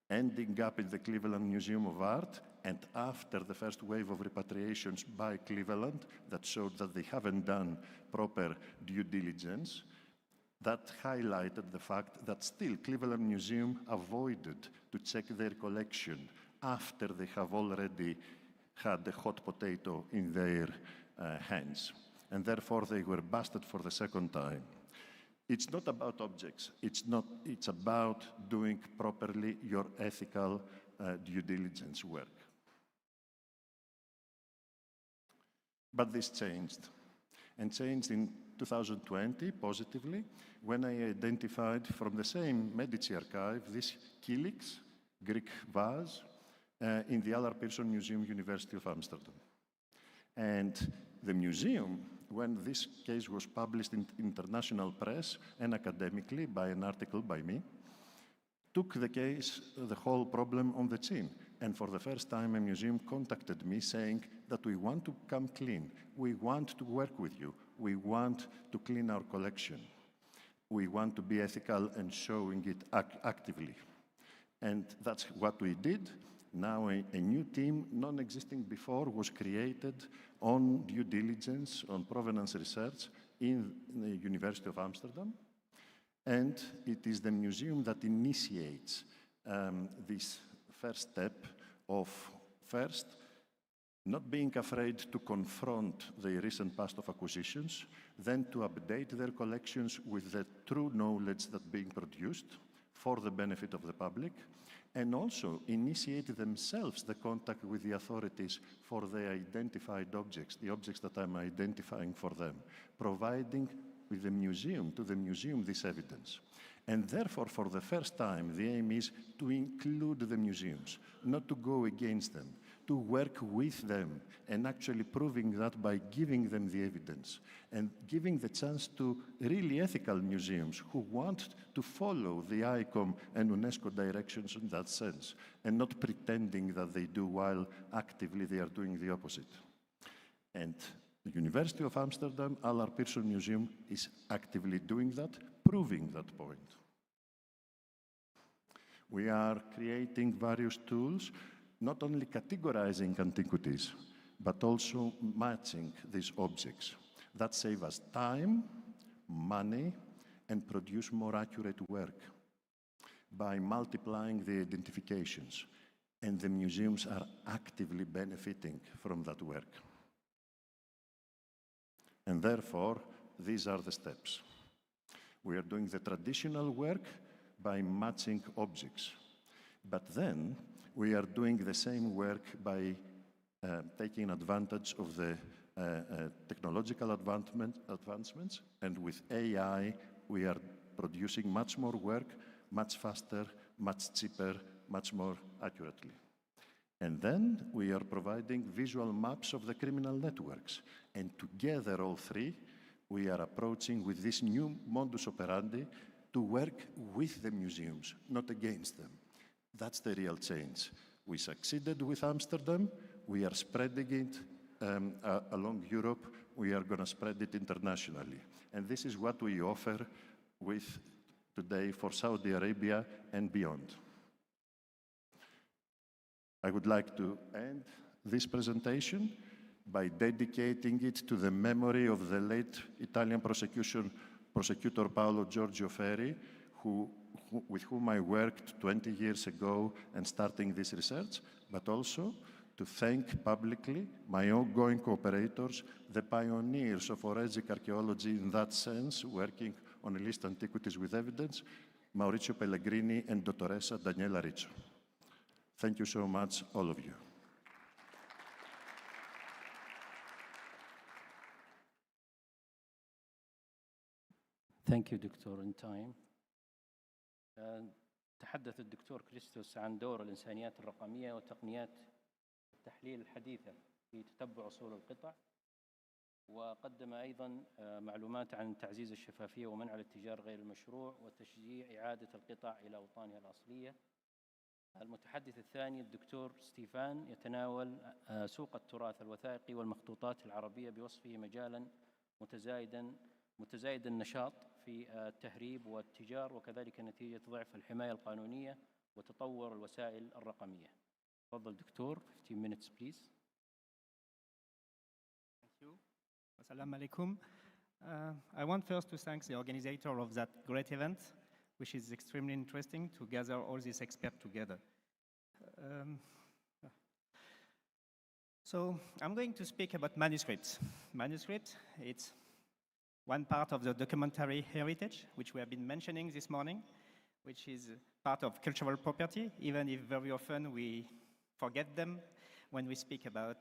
ending up in the Cleveland Museum of Art. And after the first wave of repatriations by Cleveland that showed that they haven't done proper due diligence, that highlighted the fact that still Cleveland Museum avoided to check their collection after they have already had the hot potato in their hands. And therefore they were busted for the second time. It's not about objects. It's about doing properly your ethical due diligence work. But this changed, and changed in 2020 positively, when I identified from the same Medici archive this Kylix, Greek vase, in the Allard Pearson Museum, University of Amsterdam. And the museum, when this case was published in international press and academically by an article by me, took the case, the whole problem on the chin. And for the first time, a museum contacted me saying that we want to come clean. We want to work with you. We want to clean our collection. We want to be ethical and showing it actively. And that's what we did. Now a new team, non-existing before, was created on due diligence, on provenance research in the University of Amsterdam. And it is the museum that initiates this first step of first, not being afraid to confront the recent past of acquisitions, then to update their collections with the true knowledge that's being produced for the benefit of the public, and also initiate themselves the contact with the authorities for the identified objects, the objects that I'm identifying for them, providing with the museum, to the museum, this evidence. And therefore, for the first time, the aim is to include the museums, not to go against them, to work with them, and actually proving that by giving them the evidence and giving the chance to really ethical museums who want to follow the ICOM and UNESCO directions in that sense, and not pretending that they do while actively they are doing the opposite. And the University of Amsterdam, Allard Pearson Museum, is actively doing that, proving that point. We are creating various tools, not only categorizing antiquities, but also matching these objects. That save us time, money, and produce more accurate work by multiplying the identifications. And the museums are actively benefiting from that work. And therefore, these are the steps. We are doing the traditional work by matching objects. But then we are doing the same work by taking advantage of the technological advancements, and with AI we are producing much more work, much faster, much cheaper, much more accurately. And then we are providing visual maps of the criminal networks. And together, all three, we are approaching with this new modus operandi to work with the museums, not against them. That's the real change. We succeeded with Amsterdam. We are spreading it along Europe. We are going to spread it internationally. And this is what we offer with today for Saudi Arabia and beyond. I would like to end this presentation by dedicating it to the memory of the late Italian prosecutor Paolo Giorgio Ferri, with whom I worked 20 years ago and starting this research, but also to thank publicly my ongoing cooperators, the pioneers of forensic archaeology in that sense, working on illicit antiquities with evidence, Maurizio Pellegrini and Dottoressa Daniela Riccio. Thank you so much, all of you. Thank you, Dr. In time. تحدث الدكتور كريستوس عن دور الإنسانيات الرقمية وتقنيات التحليل الحديثة في تتبع أصول القطع، وقدم أيضاً معلومات عن تعزيز الشفافية ومنع الاتجار غير المشروع وتشجيع إعادة القطع إلى أوطانها الأصلية. المتحدث الثاني الدكتور ستيفان يتناول سوق التراث الوثائقي والمخطوطات العربية بوصفه مجالاً متزايد النشاط في التهريب والاتجار، وكذلك نتيجة ضعف الحماية القانونية وتطور الوسائل الرقمية. تفضل دكتور. 15 minutes please. Thank you. Assalamu alaikum. I want first to thank the organizer of that great event, which is extremely interesting to gather all these experts together. So I'm going to speak about manuscripts. Manuscripts, it's one part of the documentary heritage, which we have been mentioning this morning, which is part of cultural property, even if very often we forget them when we speak about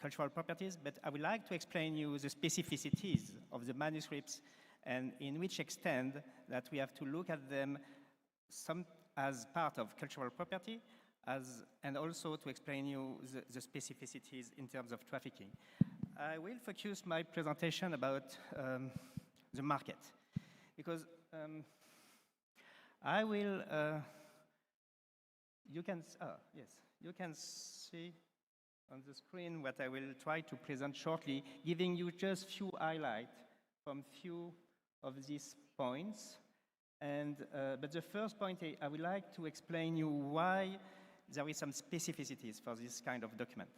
cultural properties. But I would like to explain you the specificities of the manuscripts and in which extent that we have to look at them as part of cultural property, and also to explain you the specificities in terms of trafficking. I will focus my presentation about the market, because I will, you can see on the screen what I will try to present shortly, giving you just few highlights from few of these points. But the first point, I would like to explain you why there is some specificities for this kind of document.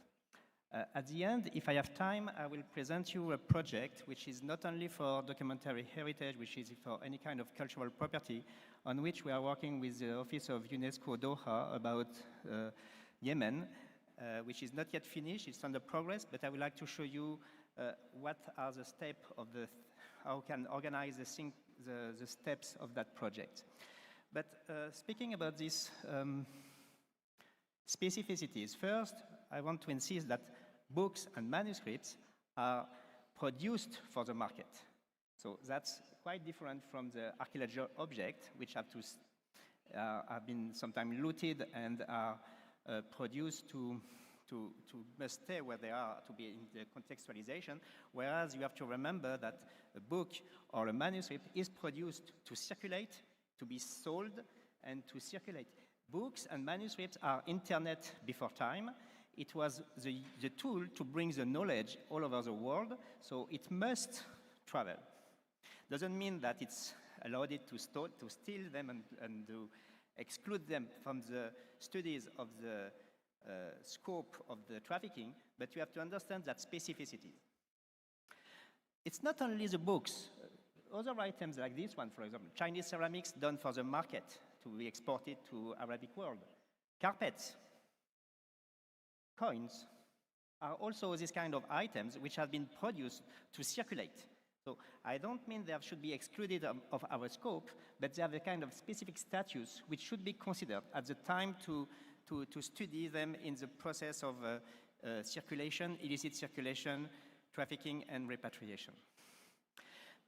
At the end, if I have time, I will present you a project which is not only for documentary heritage, which is for any kind of cultural property, on which we are working with the Office of UNESCO Doha about Yemen, which is not yet finished, it's under progress, but I would like to show you what are the steps of how can organize the steps of that project. But speaking about these specificities, first, I want to insist that books and manuscripts are produced for the market. So that's quite different from the archaeological objects, which have been sometimes looted and are produced to must stay where they are, to be in the contextualization, whereas you have to remember that a book or a manuscript is produced to circulate, to be sold, and to circulate. Books and manuscripts are internet before time. It was the tool to bring the knowledge all over the world, so it must travel. Doesn't mean that it's allowed it to steal them and to exclude them from the studies of the scope of the trafficking, but you have to understand that specificity. It's not only the books. Other items like this one, for example, Chinese ceramics done for the market to be exported to Arabic world. Carpets, coins are also this kind of items which have been produced to circulate. So I don't mean they should be excluded of our scope, but they have a kind of specific status which should be considered at the time to study them in the process of circulation, illicit circulation, trafficking, and repatriation.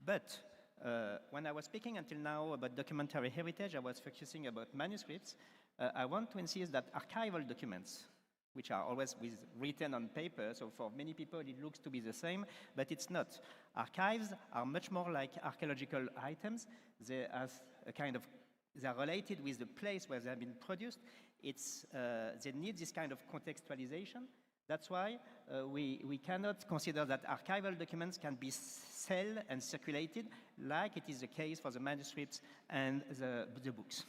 But when I was speaking until now about documentary heritage, I was focusing about manuscripts. I want to insist that archival documents, which are always written on paper, so for many people it looks to be the same, but it's not. Archives are much more like archaeological items. They are related with the place where they have been produced. They need this kind of contextualization. That's why we cannot consider that archival documents can be sold and circulated like it is the case for the manuscripts and the books.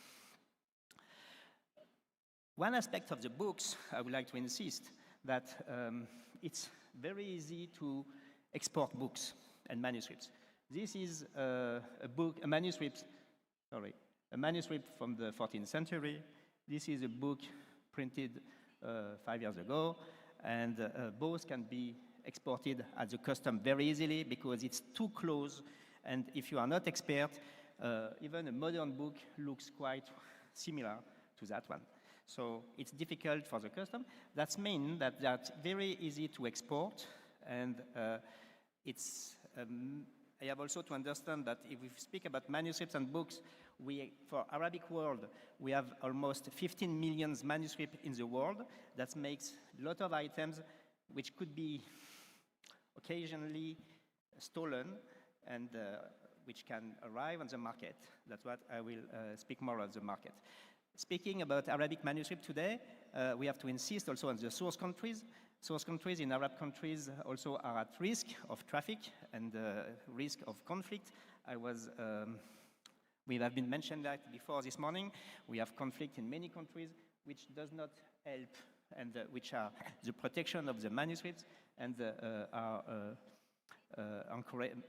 One aspect of the books, I would like to insist that it's very easy to export books and manuscripts. This is a manuscript from the 14th century. This is a book printed 5 years ago, and both can be exported as a custom very easily because it's too close, and if you are not expert, even a modern book looks quite similar to that one. So it's difficult for the custom. That means that that's very easy to export, and I have also to understand that if we speak about manuscripts and books, for Arabic world, we have almost 15 million manuscripts in the world. That makes a lot of items which could be occasionally stolen and which can arrive on the market. That's what I will speak more of the market. Speaking about Arabic manuscript today, we have to insist also on the source countries. Source countries in Arab countries also are at risk of traffic and risk of conflict. We have been mentioned that before this morning. We have conflict in many countries which does not help, and which are the protection of the manuscripts and are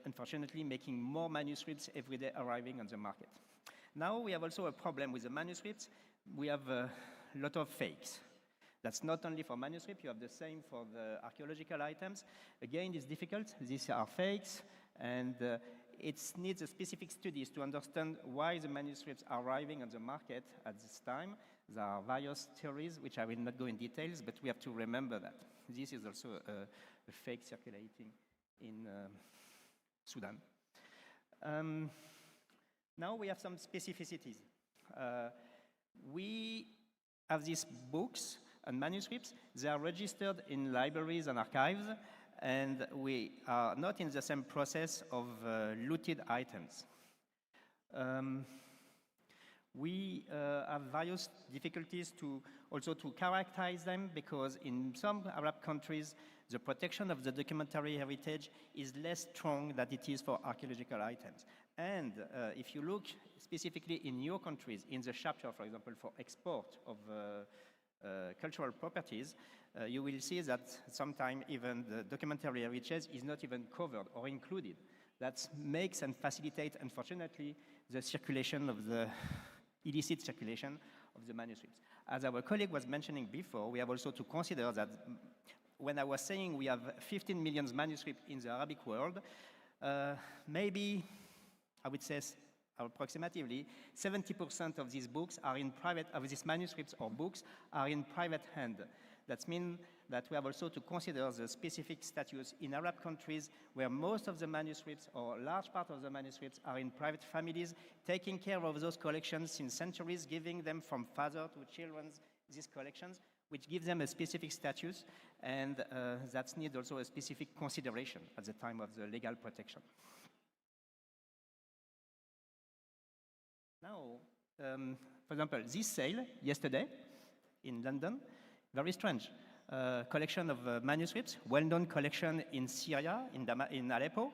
unfortunately making more manuscripts every day arriving on the market. Now we have also a problem with the manuscripts. We have a lot of fakes. That's not only for manuscripts, you have the same for the archaeological items. Again, it's difficult. These are fakes, and it needs a specific studies to understand why the manuscripts are arriving on the market at this time. There are various theories, which I will not go in details, but we have to remember that. This is also a fake circulating in Sudan. Now we have some specificities. We have these books and manuscripts. They are registered in libraries and archives, and we are not in the same process of looted items. We have various difficulties to characterize them, because in some Arab countries, the protection of the documentary heritage is less strong than it is for archaeological items. And if you look specifically in your countries, in the chapter, for example, for export of cultural properties, you will see that sometimes even the documentary heritage is not even covered or included. That makes and facilitates, unfortunately, the circulation of the illicit circulation of the manuscripts. As our colleague was mentioning before, we have also to consider that when I was saying we have 15 million manuscripts in the Arabic world, maybe I would say approximately 70% of these books are in private, of these manuscripts or books are in private hand. That means that we have also to consider the specific status in Arab countries where most of the manuscripts or a large part of the manuscripts are in private families, taking care of those collections since centuries, giving them from father to children these collections, which gives them a specific status, and that needs also a specific consideration at the time of the legal protection. Now, for example, this sale yesterday in London, very strange. Collection of manuscripts, well-known collection in Syria, in Aleppo,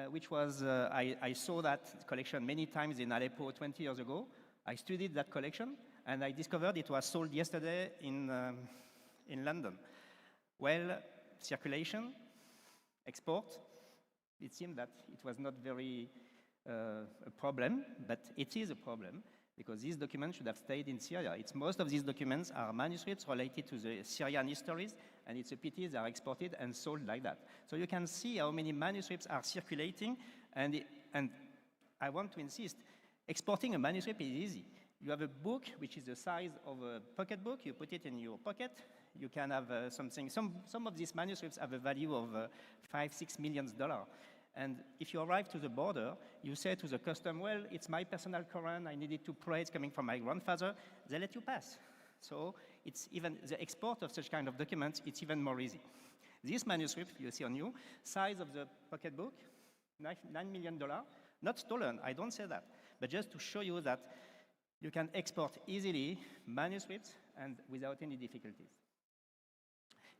which was, I saw that collection many times in Aleppo 20 years ago. I studied that collection, and I discovered it was sold yesterday in London. Well, circulation, export, it seemed that it was not very a problem, but it is a problem, because these documents should have stayed in Syria. Most of these documents are manuscripts related to the Syrian histories, and it's a pity they are exported and sold like that. So you can see how many manuscripts are circulating And I want to insist, exporting a manuscript is easy. You have a book which is the size of a pocketbook. You put it in your pocket. You can have something. Some of these manuscripts have a value of $5-6 million. And if you arrive to the border, you say to the custom, well, it's my personal Quran. I needed to pray. It's coming from my grandfather. They let you pass. So it's even the export of such kind of documents. It's even more easy. This manuscript you see on you, size of the pocketbook, $9 million. Not stolen. I don't say that, but just to show you that you can export easily manuscripts and without any difficulties.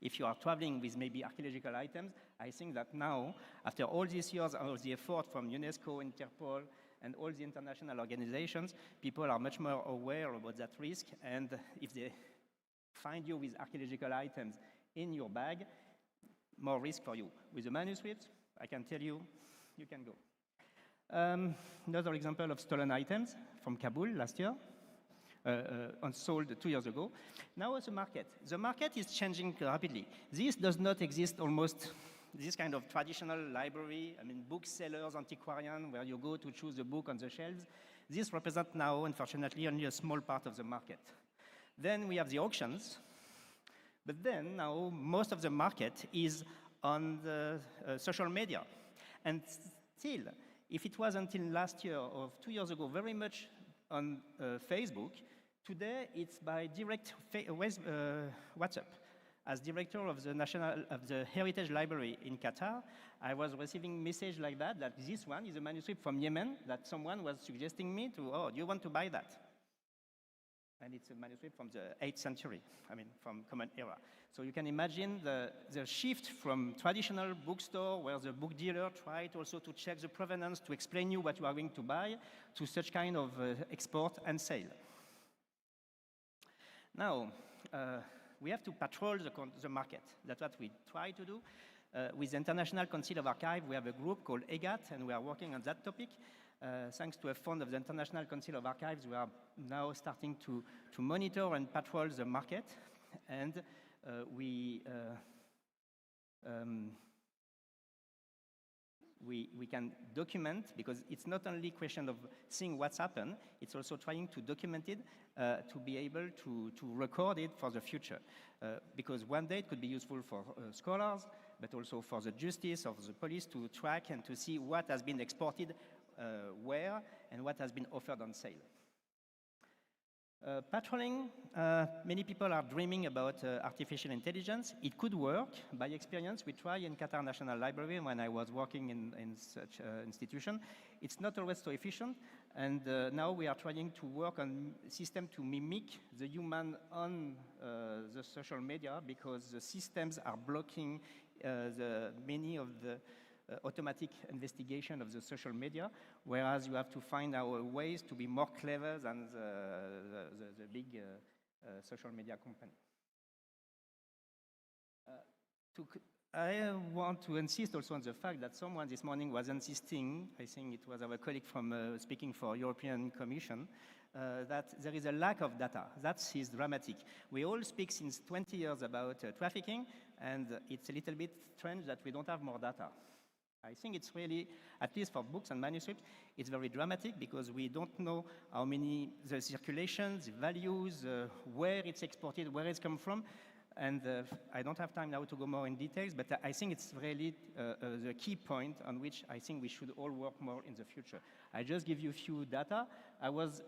If you are traveling with maybe archaeological items, I think that now, after all these years of the effort from UNESCO, Interpol, and all the international organizations, people are much more aware about that risk, and if they find you with archaeological items in your bag, more risk for you. With the manuscripts, I can tell you, you can go. Another example of stolen items from Kabul last year, sold 2 years ago. Now it's the market. The market is changing rapidly. This does not exist almost, this kind of traditional library, I mean booksellers, antiquarian, where you go to choose a book on the shelves. This represents now, unfortunately, only a small part of the market. Then we have the auctions, but then now most of the market is on the social media. And still, if it was until last year or 2 years ago very much on Facebook, today it's by direct WhatsApp. As director of the Heritage Library in Qatar, I was receiving messages like that this one is a manuscript from Yemen that someone was suggesting me to, oh, do you want to buy that? And it's a manuscript from the 8th century, I mean, from Common Era. So you can imagine the shift from traditional bookstore, where the book dealer tried also to check the provenance, to explain you what you are going to buy, to such kind of export and sale. Now, we have to patrol the market. That's what we try to do. With the International Council of Archives, we have a group called EGAT, and we are working on that topic. Thanks to a fund of the International Council of Archives, we are now starting to monitor and patrol the market, and we can document, because it's not only a question of seeing what's happened, it's also trying to document it to be able to record it for the future. Because one day it could be useful for scholars, but also for the justice or the police to track and to see what has been exported where and what has been offered on sale. Patrolling, many people are dreaming about artificial intelligence. It could work. By experience, we try in Qatar National Library when I was working in such an institution. It's not always so efficient, and now we are trying to work on a system to mimic the human on the social media, because the systems are blocking many of the automatic investigation of the social media, whereas you have to find our ways to be more clever than the big social media company. I want to insist also on the fact that someone this morning was insisting, I think it was our colleague from speaking for European Commission, that there is a lack of data. That is dramatic. We all speak since 20 years about trafficking, and it's a little bit strange that we don't have more data. I think it's really, at least for books and manuscripts, it's very dramatic, because we don't know how many, the circulation, the values, where it's exported, where it's come from. And I don't have time now to go more in details, but I think it's really the key point on which I think we should all work more in the future. I just give you a few data. I was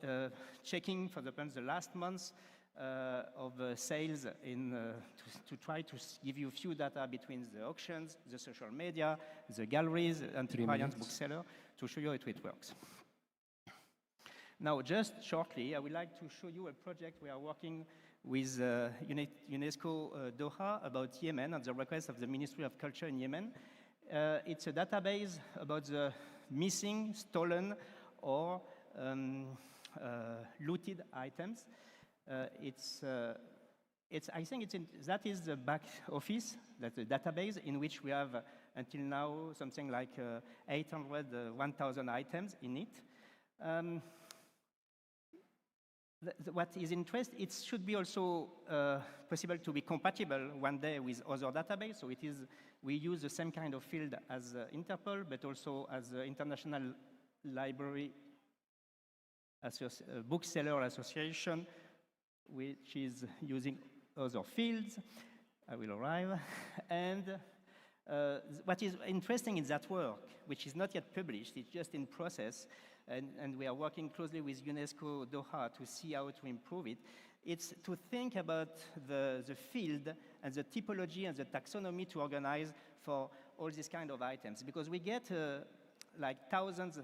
checking for the last months of sales to try to give you a few data between the auctions, the social media, the galleries, antiquarians, bookseller, to show you how it works. Now, just shortly, I would like to show you a project we are working with UNESCO Doha about Yemen at the request of the Ministry of Culture in Yemen. It's a database about the missing, stolen, or looted items. I think that is the back office, that's the database in which we have until now something like 800, 1,000 items in it. What is interesting, it should be also possible to be compatible one day with other databases. So it is We use the same kind of field as Interpol, but also as the International Library Bookseller Association, which is using other fields. I will arrive. And what is interesting in that work, which is not yet published, it's just in process, and we are working closely with UNESCO Doha to see how to improve it, it's to think about the field and the typology and the taxonomy to organize for all these kind of items. Because we get like thousands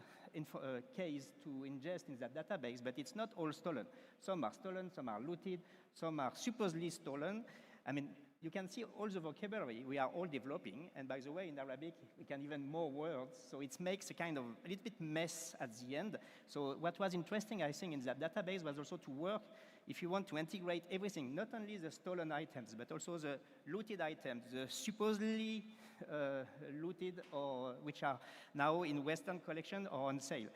cases to ingest in that database, but it's not all stolen. Some are stolen, some are looted, some are supposedly stolen. I mean, you can see all the vocabulary we are all developing, and by the way, in Arabic, we can even more words, so it makes a kind of a little bit mess at the end. So what was interesting, I think, in that database was also to work, if you want to integrate everything, not only the stolen items, but also the looted items, the supposedly looted or which are now in Western collection or on sale.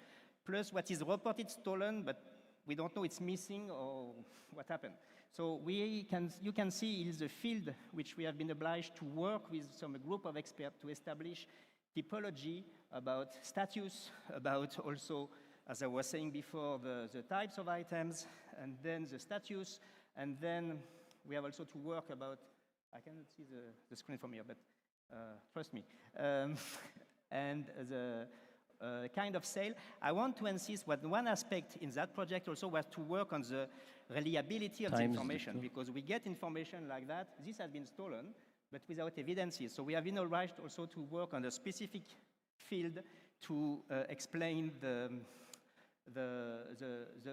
Plus what is reported stolen, but we don't know it's missing or what happened. So you can see is a field which we have been obliged to work with some group of experts to establish typology about status, about also, as I was saying before, the types of items, and then the status, and then we have also to work about, I cannot see the screen from here, but trust me, and the kind of sale. I want to insist what one aspect in that project also was to work on the reliability of the information, because we get information like that, this has been stolen, but without evidences. So we have been obliged also to work on a specific field to explain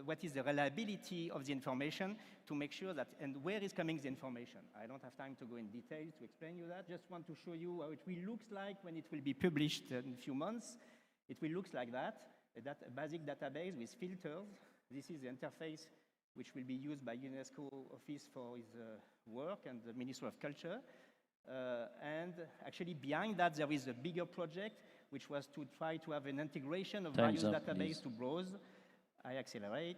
what is the reliability of the information, to make sure that, and where is coming the information. I don't have time to go in detail to explain you that, just want to show you how it will look like when it will be published in a few months. It will look like that, a basic database with filters. This is the interface which will be used by UNESCO Office for his work and the Ministry of Culture. And actually behind that there is a bigger project which was to try to have an integration of various databases to browse. I accelerate.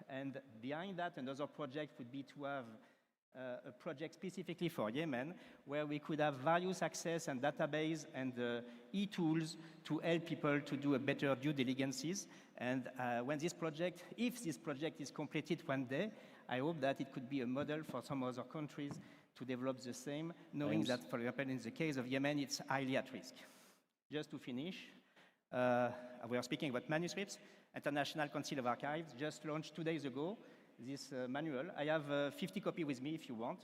And behind that another project would be to have a project specifically for Yemen, where we could have various access and database and e-tools to help people to do a better due diligences. And when this project, if this project is completed one day, I hope that it could be a model for some other countries to develop the same, knowing that, for example, in the case of Yemen, it's highly at risk. Just to finish, we are speaking about manuscripts. International Council of Archives just launched 2 days ago this manual. I have 50 copies with me if you want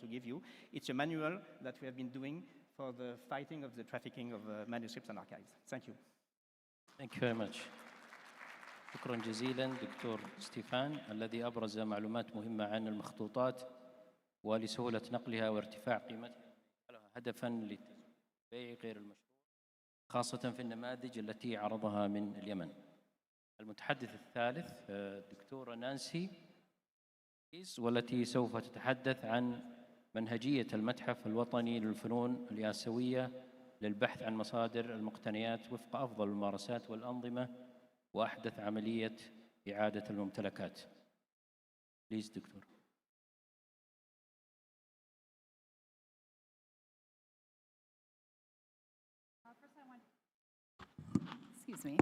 to give you. It's a manual that we have been doing for the fighting of the trafficking of manuscripts and archives. Thank you. Thank you very much. شكرا جزيلا دكتور ستيفان الذي أبرز معلومات مهمة عن المخطوطات ولسهولة نقلها وارتفاع قيمتها هدفا لبيع غير المشروع خاصة في النماذج التي عرضها من اليمن. المتحدث الثالث دكتورة نانسي والتي سوف تتحدث عن منهجية المتحف الوطني للفنون الآسيوية للبحث عن مصادر المقتنيات وفق أفضل الممارسات والأنظمة وأحدث عملية إعادة الممتلكات. Please, دكتور. Excuse me.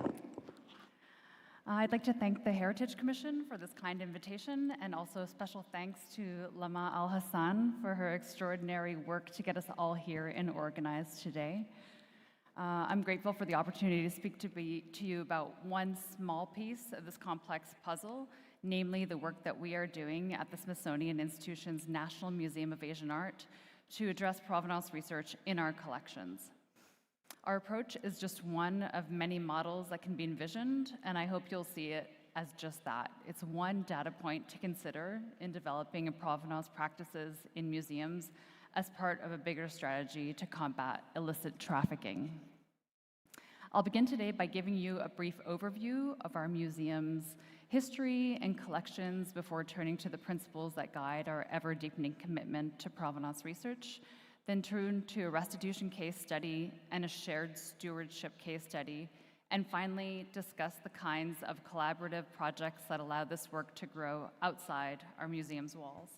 I'd like to thank the Heritage Commission for this kind invitation, and also special thanks to Lama Al-Hassan for her extraordinary work to get us all here and organized today. I'm grateful for the opportunity to speak to you about one small piece of this complex puzzle, namely the work that we are doing at the Smithsonian Institution's National Museum of Asian Art to address provenance research in our collections. Our approach is just one of many models that can be envisioned, and I hope you'll see it as just that. It's one data point to consider in developing provenance practices in museums as part of a bigger strategy to combat illicit trafficking. I'll begin today by giving you a brief overview of our museum's history and collections before turning to the principles that guide our ever-deepening commitment to provenance research, then turn to a restitution case study and a shared stewardship case study, and finally discuss the kinds of collaborative projects that allow this work to grow outside our museum's walls.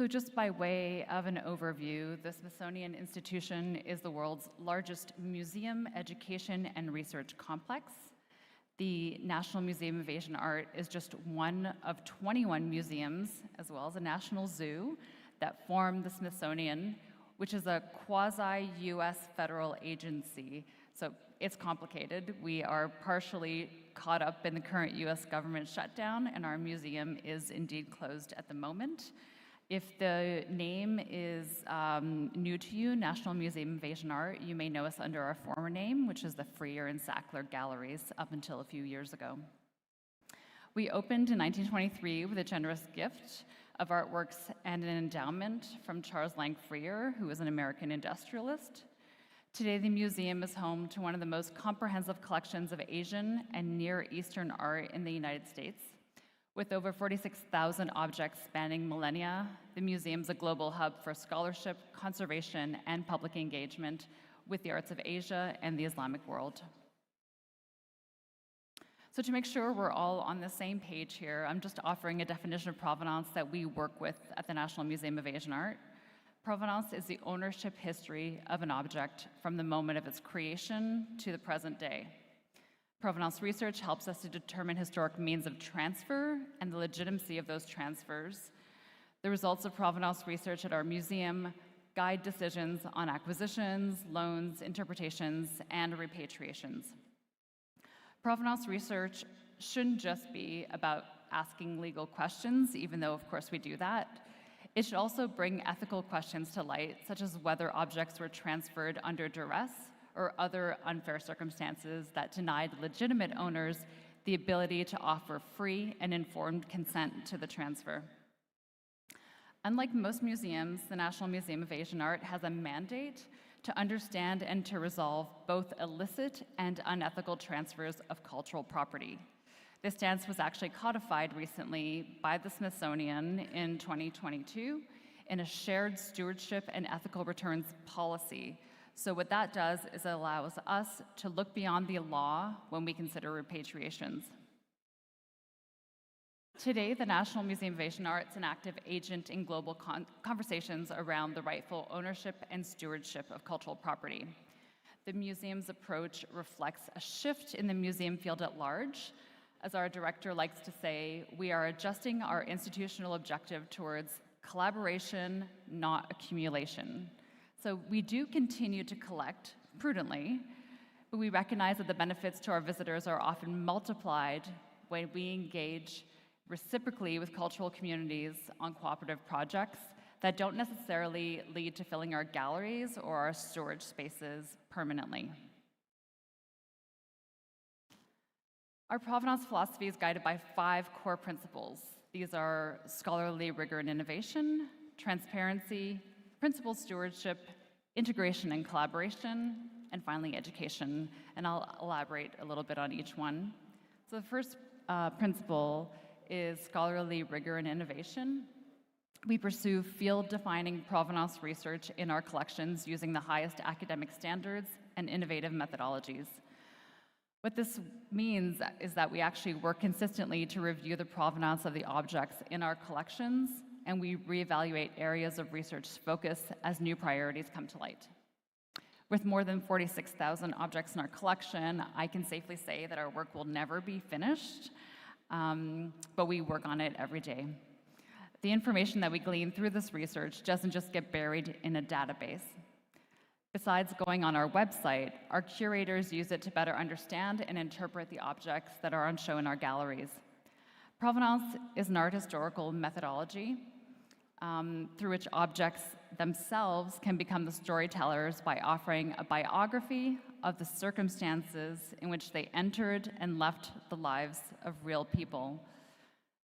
So just by way of an overview, the Smithsonian Institution is the world's largest museum, education, and research complex. The National Museum of Asian Art is just one of 21 museums, as well as a national zoo, that form the Smithsonian, which is a quasi-US federal agency. So it's complicated. We are partially caught up in the current US government shutdown, and our museum is indeed closed at the moment. If the name is new to you, National Museum of Asian Art, you may know us under our former name, which is the Freer and Sackler Galleries, up until a few years ago. We opened in 1923 with a generous gift of artworks and an endowment from Charles Lang Freer, who was an American industrialist. Today, the museum is home to one of the most comprehensive collections of Asian and Near Eastern art in the United States. With over 46,000 objects spanning millennia, the museum's a global hub for scholarship, conservation, and public engagement with the arts of Asia and the Islamic world. So to make sure we're all on the same page here, I'm just offering a definition of provenance that we work with at the National Museum of Asian Art. Provenance is the ownership history of an object from the moment of its creation to the present day. Provenance research helps us to determine historic means of transfer and the legitimacy of those transfers. The results of provenance research at our museum guide decisions on acquisitions, loans, interpretations, and repatriations. Provenance research shouldn't just be about asking legal questions, even though of course we do that. It should also bring ethical questions to light, such as whether objects were transferred under duress or other unfair circumstances that denied legitimate owners the ability to offer free and informed consent to the transfer. Unlike most museums, the National Museum of Asian Art has a mandate to understand and to resolve both illicit and unethical transfers of cultural property. This stance was actually codified recently by the Smithsonian in 2022 in a shared stewardship and ethical returns policy. So what that does is it allows us to look beyond the law when we consider repatriations. Today, the National Museum of Asian Art is an active agent in global conversations around the rightful ownership and stewardship of cultural property. The museum's approach reflects a shift in the museum field at large. As our director likes to say, we are adjusting our institutional objective towards collaboration, not accumulation. So we do continue to collect prudently, but we recognize that the benefits to our visitors are often multiplied when we engage reciprocally with cultural communities on cooperative projects that don't necessarily lead to filling our galleries or our storage spaces permanently. Our provenance philosophy is guided by 5 core principles. These are scholarly rigor and innovation, transparency, principled stewardship, integration and collaboration, and finally education. And I'll elaborate a little bit on each one. So the first principle is scholarly rigor and innovation. We pursue field-defining provenance research in our collections using the highest academic standards and innovative methodologies. What this means is that we actually work consistently to review the provenance of the objects in our collections, and we reevaluate areas of research focus as new priorities come to light. With more than 46,000 objects in our collection, I can safely say that our work will never be finished, but we work on it every day. The information that we glean through this research doesn't just get buried in a database. Besides going on our website, our curators use it to better understand and interpret the objects that are on show in our galleries. Provenance is an art historical methodology through which objects themselves can become the storytellers by offering a biography of the circumstances in which they entered and left the lives of real people.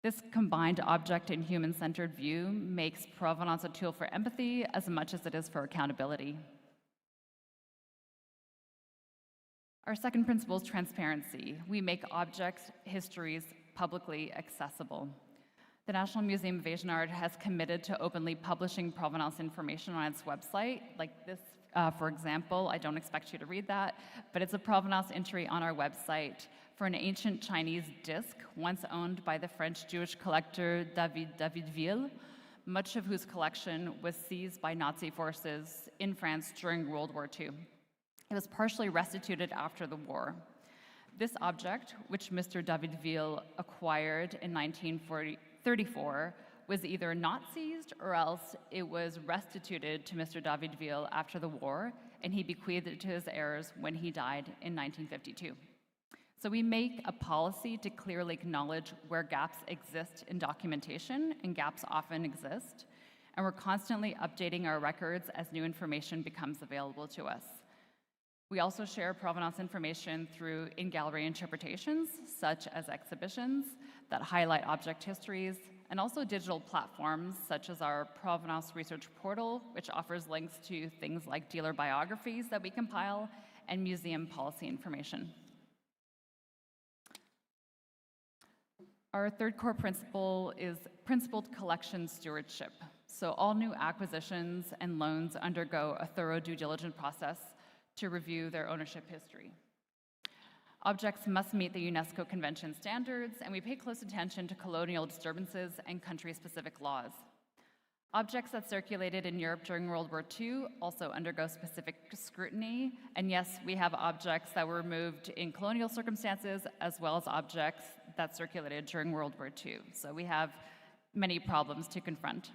This combined object and human-centered view makes provenance a tool for empathy as much as it is for accountability. Our second principle is transparency. We make objects' histories publicly accessible. The National Museum of Asian Art has committed to openly publishing provenance information on its website, like this, for example. I don't expect you to read that, but it's a provenance entry on our website for an ancient Chinese disc once owned by the French Jewish collector David Davidville, much of whose collection was seized by Nazi forces in France during World War II. It was partially restituted after the war. This object, which Mr. Davidville acquired in 1934, was either not seized or else it was restituted to Mr. Davidville after the war, and he bequeathed it to his heirs when he died in 1952. So we make a policy to clearly acknowledge where gaps exist in documentation, and gaps often exist, and we're constantly updating our records as new information becomes available to us. We also share provenance information through in-gallery interpretations, such as exhibitions that highlight object histories, and also digital platforms, such as our provenance research portal, which offers links to things like dealer biographies that we compile, and museum policy information. Our third core principle is principled collection stewardship. So all new acquisitions and loans undergo a thorough due diligence process to review their ownership history. Objects must meet the UNESCO Convention standards, and we pay close attention to colonial disturbances and country-specific laws. Objects that circulated in Europe during World War II also undergo specific scrutiny, and yes, we have objects that were removed in colonial circumstances, as well as objects that circulated during World War II. So we have many problems to confront.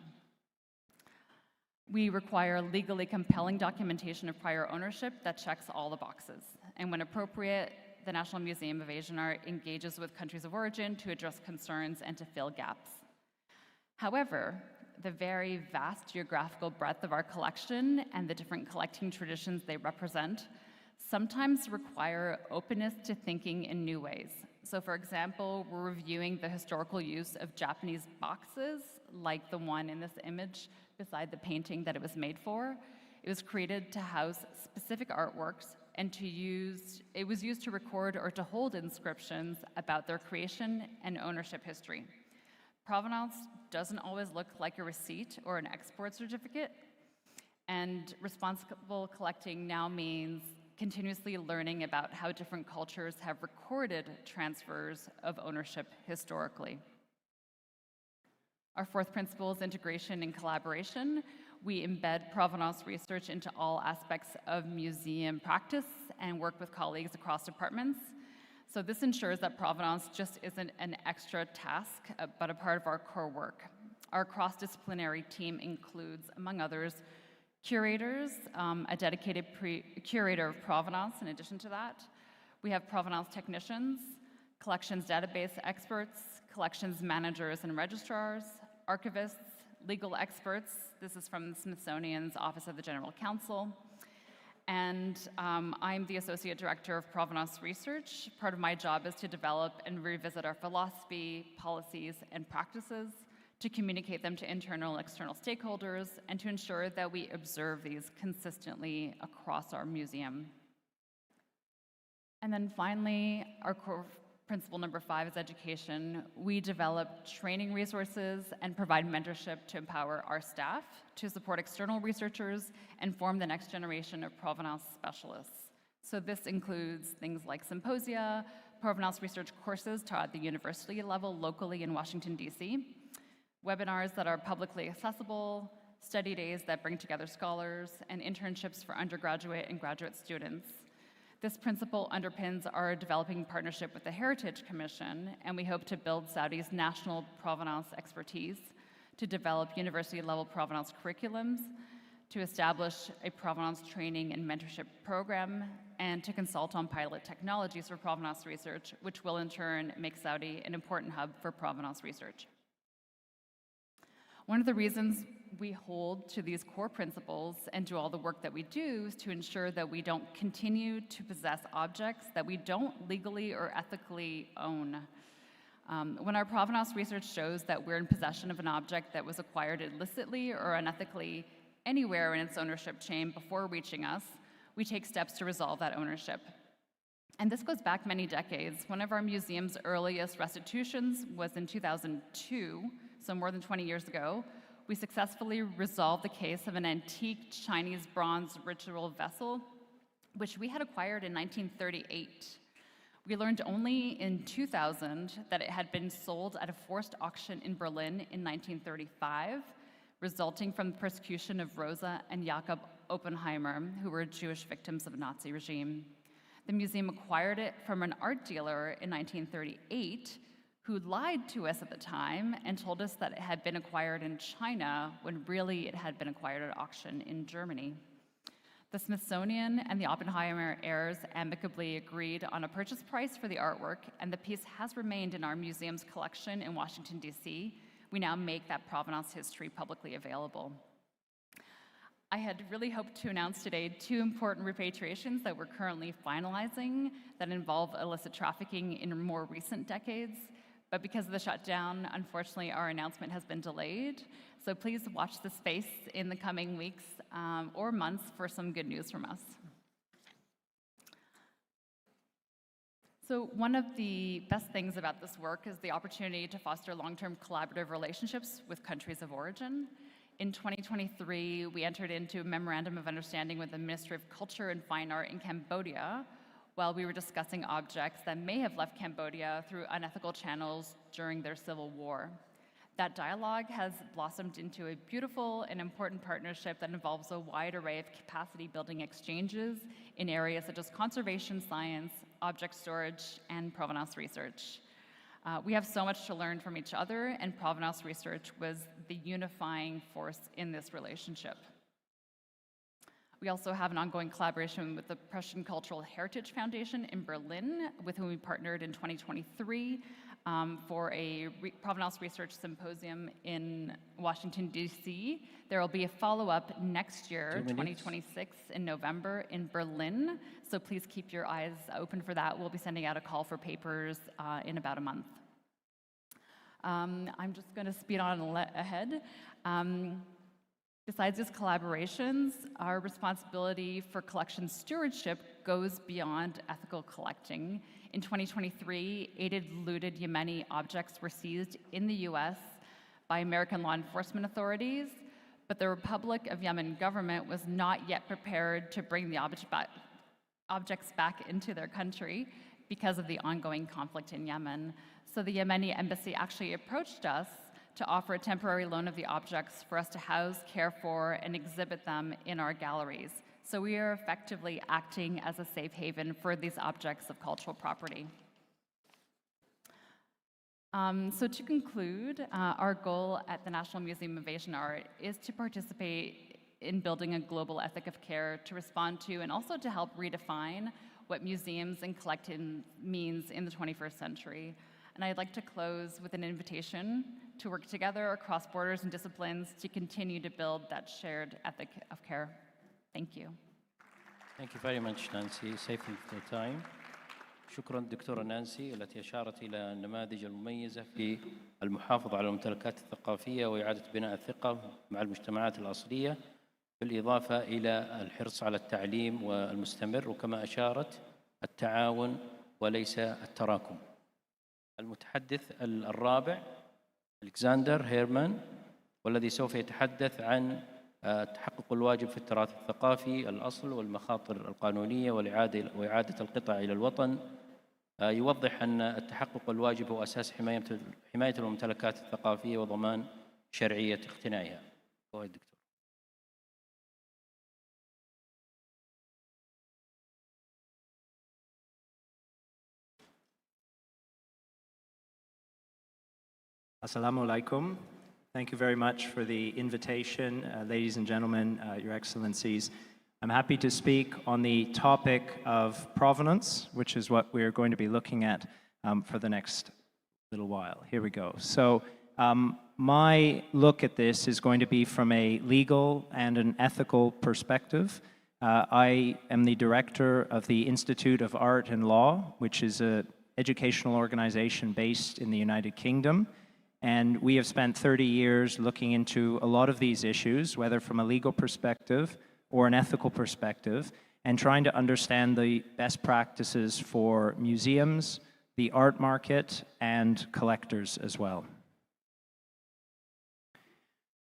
We require legally compelling documentation of prior ownership that checks all the boxes. And when appropriate, the National Museum of Asian Art engages with countries of origin to address concerns and to fill gaps. However, the very vast geographical breadth of our collection and the different collecting traditions they represent sometimes require openness to thinking in new ways. So for example, we're reviewing the historical use of Japanese boxes, like the one in this image beside the painting that it was made for. It was created to house specific artworks and it was used to record or to hold inscriptions about their creation and ownership history. Provenance doesn't always look like a receipt or an export certificate, and responsible collecting now means continuously learning about how different cultures have recorded transfers of ownership historically. Our fourth principle is integration and collaboration. We embed provenance research into all aspects of museum practice and work with colleagues across departments. So this ensures that provenance just isn't an extra task, but a part of our core work. Our cross-disciplinary team includes, among others, curators, a dedicated curator of provenance in addition to that. We have provenance technicians, collections database experts, collections managers and registrars, archivists, legal experts. This is from the Smithsonian's Office of the General Counsel. And I'm the Associate Director of Provenance Research. Part of my job is to develop and revisit our philosophy, policies, and practices, to communicate them to internal and external stakeholders, and to ensure that we observe these consistently across our museum. And then finally, our core principle number 5 is education. We develop training resources and provide mentorship to empower our staff, to support external researchers, and form the next generation of provenance specialists. So this includes things like symposia, provenance research courses taught at the university level locally in Washington, D.C., webinars that are publicly accessible, study days that bring together scholars, and internships for undergraduate and graduate students. This principle underpins our developing partnership with the Heritage Commission, and we hope to build Saudi's national provenance expertise, to develop university-level provenance curriculums, to establish a provenance training and mentorship program, and to consult on pilot technologies for provenance research, which will in turn make Saudi an important hub for provenance research. One of the reasons we hold to these core principles and do all the work that we do is to ensure that we don't continue to possess objects that we don't legally or ethically own. When our provenance research shows that we're in possession of an object that was acquired illicitly or unethically anywhere in its ownership chain before reaching us, we take steps to resolve that ownership. And this goes back many decades. One of our museum's earliest restitutions was in 2002, so more than 20 years ago. We successfully resolved the case of an antique Chinese bronze ritual vessel, which we had acquired in 1938. We learned only in 2000 that it had been sold at a forced auction in Berlin in 1935, resulting from the persecution of Rosa and Jakob Oppenheimer, who were Jewish victims of the Nazi regime. The museum acquired it from an art dealer in 1938 who lied to us at the time and told us that it had been acquired in China when really it had been acquired at auction in Germany. The Smithsonian and the Oppenheimer heirs amicably agreed on a purchase price for the artwork, and the piece has remained in our museum's collection in Washington, D.C. We now make that provenance history publicly available. I had really hoped to announce today 2 important repatriations that we're currently finalizing that involve illicit trafficking in more recent decades. But because of the shutdown, unfortunately, our announcement has been delayed. So please watch this space in the coming weeks or months for some good news from us. So one of the best things about this work is the opportunity to foster long-term collaborative relationships with countries of origin. In 2023, we entered into a memorandum of understanding with the Ministry of Culture and Fine Art in Cambodia while we were discussing objects that may have left Cambodia through unethical channels during their civil war. That dialogue has blossomed into a beautiful and important partnership that involves a wide array of capacity-building exchanges in areas such as conservation science, object storage, and provenance research. We have so much to learn from each other, and provenance research was the unifying force in this relationship. We also have an ongoing collaboration with the Prussian Cultural Heritage Foundation in Berlin, with whom we partnered in 2023 for a provenance research symposium in Washington, D.C. There will be a follow-up next year, 2026, in November in Berlin. So please keep your eyes open for that. We'll be sending out a call for papers in about a month. I'm just going to speed on ahead. Besides these collaborations, our responsibility for collection stewardship goes beyond ethical collecting. In 2023, aided looted Yemeni objects were seized in the US by American law enforcement authorities, but the Republic of Yemen government was not yet prepared to bring the objects back into their country because of the ongoing conflict in Yemen. So the Yemeni embassy actually approached us to offer a temporary loan of the objects for us to house, care for, and exhibit them in our galleries. So we are effectively acting as a safe haven for these objects of cultural property. So to conclude, our goal at the National Museum of Asian Art is to participate in building a global ethic of care to respond to and also to help redefine what museums and collecting means in the 21st century. And I'd like to close with an invitation to work together across borders and disciplines to continue to build that shared ethic of care. Thank you. Thank you very much, Nancy. Saving the time. شكرا دكتورة نانسي التي أشارت إلى النماذج المميزة في المحافظة على الممتلكات الثقافية وإعادة بناء الثقة مع المجتمعات الأصلية، بالإضافة إلى الحرص على التعليم والمستمر، وكما أشارت التعاون وليس التراكم. المتحدث الرابع ألكسندر هيرمان، والذي سوف يتحدث عن تحقق الواجب في التراث الثقافي، الأصل والمخاطر القانونية وإعادة القطع إلى الوطن. يوضح أن التحقق الواجب هو أساس حماية الممتلكات الثقافية وضمان شرعية اقتنائها. دكتور. Assalamu alaikum. Thank you very much for the invitation, ladies and gentlemen, Your Excellencies. I'm happy to speak on the topic of provenance, which is what we're going to be looking at for the next little while. Here we go. So my look at this is going to be from a legal and an ethical perspective. I am the director of the Institute of Art and Law, which is an educational organization based in the United Kingdom. And we have spent 30 years looking into a lot of these issues, whether from a legal perspective or an ethical perspective, and trying to understand the best practices for museums, the art market, and collectors as well.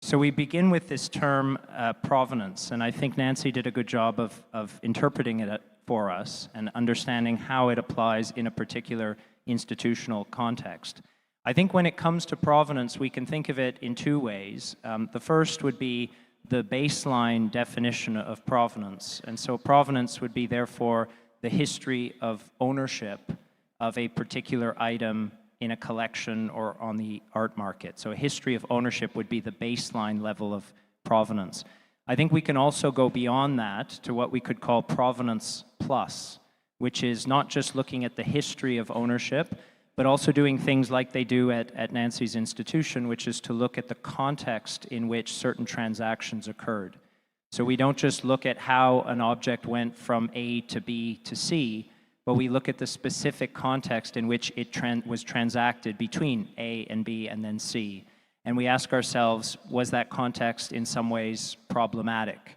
So we begin with this term provenance, and I think Nancy did a good job of interpreting it for us and understanding how it applies in a particular institutional context. I think when it comes to provenance, we can think of it in two ways. The first would be the baseline definition of provenance. And so provenance would be therefore the history of ownership of a particular item in a collection or on the art market. So a history of ownership would be the baseline level of provenance. I think we can also go beyond that to what we could call provenance plus, which is not just looking at the history of ownership, but also doing things like they do at Nancy's institution, which is to look at the context in which certain transactions occurred. So we don't just look at how an object went from A to B to C, but we look at the specific context in which it was transacted between A and B and then C. And we ask ourselves, was that context in some ways problematic?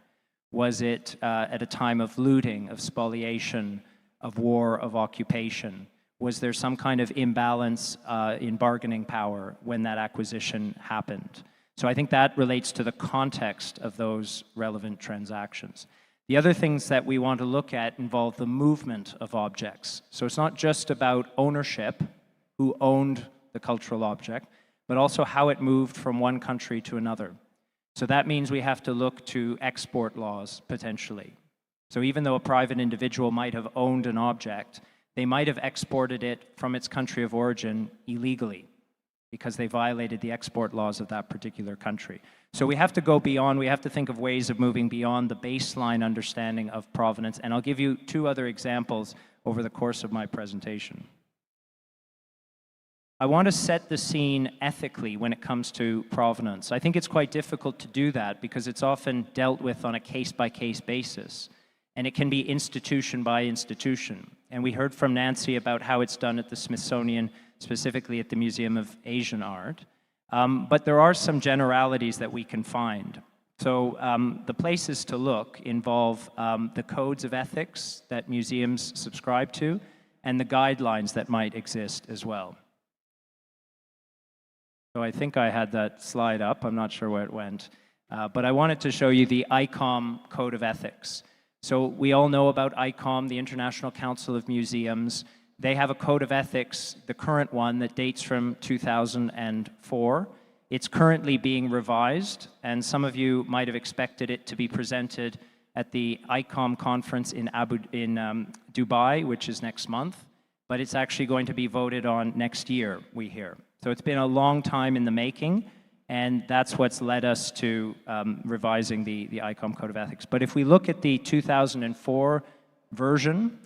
Was it at a time of looting, of spoliation, of war, of occupation? Was there some kind of imbalance in bargaining power when that acquisition happened? So I think that relates to the context of those relevant transactions. The other things that we want to look at involve the movement of objects. So it's not just about ownership, who owned the cultural object, but also how it moved from one country to another. So that means we have to look to export laws, potentially. So even though a private individual might have owned an object, they might have exported it from its country of origin illegally because they violated the export laws of that particular country. So we have to go beyond, we have to think of ways of moving beyond the baseline understanding of provenance, and I'll give you two other examples over the course of my presentation. I want to set the scene ethically when it comes to provenance. I think it's quite difficult to do that because it's often dealt with on a case-by-case basis, and it can be institution by institution. And we heard from Nancy about how it's done at the Smithsonian, specifically at the Museum of Asian Art. But there are some generalities that we can find. So the places to look involve the codes of ethics that museums subscribe to and the guidelines that might exist as well. So I think I had that slide up. I'm not sure where it went. But I wanted to show you the ICOM Code of Ethics. So we all know about ICOM, the International Council of Museums. They have a code of ethics, the current one, that dates from 2004. It's currently being revised, and some of you might have expected it to be presented at the ICOM conference in Dubai, which is next month, but it's actually going to be voted on next year, we hear. So it's been a long time in the making, and that's what's led us to revising the ICOM Code of Ethics. But if we look at the 2004 version,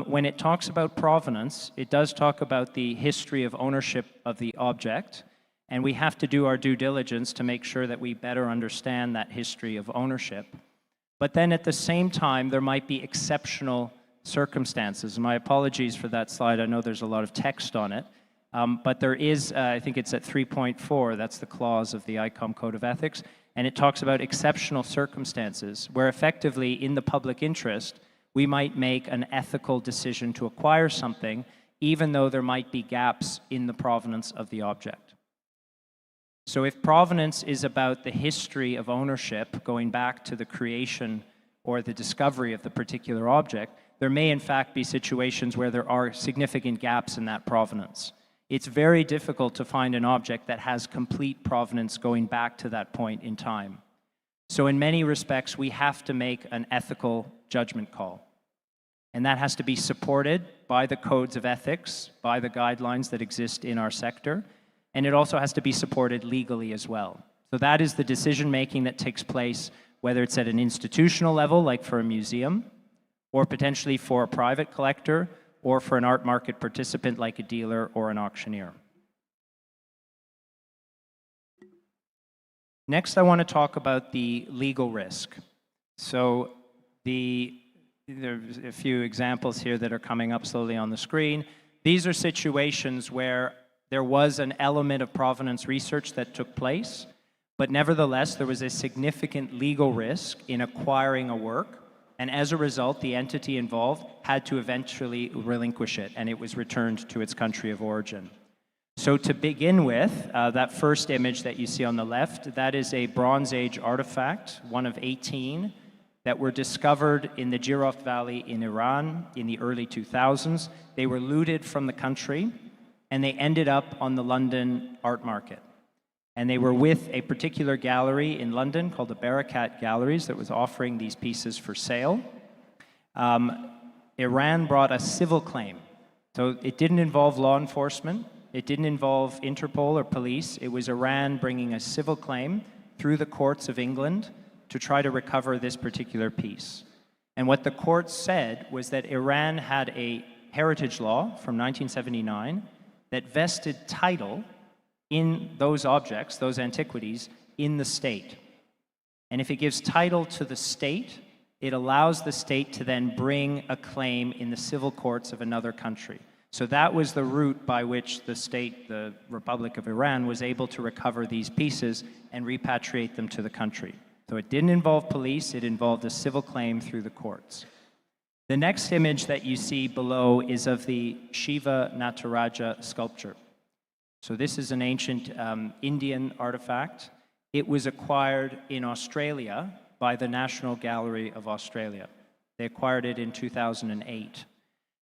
when it talks about provenance, it does talk about the history of ownership of the object, and we have to do our due diligence to make sure that we better understand that history of ownership. But then at the same time, there might be exceptional circumstances. My apologies for that slide. I know there's a lot of text on it. But there is, I think it's at 3.4, that's the clause of the ICOM Code of Ethics, and it talks about exceptional circumstances where effectively in the public interest, we might make an ethical decision to acquire something even though there might be gaps in the provenance of the object. So if provenance is about the history of ownership going back to the creation or the discovery of the particular object, there may in fact be situations where there are significant gaps in that provenance. It's very difficult to find an object that has complete provenance going back to that point in time. So in many respects, we have to make an ethical judgment call. And that has to be supported by the codes of ethics, by the guidelines that exist in our sector, and it also has to be supported legally as well. So that is the decision-making that takes place, whether it's at an institutional level, like for a museum, or potentially for a private collector, or for an art market participant like a dealer or an auctioneer. Next, I want to talk about the legal risk. So there's a few examples here that are coming up slowly on the screen. These are situations where there was an element of provenance research that took place, but nevertheless, there was a significant legal risk in acquiring a work. And as a result, the entity involved had to eventually relinquish it, and it was returned to its country of origin. So to begin with, that first image that you see on the left, that is a Bronze Age artifact, one of 18, that were discovered in the Jiraf Valley in Iran in the early 2000s. They were looted from the country, and they ended up on the London art market. And they were with a particular gallery in London called the Barakat Galleries that was offering these pieces for sale. Iran brought a civil claim. So it didn't involve law enforcement. It didn't involve Interpol or police. It was Iran bringing a civil claim through the courts of England to try to recover this particular piece. And what the court said was that Iran had a heritage law from 1979 that vested title in those objects, those antiquities, in the state. And if it gives title to the state, it allows the state to then bring a claim in the civil courts of another country. So that was the route by which the state, the Republic of Iran, was able to recover these pieces and repatriate them to the country. So it didn't involve police, it involved a civil claim through the courts. The next image that you see below is of the Shiva Nataraja sculpture. So this is an ancient Indian artifact. It was acquired in Australia by the National Gallery of Australia. They acquired it in 2008.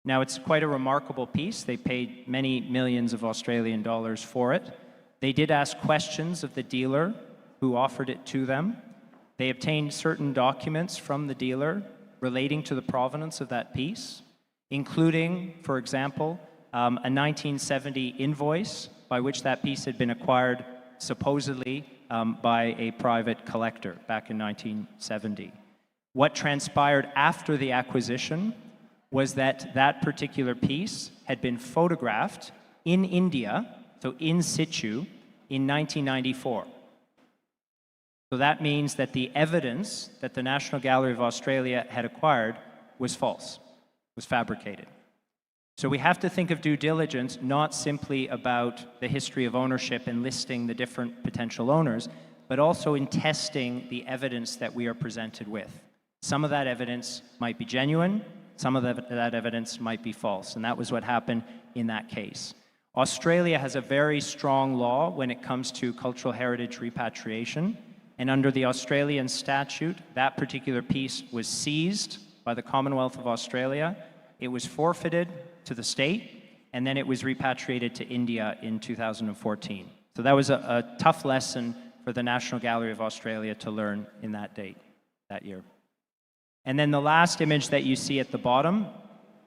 Now, it's quite a remarkable piece. They paid many millions of Australian dollars for it. They did ask questions of the dealer who offered it to them. They obtained certain documents from the dealer relating to the provenance of that piece, including, for example, a 1970 invoice by which that piece had been acquired supposedly by a private collector back in 1970. What transpired after the acquisition was that that particular piece had been photographed in India, so in situ, in 1994. So that means that the evidence that the National Gallery of Australia had acquired was false, was fabricated. So we have to think of due diligence not simply about the history of ownership and listing the different potential owners, but also in testing the evidence that we are presented with. Some of that evidence might be genuine, some of that evidence might be false, and that was what happened in that case. Australia has a very strong law when it comes to cultural heritage repatriation, and under the Australian statute, that particular piece was seized by the Commonwealth of Australia. It was forfeited to the state, and then it was repatriated to India in 2014. So that was a tough lesson for the National Gallery of Australia to learn in that year. And then the last image that you see at the bottom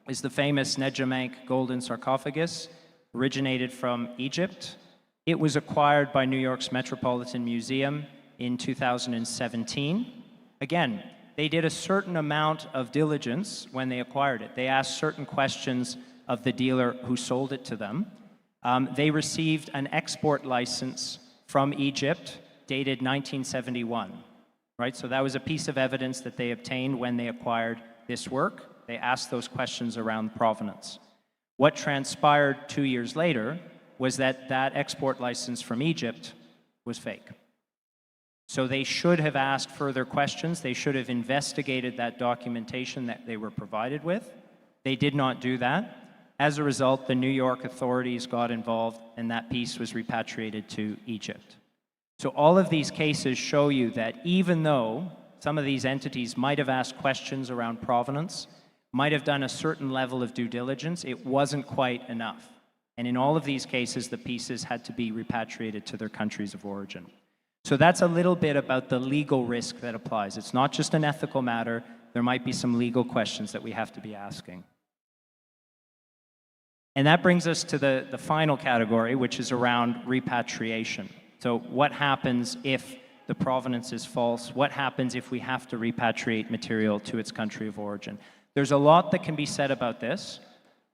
is the famous Nejamank golden sarcophagus, originated from Egypt. It was acquired by New York's Metropolitan Museum in 2017. Again, they did a certain amount of diligence when they acquired it. They asked certain questions of the dealer who sold it to them. They received an export license from Egypt dated 1971, right? So that was a piece of evidence that they obtained when they acquired this work. They asked those questions around provenance. What transpired 2 years later was that that export license from Egypt was fake. So they should have asked further questions. They should have investigated that documentation that they were provided with. They did not do that. As a result, the New York authorities got involved and that piece was repatriated to Egypt. So all of these cases show you that even though some of these entities might have asked questions around provenance, might have done a certain level of due diligence, it wasn't quite enough. And in all of these cases, the pieces had to be repatriated to their countries of origin. So that's a little bit about the legal risk that applies. It's not just an ethical matter. There might be some legal questions that we have to be asking. And that brings us to the final category, which is around repatriation. So what happens if the provenance is false? What happens if we have to repatriate material to its country of origin? There's a lot that can be said about this.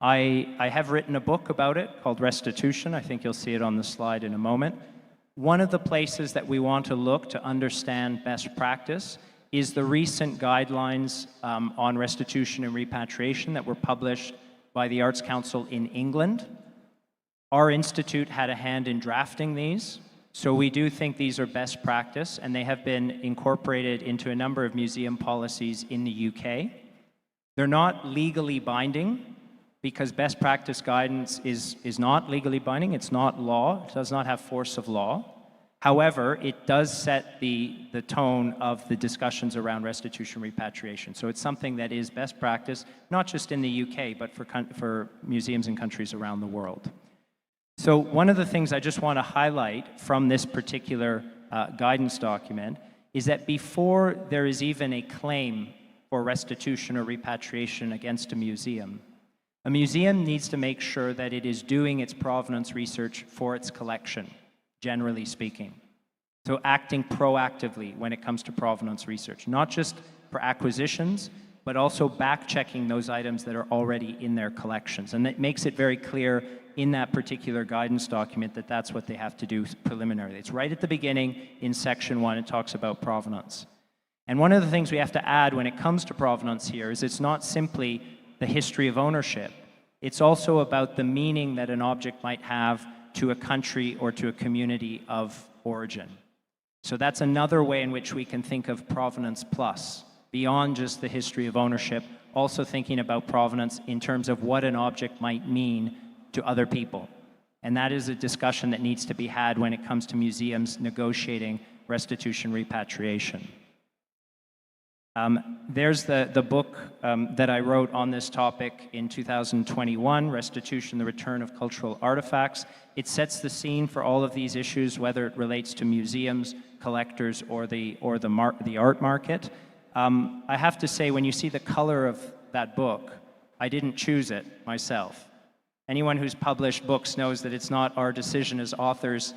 I have written a book about it called Restitution. I think you'll see it on the slide in a moment. One of the places that we want to look to understand best practice is the recent guidelines on restitution and repatriation that were published by the Arts Council in England. Our institute had a hand in drafting these, so we do think these are best practice, and they have been incorporated into a number of museum policies in the UK. They're not legally binding, because best practice guidance is not legally binding. It's not law. It does not have force of law. However, it does set the tone of the discussions around restitution repatriation. So it's something that is best practice, not just in the UK, but for museums and countries around the world. So one of the things I just want to highlight from this particular guidance document is that before there is even a claim for restitution or repatriation against a museum needs to make sure that it is doing its provenance research for its collection, generally speaking. So acting proactively when it comes to provenance research, not just for acquisitions, but also back-checking those items that are already in their collections. And that makes it very clear in that particular guidance document that that's what they have to do preliminarily. It's right at the beginning in section 1, it talks about provenance. And one of the things we have to add when it comes to provenance here is it's not simply the history of ownership. It's also about the meaning that an object might have to a country or to a community of origin. So that's another way in which we can think of provenance plus, beyond just the history of ownership, also thinking about provenance in terms of what an object might mean to other people. And that is a discussion that needs to be had when it comes to museums negotiating restitution repatriation. There's the book that I wrote on this topic in 2021, Restitution, the Return of Cultural Artifacts. It sets the scene for all of these issues, whether it relates to museums, collectors, or the art market. I have to say, when you see the color of that book, I didn't choose it myself. Anyone who's published books knows that it's not our decision as authors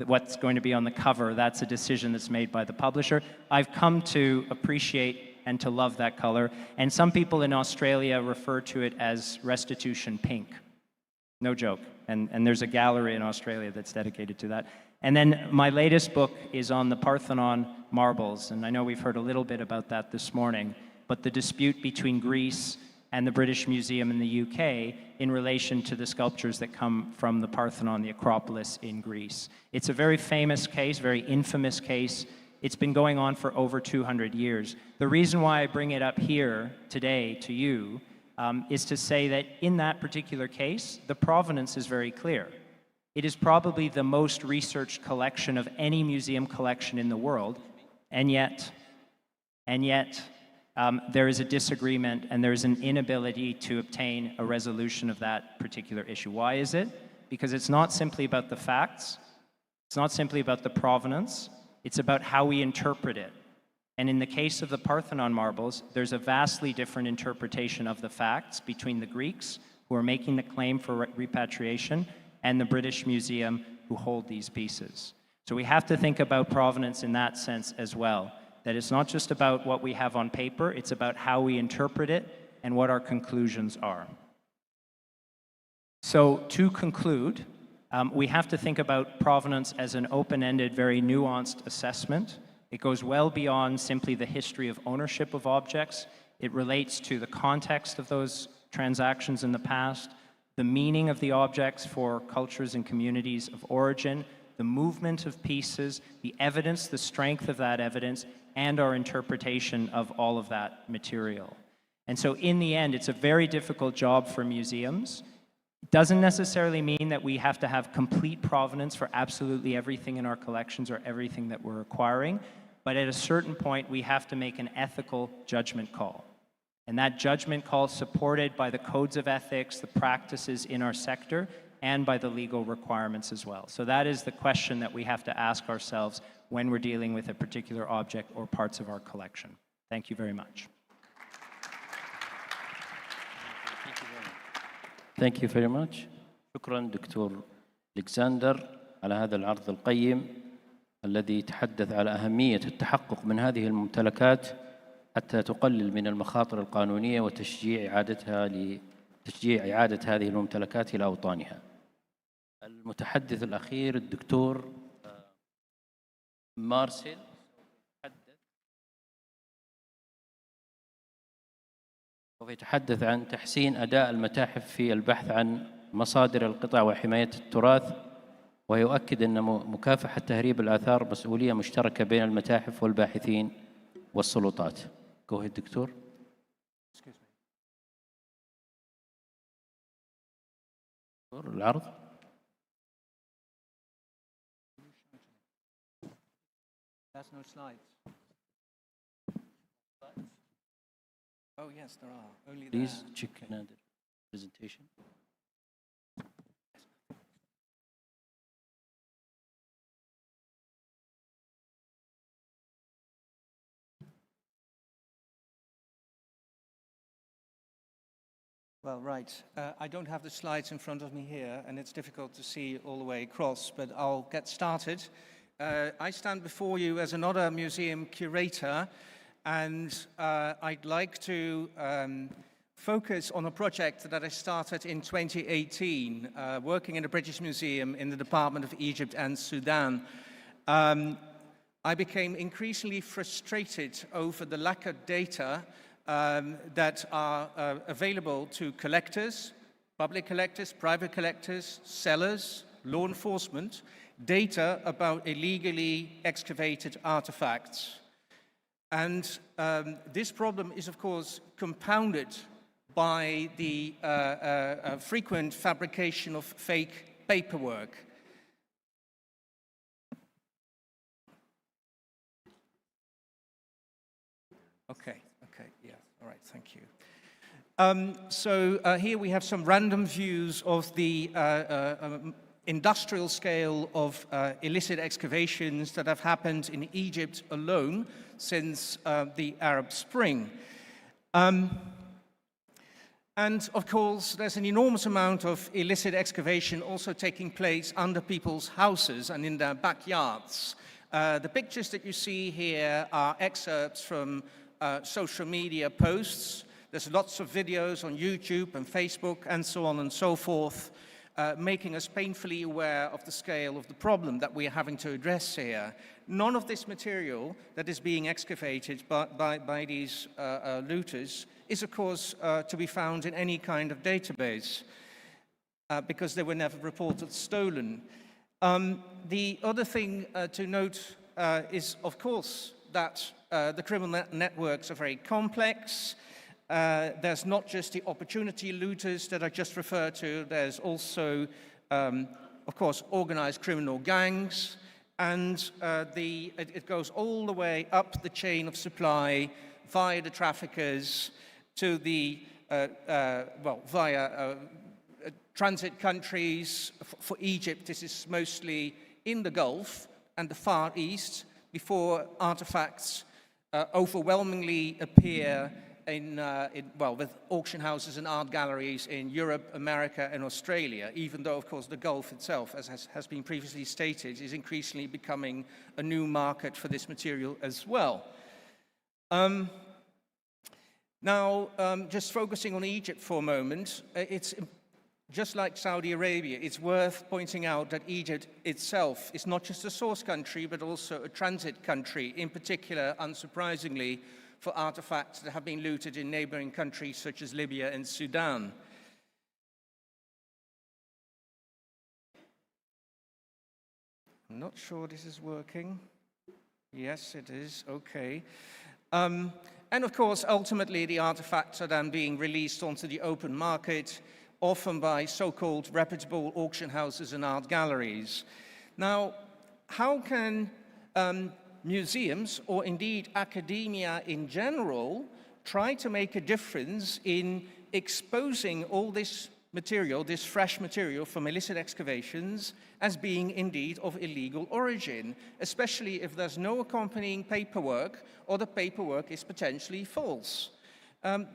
what's going to be on the cover. That's a decision that's made by the publisher. I've come to appreciate and to love that color. And some people in Australia refer to it as restitution pink. No joke. And there's a gallery in Australia that's dedicated to that. And then my latest book is on the Parthenon marbles. And I know we've heard a little bit about that this morning. But the dispute between Greece and the British Museum in the UK in relation to the sculptures that come from the Parthenon, the Acropolis in Greece. It's a very famous case, very infamous case. It's been going on for over 200 years. The reason why I bring it up here today to you is to say that in that particular case, the provenance is very clear. It is probably the most researched collection of any museum collection in the world, and yet, there is a disagreement and there is an inability to obtain a resolution of that particular issue. Why is it? Because it's not simply about the facts, it's not simply about the provenance, it's about how we interpret it. And in the case of the Parthenon marbles, there's a vastly different interpretation of the facts between the Greeks, who are making the claim for repatriation, and the British Museum, who hold these pieces. So we have to think about provenance in that sense as well. That it's not just about what we have on paper, it's about how we interpret it and what our conclusions are. So to conclude, we have to think about provenance as an open-ended, very nuanced assessment. It goes well beyond simply the history of ownership of objects. It relates to the context of those transactions in the past, the meaning of the objects for cultures and communities of origin, the movement of pieces, the evidence, the strength of that evidence, and our interpretation of all of that material. And so in the end, it's a very difficult job for museums. It doesn't necessarily mean that we have to have complete provenance for absolutely everything in our collections or everything that we're acquiring, but at a certain point, we have to make an ethical judgment call. And that judgment call is supported by the codes of ethics, the practices in our sector, and by the legal requirements as well. So that is the question that we have to ask ourselves when we're dealing with a particular object or parts of our collection. Thank you very much. Thank you very much. شكرا دكتور ألكسندر على هذا العرض القيم الذي يتحدث على أهمية التحقق من هذه الممتلكات حتى تقلل من المخاطر القانونية وتشجيع إعادة هذه الممتلكات إلى أوطانها. المتحدث الأخير الدكتور مارسيل سوف يتحدث عن تحسين أداء المتاحف في البحث عن مصادر القطع وحماية التراث، ويؤكد أن مكافحة تهريب الآثار مسؤولية مشتركة بين المتاحف والباحثين والسلطات. Go ahead, دكتور. العرض. There's no slides. Oh yes, there are. Only Please check another presentation. Well, right. I don't have the slides in front of me here, and it's difficult to see all the way across, but I'll get started. I stand before you as another museum curator, and I'd like to focus on a project that I started in 2018, working in the British Museum in the Department of Egypt and Sudan. I became increasingly frustrated over the lack of data that are available to collectors, public collectors, private collectors, sellers, law enforcement, data about illegally excavated artifacts. And this problem is, of course, compounded by the frequent fabrication of fake paperwork. Okay, yeah, all right, thank you. Here we have some random views of the industrial scale of illicit excavations that have happened in Egypt alone since the Arab Spring. And of course, there's an enormous amount of illicit excavation also taking place under people's houses and in their backyards. The pictures that you see here are excerpts from social media posts. There's lots of videos on YouTube and Facebook and so on and so forth, making us painfully aware of the scale of the problem that we are having to address here. None of this material that is being excavated by these looters is, of course, to be found in any kind of database because they were never reported stolen. The other thing to note is, of course, that the criminal networks are very complex. There's not just the opportunity looters that I just referred to, there's also, of course, organized criminal gangs, and it goes all the way up the chain of supply via the traffickers to the, via transit countries. For Egypt, this is mostly in the Gulf and the Far East, before artifacts overwhelmingly appear with auction houses and art galleries in Europe, America, and Australia, even though, of course, the Gulf itself, as has been previously stated, is increasingly becoming a new market for this material as well. Just focusing on Egypt for a moment, it's just like Saudi Arabia, it's worth pointing out that Egypt itself is not just a source country, but also a transit country, in particular, unsurprisingly, for artifacts that have been looted in neighboring countries such as Libya and Sudan. I'm not sure this is working. Yes, it is, okay. And of course, ultimately, the artifacts are then being released onto the open market, often by so-called reputable auction houses and art galleries. Now, how can museums, or indeed academia in general, try to make a difference in exposing all this material, this fresh material from illicit excavations, as being indeed of illegal origin, especially if there's no accompanying paperwork or the paperwork is potentially false?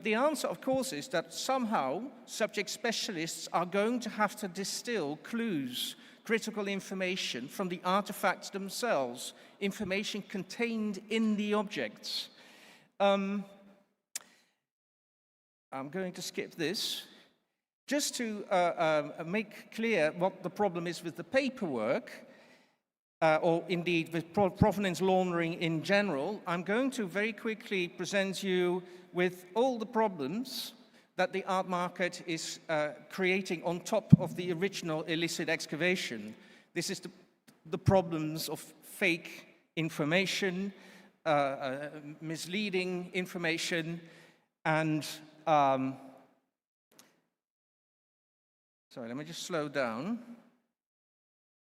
The answer, of course, is that somehow subject specialists are going to have to distill clues, critical information from the artifacts themselves, information contained in the objects. I'm going to skip this. Just to make clear what the problem is with the paperwork, or indeed with provenance laundering in general, I'm going to very quickly present you with all the problems that the art market is creating on top of the original illicit excavation. This is the problems of fake information, misleading information, and sorry, let me just slow down.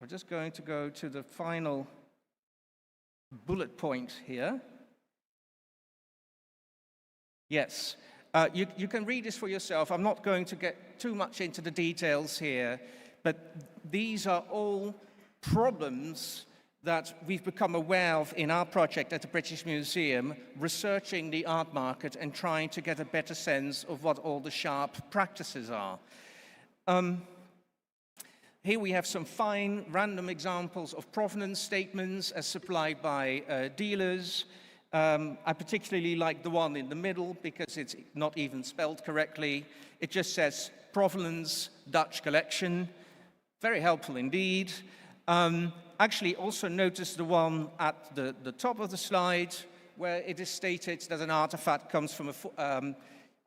We're just going to go to the final bullet point here. Yes, you can read this for yourself. I'm not going to get too much into the details here, but these are all problems that we've become aware of in our project at the British Museum, researching the art market and trying to get a better sense of what all the sharp practices are. Here we have some fine random examples of provenance statements as supplied by dealers. I particularly like the one in the middle because it's not even spelled correctly. It just says provenance Dutch collection. Very helpful indeed. Actually, also notice the one at the top of the slide where it is stated that an artifact comes from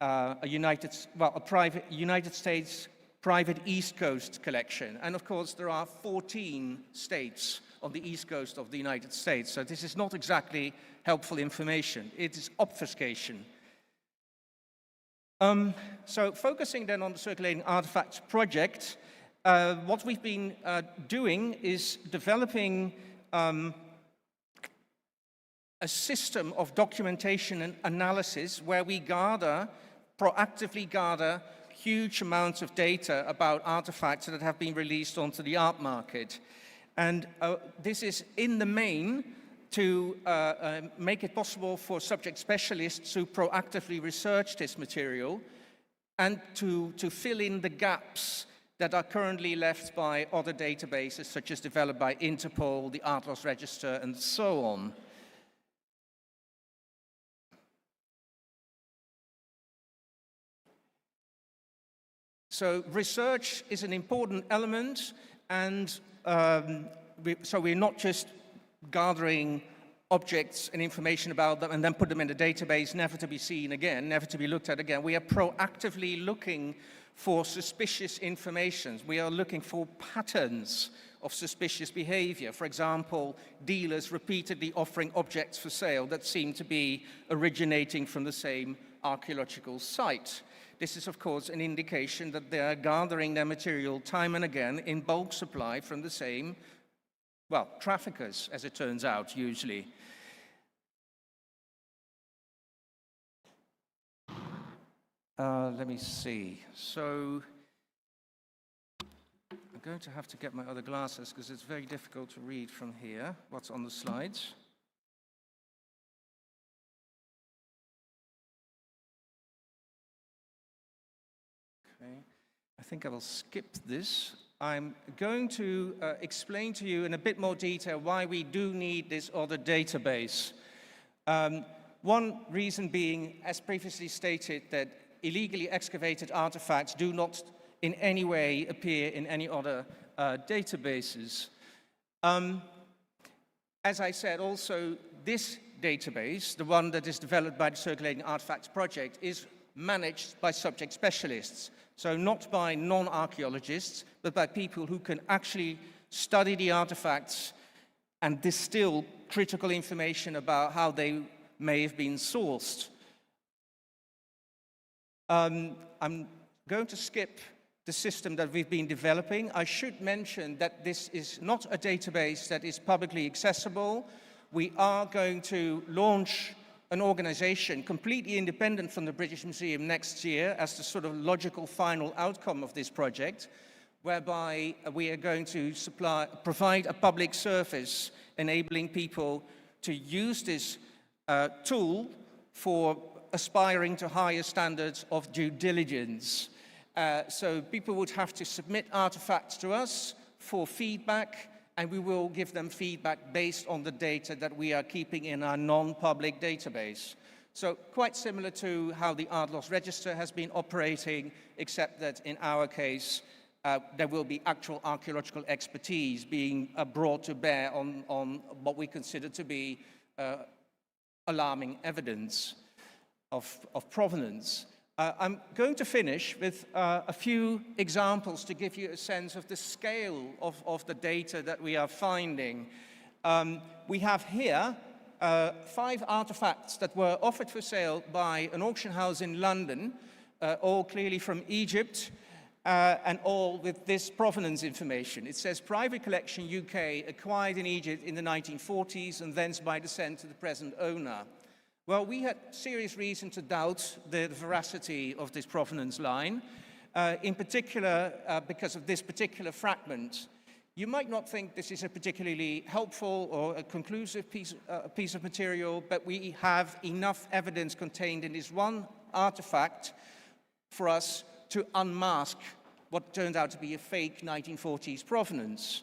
a United States private East Coast collection. And of course, there are 14 states on the East Coast of the United States. So this is not exactly helpful information. It is obfuscation. So focusing then on the Circulating Artifacts project, what we've been doing is developing a system of documentation and analysis where we proactively gather huge amounts of data about artifacts that have been released onto the art market. And this is in the main to make it possible for subject specialists to proactively research this material and to fill in the gaps that are currently left by other databases, such as developed by Interpol, the Atlas Register, and so on. So research is an important element, and so we're not just gathering objects and information about them and then put them in a database, never to be seen again, never to be looked at again. We are proactively looking for suspicious information. We are looking for patterns of suspicious behavior. For example, dealers repeatedly offering objects for sale that seem to be originating from the same archaeological site. This is, of course, an indication that they are gathering their material time and again in bulk supply from the same, well, traffickers, as it turns out, usually. Let me see. So I'm going to have to get my other glasses because it's very difficult to read from here what's on the slides. Okay, I think I will skip this. I'm going to explain to you in a bit more detail why we do need this other database. One reason being, as previously stated, that illegally excavated artifacts do not in any way appear in any other databases. As I said, also, this database, the one that is developed by the Circulating Artifacts project, is managed by subject specialists. So not by non-archaeologists, but by people who can actually study the artifacts and distill critical information about how they may have been sourced. I'm going to skip the system that we've been developing. I should mention that this is not a database that is publicly accessible. We are going to launch an organization completely independent from the British Museum next year as the sort of logical final outcome of this project, whereby we are going to provide a public service enabling people to use this tool for aspiring to higher standards of due diligence. So people would have to submit artifacts to us for feedback, and we will give them feedback based on the data that we are keeping in our non-public database. So quite similar to how the Atlas Register has been operating, except that in our case, there will be actual archaeological expertise being brought to bear on what we consider to be alarming evidence of provenance. I'm going to finish with a few examples to give you a sense of the scale of the data that we are finding. We have here 5 artifacts that were offered for sale by an auction house in London, all clearly from Egypt, and all with this provenance information. It says private collection UK acquired in Egypt in the 1940s and thence by descent to the present owner. Well, we had serious reason to doubt the veracity of this provenance line, in particular because of this particular fragment. You might not think this is a particularly helpful or a conclusive piece of material, but we have enough evidence contained in this one artifact for us to unmask what turned out to be a fake 1940s provenance.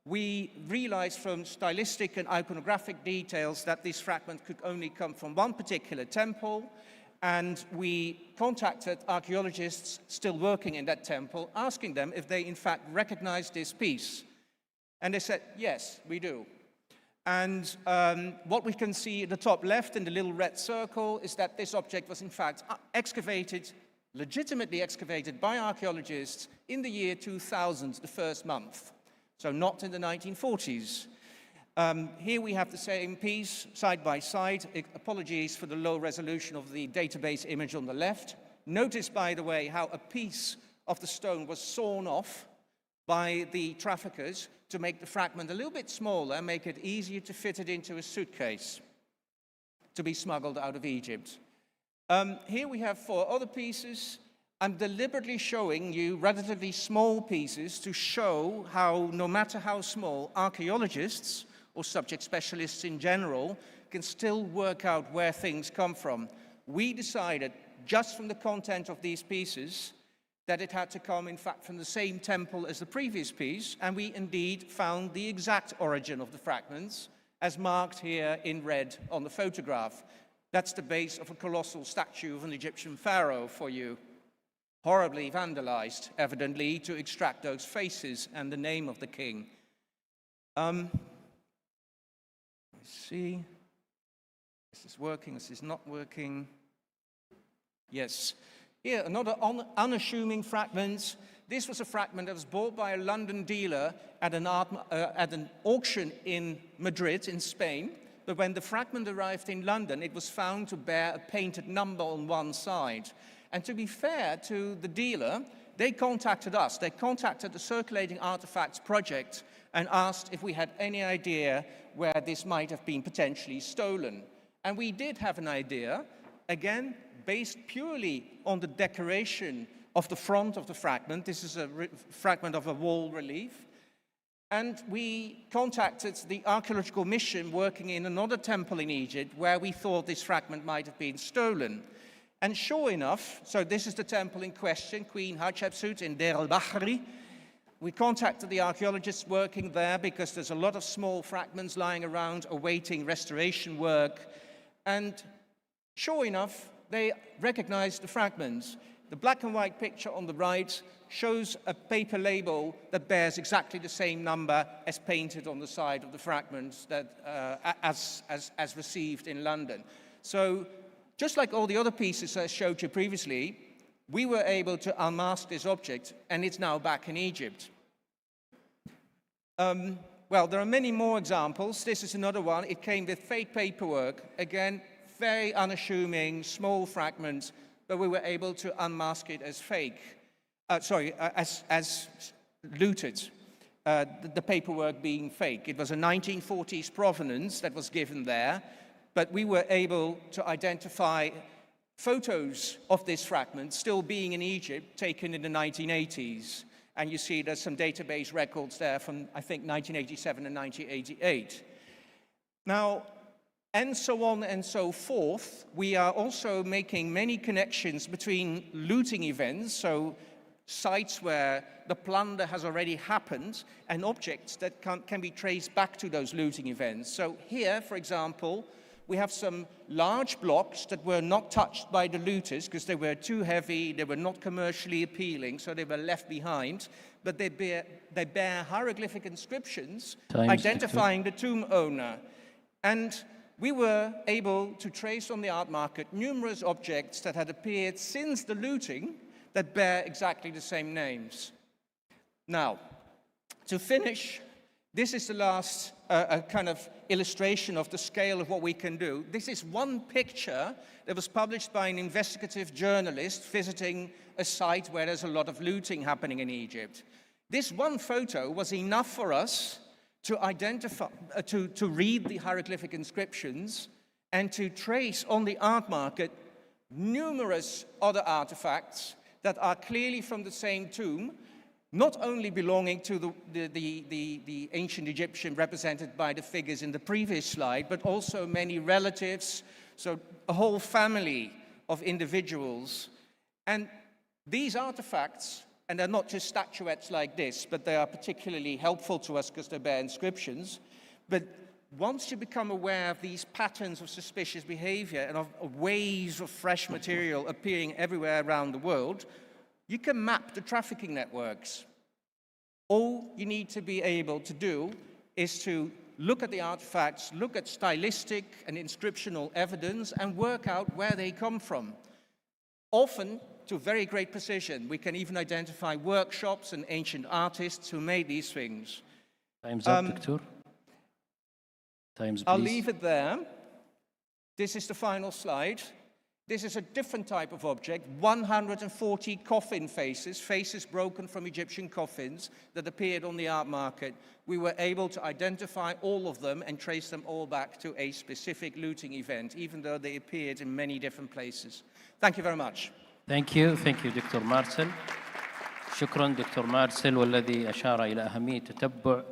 We realized from stylistic and iconographic details that this fragment could only come from one particular temple, and we contacted archaeologists still working in that temple, asking them if they in fact recognized this piece. And they said, yes, we do. And what we can see at the top left in the little red circle is that this object was in fact excavated, legitimately excavated by archaeologists in the year 2000, the first month. So not in the 1940s. Here we have the same piece side by side. Apologies for the low resolution of the database image on the left. Notice, by the way, how a piece of the stone was sawn off by the traffickers to make the fragment a little bit smaller, make it easier to fit it into a suitcase to be smuggled out of Egypt. Here we have 4 other pieces. I'm deliberately showing you relatively small pieces to show how, no matter how small, archaeologists or subject specialists in general can still work out where things come from. We decided, just from the content of these pieces, that it had to come, in fact, from the same temple as the previous piece, and we indeed found the exact origin of the fragments, as marked here in red on the photograph. That's the base of a colossal statue of an Egyptian pharaoh for you. Horribly vandalized, evidently, to extract those faces and the name of the king. Let's see. This is working, this is not working. Yes. Here, another unassuming fragment. This was a fragment that was bought by a London dealer at an auction in Madrid, in Spain. But when the fragment arrived in London, it was found to bear a painted number on one side. And to be fair to the dealer, they contacted us. They contacted the Circulating Artifacts Project and asked if we had any idea where this might have been potentially stolen. And we did have an idea, again, based purely on the decoration of the front of the fragment. This is a fragment of a wall relief. And we contacted the archaeological mission working in another temple in Egypt where we thought this fragment might have been stolen. And sure enough, so this is the temple in question, Queen Hatshepsut in Deir al-Bahri. We contacted the archaeologists working there because there's a lot of small fragments lying around awaiting restoration work. And sure enough, they recognized the fragments. The black and white picture on the right shows a paper label that bears exactly the same number as painted on the side of the fragments that, as received in London. So, just like all the other pieces I showed you previously, we were able to unmask this object, and it's now back in Egypt. Well, there are many more examples. This is another one. It came with fake paperwork. Again, very unassuming, small fragments, but we were able to unmask it as fake. As looted, the paperwork being fake. It was a 1940s provenance that was given there, but we were able to identify photos of this fragment still being in Egypt, taken in the 1980s. And you see there's some database records there from, I think, 1987 and 1988. Now, and so on and so forth, we are also making many connections between looting events, so sites where the plunder has already happened, and objects that can be traced back to those looting events. So here, for example, we have some large blocks that were not touched by the looters because they were too heavy, they were not commercially appealing, so they were left behind. But they bear hieroglyphic inscriptions identifying the tomb owner. And we were able to trace on the art market numerous objects that had appeared since the looting that bear exactly the same names. Now, to finish, this is the last kind of illustration of the scale of what we can do. This is one picture that was published by an investigative journalist visiting a site where there's a lot of looting happening in Egypt. This one photo was enough for us to identify, to read the hieroglyphic inscriptions and to trace on the art market numerous other artifacts that are clearly from the same tomb, not only belonging to the ancient Egyptian represented by the figures in the previous slide, but also many relatives, so a whole family of individuals. And these artifacts, and they're not just statuettes like this, but they are particularly helpful to us because they bear inscriptions. But once you become aware of these patterns of suspicious behavior and of waves of fresh material appearing everywhere around the world, you can map the trafficking networks. All you need to be able to do is to look at the artifacts, look at stylistic and inscriptional evidence, and work out where they come from. Often, to very great precision, we can even identify workshops and ancient artists who made these things. Time's up, Doctor. Time's, please. I'll leave it there. This is the final slide. This is a different type of object, 140 coffin faces broken from Egyptian coffins that appeared on the art market. We were able to identify all of them and trace them all back to a specific looting event, even though they appeared in many different places. Thank you very much. Thank you, Dr. مارسل. شكرا دكتور مارسل، والذي أشار إلى أهمية تتبع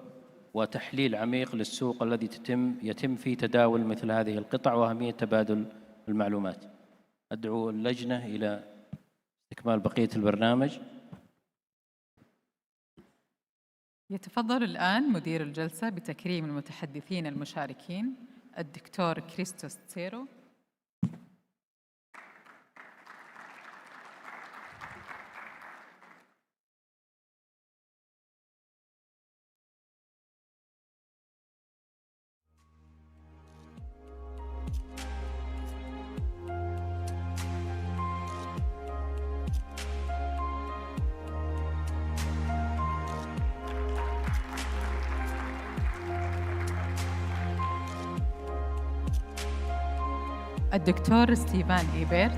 وتحليل عميق للسوق الذي يتم فيه تداول مثل هذه القطع وأهمية تبادل المعلومات. أدعو اللجنة إلى استكمال بقية البرنامج. يتفضل الآن مدير الجلسة بتكريم المتحدثين المشاركين الدكتور كريستوس تسيرو. الدكتور ستيفان إيبرت.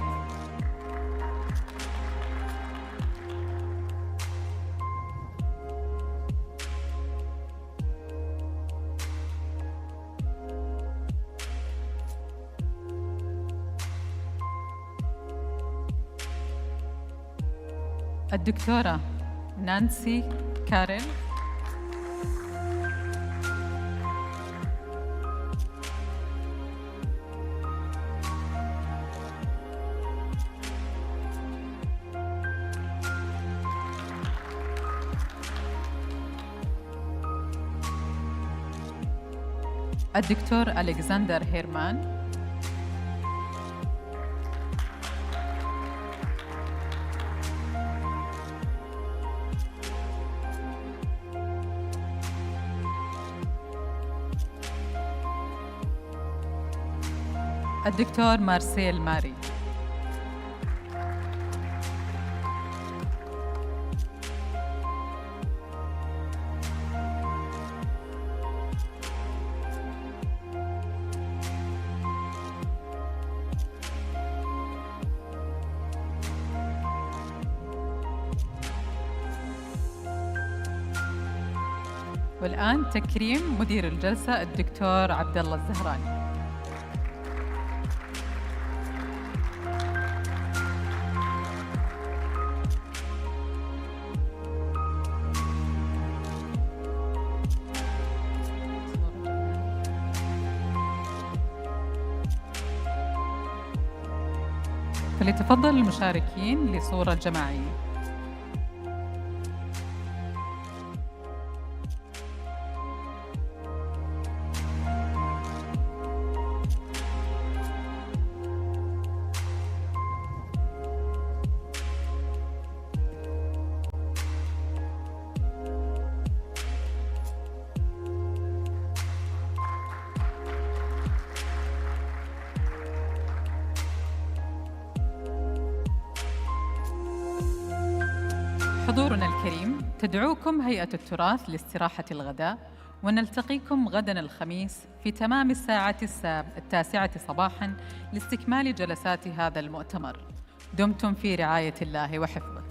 الدكتورة نانسي كارل. الدكتور ألكسندر هيرمان. الدكتور مارسيل ماري. والآن تكريم مدير الجلسة الدكتور عبد الله الزهراني. فليتفضل المشاركين لصورة جماعية. حضورنا الكريم، تدعوكم هيئة التراث لاستراحة الغداء، ونلتقيكم غداً الخميس في تمام الساعة 9 صباحاً لاستكمال جلسات هذا المؤتمر. دمتم في رعاية الله وحفظه.